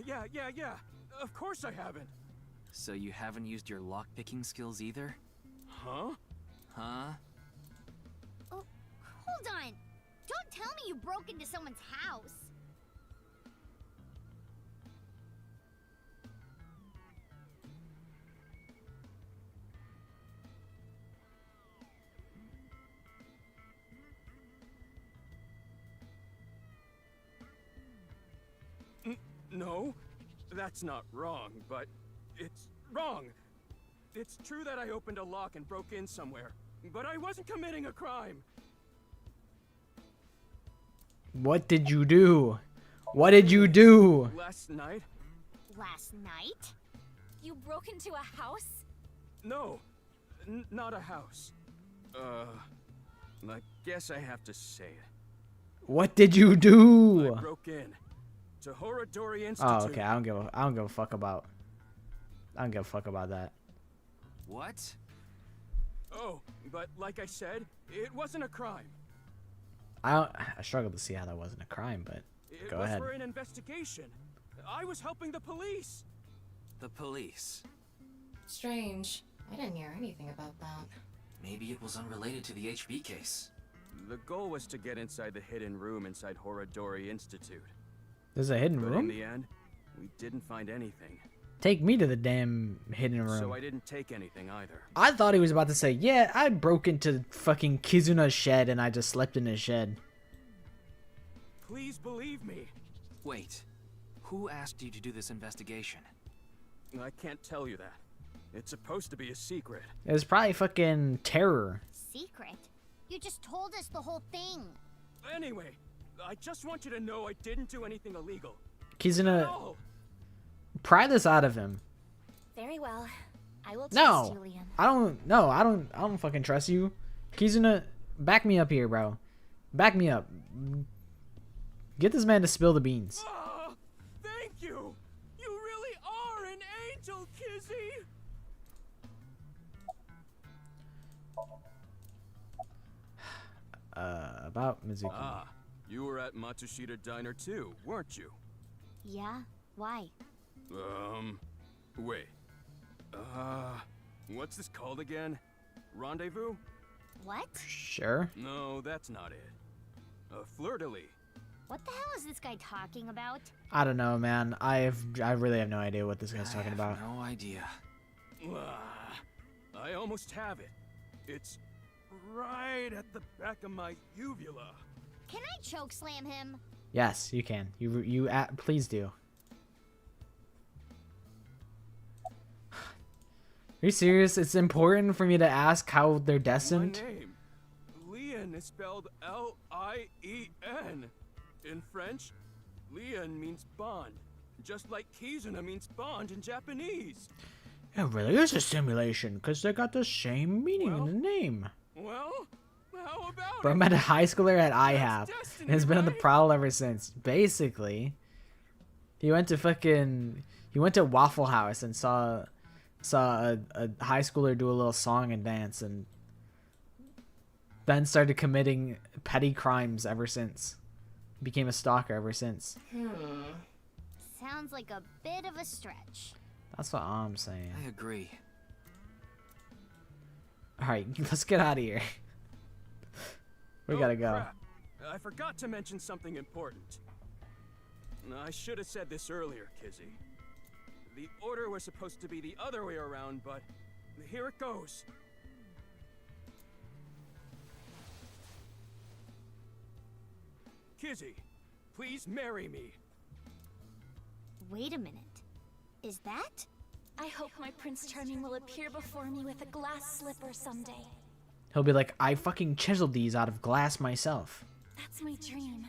Of course I haven't. So you haven't used your lockpicking skills either? Huh? Oh, hold on. Don't tell me you broke into someone's house. No, that's not wrong, but it's wrong. It's true that I opened a lock and broke in somewhere, but I wasn't committing a crime. What did you do? What did you do? Last night? Last night? You broke into a house? No, not a house. I guess I have to say it. What did you do? I broke in to Horadori Institute. Oh, okay. I don't give a fuck about that. What? Oh, but like I said, it wasn't a crime. I struggle to see how that wasn't a crime, but go ahead. It was for an investigation. I was helping the police. The police? Strange. I didn't hear anything about that. Maybe it was unrelated to the HB case. The goal was to get inside the hidden room inside Horadori Institute. There's a hidden But room? in the end, we didn't find anything. Take me to the damn hidden room. So I didn't take anything either. I thought he was about to say, yeah, I broke into fucking Kizuna's shed and I just slept in his shed. Please believe me. Wait, who asked you to do this investigation? I can't tell you that. It's supposed to be a secret. It was probably fucking terror. Secret? You just told us the whole thing. Anyway, I just want you to know I didn't do anything illegal. Kizuna, pry this out of him. Very well. I will trust No, you, Leon. I don't fucking trust you. Kizuna, back me up here, bro. Back me up. Get this man to spill the beans. Thank you. You really are an angel, Kizzy. About Mizuki. Ah, you were at Matsushita Diner too, weren't you? Yeah? Why? Wait. What's this called again? Rendezvous? What? Sure. No, that's not it. Fleur-de-lis. What the hell is this guy talking about? I don't know, man. I really have no idea what this guy's talking about. No idea. I almost have it. It's right at the back of my uvula. Can I choke slam him? Yes, you can. Please do. Are you serious? It's important for me to ask how they're destined? My name, Leon, is spelled L-I-E-N. In French, Leon means bond, just like Kizuna means bond in Japanese. It really is a simulation, because they got the same meaning in the name. Well, how about Bro, I met a high schooler at IHAP, and has been on the prowl ever since. Basically, he went to Waffle House and saw a high schooler do a little song and dance, and then started committing petty crimes ever since. Became a stalker ever since. Sounds like a bit of a stretch. That's what I'm saying. I agree. Alright, let's get out of here. We gotta go. Crap. I forgot to mention something important. I should have said this earlier, Kizzy. The order was supposed to be the other way around, but here it goes. Kizzy, please marry me. Wait a minute. Is that? I hope my Prince Charming will appear before me with a glass slipper someday. He'll be like, I fucking chiseled these out of glass myself. That's my dream.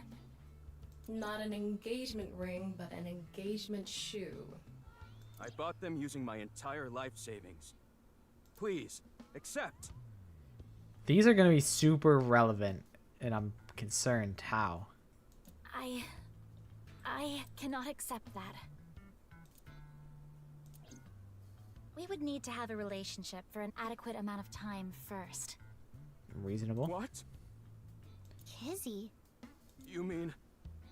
Not an engagement ring, but an engagement shoe. I bought them using my entire life savings. Please, accept. These are gonna be super relevant, and I'm concerned how. I cannot accept that. We would need to have a relationship for an adequate amount of time first. Reasonable. What? Kizzy? You mean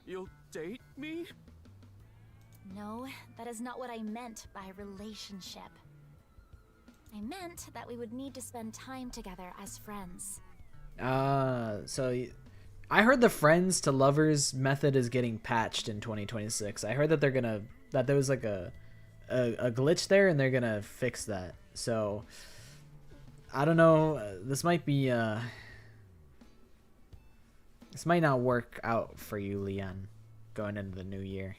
you'll date me? No, that is not what I meant by relationship. I meant that we would need to spend time together as friends. So I heard the friends to lovers method is getting patched in 2026. I heard that that there was like a glitch there and they're gonna fix that. So I don't know, this might not work out for you, Leon, going into the new year.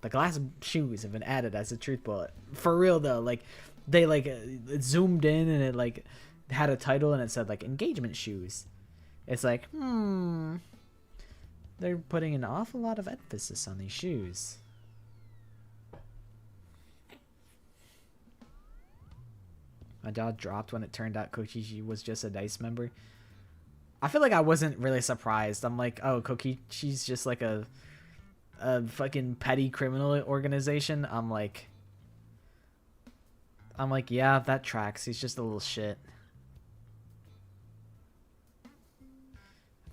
The glass shoes have been added as a truth bullet. For real though, like they it zoomed in and it like had a title and it said like engagement shoes. It's like, they're putting an awful lot of emphasis on these shoes. My jaw dropped when it turned out Kokichi was just a DICE member. I feel like I wasn't really surprised. I'm like, oh, Kokichi's just like a fucking petty criminal organization. I'm like, yeah, that tracks. He's just a little shit.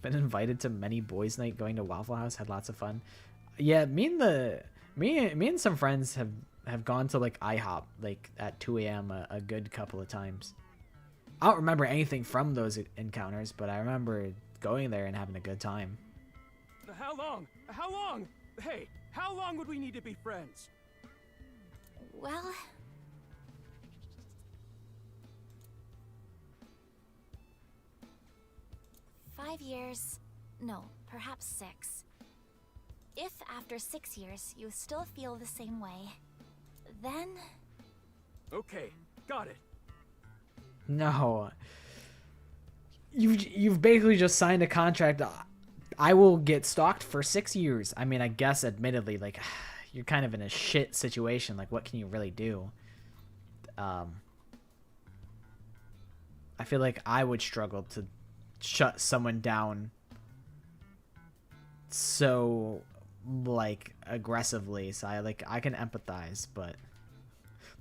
Been invited to many boys' night, going to Waffle House, had lots of fun. Yeah, me and some friends have gone to like IHOP like at 2 a.m. a good couple of times. I don't remember anything from those encounters, but I remember going there and having a good time. How long? How long? Hey, how long would we need to be friends? Well... 5 years, no, perhaps 6. If after 6 years you still feel the same way, then... Okay, got it. No. You've basically just signed a contract. I will get stalked for 6 years. I mean, I guess admittedly, like, you're kind of in a shit situation. Like, what can you really do? I feel like I would struggle to shut someone down so like aggressively. So I can empathize, but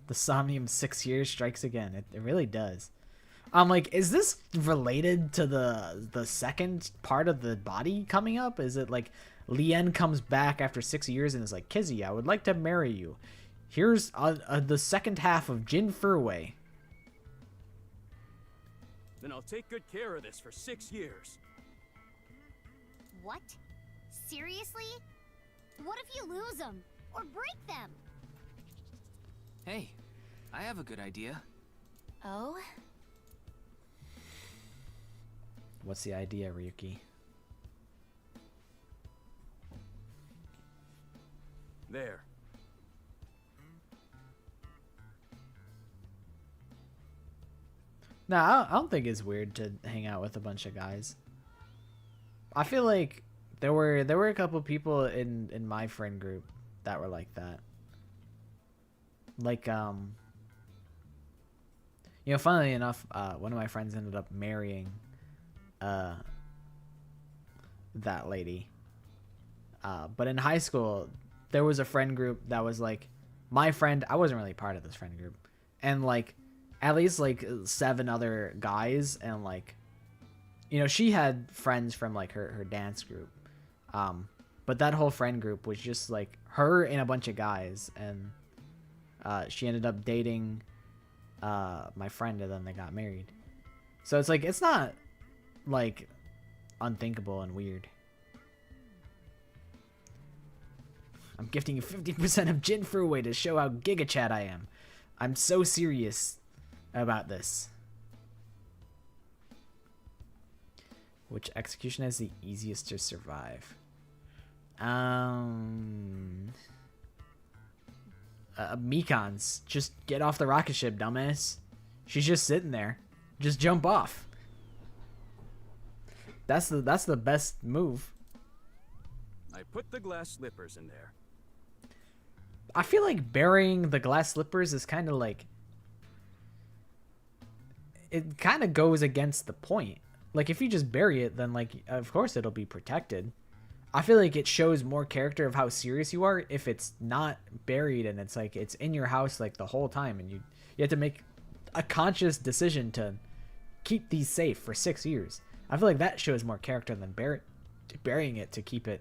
the Somnium 6 years strikes again. It really does. I'm like, is this related to the second part of the body coming up? Is it like Lien comes back after 6 years and is like, Kizzy, I would like to marry you. Here's the second half of Jin Furway. Then I'll take good care of this for 6 years. What? Seriously? What if you lose them? Or break them? Hey, I have a good idea. Oh? What's the idea, Ryuki? There. Nah, I don't think it's weird to hang out with a bunch of guys. I feel like there were a couple people in my friend group that were like that. Like, you know, funnily enough, one of my friends ended up marrying that lady. But in high school, there was a friend group that was like my friend. I wasn't really part of this friend group, and like at least like 7 other guys, and like, you know, she had friends from like her dance group, but that whole friend group was just like her and a bunch of guys, and she ended up dating my friend, and then they got married. So it's like, it's not like unthinkable and weird. I'm gifting you 50% of Jin Furway to show how Giga Chat I am. I'm so serious about this. Which execution is the easiest to survive? Mikan's. Just get off the rocket ship, dumbass. She's just sitting there. Just jump off. That's the best move. I put the glass slippers in there. I feel like burying the glass slippers is kind of like, it kind of goes against the point. Like, if you just bury it, then like, of course it'll be protected. I feel like it shows more character of how serious you are if it's not buried and it's like it's in your house like the whole time, and you have to make a conscious decision to keep these safe for 6 years. I feel like that shows more character than burying it to keep it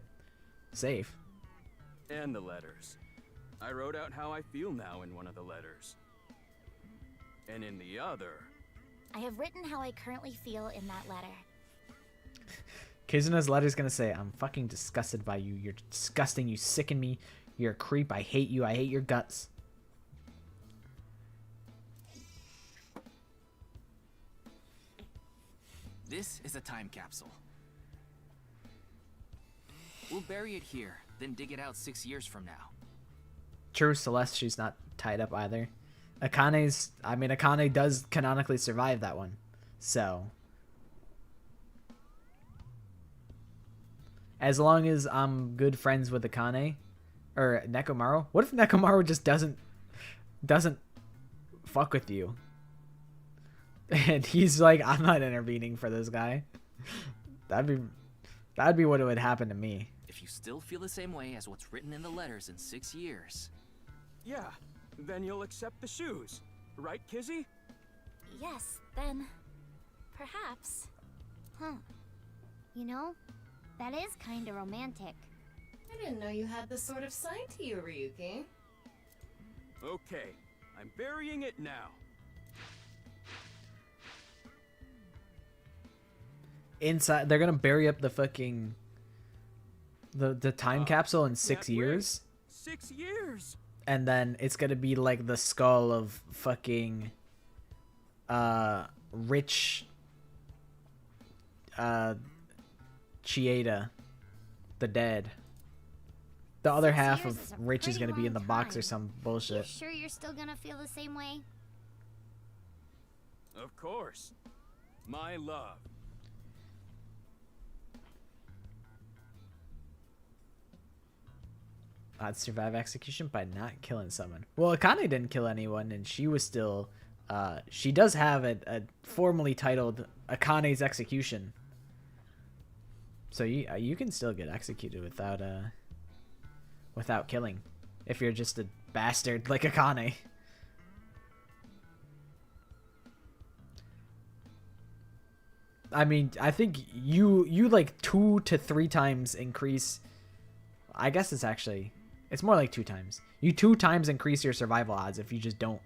safe. And the letters. I wrote out how I feel now in one of the letters. And in the other... I have written how I currently feel in that letter. Kizuna's letter's gonna say, I'm fucking disgusted by you. You're disgusting. You sicken me. You're a creep. I hate you. I hate your guts. This is a time capsule. We'll bury it here, then dig it out 6 years from now. True, Celeste, she's not tied up either. Akane does canonically survive that one. So, as long as I'm good friends with Akane or Nekomaru. What if Nekomaru just doesn't fuck with you? And he's like, I'm not intervening for this guy. That'd be what would happen to me. If you still feel the same way as what's written in the letters in 6 years. Yeah, then you'll accept the shoes. Right, Kizzy? Yes, then... perhaps. Huh. You know, that is kinda romantic. I didn't know you had this sort of side to you, Ryuki. Okay, I'm burying it now. Inside, they're gonna bury up the fucking... the time capsule in 6 years? 6 years! And then it's gonna be like the skull of fucking... rich... Chieda. The dead. The other half of Rich is gonna be in the box or some bullshit. You sure you're still gonna feel the same way? Of course. My love. I'd survive execution by not killing someone. Well, Akane didn't kill anyone, and she was still... she does have a formally titled Akane's Execution. So you can still get executed without killing, if you're just a bastard like Akane. I mean, I think you like 2 to 3 times increase. I guess it's more like 2 times. You 2 times increase your survival odds if you just don't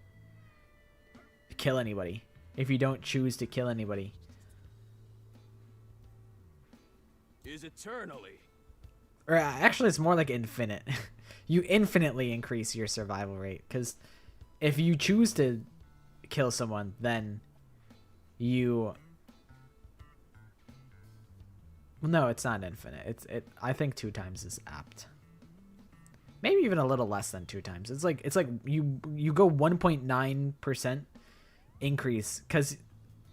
kill anybody. If you don't choose to kill anybody. Is eternally. Or actually, it's more like infinite. You infinitely increase your survival rate, because if you choose to kill someone, then you... Well, no, it's not infinite. I think 2 times is apt. Maybe even a little less than 2 times. It's like you go 1.9% increase, because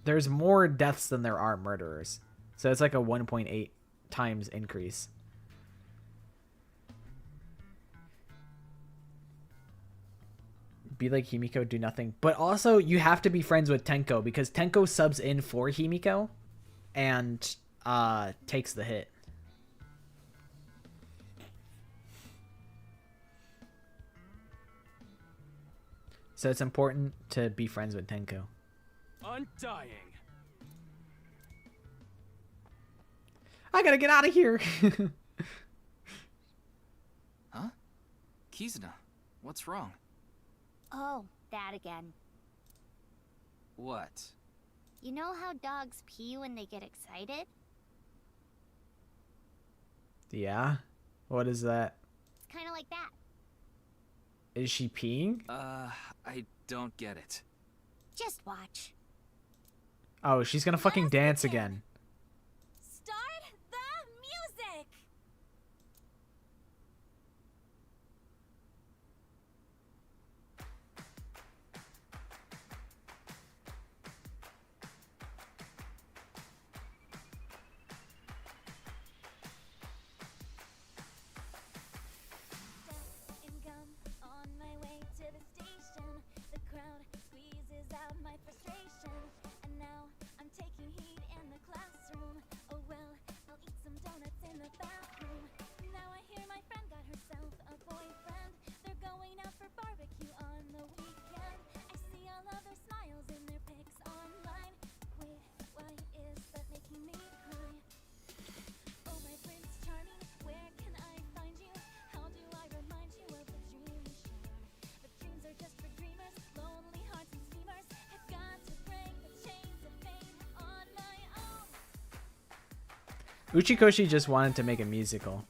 there's more deaths than there are murderers. So it's like a 1.8 times increase. Be like Himiko, do nothing. But also, you have to be friends with Tenko, because Tenko subs in for Himiko and takes the hit. So it's important to be friends with Tenko. Undying. I gotta get out of here. Huh? Kizuna, what's wrong? Oh, that again. What? You know how dogs pee when they get excited? Yeah? What is that? It's kind of like that. Is she peeing? I don't get it. Just watch. Oh, she's gonna fucking dance again. Start the music! On my way to the station, the crowd squeezes out my frustration, and now I'm taking heat in the classroom. Oh well, I'll eat some donuts in the bathroom. Now I hear my friend got herself a boyfriend. They're going out for barbecue on the weekend. I see all of their smiles in their pics online. Wait, why is that making me cry? Oh my Prince Charming, where can I find you? How do I remind you of the dream we shared? But dreams are just for dreamers, lonely hearts and schemers. I've got to break the chains of fate on my own. Uchikoshi just wanted to make a musical.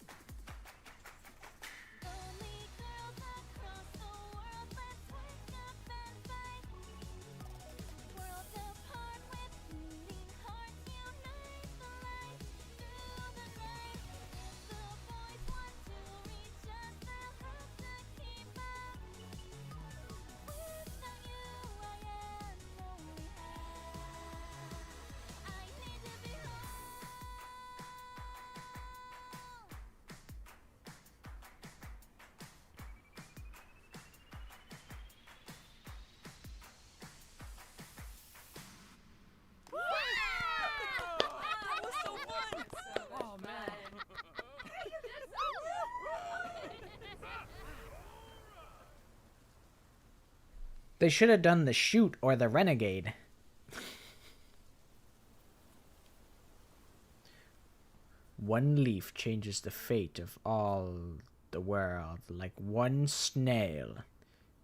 They should have done the shoot or the renegade. One leaf changes the fate of all the world. Like one snail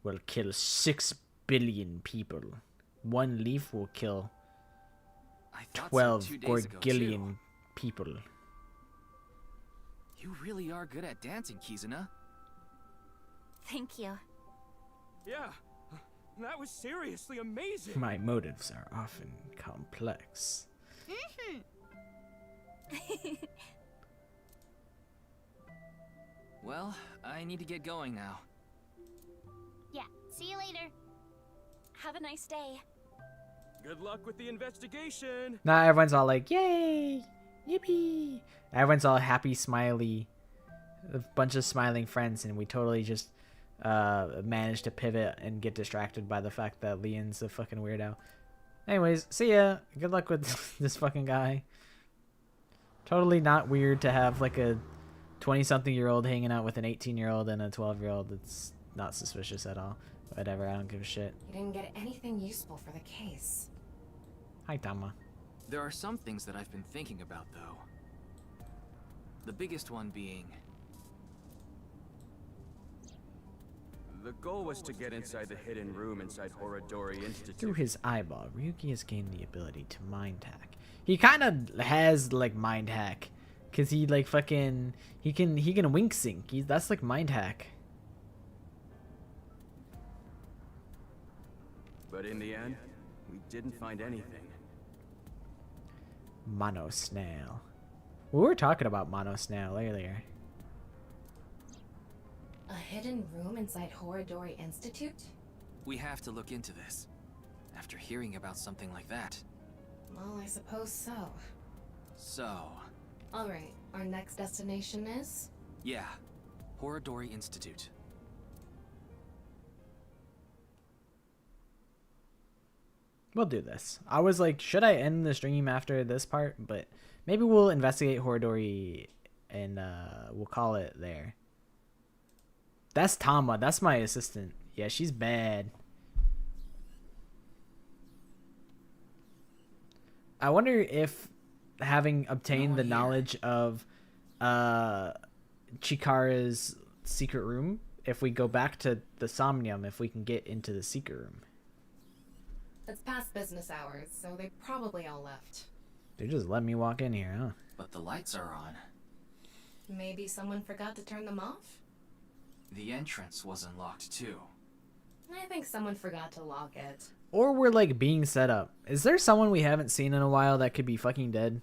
will kill 6 billion people. One leaf will kill 12 Gorgillion people. You really are good at dancing, Kizuna. Thank you. Yeah, that was seriously amazing. My motives are often complex. Well, I need to get going now. Yeah, see you later. Have a nice day. Good luck with the investigation. Now everyone's all like, yay, yippee. Everyone's all happy, smiley, a bunch of smiling friends, and we totally just managed to pivot and get distracted by the fact that Leon's a fucking weirdo. Anyways, see ya. Good luck with this fucking guy. Totally not weird to have like a 20-something-year-old hanging out with an 18-year-old and a 12-year-old. It's not suspicious at all. Whatever, I don't give a shit. You didn't get anything useful for the case. Hi, Tama. There are some things that I've been thinking about, though. The biggest one being... The goal was to get inside the hidden room inside Horadori Institute. Through his eyeball, Ryuki has gained the ability to mind hack. He kind of has like mind hack, cause he like fucking he can wink sync. That's like mind hack. But in the end, we didn't find anything. Mono snail. We were talking about mono snail earlier. A hidden room inside Horadori Institute? We have to look into this. After hearing about something like that. Well, I suppose so. So... Alright, our next destination is? Yeah, Horadori Institute. We'll do this. I was like, should I end the stream after this part? But maybe we'll investigate Horadori and we'll call it there. That's Tama. That's my assistant. Yeah, she's bad. I wonder if having obtained the knowledge of Chikara's secret room, if we go back to the Somnium, if we can get into the secret room. It's past business hours, so they probably all left. They just let me walk in here, huh? But the lights are on. Maybe someone forgot to turn them off? The entrance wasn't locked too. I think someone forgot to lock it. Or we're like being set up. Is there someone we haven't seen in a while that could be fucking dead?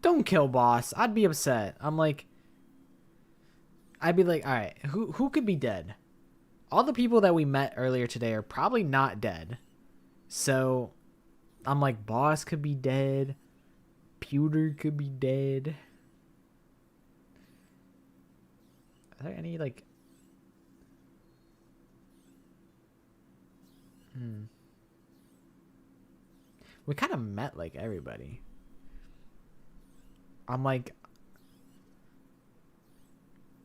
Don't kill boss. I'd be upset. I'd be like, alright, who could be dead? All the people that we met earlier today are probably not dead. So I'm like, boss could be dead. Pewter could be dead. Are there any like we kind of met like everybody. I'm like,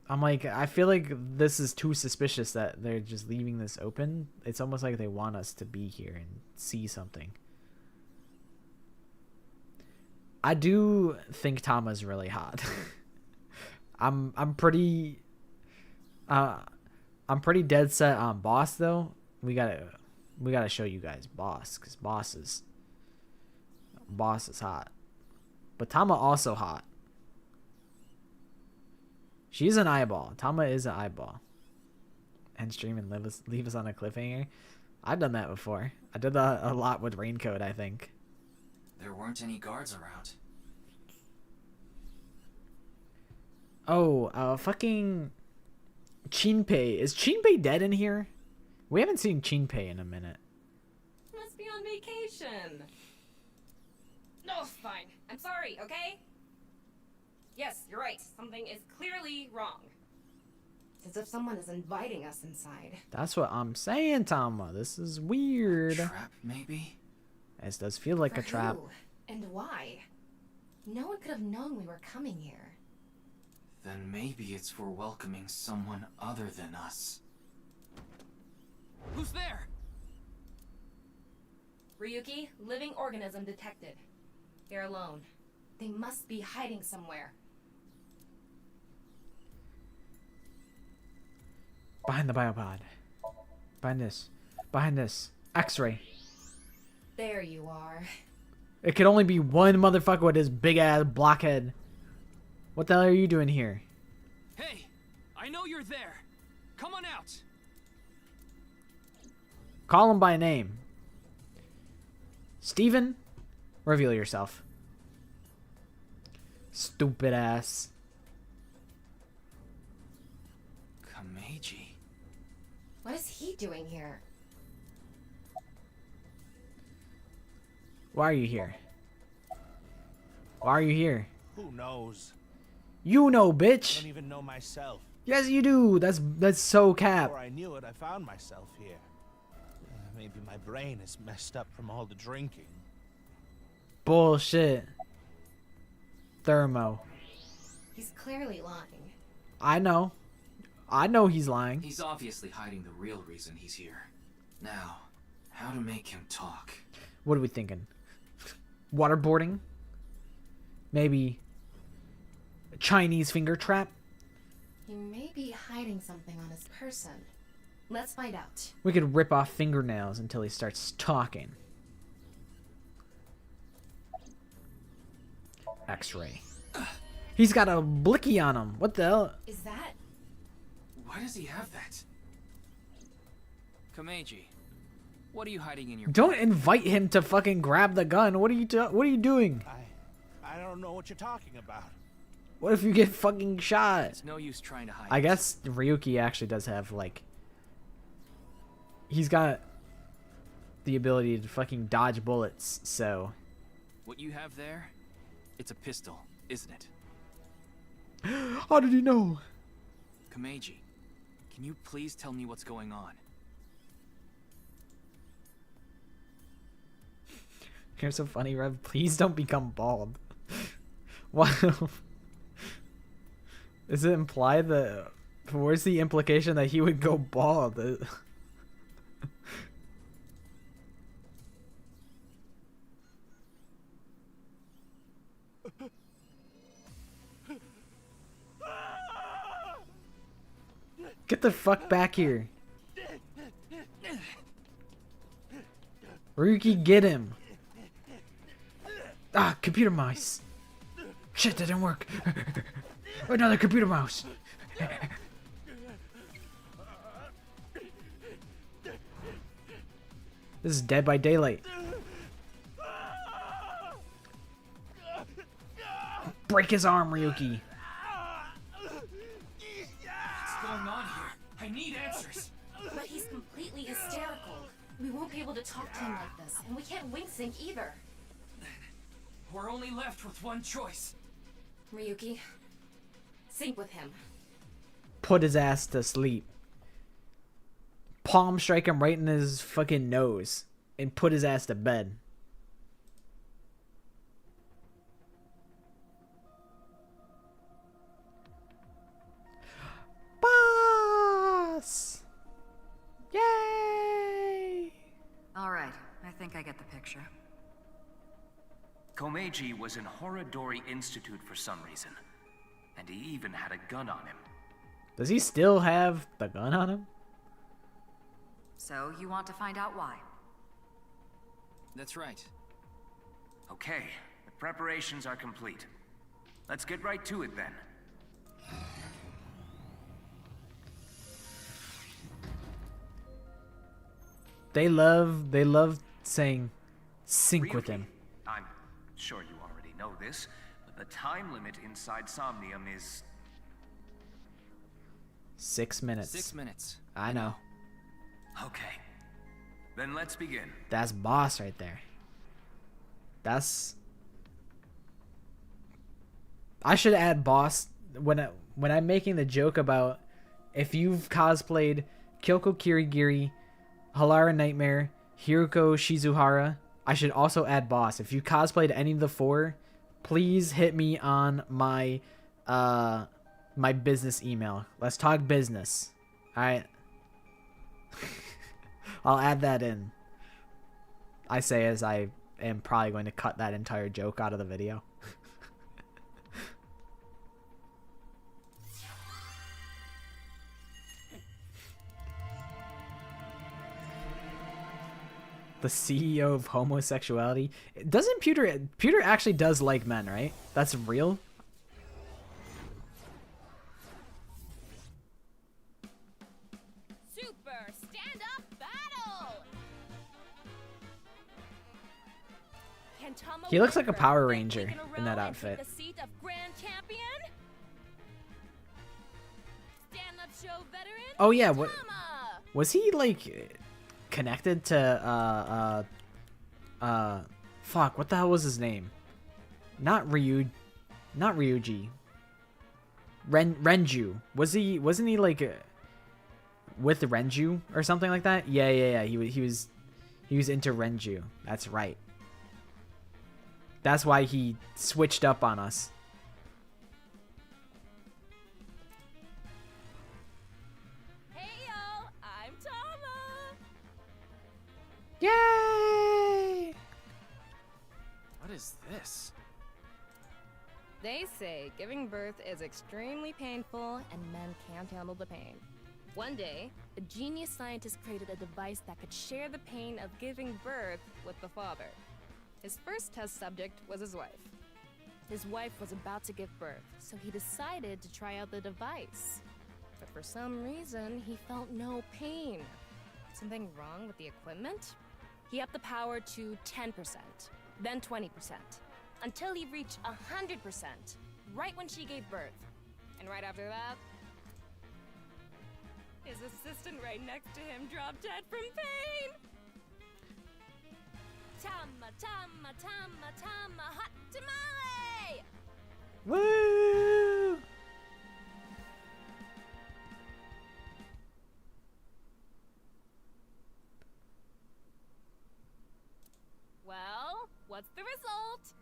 I feel like this is too suspicious that they're just leaving this open. It's almost like they want us to be here and see something. I do think Tama's really hot. I'm pretty dead set on boss though. We gotta show you guys boss, because boss is hot. But Tama also hot. She's an eyeball. Tama is an eyeball. End stream and leave us on a cliffhanger. I've done that before. I did that a lot with Raincoat, I think. There weren't any guards around. Oh, fucking Chinpei. Is Chinpei dead in here? We haven't seen Chinpei in a minute. Must be on vacation. No, fine. I'm sorry, okay? Yes, you're right. Something is clearly wrong. It's as if someone is inviting us inside. That's what I'm saying, Tama. This is weird. A trap, maybe? This does feel like For a trap. who? And why? No one could have known we were coming here. Then maybe it's for welcoming someone other than us. Who's there? Ryuki, living organism detected. They're alone. They must be hiding somewhere. Behind the biopod. Behind this. Behind this. X-ray. There you are. It could only be one motherfucker with his big ass blockhead. What the hell are you doing here? Hey, I know you're there. Come on out. Call him by name. Steven, reveal yourself. Stupid ass. Kameji. What is he doing here? Why are you here? Why are you here? Who knows? You know, I bitch. don't even know myself. Yes, you do. That's so cap. Before I knew it, I found myself here. Maybe my brain is messed up from all the drinking. Bullshit. Thermo. He's clearly lying. I know. I know he's lying. He's obviously hiding the real reason he's here. Now, how to make him talk? What are we thinking? Waterboarding? Maybe a Chinese finger trap? He may be hiding something on his person. Let's find out. We could rip off fingernails until he starts talking. X-ray. He's got a blicky on him. What the hell? Is that? Why does he have that? Kameji, what are you hiding in your... Don't invite him to fucking grab the gun. What are you doing? I don't know what you're talking about. What if you get fucking shot? It's no use trying to hide I it. guess Ryuki actually does have, like... He's got the ability to fucking dodge bullets, so... What you have there, it's a pistol, isn't it? How did he know? Kameji, can you please tell me what's going on? You're so funny, Rev. Please don't become bald. Why? Is it implied that... Where's the implication that he would go bald? Get the fuck back here. Ryuki, get him. Ah, computer mouse. Shit, that didn't work. Another computer mouse. This is Dead by Daylight. Break his arm, Ryuki. What's going on here? I need answers. But he's completely hysterical. We won't be able to talk to him like this, and we can't wing sync either. We're only left with one choice. Ryuki, sync with him. Put his ass to sleep. Palm strike him right in his fucking nose and put his ass to bed. Boss! Yay! All right, I think I get the picture. Komeiji was in NirvanA Institute for some reason, and he even had a gun on him. Does he still have the gun on him? So, you want to find out why? That's right. Okay, the preparations are complete. Let's get right to it then. They love saying sync with him. I'm sure you already know this, but the time limit inside Somnium is 6 minutes. 6 minutes. I know. okay. Then let's begin. That's boss right there. That's... I should add boss when I'm making the joke about if you've cosplayed Kyoko Kirigiri, Halara Nightmare, Hiruko Shizuhara, I should also add boss. If you cosplayed any of the four, please hit me on my my business email. Let's talk business. All right. I'll add that in. I say as I am probably going to cut that entire joke out of the video. The CEO of homosexuality. Doesn't Pewter actually does like men, right? That's real? Super stand-up battle. Can Tomo He looks win like a for Power fifth Ranger week a in that row and outfit. take the seat of Grand Champion? Stand-up show veteran? Oh yeah, what was he like connected to fuck, what the hell was his name? Not Ryuji. Renju. Wasn't he like with Renju or something like that? Yeah. He was into Renju. That's right. That's why he switched up on us. Heyo, I'm Tama. Yay! What is this? They say giving birth is extremely painful and men can't handle the pain. One day, a genius scientist created a device that could share the pain of giving birth with the father. His first test subject was his wife. His wife was about to give birth, so he decided to try out the device. But for some reason, he felt no pain. Something wrong with the equipment? He upped the power to 10%, then 20%, until he reached 100%, right when she gave birth. And right after that, his assistant right next to him dropped dead from pain. Tama, Tama, Tama, Tama, hot tamale! Woo! Well, what's the result?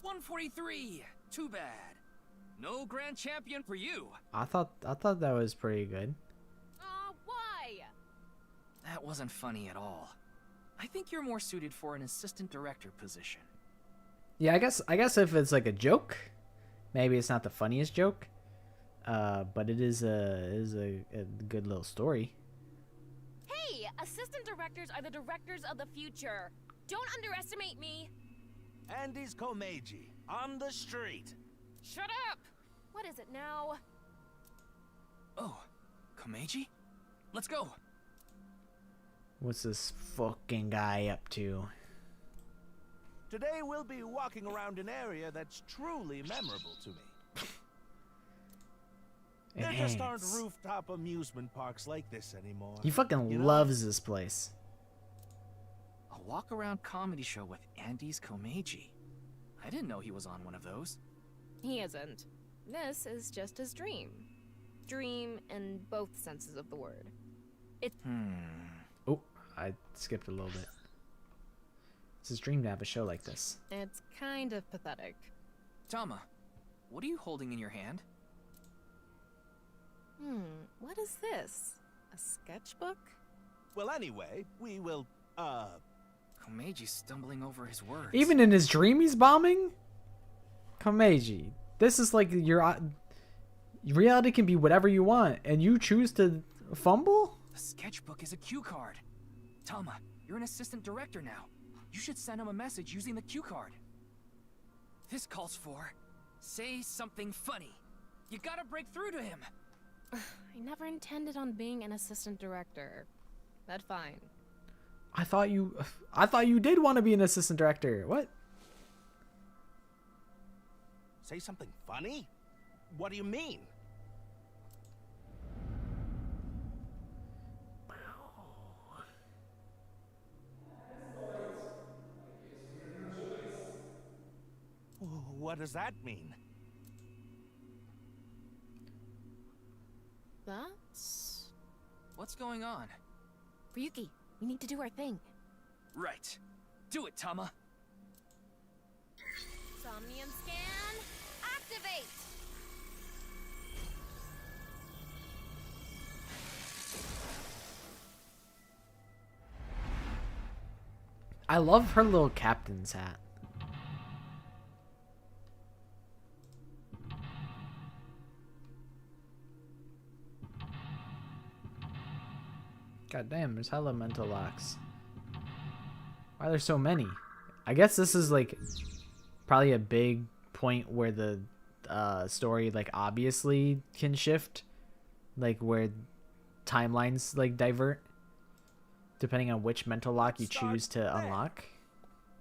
143. Too bad. No grand champion for you. I thought that was pretty good. Why? That wasn't funny at all. I think you're more suited for an assistant director position. Yeah, I guess if it's like a joke, maybe it's not the funniest joke, but it is a good little story. Hey, assistant directors are the directors of the future. Don't underestimate me. Andy's Komeiji, on the street. Shut up! What is it now? Oh, Komeiji? Let's go. What's this fucking guy up to? Today we'll be walking around an area that's truly memorable to me. There just aren't rooftop amusement parks like this anymore. He fucking loves this place. A walk-around comedy show with Andy's Komeiji. I didn't know he was on one of those. He isn't. This is just his dream. Dream in both senses of the word. Oh, I skipped a little bit. It's his dream to have a show like this. It's kind of pathetic. Tama, what are you holding in your hand? What is this? A sketchbook? Well, anyway, we will, Komeiji stumbling over his words. Even in his dream, he's bombing? Komeiji, this is like your reality can be whatever you want, and you choose to fumble? The sketchbook is a cue card. Tama, you're an assistant director now. You should send him a message using the cue card. This calls for, say something funny. You gotta break through to him. I never intended on being an assistant director. That's fine. I thought you did want to be an assistant director. What? Say something funny? What do you mean? What does that mean? That's... What's going on? Ryuki, we need to do our thing. Right. Do it, Tama. Somnium scan, activate! I love her little captain's hat. God damn, there's hella mental locks. Why are there so many? I guess this is like probably a big point where the story like obviously can shift, like where timelines like divert depending on which mental lock you choose to unlock.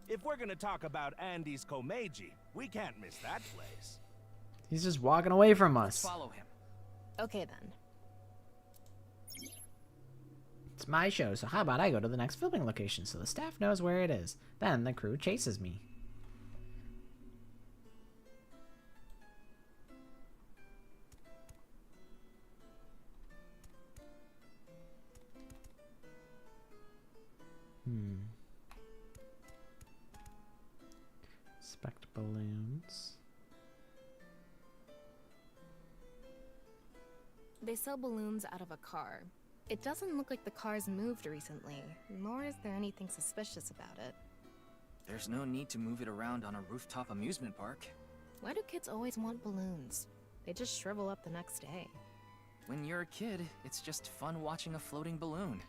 If we're gonna talk about Andy's Komeiji, we can't miss that place. He's just walking away from us. Follow him. Okay then. It's my show, so how about I go to the next filming location so the staff knows where it is. Then the crew chases me. Spect balloons. They sell balloons out of a car. It doesn't look like the car's moved recently, nor is there anything suspicious about it. There's no need to move it around on a rooftop amusement park. Why do kids always want balloons? They just shrivel up the next day. When you're a kid, it's just fun watching a floating balloon.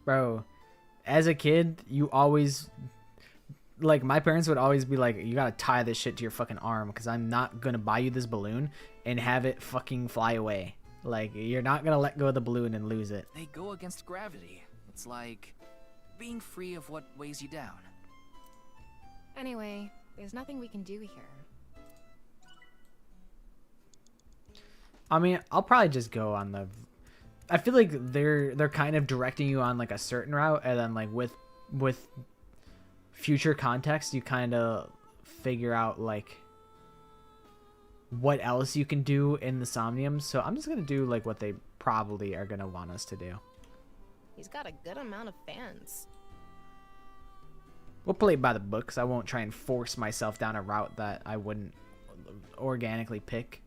Bro, as a kid, you always... Like, my parents would always be like, you gotta tie this shit to your fucking arm because I'm not gonna buy you this balloon and have it fucking fly away. Like, you're not gonna let go of the balloon and lose it. They go against gravity. It's like being free of what weighs you down. Anyway, there's nothing we can do here. I mean, I'll probably just go on the... I feel like they're kind of directing you on like a certain route, and then like with future context, you kind of figure out like what else you can do in the Somnium. So I'm just gonna do like what they probably are gonna want us to do. He's got a good amount of fans. We'll play it by the books. I won't try and force myself down a route that I wouldn't organically pick.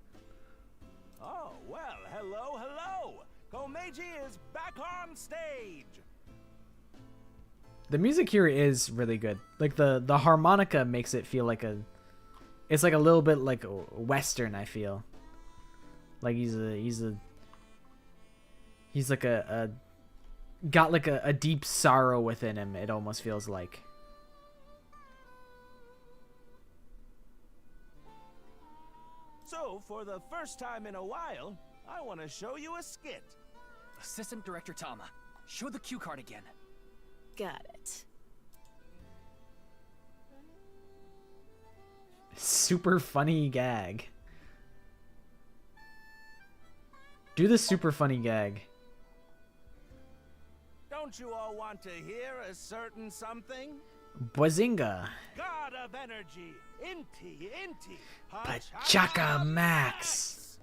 Oh, well, hello, hello! Komeiji is back on stage! The music here is really good. Like the harmonica makes it feel like it's like a little bit like Western, I feel. Like he's like got like a deep sorrow within him, it almost feels like. So, for the first time in a while, I want to show you a skit. Assistant Director Tama, show the cue card again. Got it. Super funny gag. Do the super funny gag. Don't you all want to hear a certain something? Bazinga. God of energy, Inti, Pachaka Max.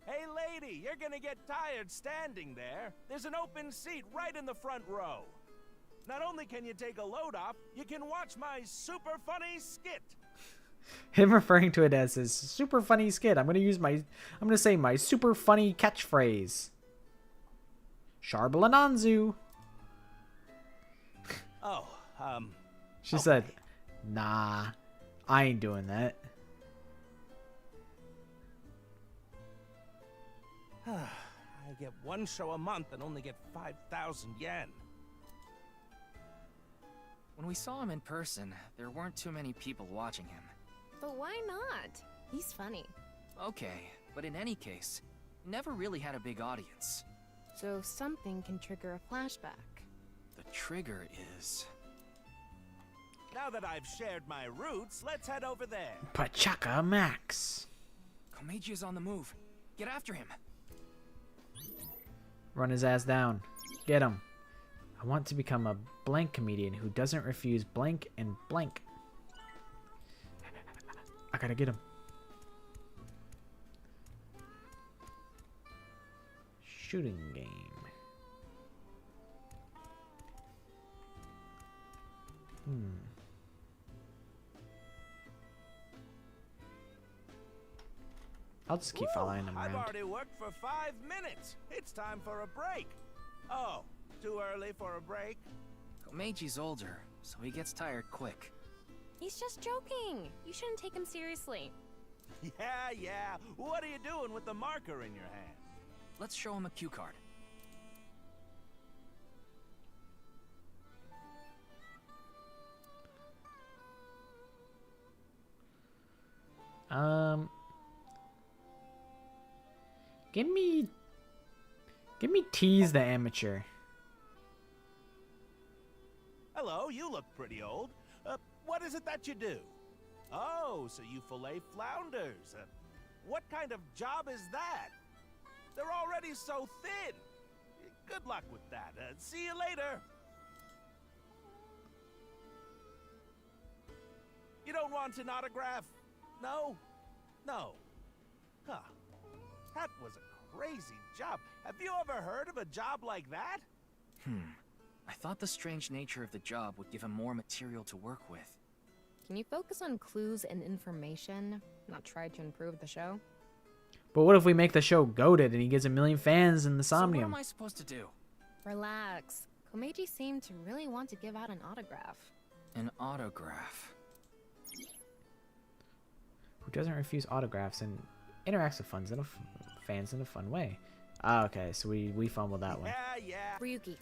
Hey lady, you're gonna get tired standing there. There's an open seat right in the front row. Not only can you take a load off, you can watch my super funny skit. Him referring to it as his super funny skit. I'm gonna say my super funny catchphrase. Sharbalananzu. Oh, She said, nah, I ain't doing that. I get one show a month and only get 5,000 yen. When we saw him in person, there weren't too many people watching him. But why not? He's funny. Okay, but in any case, he never really had a big audience. So something can trigger a flashback. The trigger is... Now that I've shared my roots, let's head over there. Pachaka Max. Komeiji is on the move. Get after him. Run his ass down. Get him. I want to become a blank comedian who doesn't refuse blank and blank. I gotta get him. Shooting game. I'll just keep following him I've around. already worked for 5 minutes. It's time for a break. Oh, too early for a break? Komeji's older, so he gets tired quick. He's just joking. You shouldn't take him seriously. Yeah. What are you doing with the marker in your hand? Let's show him a cue card. Give me Tease the Amateur. Hello, you look pretty old. What is it that you do? Oh, so you fillet flounders. What kind of job is that? They're already so thin. Good luck with that. See you later. You don't want an autograph? No? No. Huh. That was a crazy job. Have you ever heard of a job like that? I thought the strange nature of the job would give him more material to work with. Can you focus on clues and information, not try to improve the show? But what if we make the show goated and he gets 1 million fans in the So what Somnium? am I supposed to do? Relax. Komeiji seemed to really want to give out an autograph. An autograph. Who doesn't refuse autographs and interacts with fans in a fun way? Ah, okay, so we fumbled that one. Yeah. Ryuki.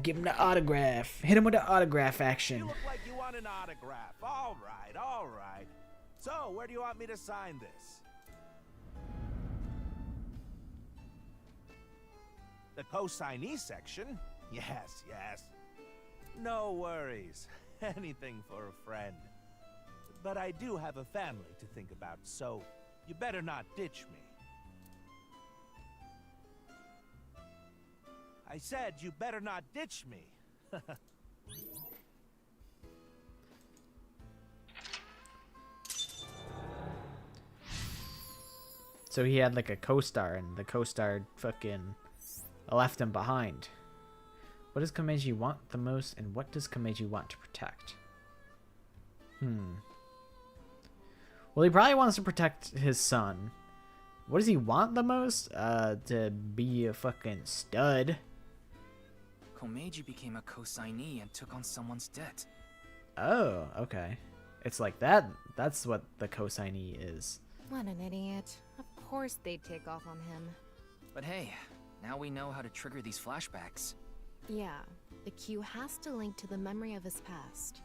Give him the autograph. Hit him with the autograph action. You look like you want an autograph. All right. So, where do you want me to sign this? The co-signee section? Yes. No worries. Anything for a friend. But I do have a family to think about, so you better not ditch me. I said you better not ditch me. So he had like a co-star, and the co-star fucking left him behind. What does Komeiji want the most, and what does Komeiji want to protect? Well, he probably wants to protect his son. What does he want the most? To be a fucking stud. Komeiji became a co-signee and took on someone's debt. Oh, okay. It's like that. That's what the co-signee is. What an idiot. Of course they'd take off on him. But hey, now we know how to trigger these flashbacks. Yeah, the cue has to link to the memory of his past.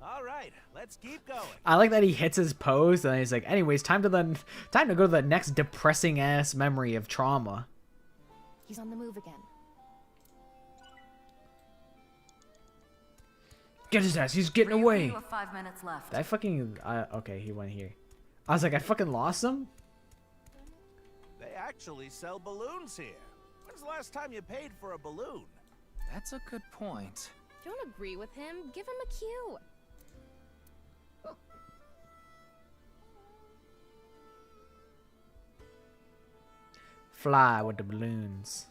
All right, let's keep going. I like that he hits his pose and he's like, anyways, time to go to the next depressing ass memory of trauma. He's on the move again. Get his ass, he's getting away. You have 5 minutes left. That fucking okay, he went here. I was like, I fucking lost him? They actually sell balloons here. When's the last time you paid for a balloon? That's a good point. Don't agree with him. Give him a cue. Fly with the balloons.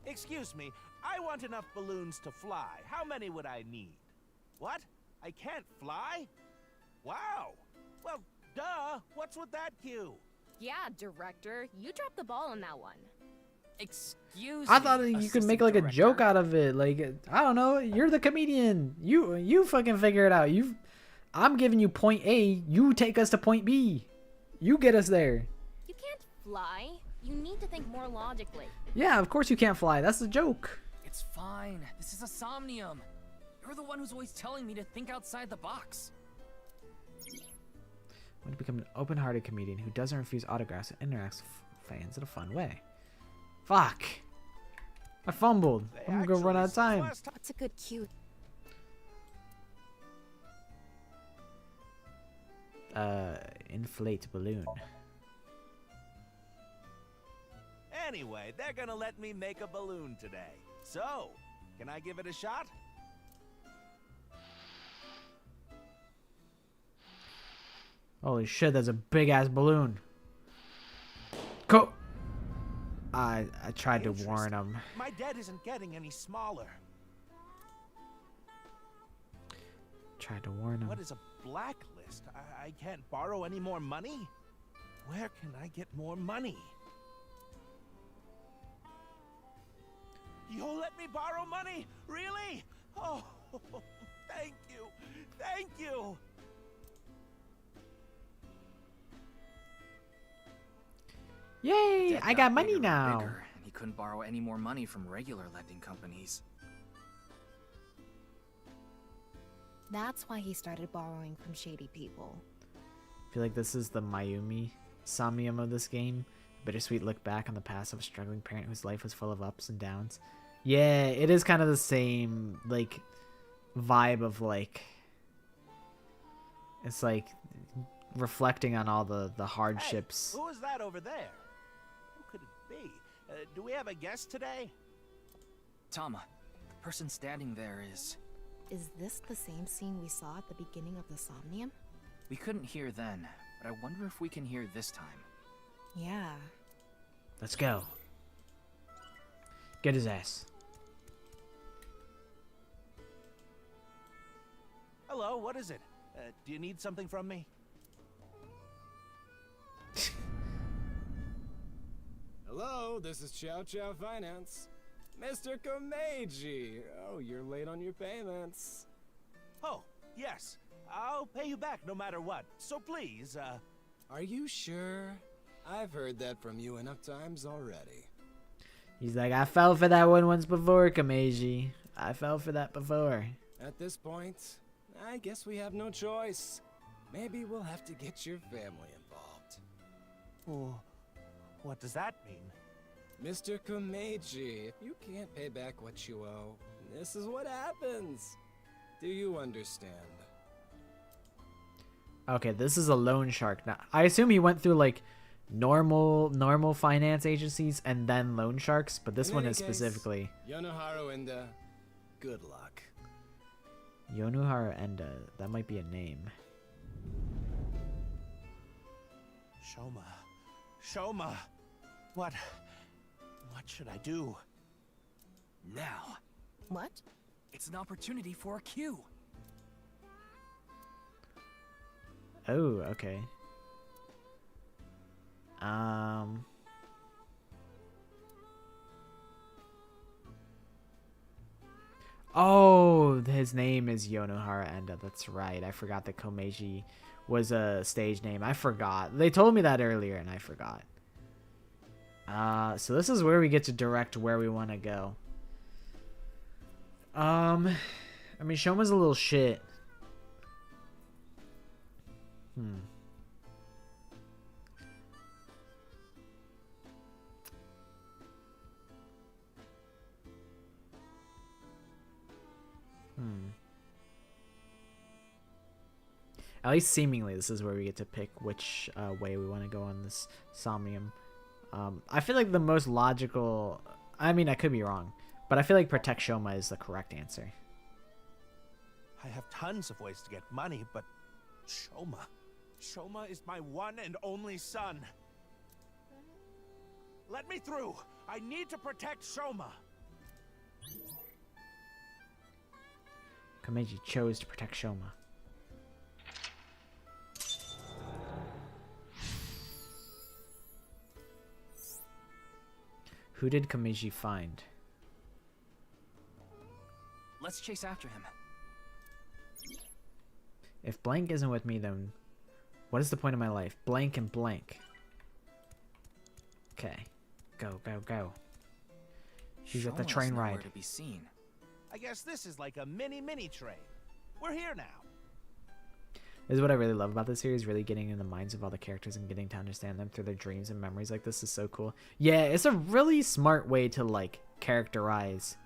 Excuse me, I want enough balloons to fly. How many would I need? What? I can't fly? Wow. Well, duh. What's with that cue? Yeah, director. You dropped the ball on that one. Excuse I me, thought you could assistant make like a director. joke out of it. Like, I don't know. You're the comedian. You fucking figure it out. I'm giving you point A. You take us to point B. You get us there. You can't fly. You need to think more logically. Yeah, of course you can't fly. That's the joke. It's fine. This is a Somnium. You're the one who's always telling me to think outside the box. I want to become an open-hearted comedian who doesn't refuse autographs and interacts with fans in a fun way. Fuck. I fumbled. I'm gonna run out of time. What's a good cue? Inflate balloon. Anyway, they're gonna let me make a balloon today. So, can I give it a shot? Holy shit, that's a big-ass balloon. Go! I tried to warn him. My debt isn't getting any smaller. Tried to warn him. What is a blacklist. I can't borrow any more money? Where can I get more money? You'll let me borrow money? Really? Oh, thank you. Thank you. Yay! Debt I got money bigger and now. bigger, and he couldn't borrow any more money from regular lending companies. That's why he started borrowing from shady people. I feel like this is the Mayumi Somnium of this game. A bittersweet look back on the past of a struggling parent whose life was full of ups and downs. Yeah, it is kind of the same, like, vibe of, like, it's like reflecting on all the hardships. Hey, who is that over there? Who could it be? Do we have a guest today? Tama, the person standing there is... Is this the same scene we saw at the beginning of the Somnium? We couldn't hear then, but I wonder if we can hear this time. Yeah. Let's go. Get his ass. Hello, what is it? Do you need something from me? Hello, this is Chow Chow Finance. Mr. Komeiji! Oh, you're late on your payments. Oh, yes. I'll pay you back no matter what. So please, Are you sure? I've heard that from you enough times already. He's like, I fell for that one once before, Kameji. I fell for that before. At this point, I guess we have no choice. Maybe we'll have to get your family involved. Oh, what does that mean? Mr. Komeiji, if you can't pay back what you owe, this is what happens. Do you understand? Okay, this is a loan shark. Now, I assume he went through like normal finance agencies and then loan sharks, but this In one any is case, specifically Yonoharu Enda, good luck. Yonohara Enda. That might be a name. Shoma. What should I do? Now. What? It's an opportunity for a cue. Oh, okay. Oh, his name is Yonohara Enda. That's right. I forgot that Komeiji was a stage name. I forgot. They told me that earlier and I forgot. So this is where we get to direct where we want to go. I mean, Shoma's a little shit. At least seemingly, this is where we get to pick which way we want to go on this Somnium. I feel like the most logical... I mean, I could be wrong, but I feel like Protect Shoma is the correct answer. I have tons of ways to get money, but Shoma is my one and only son. Let me through. I need to protect Shoma. Komeiji chose to protect Shoma. Who did Komeiji find? Let's chase after him. If blank isn't with me, then what is the point of my life? Blank and blank. Okay. Go. She's at the train ride. Nowhere to be seen. I guess this is like a mini train. We're here now. This is what I really love about this series, really getting in the minds of all the characters and getting to understand them through their dreams and memories. Like, this is so cool. Yeah, it's a really smart way to, like, characterize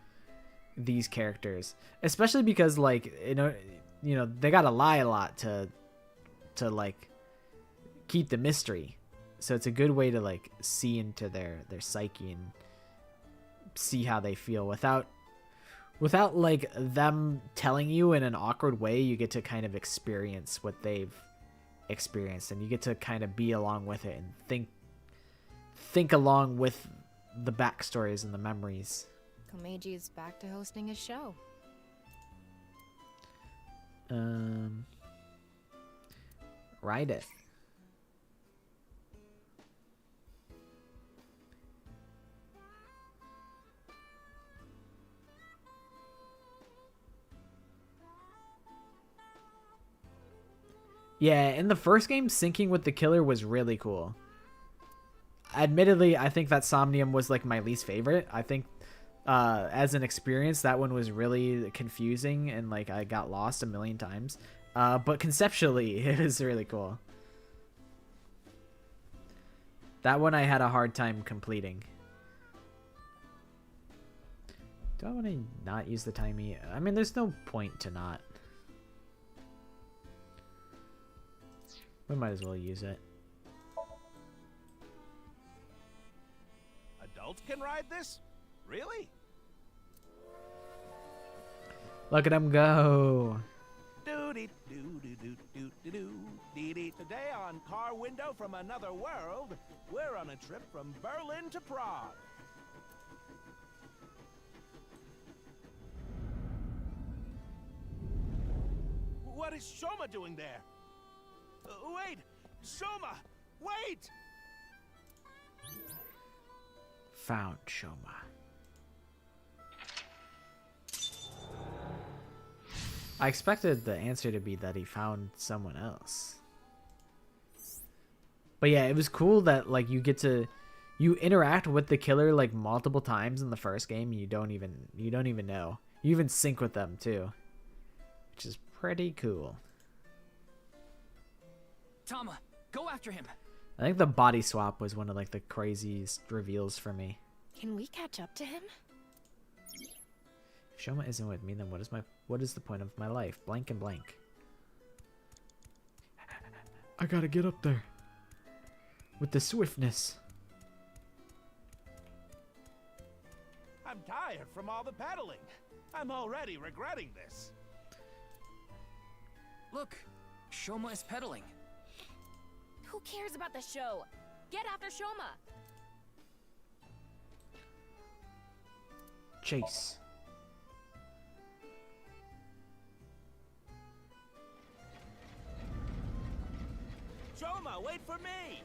these characters. Especially because, like, you know, they gotta lie a lot to like, keep the mystery. So it's a good way to, like, see into their psyche and see how they feel without like them telling you in an awkward way. You get to kind of experience what they've experienced, and you get to kind of be along with it and think along with the backstories and the memories. Komeiji is back to hosting his show. Ride it. Yeah, in the first game, syncing with the killer was really cool. Admittedly, I think that Somnium was like my least favorite. I think as an experience, that one was really confusing and like I got lost a million times. But conceptually, it was really cool. That one I had a hard time completing. Do I want to not use the timey? I mean, there's no point to not. We might as well use it. Adults can ride this? Really? Look at him go. Today on Car Window from Another World, we're on a trip from Berlin to Prague. What is Shoma doing there? Wait! Shoma! Wait! Found Shoma. I expected the answer to be that he found someone else. But yeah, it was cool that like you interact with the killer like multiple times in the first game and you don't even know. You even sync with them too. Which is pretty cool. Tama, go after him. I think the body swap was one of like the craziest reveals for me. Can we catch up to him? If Shoma isn't with me, then what is the point of my life? Blank and blank. I gotta get up there. With the swiftness. I'm tired from all the pedaling. I'm already regretting this. Look, Shoma is pedaling. Who cares about the show? Get after Shoma. Chase. Shoma, wait for me!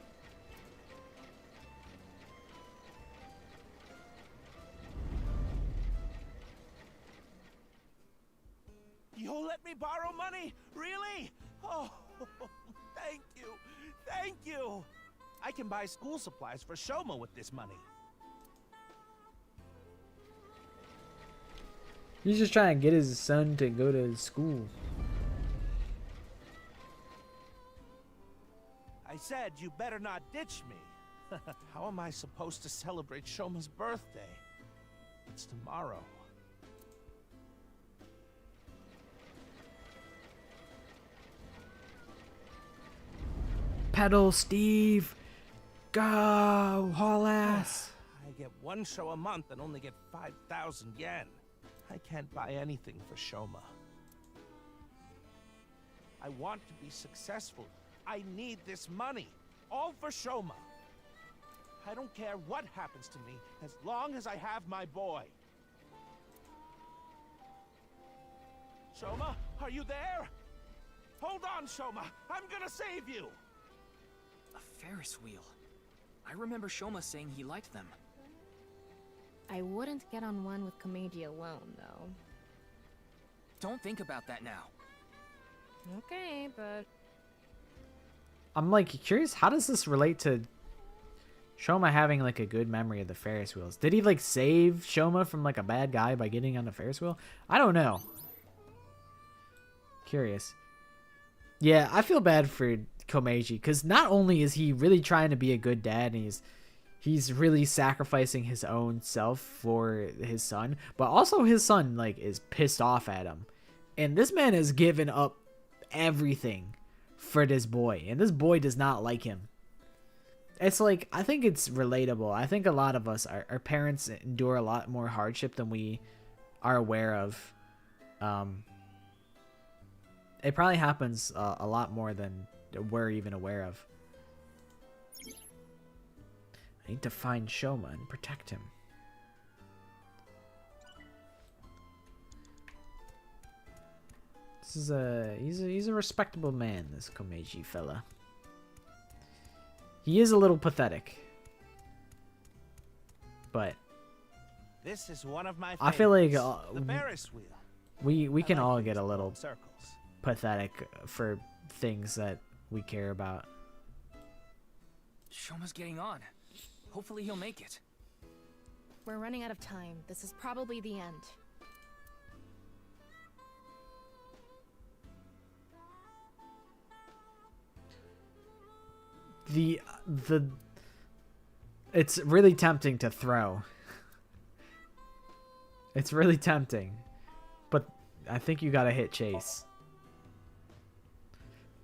You'll let me borrow money? Really? Oh, thank you. Thank you. I can buy school supplies for Shoma with this money. He's just trying to get his son to go to school. I said you better not ditch me. How am I supposed to celebrate Shoma's birthday? It's tomorrow. Pedal, Steve. Go, haul ass. I get one show a month and only get 5,000 yen. I can't buy anything for Shoma. I want to be successful. I need this money. All for Shoma. I don't care what happens to me as long as I have my boy. Shoma, are you there? Hold on, Shoma. I'm gonna save you. A Ferris wheel. I remember Shoma saying he liked them. I wouldn't get on one with Komeiji alone, though. Don't think about that now. Okay, but... I'm like curious, how does this relate to Shoma having like a good memory of the Ferris wheels? Did he like save Shoma from like a bad guy by getting on the Ferris wheel? I don't know. Curious. Yeah, I feel bad for Komeiji because not only is he really trying to be a good dad and he's really sacrificing his own self for his son, but also his son like is pissed off at him. And this man has given up everything for this boy, and this boy does not like him. It's like, I think it's relatable. I think a lot of us, our parents endure a lot more hardship than we are aware of. It probably happens a lot more than we're even aware of. I need to find Shoma and protect him. He's a respectable man, this Komeiji fella. He is a little pathetic. But This is one of my I feel like the Ferris wheel. we can I like all these get a little long circles. pathetic for things that we care about. Shoma's getting on. Hopefully he'll make it. We're running out of time. This is probably the end. It's really tempting to throw. It's really tempting. But I think you gotta hit chase.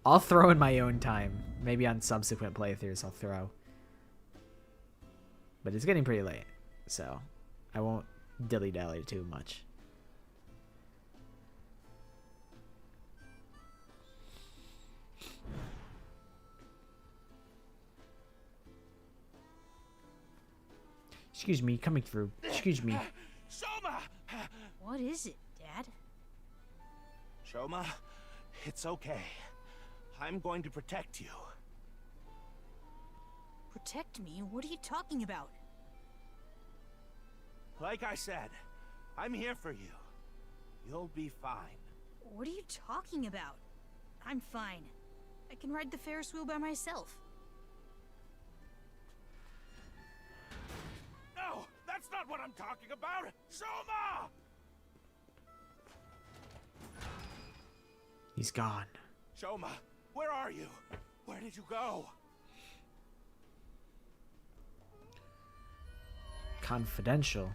I'll throw in my own time. Maybe on subsequent playthroughs I'll throw. But it's getting pretty late, so I won't dilly-dally too much. Excuse me, coming through. Excuse me. Shoma! What is it, Dad? Shoma, it's okay. I'm going to protect you. Protect me? What are you talking about? Like I said, I'm here for you. You'll be fine. What are you talking about? I'm fine. I can ride the Ferris wheel by myself. No, that's not what I'm talking about. Shoma! He's gone. Shoma, where are you? Where did you go? Confidential.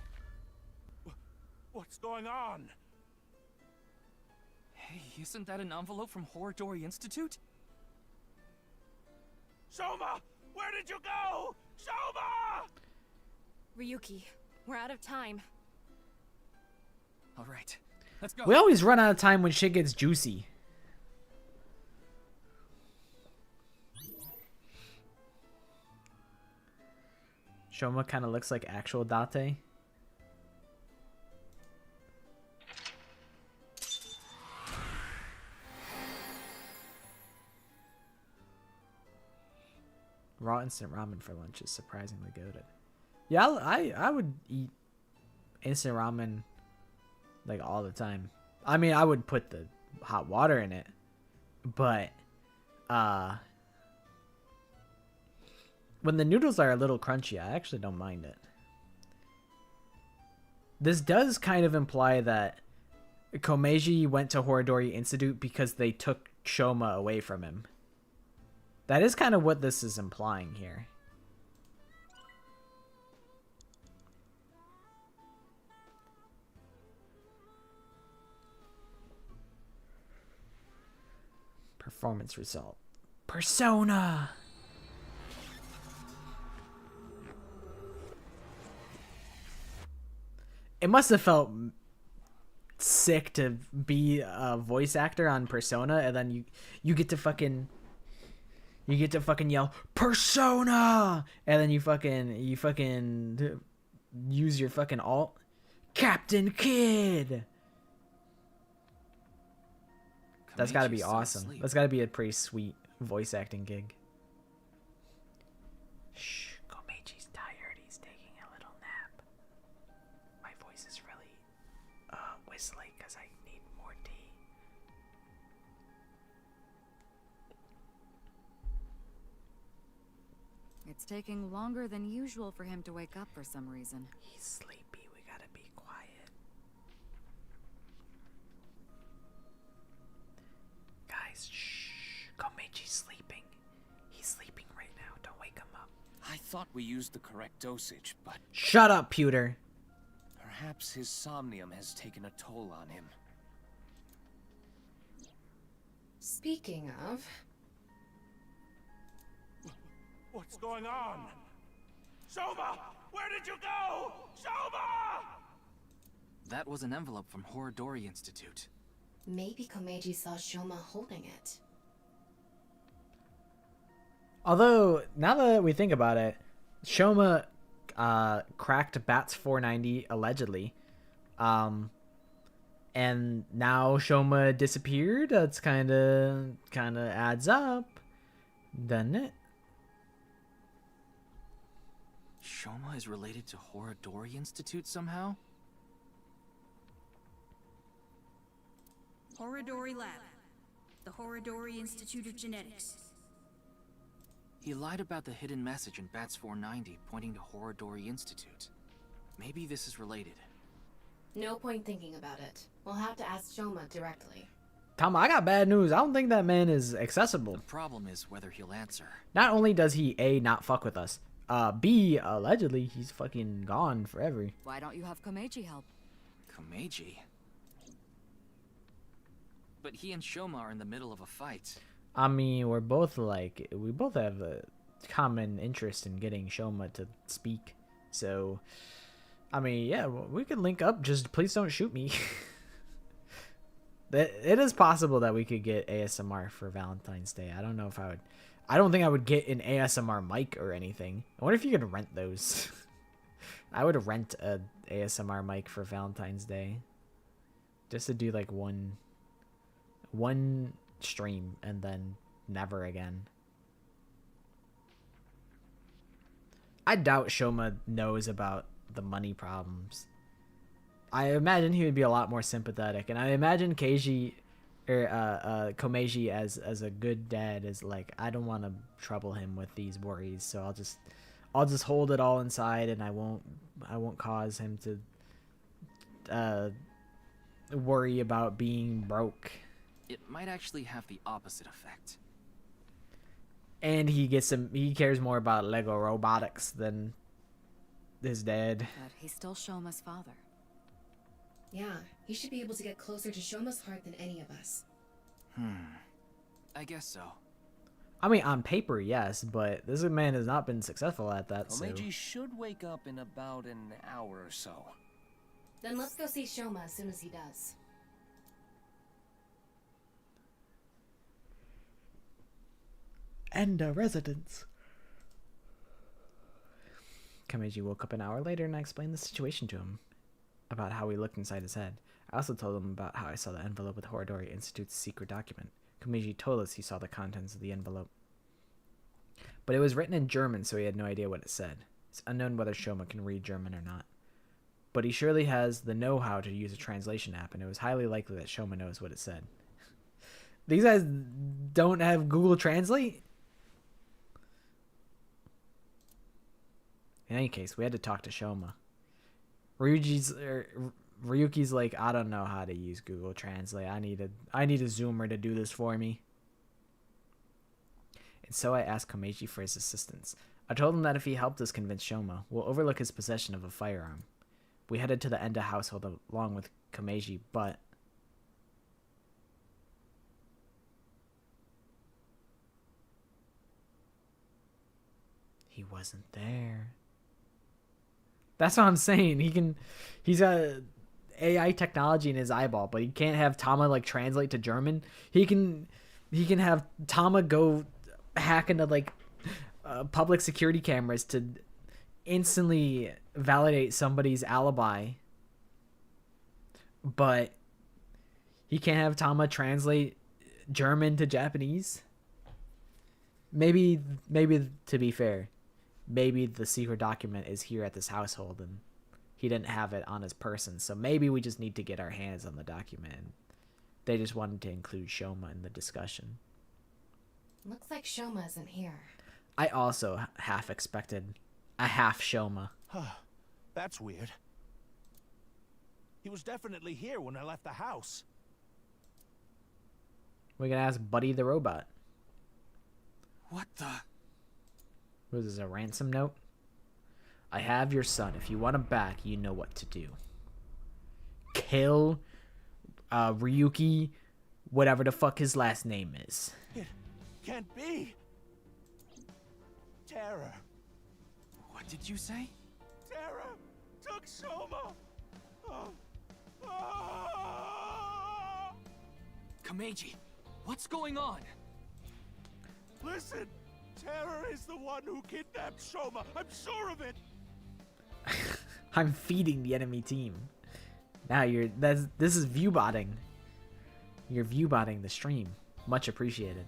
What's going on? Hey, isn't that an envelope from Horadori Institute? Shoma, where did you go? Shoma! Ryuki, we're out of time. All right, let's go. We always run out of time when shit gets juicy. Shoma kind of looks like actual Date. Raw instant ramen for lunch is surprisingly goated. Yeah, I would eat instant ramen like all the time. I mean, I would put the hot water in it, but when the noodles are a little crunchy, I actually don't mind it. This does kind of imply that Komeiji went to Horadori Institute because they took Shoma away from him. That is kind of what this is implying here. Performance result. Persona! It must have felt sick to be a voice actor on Persona, and then you get to fucking yell Persona, and then you fucking use your fucking alt, Captain Kid. That's got to be awesome. That's got to be a pretty sweet voice acting gig. Shh, Komeiji's tired. He's taking a little nap. My voice is really whistly because I need more tea. It's taking longer than usual for him to wake up for some reason. He's sleepy. We gotta be quiet. Guys, shh. Komeiji's sleeping. He's sleeping right now. Don't wake him up. I thought we used the correct dosage, but Shut up, Pewter. perhaps his somnium has taken a toll on him. Speaking of, What's going on? Shoma, where did you go? Shoma! That was an envelope from Horadori Institute. maybe Komeiji saw Shoma holding it. Although, now that we think about it, Shoma cracked Bats 490 allegedly. And now Shoma disappeared. That's kind of adds up, doesn't it? Shoma is related to Horadori Institute somehow? Horadori Lab. The Horadori Institute of Genetics. He lied about the hidden message in Bats 490 pointing to Horadori Institute. Maybe this is related. No point thinking about it. We'll have to ask Shoma directly. Tom, I got bad news. I don't think that man is accessible. The problem is whether he'll answer. Not only does he A, not fuck with us, B, allegedly he's fucking gone forever. Why don't you have Komeiji help? Komeiji? But he and Shoma are in the middle of a fight. I mean, we both have a common interest in getting Shoma to speak. So, I mean, yeah, we could link up. Just please don't shoot me. It is possible that we could get ASMR for Valentine's Day. I don't know if I would. I don't think I would get an ASMR mic or anything. I wonder if you could rent those. I would rent a ASMR mic for Valentine's Day. Just to do like one stream and then never again. I doubt Shoma knows about the money problems. I imagine he would be a lot more sympathetic, and I imagine Komeiji as a good dad is like, I don't want to trouble him with these worries, so I'll just hold it all inside, and I won't cause him to worry about being broke. It might actually have the opposite effect. And he cares more about Lego robotics than his dad. But he's still Shoma's father. Yeah, he should be able to get closer to Shoma's heart than any of us. I guess so. I mean, on paper, yes, but this man has not been successful at that, so... Komeiji should wake up in about an hour or so. Then let's go see Shoma as soon as he does. And a residence. Komeiji woke up an hour later and I explained the situation to him. About how we looked inside his head. I also told him about how I saw the envelope with Horadori Institute's secret document. Komeiji told us he saw the contents of the envelope. But it was written in German, so he had no idea what it said. It's unknown whether Shoma can read German or not. But he surely has the know-how to use a translation app, and it was highly likely that Shoma knows what it said. These guys don't have Google Translate? In any case, we had to talk to Shoma. Ryuki's like, I don't know how to use Google Translate. I need a Zoomer to do this for me. And so I asked Komeiji for his assistance. I told him that if he helped us convince Shoma, we'll overlook his possession of a firearm. We headed to the Enda household along with Komeiji, but... he wasn't there. That's what I'm saying. He's got AI technology in his eyeball, but he can't have Tama like translate to German. He can have Tama go hack into like public security cameras to instantly validate somebody's alibi. But he can't have Tama translate German to Japanese. Maybe to be fair, maybe the secret document is here at this household and he didn't have it on his person. So maybe we just need to get our hands on the document. They just wanted to include Shoma in the discussion. Looks like Shoma isn't here. I also half expected a half Shoma. That's weird. He was definitely here when I left the house. We're gonna ask Buddy the robot. What the... Was this a ransom note? I have your son. If you want him back, you know what to do. Kill Ryuki, whatever the fuck his last name is. It can't be. Terror. What did you say? Terror took Shoma. Komeiji, what's going on? Listen. Terror is the one who kidnapped Shoma. I'm sure of it. I'm feeding the enemy team. Now this is view botting. You're view botting the stream. Much appreciated.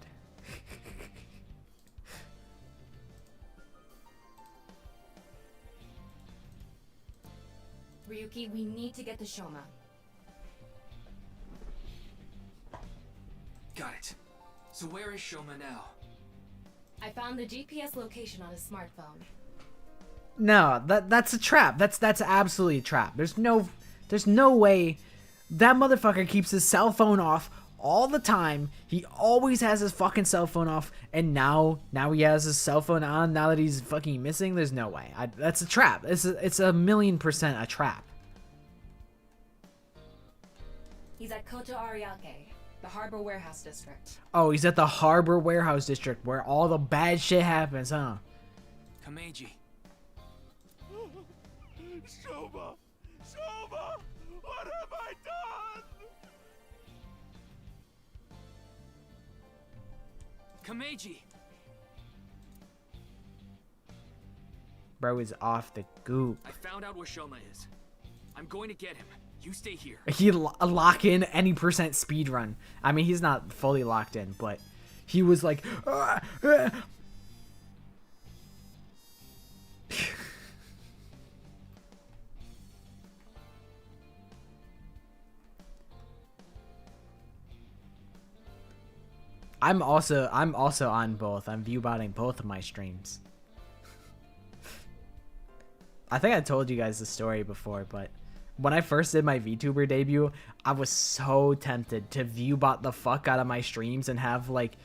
Ryuki, we need to get to Shoma. Got it. So where is Shoma now? I found the GPS location on his smartphone. No, that's a trap. That's absolutely a trap. There's no way that motherfucker keeps his cell phone off all the time. He always has his fucking cell phone off, and now he has his cell phone on now that he's fucking missing. There's no way. That's a trap. It's 1,000,000% a trap. He's at Koto Ariake, the Harbor Warehouse District. Oh, he's at the Harbor Warehouse District where all the bad shit happens, huh? Kameji. Shoma! Shoma! What have I done? Kameji! Bro is off the goop. I found out where Shoma is. I'm going to get him. You stay here. He lock in any percent speed run. I mean, he's not fully locked in, but he was like, I'm also on both. I'm viewbotting both of my streams. I think I told you guys the story before, but when I first did my VTuber debut, I was so tempted to viewbot the fuck out of my streams and have like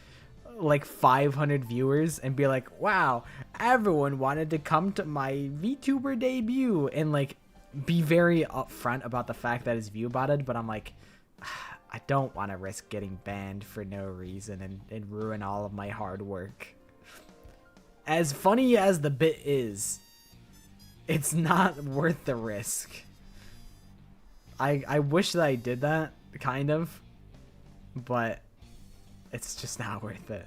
500 viewers and be like, wow, everyone wanted to come to my VTuber debut, and like be very upfront about the fact that it's viewbotted, but I'm like, I don't want to risk getting banned for no reason and ruin all of my hard work. As funny as the bit is, it's not worth the risk. I wish that I did that, kind of, but it's just not worth it.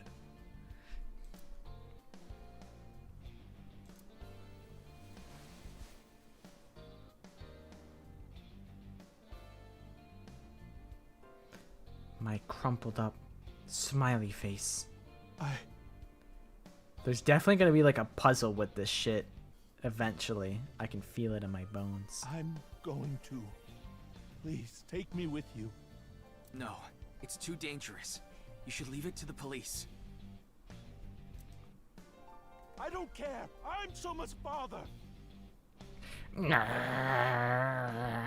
My crumpled up, smiley face. There's definitely gonna be like a puzzle with this shit eventually. I can feel it in my bones. I'm going to. Please, take me with you. No, it's too dangerous. You should leave it to the police. I don't care. I'm Soma's father. I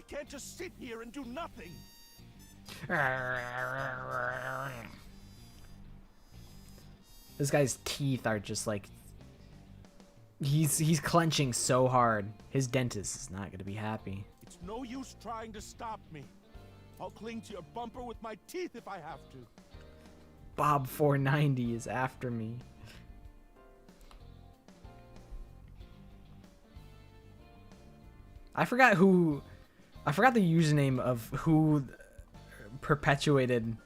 can't just sit here and do nothing. This guy's teeth are just like, he's clenching so hard. His dentist is not gonna be happy. It's no use trying to stop me. I'll cling to your bumper with my teeth if I have to. Bob 490 is after me. I forgot the username of who perpetuated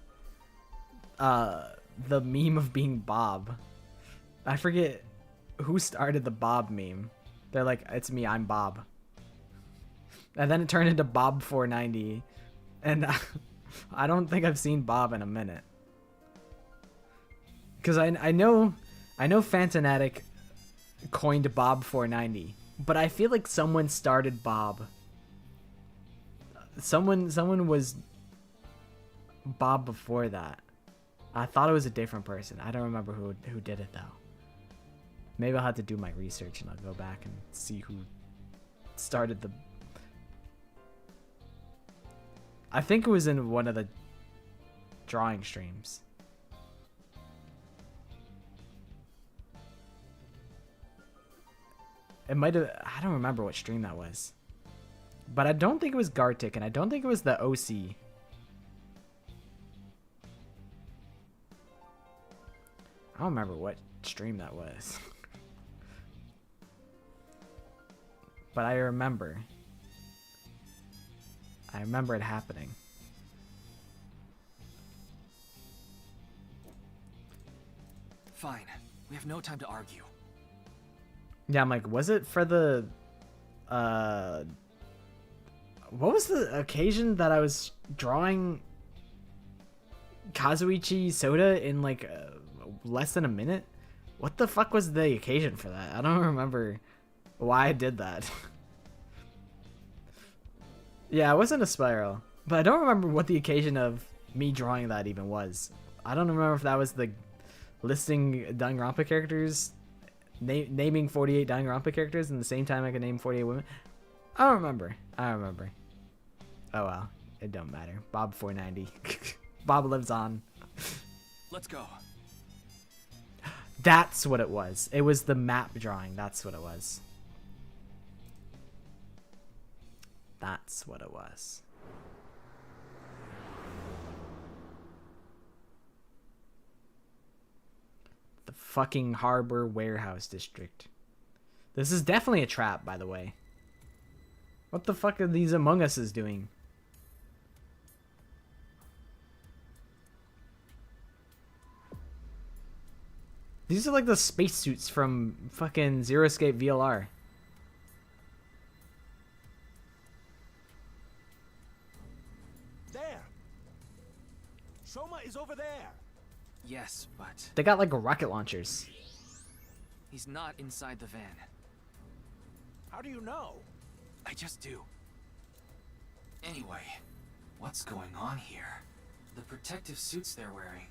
the meme of being Bob. I forget who started the Bob meme. They're like, it's me, I'm Bob. And then it turned into Bob 490. And I don't think I've seen Bob in a minute. Because I know Fantanatic coined Bob 490. But I feel like someone started Bob. Someone was Bob before that. I thought it was a different person. I don't remember who did it though. Maybe I'll have to do my research and I'll go back and see who started the... I think it was in one of the drawing streams. It might have... I don't remember what stream that was. But I don't think it was Gartic, and I don't think it was the OC. I don't remember what stream that was. But I remember. I remember it happening. Fine. We have no time to argue. Yeah, I'm like, was it for the What was the occasion that I was drawing Kazuichi Soda in like less than a minute? What the fuck was the occasion for that? I don't remember why I did that. Yeah, it wasn't a spiral, but I don't remember what the occasion of me drawing that even was. I don't remember if that was the listing Danganronpa characters, naming 48 Danganronpa characters in the same time I could name 48 women. I don't remember. Oh well, it don't matter. Bob 490. Bob lives on. Let's go. That's what it was. It was the map drawing. That's what it was. That's what it was. The fucking Harbor Warehouse District. This is definitely a trap, by the way. What the fuck are these Among Us doing? These are like the spacesuits from fucking Zero Escape VLR. There! Soma is over there! Yes, but... They got like rocket launchers. He's not inside the van. How do you know? I just do. Anyway, what's going on here? The protective suits they're wearing.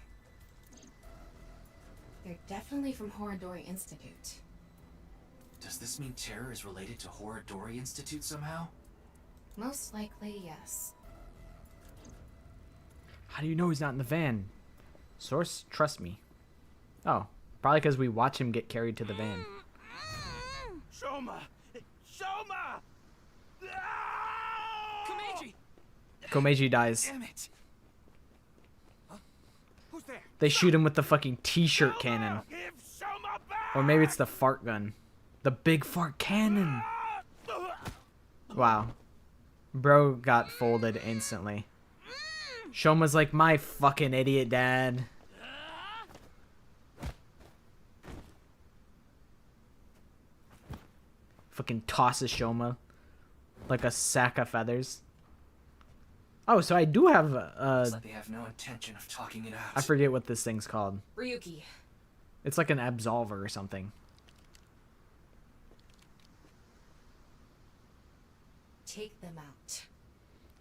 They're definitely from Horadori Institute. Does this mean terror is related to Horadori Institute somehow? Most likely, yes. How do you know he's not in the van? Source, trust me. Oh, probably because we watch him get carried to the van. Soma! Soma! Komeiji! Komeiji dies. Damn it! Who's there? They shoot him with the fucking t-shirt cannon. Or maybe it's the fart gun. The big fart cannon. Wow. Bro got folded instantly. Shoma's like, my fucking idiot dad. Fucking tosses Shoma like a sack of feathers. Oh, so I do have Looks like they have no intention of talking it out. I forget what this thing's called. Ryuki. It's like an absolver or something. Take them out.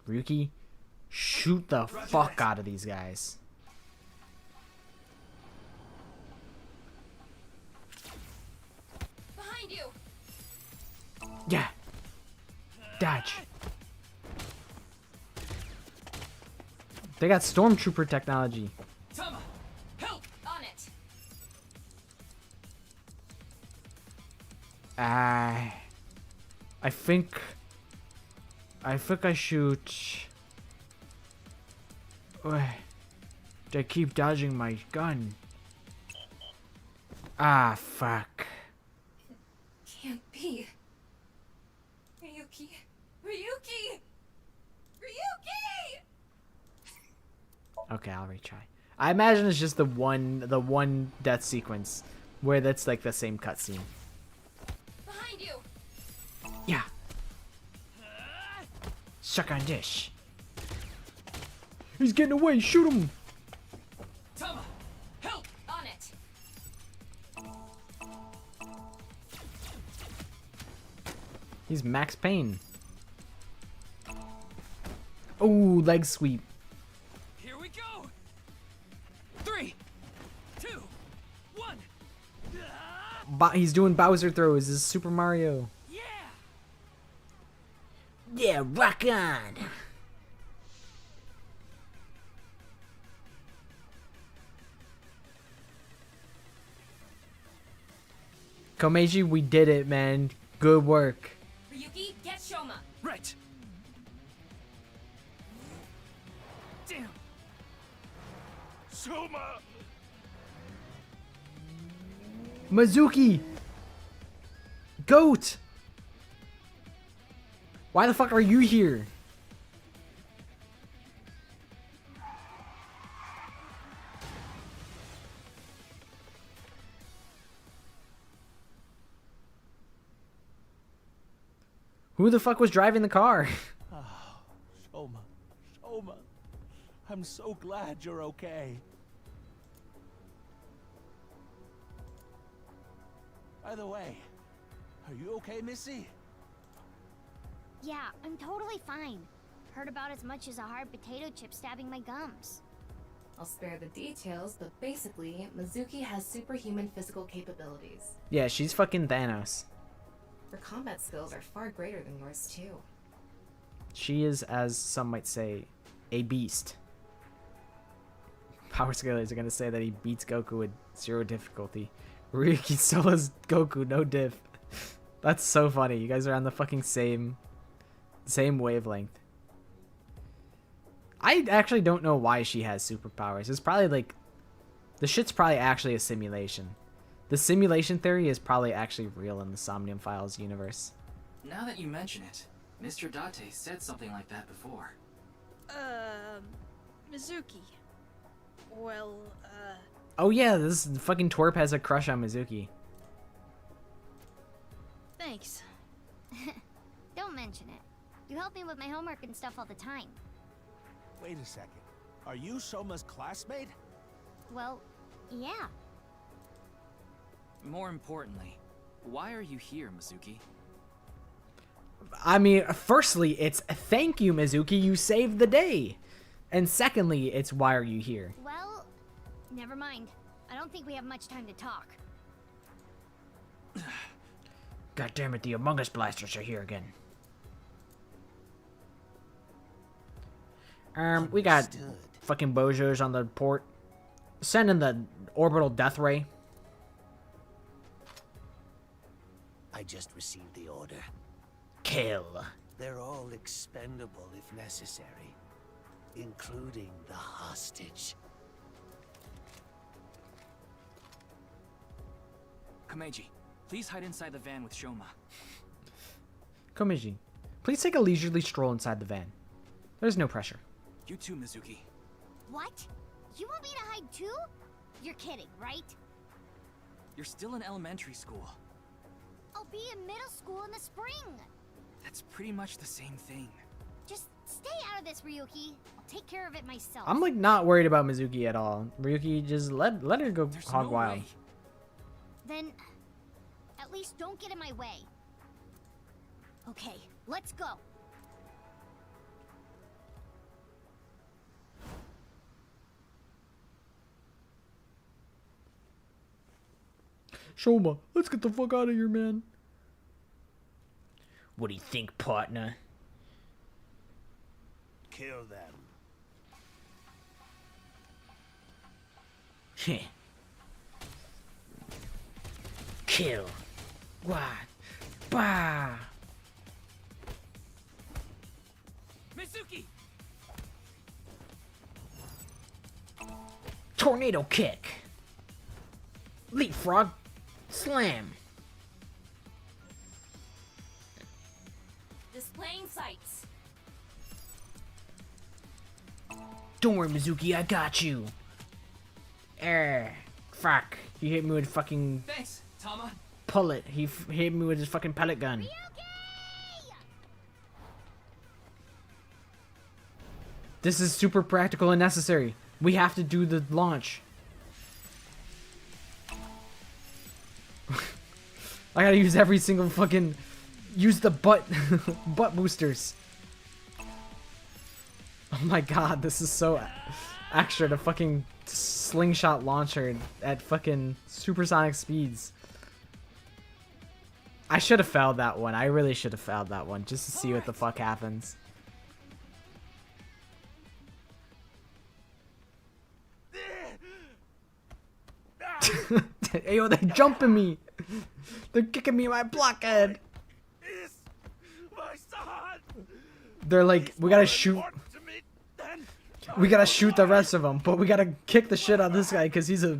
Ryuki, shoot the fuck out of these guys. Behind you. Yeah. Dodge. They got stormtrooper technology. Tama, help on it. I think I shoot. They keep dodging my gun. Ah, fuck. Can't be. Ryuki. Ryuki! Ryuki! Okay, I'll retry. I imagine it's just the one death sequence where that's like the same cutscene. Behind you. Yeah. Suck on this. He's getting away. Shoot him. Tama, help on it. He's Max Payne. Oh, leg sweep. Here we go. 3, 2, 1. He's doing Bowser throws. This is Super Mario. Yeah, rock on. Komeiji, we did it, man. Good work. Ryuki, get Shoma. Right. Damn. Soma! Mizuki! Goat! Why the fuck are you here? Who the fuck was driving the car? Oh, Shoma, I'm so glad you're okay. By the way, are you okay, Missy? Yeah, I'm totally fine. Hurt about as much as a hard potato chip stabbing my gums. I'll spare the details, but basically, Mizuki has superhuman physical capabilities. Yeah, she's fucking Thanos. Her combat skills are far greater than yours, too. She is, as some might say, a beast. Power Scalers are gonna say that he beats Goku with 0 difficulty. Ryuki solos Goku, no diff. That's so funny. You guys are on the fucking same wavelength. I actually don't know why she has superpowers. It's probably like... The shit's probably actually a simulation. The simulation theory is probably actually real in the Somnium Files universe. Now that you mention it, Mr. Date said something like that before. Mizuki. Well, Oh yeah, this fucking twerp has a crush on Mizuki. thanks. Don't mention it. You help me with my homework and stuff all the time. Wait a second. Are you Shoma's classmate? Well, yeah. More importantly, why are you here, Mizuki? I mean, firstly, it's thank you, Mizuki, you saved the day. And secondly, it's why are you here? Well, never mind. I don't think we have much time to talk. God damn it, the Among Us blasters are here again. We got fucking Bojos on the port. Sending the orbital death ray. I just received the order. Kill. They're all expendable if necessary, including the hostage. Komeiji, please hide inside the van with Shoma. Komeiji, please take a leisurely stroll inside the van. There's no pressure. You too, Mizuki. What? You want me to hide too? You're kidding, right? You're still in elementary school. I'll be in middle school in the spring. That's pretty much the same thing. Just stay out of this, Ryuki. I'll take care of it myself. I'm like not worried about Mizuki at all. Ryuki, just let her go hog wild. Way. Then, at least don't get in my way. Okay, let's go. Shoma, let's get the fuck out of here, man. What do you think, partner? Kill them. Kill. What? Bah. Mizuki! Tornado kick. Leapfrog. Slam. Displaying sights. Don't worry, Mizuki, I got you. Fuck. He hit me with fucking... Thanks, Tama. Pullet. He hit me with his fucking pellet gun. This is super practical and necessary. We have to do the launch. I gotta use every single fucking... Use the butt boosters. Oh my god, this is so extra to fucking slingshot launcher at fucking supersonic speeds. I should have failed that one. I really should have failed that one just to see what the fuck happens. Hey, yo, they're jumping me. They're kicking me in my blockhead. They're like, we gotta shoot. We gotta shoot the rest of them, but we gotta kick the shit out of this guy because he's a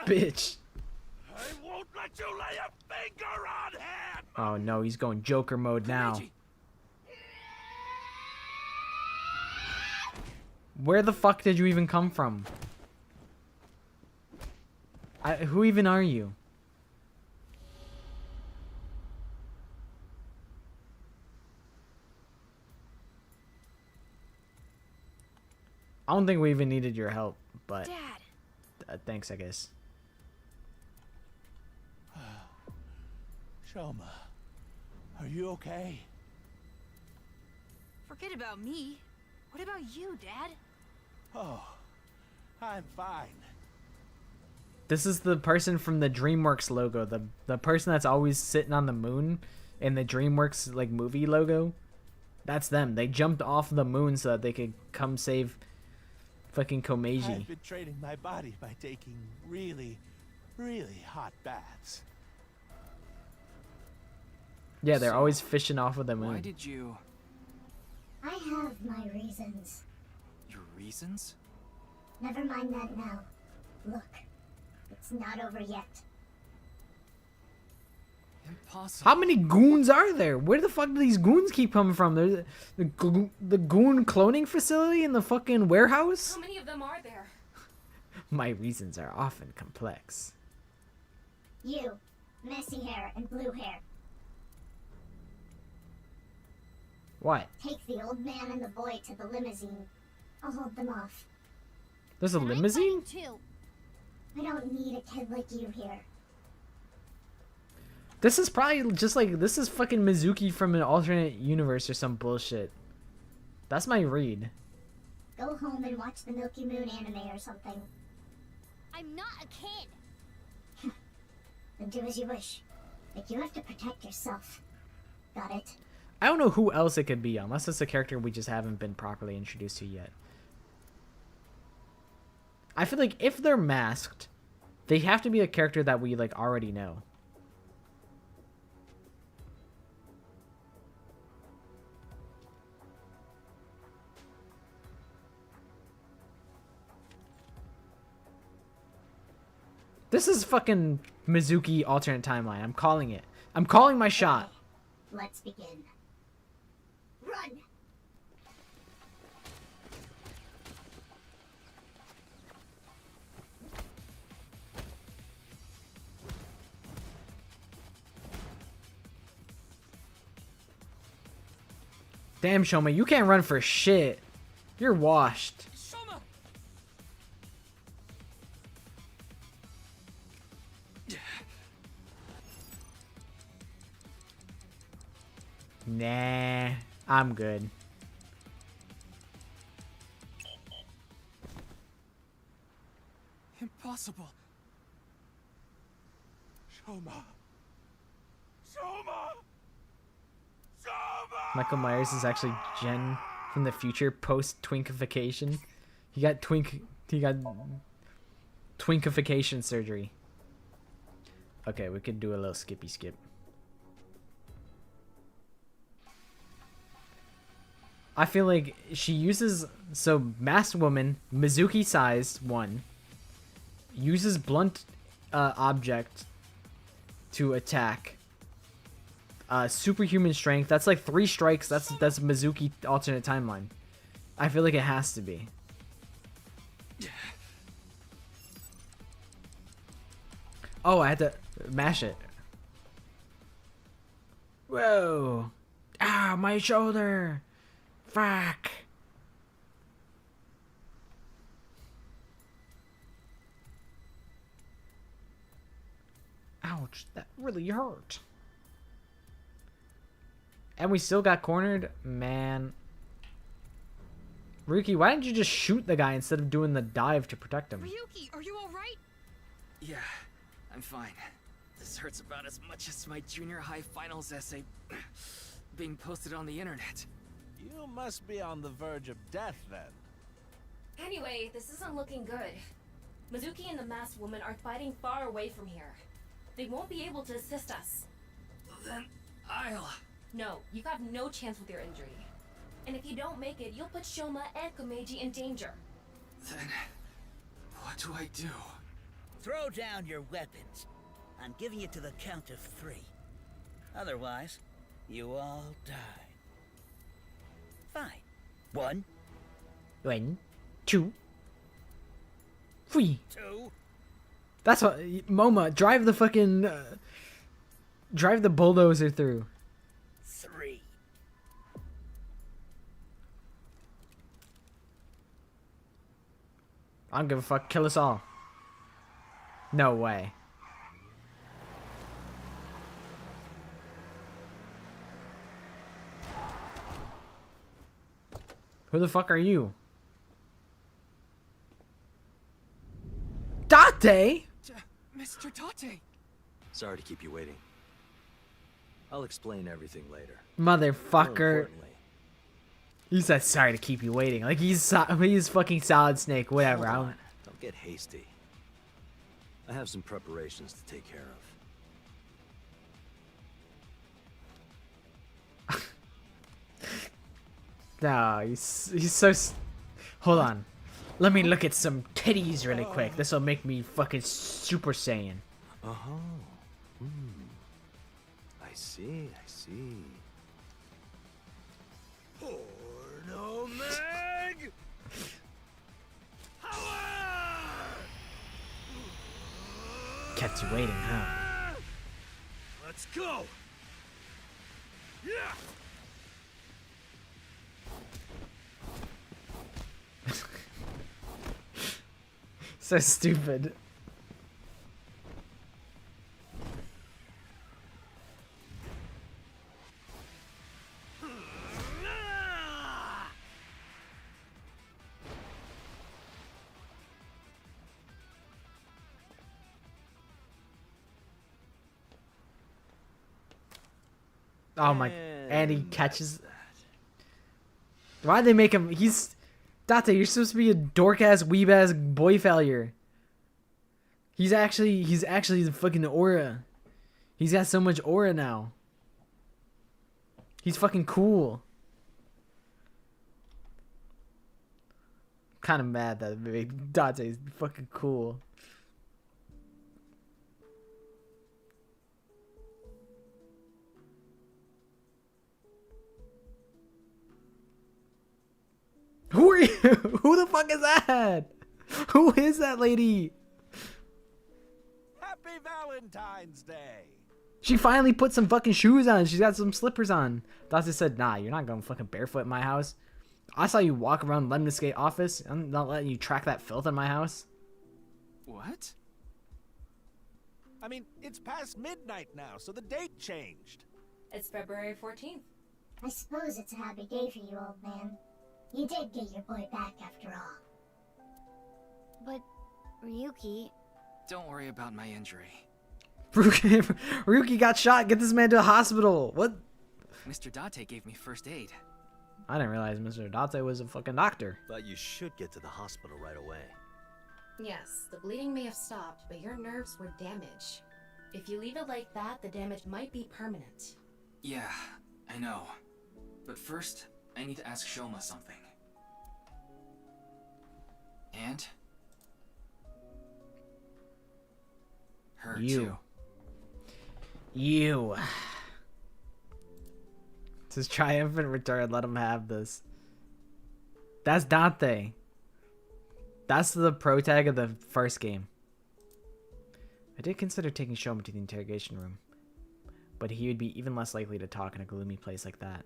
bitch. I won't let you lay a finger on him. Oh no, he's going Joker mode now. Where the fuck did you even come from? Who even are you? I don't think we even needed your help, but Dad. Thanks, I guess. Shoma, are you okay? Forget about me. What about you, Dad? Oh, I'm fine. This is the person from the DreamWorks logo, the person that's always sitting on the moon in the DreamWorks like movie logo. That's them. They jumped off the moon so that they could come save fucking Komeiji. I've been training my body by taking really, really hot baths. Yeah, they're always fishing off of the moon. Why did you... I have my reasons. Your reasons? Never mind that now. Look, it's not over yet. Impossible. How many goons are there? Where the fuck do these goons keep coming from? There's the goon cloning facility in the fucking warehouse? How many of them are there? My reasons are often complex. You, messy hair and blue hair. What? Take the old man and the boy to the limousine. I'll hold them off. There's a limousine? Too. I don't need a kid like you here. This is probably just like, this is fucking Mizuki from an alternate universe or some bullshit. That's my read. Go home and watch the Milky Moon anime or something. I'm not a kid. Then do as you wish. But you have to protect yourself. Got it? I don't know who else it could be, unless it's a character we just haven't been properly introduced to yet. I feel like if they're masked, they have to be a character that we like already know. This is fucking Mizuki alternate timeline. I'm calling it. I'm calling my shot. Let's begin. Run! Damn, Shoma, you can't run for shit. You're washed. Shoma! Nah, I'm good. Impossible. Shoma. Shoma. Shoma. Michael Myers is actually Jen from the future post twinkification. He got twinkification surgery. Okay, we could do a little skippy skip. I feel like she uses, so masked woman, Mizuki sized one, uses blunt object to attack. Superhuman strength, that's like 3 strikes, that's Mizuki alternate timeline. I feel like it has to be. Oh, I had to mash it. Whoa. Ah, my shoulder. Fuck. Ouch, that really hurt. And we still got cornered? Man. Ryuki, why didn't you just shoot the guy instead of doing the dive to protect him? Ryuki, are you alright? Yeah, I'm fine. This hurts about as much as my junior high finals essay being posted on the internet. You must be on the verge of death then. Anyway, this isn't looking good. Mizuki and the masked woman are fighting far away from here. They won't be able to assist us. Then I'll... No, you have no chance with your injury. And if you don't make it, you'll put Shoma and Komeiji in danger. Then what do I do? Throw down your weapons. I'm giving you to the count of 3. Otherwise, you all die. Fine. 1. 1, 2, 3. 2. That's what, MoMA, drive the fucking, drive the bulldozer through. 3. I don't give a fuck. Kill us all. No way. Who the fuck are you? Date? Mr. Tate! Sorry to keep you waiting. I'll explain everything later. Motherfucker. He said sorry to keep you waiting. Like he's fucking Solid Snake. Whatever. Hold on. Don't get hasty. I have some preparations to take care of. No, he's so. Hold on. Let me look at some titties really quick. This will make me fucking Super Saiyan. Uh-huh. I see. Porno Meg! Kept you waiting, huh? Let's go! Yeah! So stupid. Oh my, and he catches. Why'd they make him? He's Date, you're supposed to be a dork ass weeb ass boy failure. He's actually the fucking aura. He's got so much aura now. He's fucking cool. Kind of mad that Date is fucking cool. Who are you? Who the fuck is that? Who is that lady? Happy Valentine's Day. She finally put some fucking shoes on. She's got some slippers on. Dante said, nah, you're not going fucking barefoot in my house. I saw you walk around Lemon Skate office. I'm not letting you track that filth in my house. What? I mean, it's past midnight now, so the date changed. It's February 14th. I suppose it's a happy day for you, old man. You did get your boy back after all. But, Ryuki... Don't worry about my injury. Ryuki got shot. Get this man to the hospital. What? Mr. Date gave me first aid. I didn't realize Mr. Date was a fucking doctor. But you should get to the hospital right away. Yes, the bleeding may have stopped, but your nerves were damaged. If you leave it like that, the damage might be permanent. Yeah, I know. But first, I need to ask Shoma something. And? Her too. You. It's his triumphant return. Let him have this. That's Dante. That's the pro tag of the first game. I did consider taking Shoma to the interrogation room, but he would be even less likely to talk in a gloomy place like that.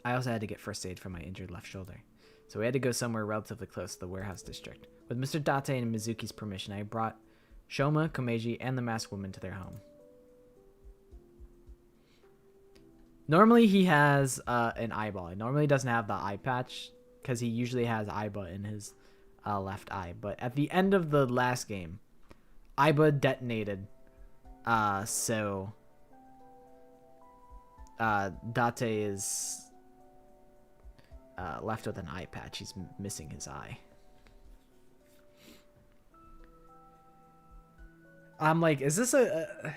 I also had to get first aid for my injured left shoulder, so we had to go somewhere relatively close to the warehouse district. With Mr. Date and Mizuki's permission, I brought Shoma, Komeiji, and the masked woman to their home. Normally he has an eyeball. He normally doesn't have the eye patch because he usually has Aiba in his left eye. But at the end of the last game, Aiba detonated. So Date is left with an eye patch. He's missing his eye. I'm like, is this a...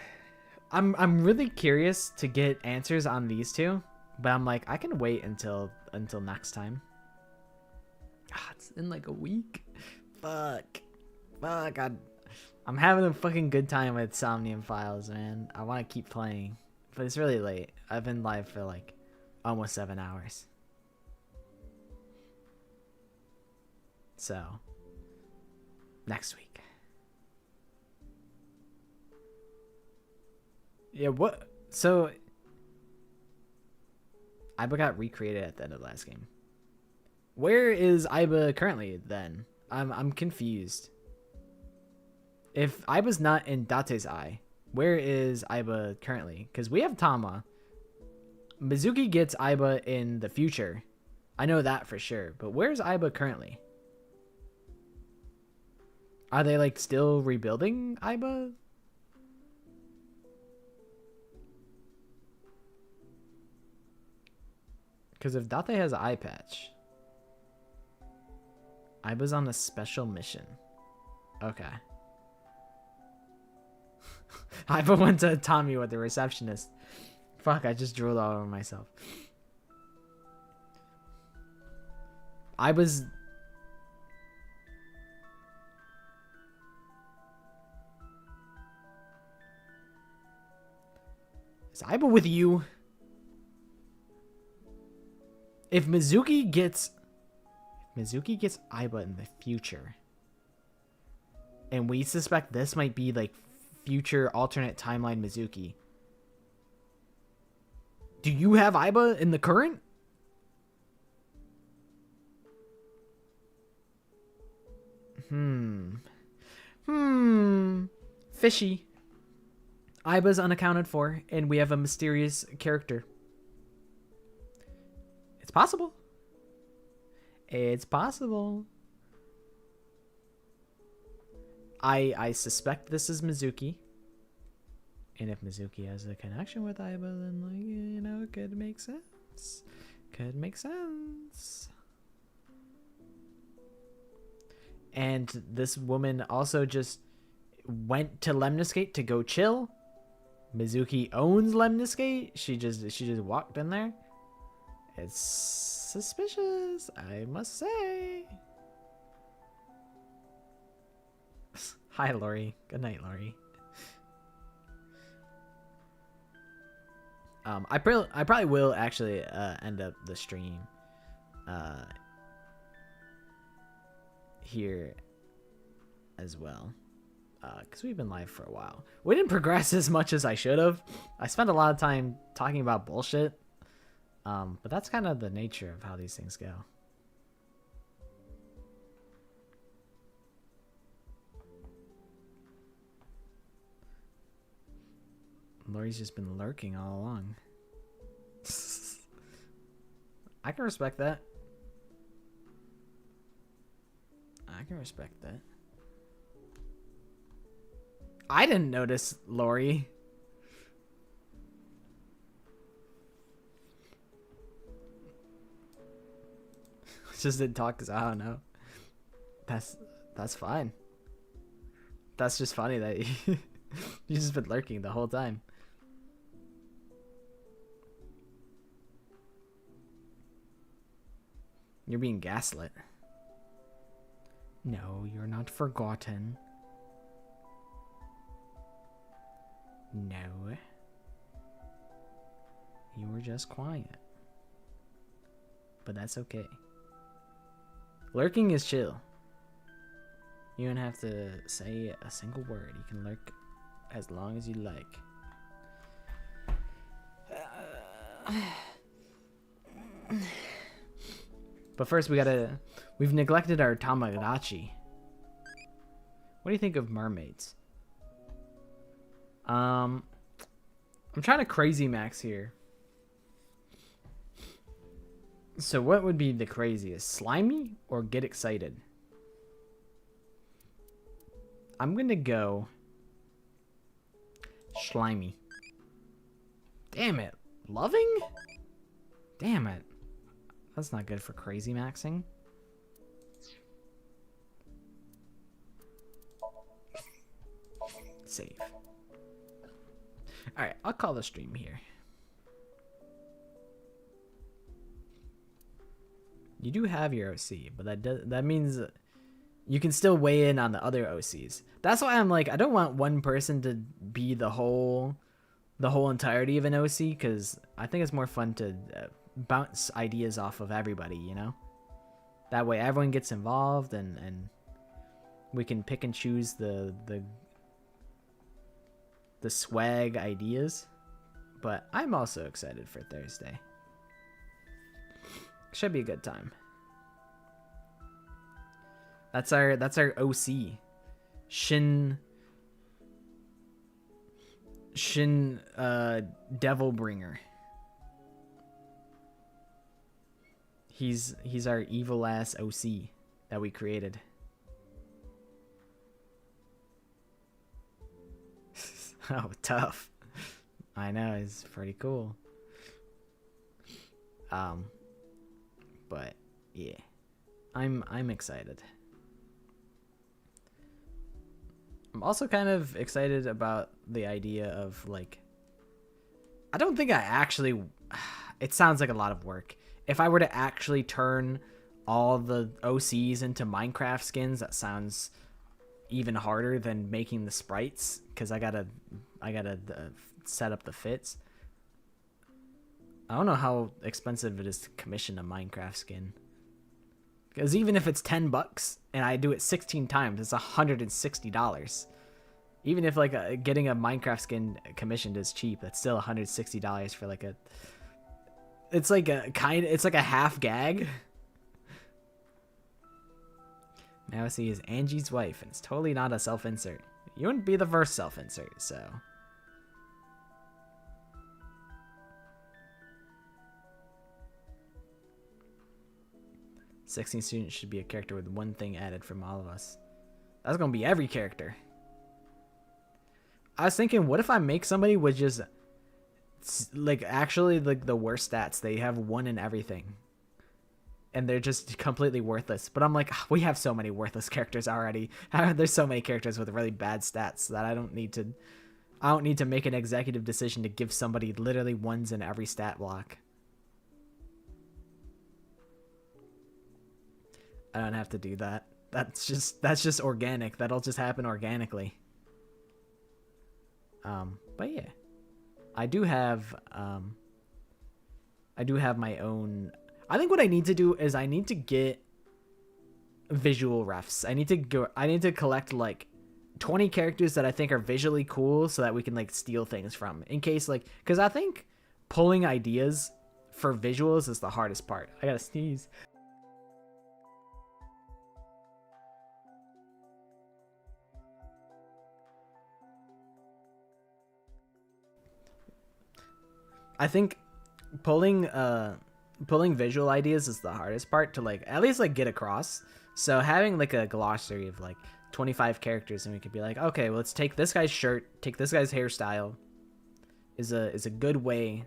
I'm really curious to get answers on these two, but I'm like, I can wait until next time. It's in like a week. Fuck. I'm having a fucking good time with Somnium Files, man. I want to keep playing, but it's really late. I've been live for like almost 7 hours. So, next week. Yeah, what? So, Aiba got recreated at the end of the last game. Where is Aiba currently then? I'm confused. If Aiba's not in Date's eye, where is Aiba currently? Because we have Tama. Mizuki gets Aiba in the future. I know that for sure. But where's Aiba currently? Are they like still rebuilding Aiba? Because if Date has an eye patch, Aiba's on a special mission. Okay. Aiba went to Tommy with the receptionist. Fuck, I just drooled all over myself. Aiba's... Is Aiba with you? If Mizuki gets Aiba in the future, and we suspect this might be like future alternate timeline Mizuki, do you have Aiba in the current? Fishy. Aiba's unaccounted for, and we have a mysterious character. It's possible. It's possible. I suspect this is Mizuki. And if Mizuki has a connection with Aiba, then, like, you know, it could make sense. Could make sense. And this woman also just went to Lemniscate to go chill. Mizuki owns Lemniscate. She just walked in there. It's suspicious, I must say. Hi, Lori. Good night, Lori. I probably will actually end up the stream here as well, because we've been live for a while. We didn't progress as much as I should have. I spent a lot of time talking about bullshit, but that's kind of the nature of how these things go. Lori's just been lurking all along. I can respect that. I can respect that. I didn't notice Lori. Just didn't talk because I don't know. That's fine. That's just funny that you just been lurking the whole time. You're being gaslit. No, you're not forgotten. No. You were just quiet. But that's okay. Lurking is chill. You don't have to say a single word. You can lurk as long as you like. But first we've neglected our Tamagotchi. What do you think of mermaids? I'm trying to crazy max here. So what would be the craziest? Slimy or get excited? I'm gonna go slimy. Damn it. Loving? Damn it. That's not good for crazy maxing. Save. Alright, I'll call the stream here. You do have your OC, but that means you can still weigh in on the other OCs. That's why I'm like, I don't want one person to be the whole entirety of an OC, because I think it's more fun to bounce ideas off of everybody, you know? That way everyone gets involved and we can pick and choose the swag ideas. But I'm also excited for Thursday. Should be a good time. That's our OC. Shin Devilbringer. He's our evil ass OC that we created. Oh, tough. I know, it's pretty cool. But yeah. I'm excited. I'm also kind of excited about the idea of like, I don't think I actually, it sounds like a lot of work. If I were to actually turn all the OCs into Minecraft skins, that sounds even harder than making the sprites, because I gotta set up the fits. I don't know how expensive it is to commission a Minecraft skin. Because even if it's $10 and I do it 16 times, it's $160. Even if like getting a Minecraft skin commissioned is cheap, that's still $160 for like a. It's like a half gag. Mavasy is Angie's wife, and it's totally not a self-insert. You wouldn't be the first self-insert, so. 16 students should be a character with one thing added from all of us. That's gonna be every character. I was thinking, what if I make somebody with just like actually like the worst stats? They have 1 in everything, and they're just completely worthless. But I'm like, we have so many worthless characters already. There's so many characters with really bad stats that I don't need to make an executive decision to give somebody literally 1s in every stat block. I don't have to do that. That's just organic. That'll just happen organically. But yeah, I do have my own. I think what I need to do is I need to get visual refs. I need to collect like 20 characters that I think are visually cool, so that we can like steal things from. In case like, because I think pulling ideas for visuals is the hardest part. I gotta sneeze. I think pulling visual ideas is the hardest part to like at least like get across. So having like a glossary of like 25 characters, and we could be like, okay, well, let's take this guy's shirt, take this guy's hairstyle, is a good way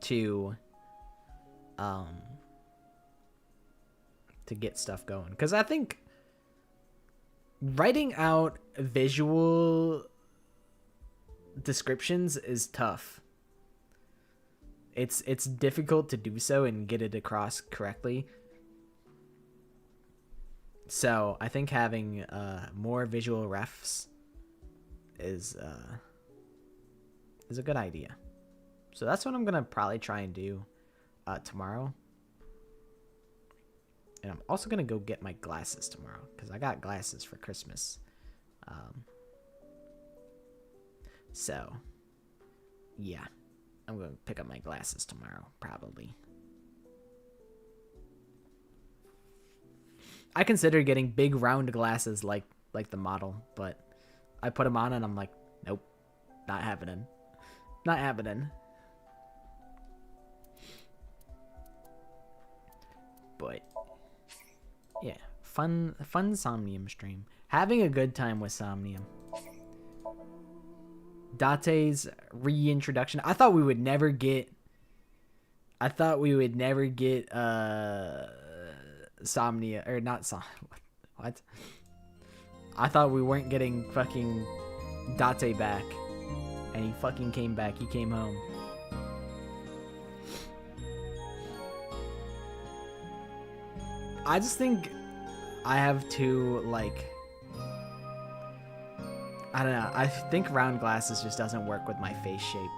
to get stuff going. Because I think writing out visual descriptions is tough. It's difficult to do so and get it across correctly. So I think having more visual refs is a good idea. So that's what I'm gonna probably try and do tomorrow. And I'm also gonna go get my glasses tomorrow, because I got glasses for Christmas. So yeah. I'm going to pick up my glasses tomorrow, probably. I considered getting big round glasses like the model, but I put them on and I'm like, nope, not happening. Not happening. But yeah, fun Somnium stream. Having a good time with Somnium. Date's reintroduction. I thought we would never get Somnia, or not what? I thought we weren't getting fucking Date back, and he fucking came back. He came home. I just think I have to like, I don't know. I think round glasses just doesn't work with my face shape.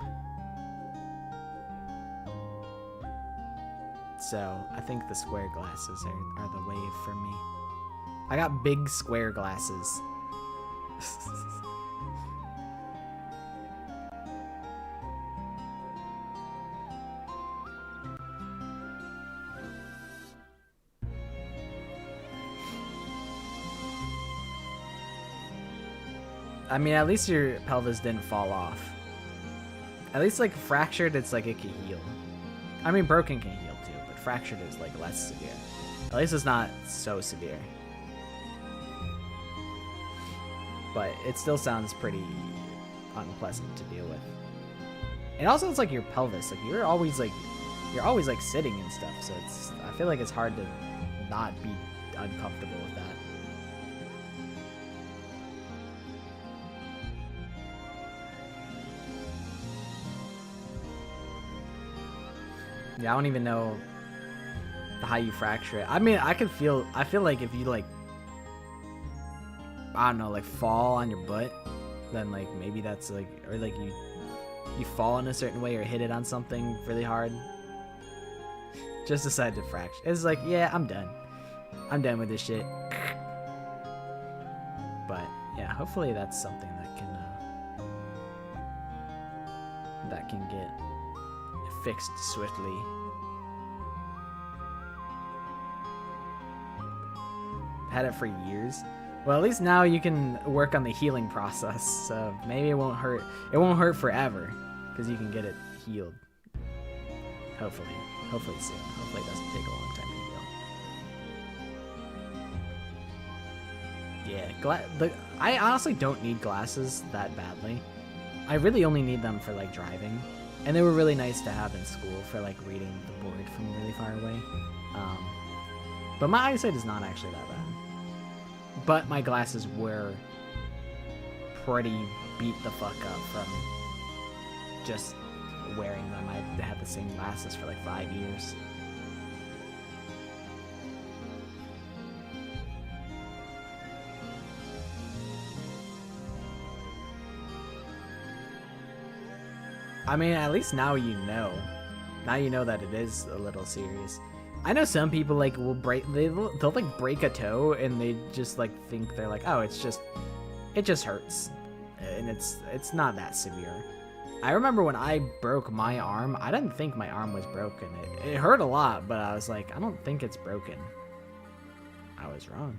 So I think the square glasses are the way for me. I got big square glasses. I mean, at least your pelvis didn't fall off. At least, like, fractured, it's like it can heal. I mean, broken can heal too, but fractured is, like, less severe. At least it's not so severe. But it still sounds pretty unpleasant to deal with. And also, it's like your pelvis. Like, you're always sitting and stuff, so it's, I feel like it's hard to not be uncomfortable with that. Yeah, I don't even know how you fracture it. I mean, I feel like if you, like, I don't know, like, fall on your butt, then, like, maybe that's, like, or, like, you fall in a certain way or hit it on something really hard. Just decide to fracture. It's like, yeah, I'm done. I'm done with this shit. But, yeah, hopefully that's something that can get fixed swiftly. Had it for years. Well, at least now you can work on the healing process, so maybe it won't hurt. It won't hurt forever, because you can get it healed. Hopefully. Hopefully soon. Hopefully it doesn't take a long time to heal. Yeah, I honestly don't need glasses that badly. I really only need them for, like, driving. And they were really nice to have in school for, like, reading the board from really far away. But my eyesight is not actually that bad. But my glasses were pretty beat the fuck up from just wearing them. I had the same glasses for like 5 years. I mean, at least now you know. Now you know that it is a little serious. I know some people like will they'll like break a toe and they just like think they're like, oh, it just hurts, and it's not that severe. I remember when I broke my arm, I didn't think my arm was broken. It hurt a lot, but I was like, I don't think it's broken. I was wrong.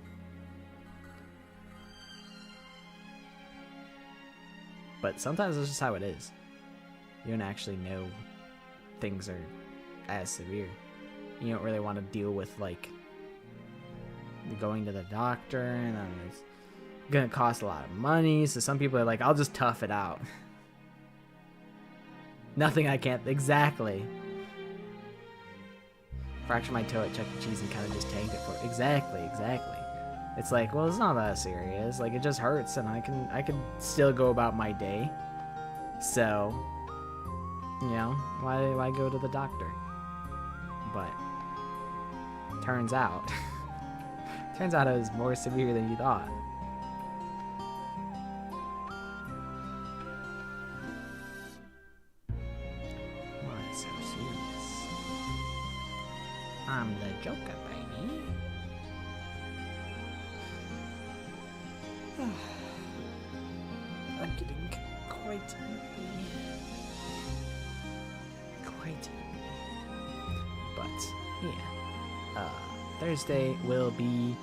But sometimes it's just how it is. You don't actually know things are as severe. You don't really want to deal with, like, going to the doctor, and it's gonna cost a lot of money, so some people are like, I'll just tough it out. Nothing I can't... Exactly. Fracture my toe at Chuck E. Cheese and kind of just tanked it for... Exactly. It's like, well, it's not that serious. Like, it just hurts, and I can still go about my day. So, you know, why go to the doctor? But... turns out it was more severe than you thought. Why so serious? I'm the Joker, baby. I'm getting quite but yeah. Thursday will be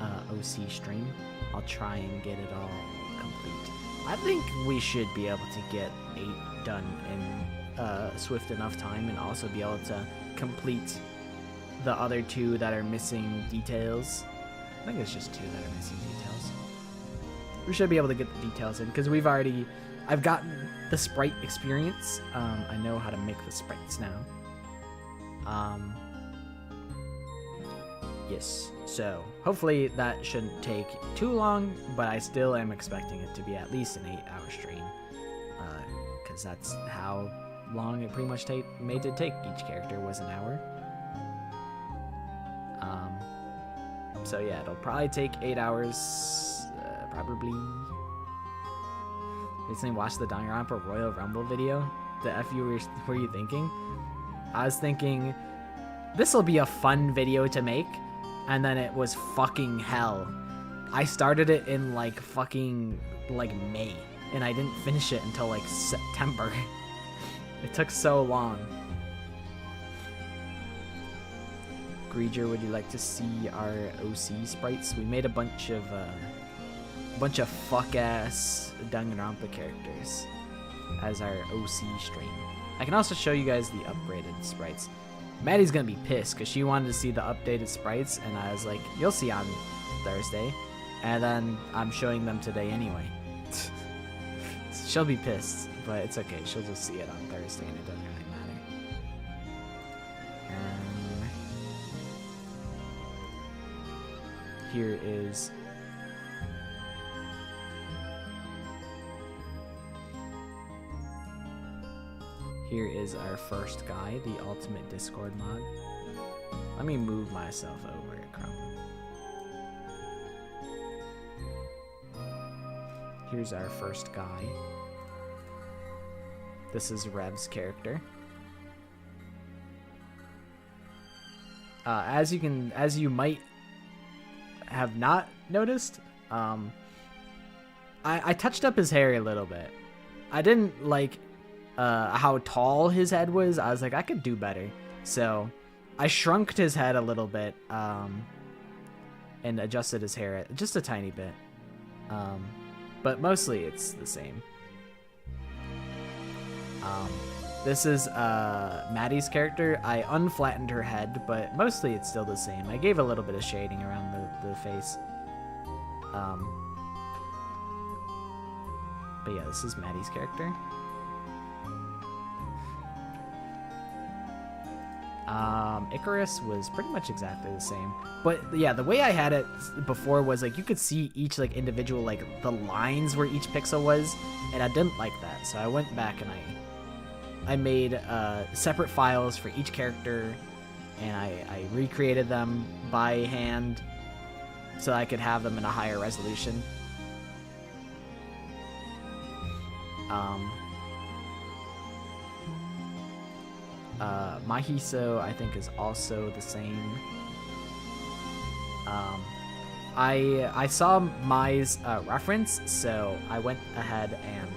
OC stream. I'll try and get it all complete. I think we should be able to get 8 done in swift enough time, and also be able to complete the other 2 that are missing details. I think it's just 2 that are missing details. We should be able to get the details in, because I've gotten the sprite experience. I know how to make the sprites now. Yes, so hopefully that shouldn't take too long, but I still am expecting it to be at least an 8-hour stream, because that's how long it pretty much made it take. Each character was an hour. So yeah, it'll probably take 8 hours, probably. Recently watched the Danganronpa Royal Rumble video. The F you were you thinking? I was thinking, this will be a fun video to make. And then it was fucking hell. I started it in like fucking like May, and I didn't finish it until like September. It took so long. Greeger, would you like to see our OC sprites? We made a bunch of bunch of fuck-ass Danganronpa characters as our OC stream. I can also show you guys the upgraded sprites. Maddie's gonna be pissed because she wanted to see the updated sprites, and I was like, you'll see on Thursday. And then I'm showing them today anyway. She'll be pissed, but it's okay. She'll just see it on Thursday, and it doesn't really matter. Here is... Here is our first guy, the Ultimate Discord mod. Let me move myself over, Crumb. Here's our first guy. This is Rev's character. As you might have not noticed, I touched up his hair a little bit. I didn't like how tall his head was. I was like, I could do better. So I shrunk his head a little bit and adjusted his hair just a tiny bit. But mostly it's the same. This is Maddie's character. I unflattened her head, but mostly it's still the same. I gave a little bit of shading around the face. But yeah, this is Maddie's character. Icarus was pretty much exactly the same, but yeah, the way I had it before was like you could see each like individual like the lines where each pixel was, and I didn't like that, so I went back and I made separate files for each character, and I recreated them by hand so I could have them in a higher resolution. Mahiso, I think, is also the same. I saw Mai's reference, so I went ahead and...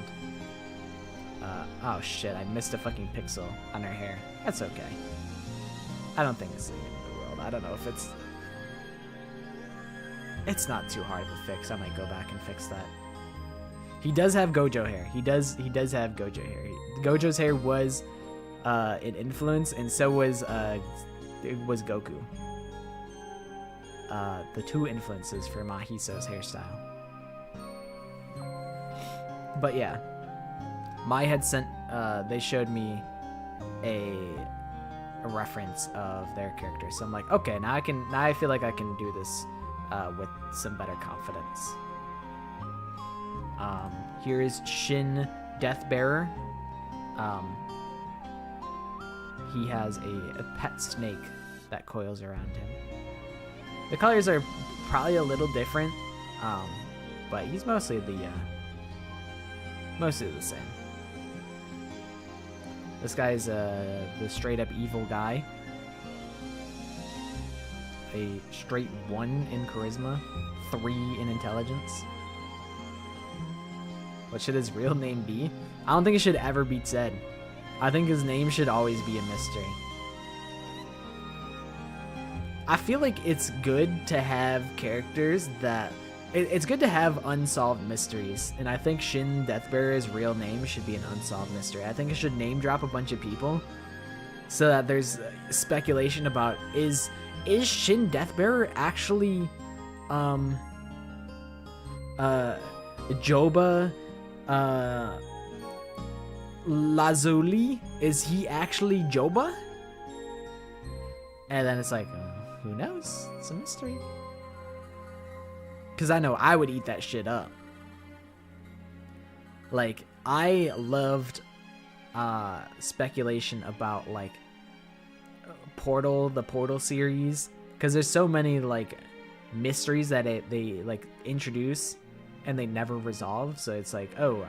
oh shit, I missed a fucking pixel on her hair. That's okay. I don't think it's the end of the world. I don't know if it's... It's not too hard to fix. I might go back and fix that. He does have Gojo hair. He does have Gojo hair. Gojo's hair was... an influence, and so was Goku. The two influences for Mahiso's hairstyle. But yeah, Mai had sent. They showed me a reference of their character, so I'm like, okay, now I feel like I can do this with some better confidence. Here is Shin Deathbearer. He has a pet snake that coils around him. The colors are probably a little different, but he's mostly the same. This guy's the straight up evil guy. A straight 1 in charisma, 3 in intelligence. What should his real name be? I don't think it should ever be said. I think his name should always be a mystery. I feel like it's good to have characters that... It's good to have unsolved mysteries, and I think Shin Deathbearer's real name should be an unsolved mystery. I think it should name drop a bunch of people so that there's speculation about is Shin Deathbearer actually Joba Lazuli? Is he actually Joba? And then it's like, who knows? It's a mystery. Because I know I would eat that shit up. Like, I loved speculation about, like, the Portal series. Because there's so many, like, mysteries that they, like, introduce and they never resolve. So it's like, oh,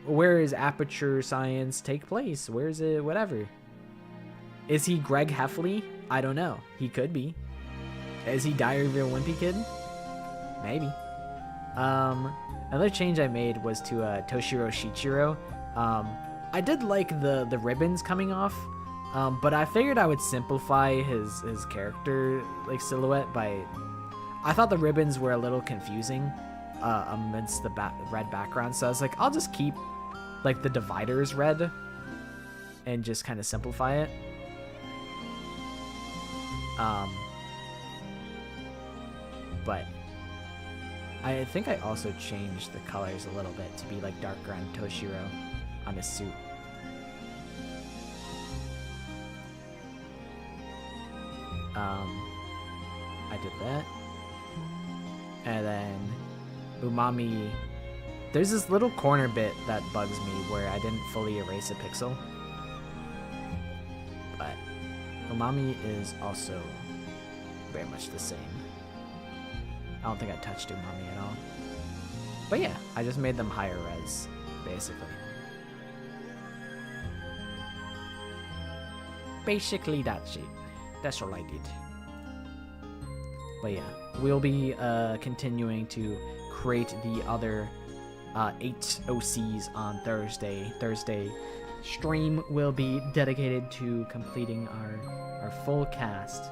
where is Aperture Science take place? Where is it? Whatever. Is he Greg Heffley? I don't know. He could be. Is he Diary of a Wimpy Kid? Maybe. Another change I made was to Toshiro Shichiro. I did like the ribbons coming off, but I figured I would simplify his character like silhouette by... I thought the ribbons were a little confusing amidst the red background, so I was like, I'll just keep like the dividers red and just kind of simplify it. But I think I also changed the colors a little bit to be like darker on Toshiro on his suit. I did that. And then Umami, there's this little corner bit that bugs me where I didn't fully erase a pixel. But Umami is also very much the same. I don't think I touched Umami at all. But yeah, I just made them higher res, basically. Basically that's it. That's all I did. But yeah, we'll be continuing to create the other 8 OCs on Thursday. Thursday stream will be dedicated to completing our full cast.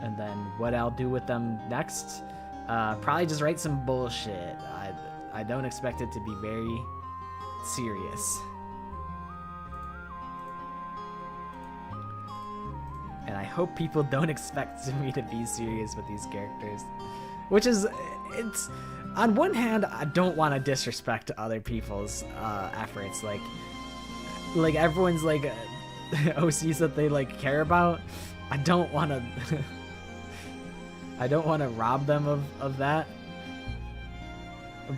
And then what I'll do with them next, probably just write some bullshit. I don't expect it to be very serious. And I hope people don't expect me to be serious with these characters. Which is, it's, on one hand, I don't want to disrespect other people's efforts. Like everyone's like OCs that they like care about. I don't want to, I don't want to rob them of that.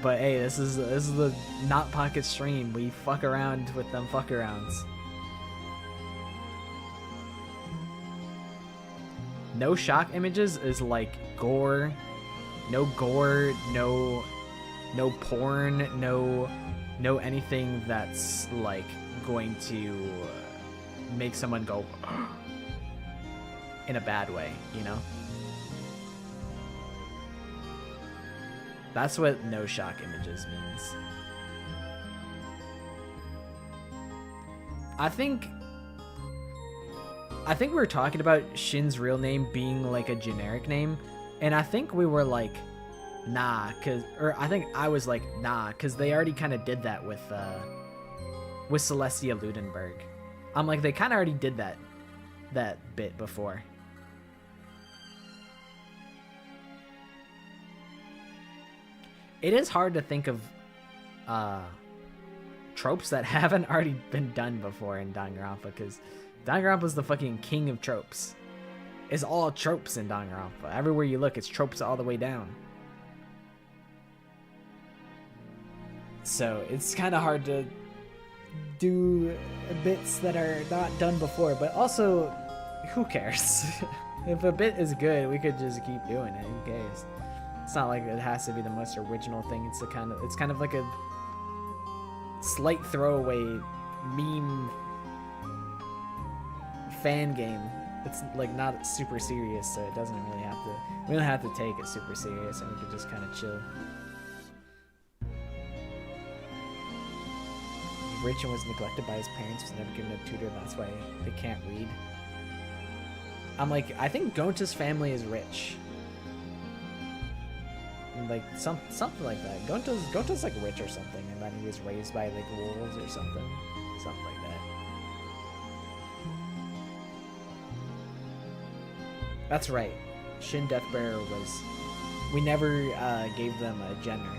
But hey, this is the Not Pocket stream. We fuck around with them fuck arounds. No shock images is like gore, no porn, no anything that's like going to make someone go in a bad way, you know? That's what no shock images means. I think we were talking about Shin's real name being like a generic name, and I think we were like, nah, I think I was like, nah, cause they already kind of did that with Celestia Ludenberg. I'm like, they kind of already did that bit before. It is hard to think of tropes that haven't already been done before in Danganronpa, because Danganronpa's the fucking king of tropes. It's all tropes in Danganronpa. Everywhere you look, it's tropes all the way down. So it's kind of hard to do bits that are not done before, but also, who cares? If a bit is good, we could just keep doing it. Who cares? It's not like it has to be the most original thing. It's kind of like a slight throwaway meme fan game. It's like not super serious, so it doesn't really have to. We don't have to take it super serious, and we could just kind of chill. Rich and was neglected by his parents, was never given a tutor. That's why they can't read. I'm like, I think Gonta's family is rich. Like something like that. Gonta's like rich or something, and then he was raised by like wolves or something like that. That's right. Shin Deathbearer was. We never gave them a gender.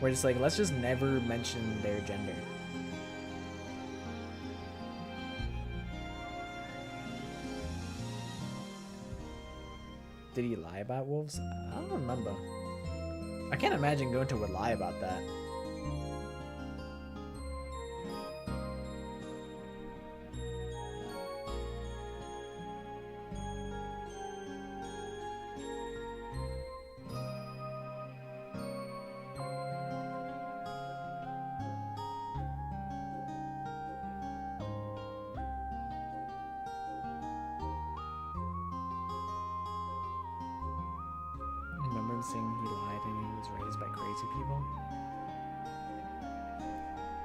We're just like, let's just never mention their gender. Did he lie about wolves? I don't remember. I can't imagine Gonta would lie about that. Saying he lied and he was raised by crazy people.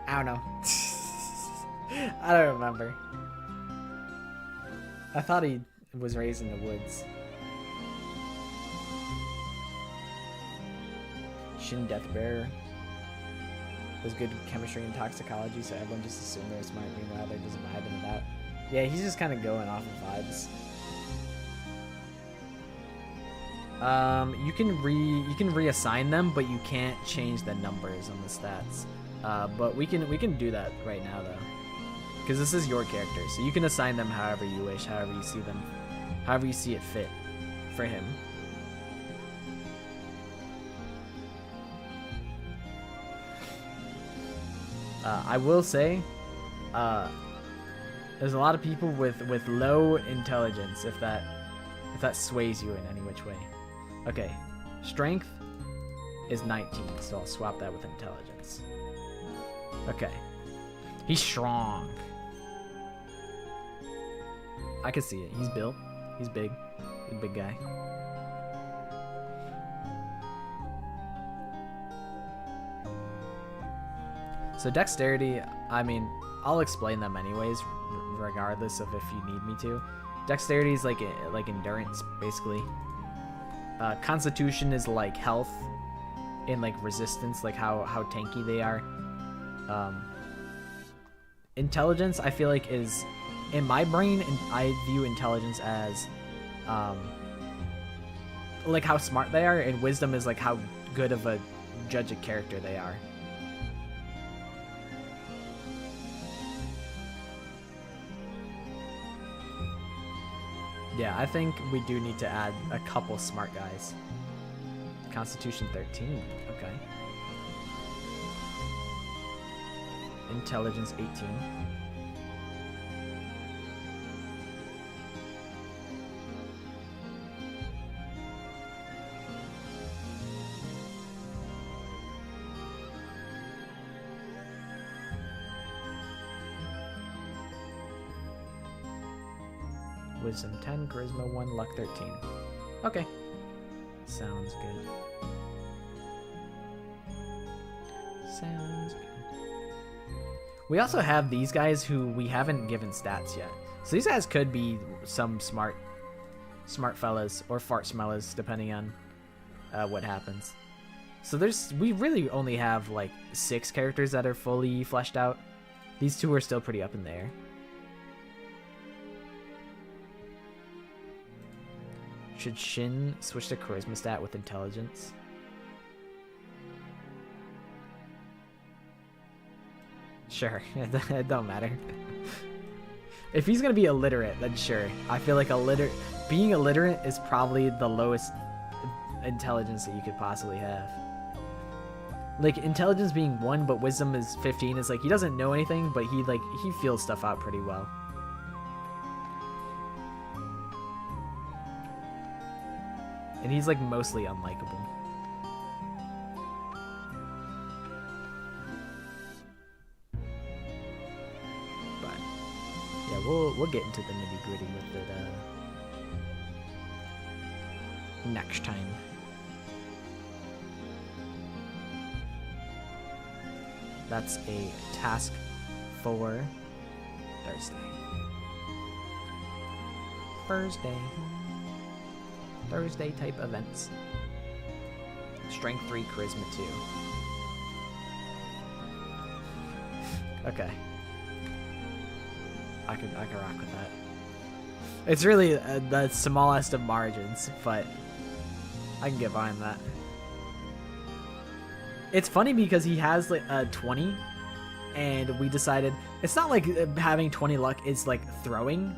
I don't know. I don't remember. I thought he was raised in the woods. Shin Deathbearer has good chemistry and toxicology, so everyone just assumed they're smart. Meanwhile, they're just vibing it out. Yeah, he's just kind of going off of vibes. You can reassign them, but you can't change the numbers on the stats. But we can do that right now though, because this is your character, so you can assign them however you wish, however you see them, however you see it fit for him. I will say, there's a lot of people with low intelligence, if that sways you in any which way. Okay, strength is 19, so I'll swap that with intelligence. Okay, he's strong. I can see it. He's built. He's big. He's a big guy. So dexterity, I mean, I'll explain them anyways, regardless of if you need me to. Dexterity is like endurance, basically. Constitution is like health and like resistance, like how tanky they are. Intelligence, I feel like, is, in my brain, and I view intelligence as like how smart they are, and wisdom is like how good of a judge of character they are. Yeah, I think we do need to add a couple smart guys. Constitution 13, okay. Intelligence 18. Wisdom 10, Charisma 1, Luck 13. Okay. Sounds good. Sounds good. We also have these guys who we haven't given stats yet. So these guys could be some smart fellas or fart smellers, depending on what happens. So we really only have like 6 characters that are fully fleshed out. These 2 are still pretty up in the air. Should Shin switch to charisma stat with intelligence? Sure, it don't matter. If he's gonna be illiterate, then sure. I feel like being illiterate is probably the lowest intelligence that you could possibly have. Like, intelligence being 1, but wisdom is 15 is like, he doesn't know anything, but he feels stuff out pretty well. And he's like mostly unlikable. But yeah, we'll get into the nitty-gritty with it next time. That's a task for Thursday type events. Strength 3, Charisma 2. Okay. I can rock with that. It's really the smallest of margins, but I can get behind that. It's funny because he has like 20, and we decided it's not like having 20 luck is like throwing,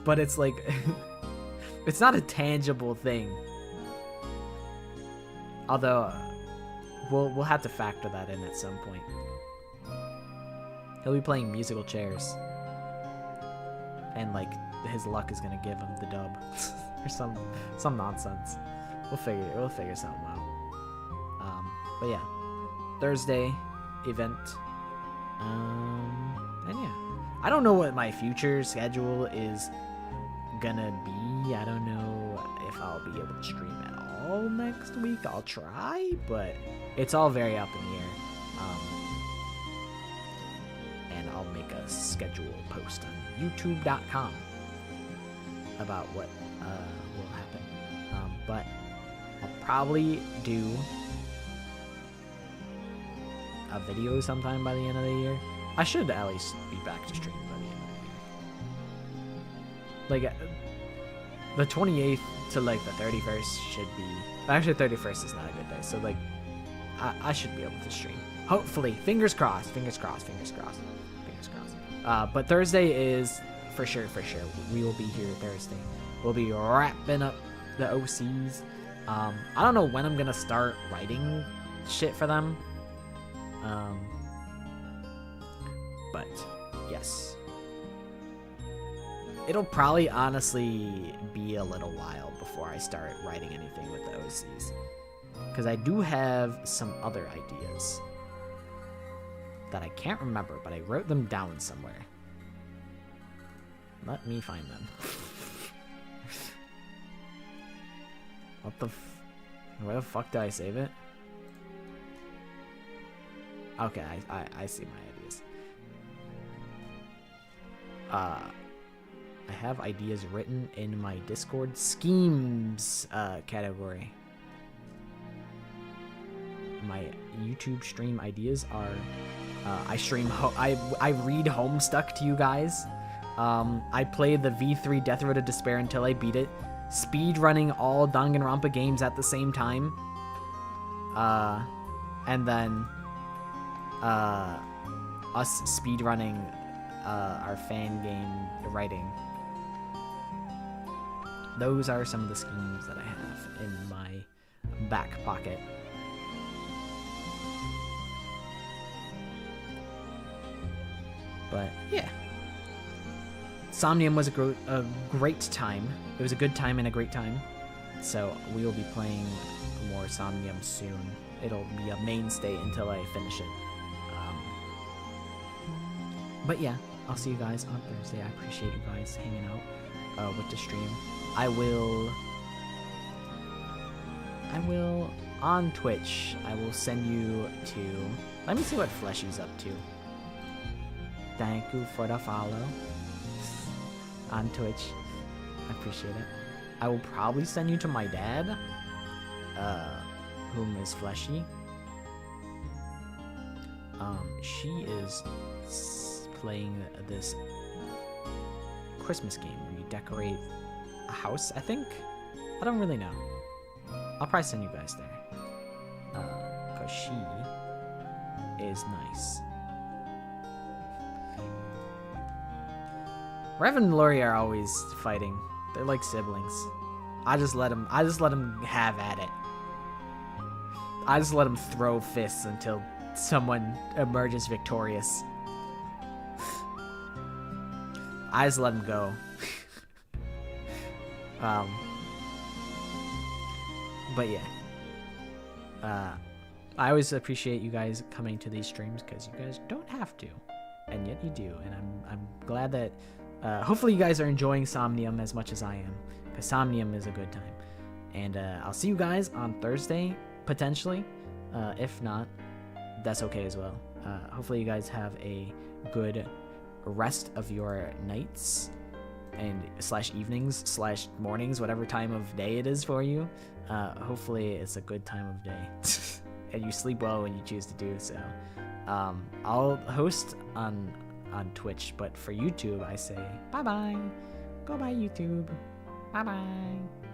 but it's like it's not a tangible thing. Although we'll have to factor that in at some point. He'll be playing musical chairs, and like his luck is gonna give him the dub or some nonsense. We'll figure something out. But yeah, Thursday event. And yeah, I don't know what my future schedule is gonna be. I don't know if I'll be able to stream at all next week. I'll try, but it's all very up in the air. And I'll make a schedule post on youtube.com about what will happen. But I'll probably do a video sometime by the end of the year. I should at least be back to stream by the end of the year. Like, the 28th to, like, the 31st should be... Actually, 31st is not a good day, so, like, I should be able to stream. Hopefully. Fingers crossed. Fingers crossed. Fingers crossed. Fingers crossed. But Thursday is... For sure. We will be here Thursday. We'll be wrapping up the OCs. I don't know when I'm gonna start writing shit for them. But yes, it'll probably honestly be a little while before I start writing anything with the OCs, because I do have some other ideas that I can't remember, but I wrote them down somewhere. Let me find them. What the where the fuck did I save it? Okay, I see my ideas. I have ideas written in my Discord schemes category. My YouTube stream ideas are I stream I read Homestuck to you guys. I play the V3 Death Road to Despair until I beat it. Speed running all Danganronpa games at the same time. And then us speed running our fan game writing. Those are some of the schemes that I have in my back pocket. But yeah, Somnium was a great time. It was a good time and a great time. So we will be playing more Somnium soon. It'll be a mainstay until I finish it. But yeah, I'll see you guys on Thursday. I appreciate you guys hanging out with the stream. I will on Twitch. I will send you to. Let me see what Fleshy's up to. Thank you for the follow on Twitch. I appreciate it. I will probably send you to my dad, whom is Fleshy. She is playing this Christmas game where you decorate a house, I think? I don't really know. I'll probably send you guys there. Because she is nice. Revan and Lori are always fighting. They're like siblings. I just let them have at it. I just let them throw fists until someone emerges victorious. I just let them go. But yeah. I always appreciate you guys coming to these streams because you guys don't have to, and yet you do. And I'm glad that hopefully you guys are enjoying Somnium as much as I am, because Somnium is a good time. And I'll see you guys on Thursday potentially. If not, that's okay as well. Hopefully you guys have a good rest of your nights and / evenings / mornings, whatever time of day it is for you. Hopefully it's a good time of day and you sleep well when you choose to do so. I'll host on Twitch, but for YouTube I say bye bye. Go bye YouTube. Bye bye.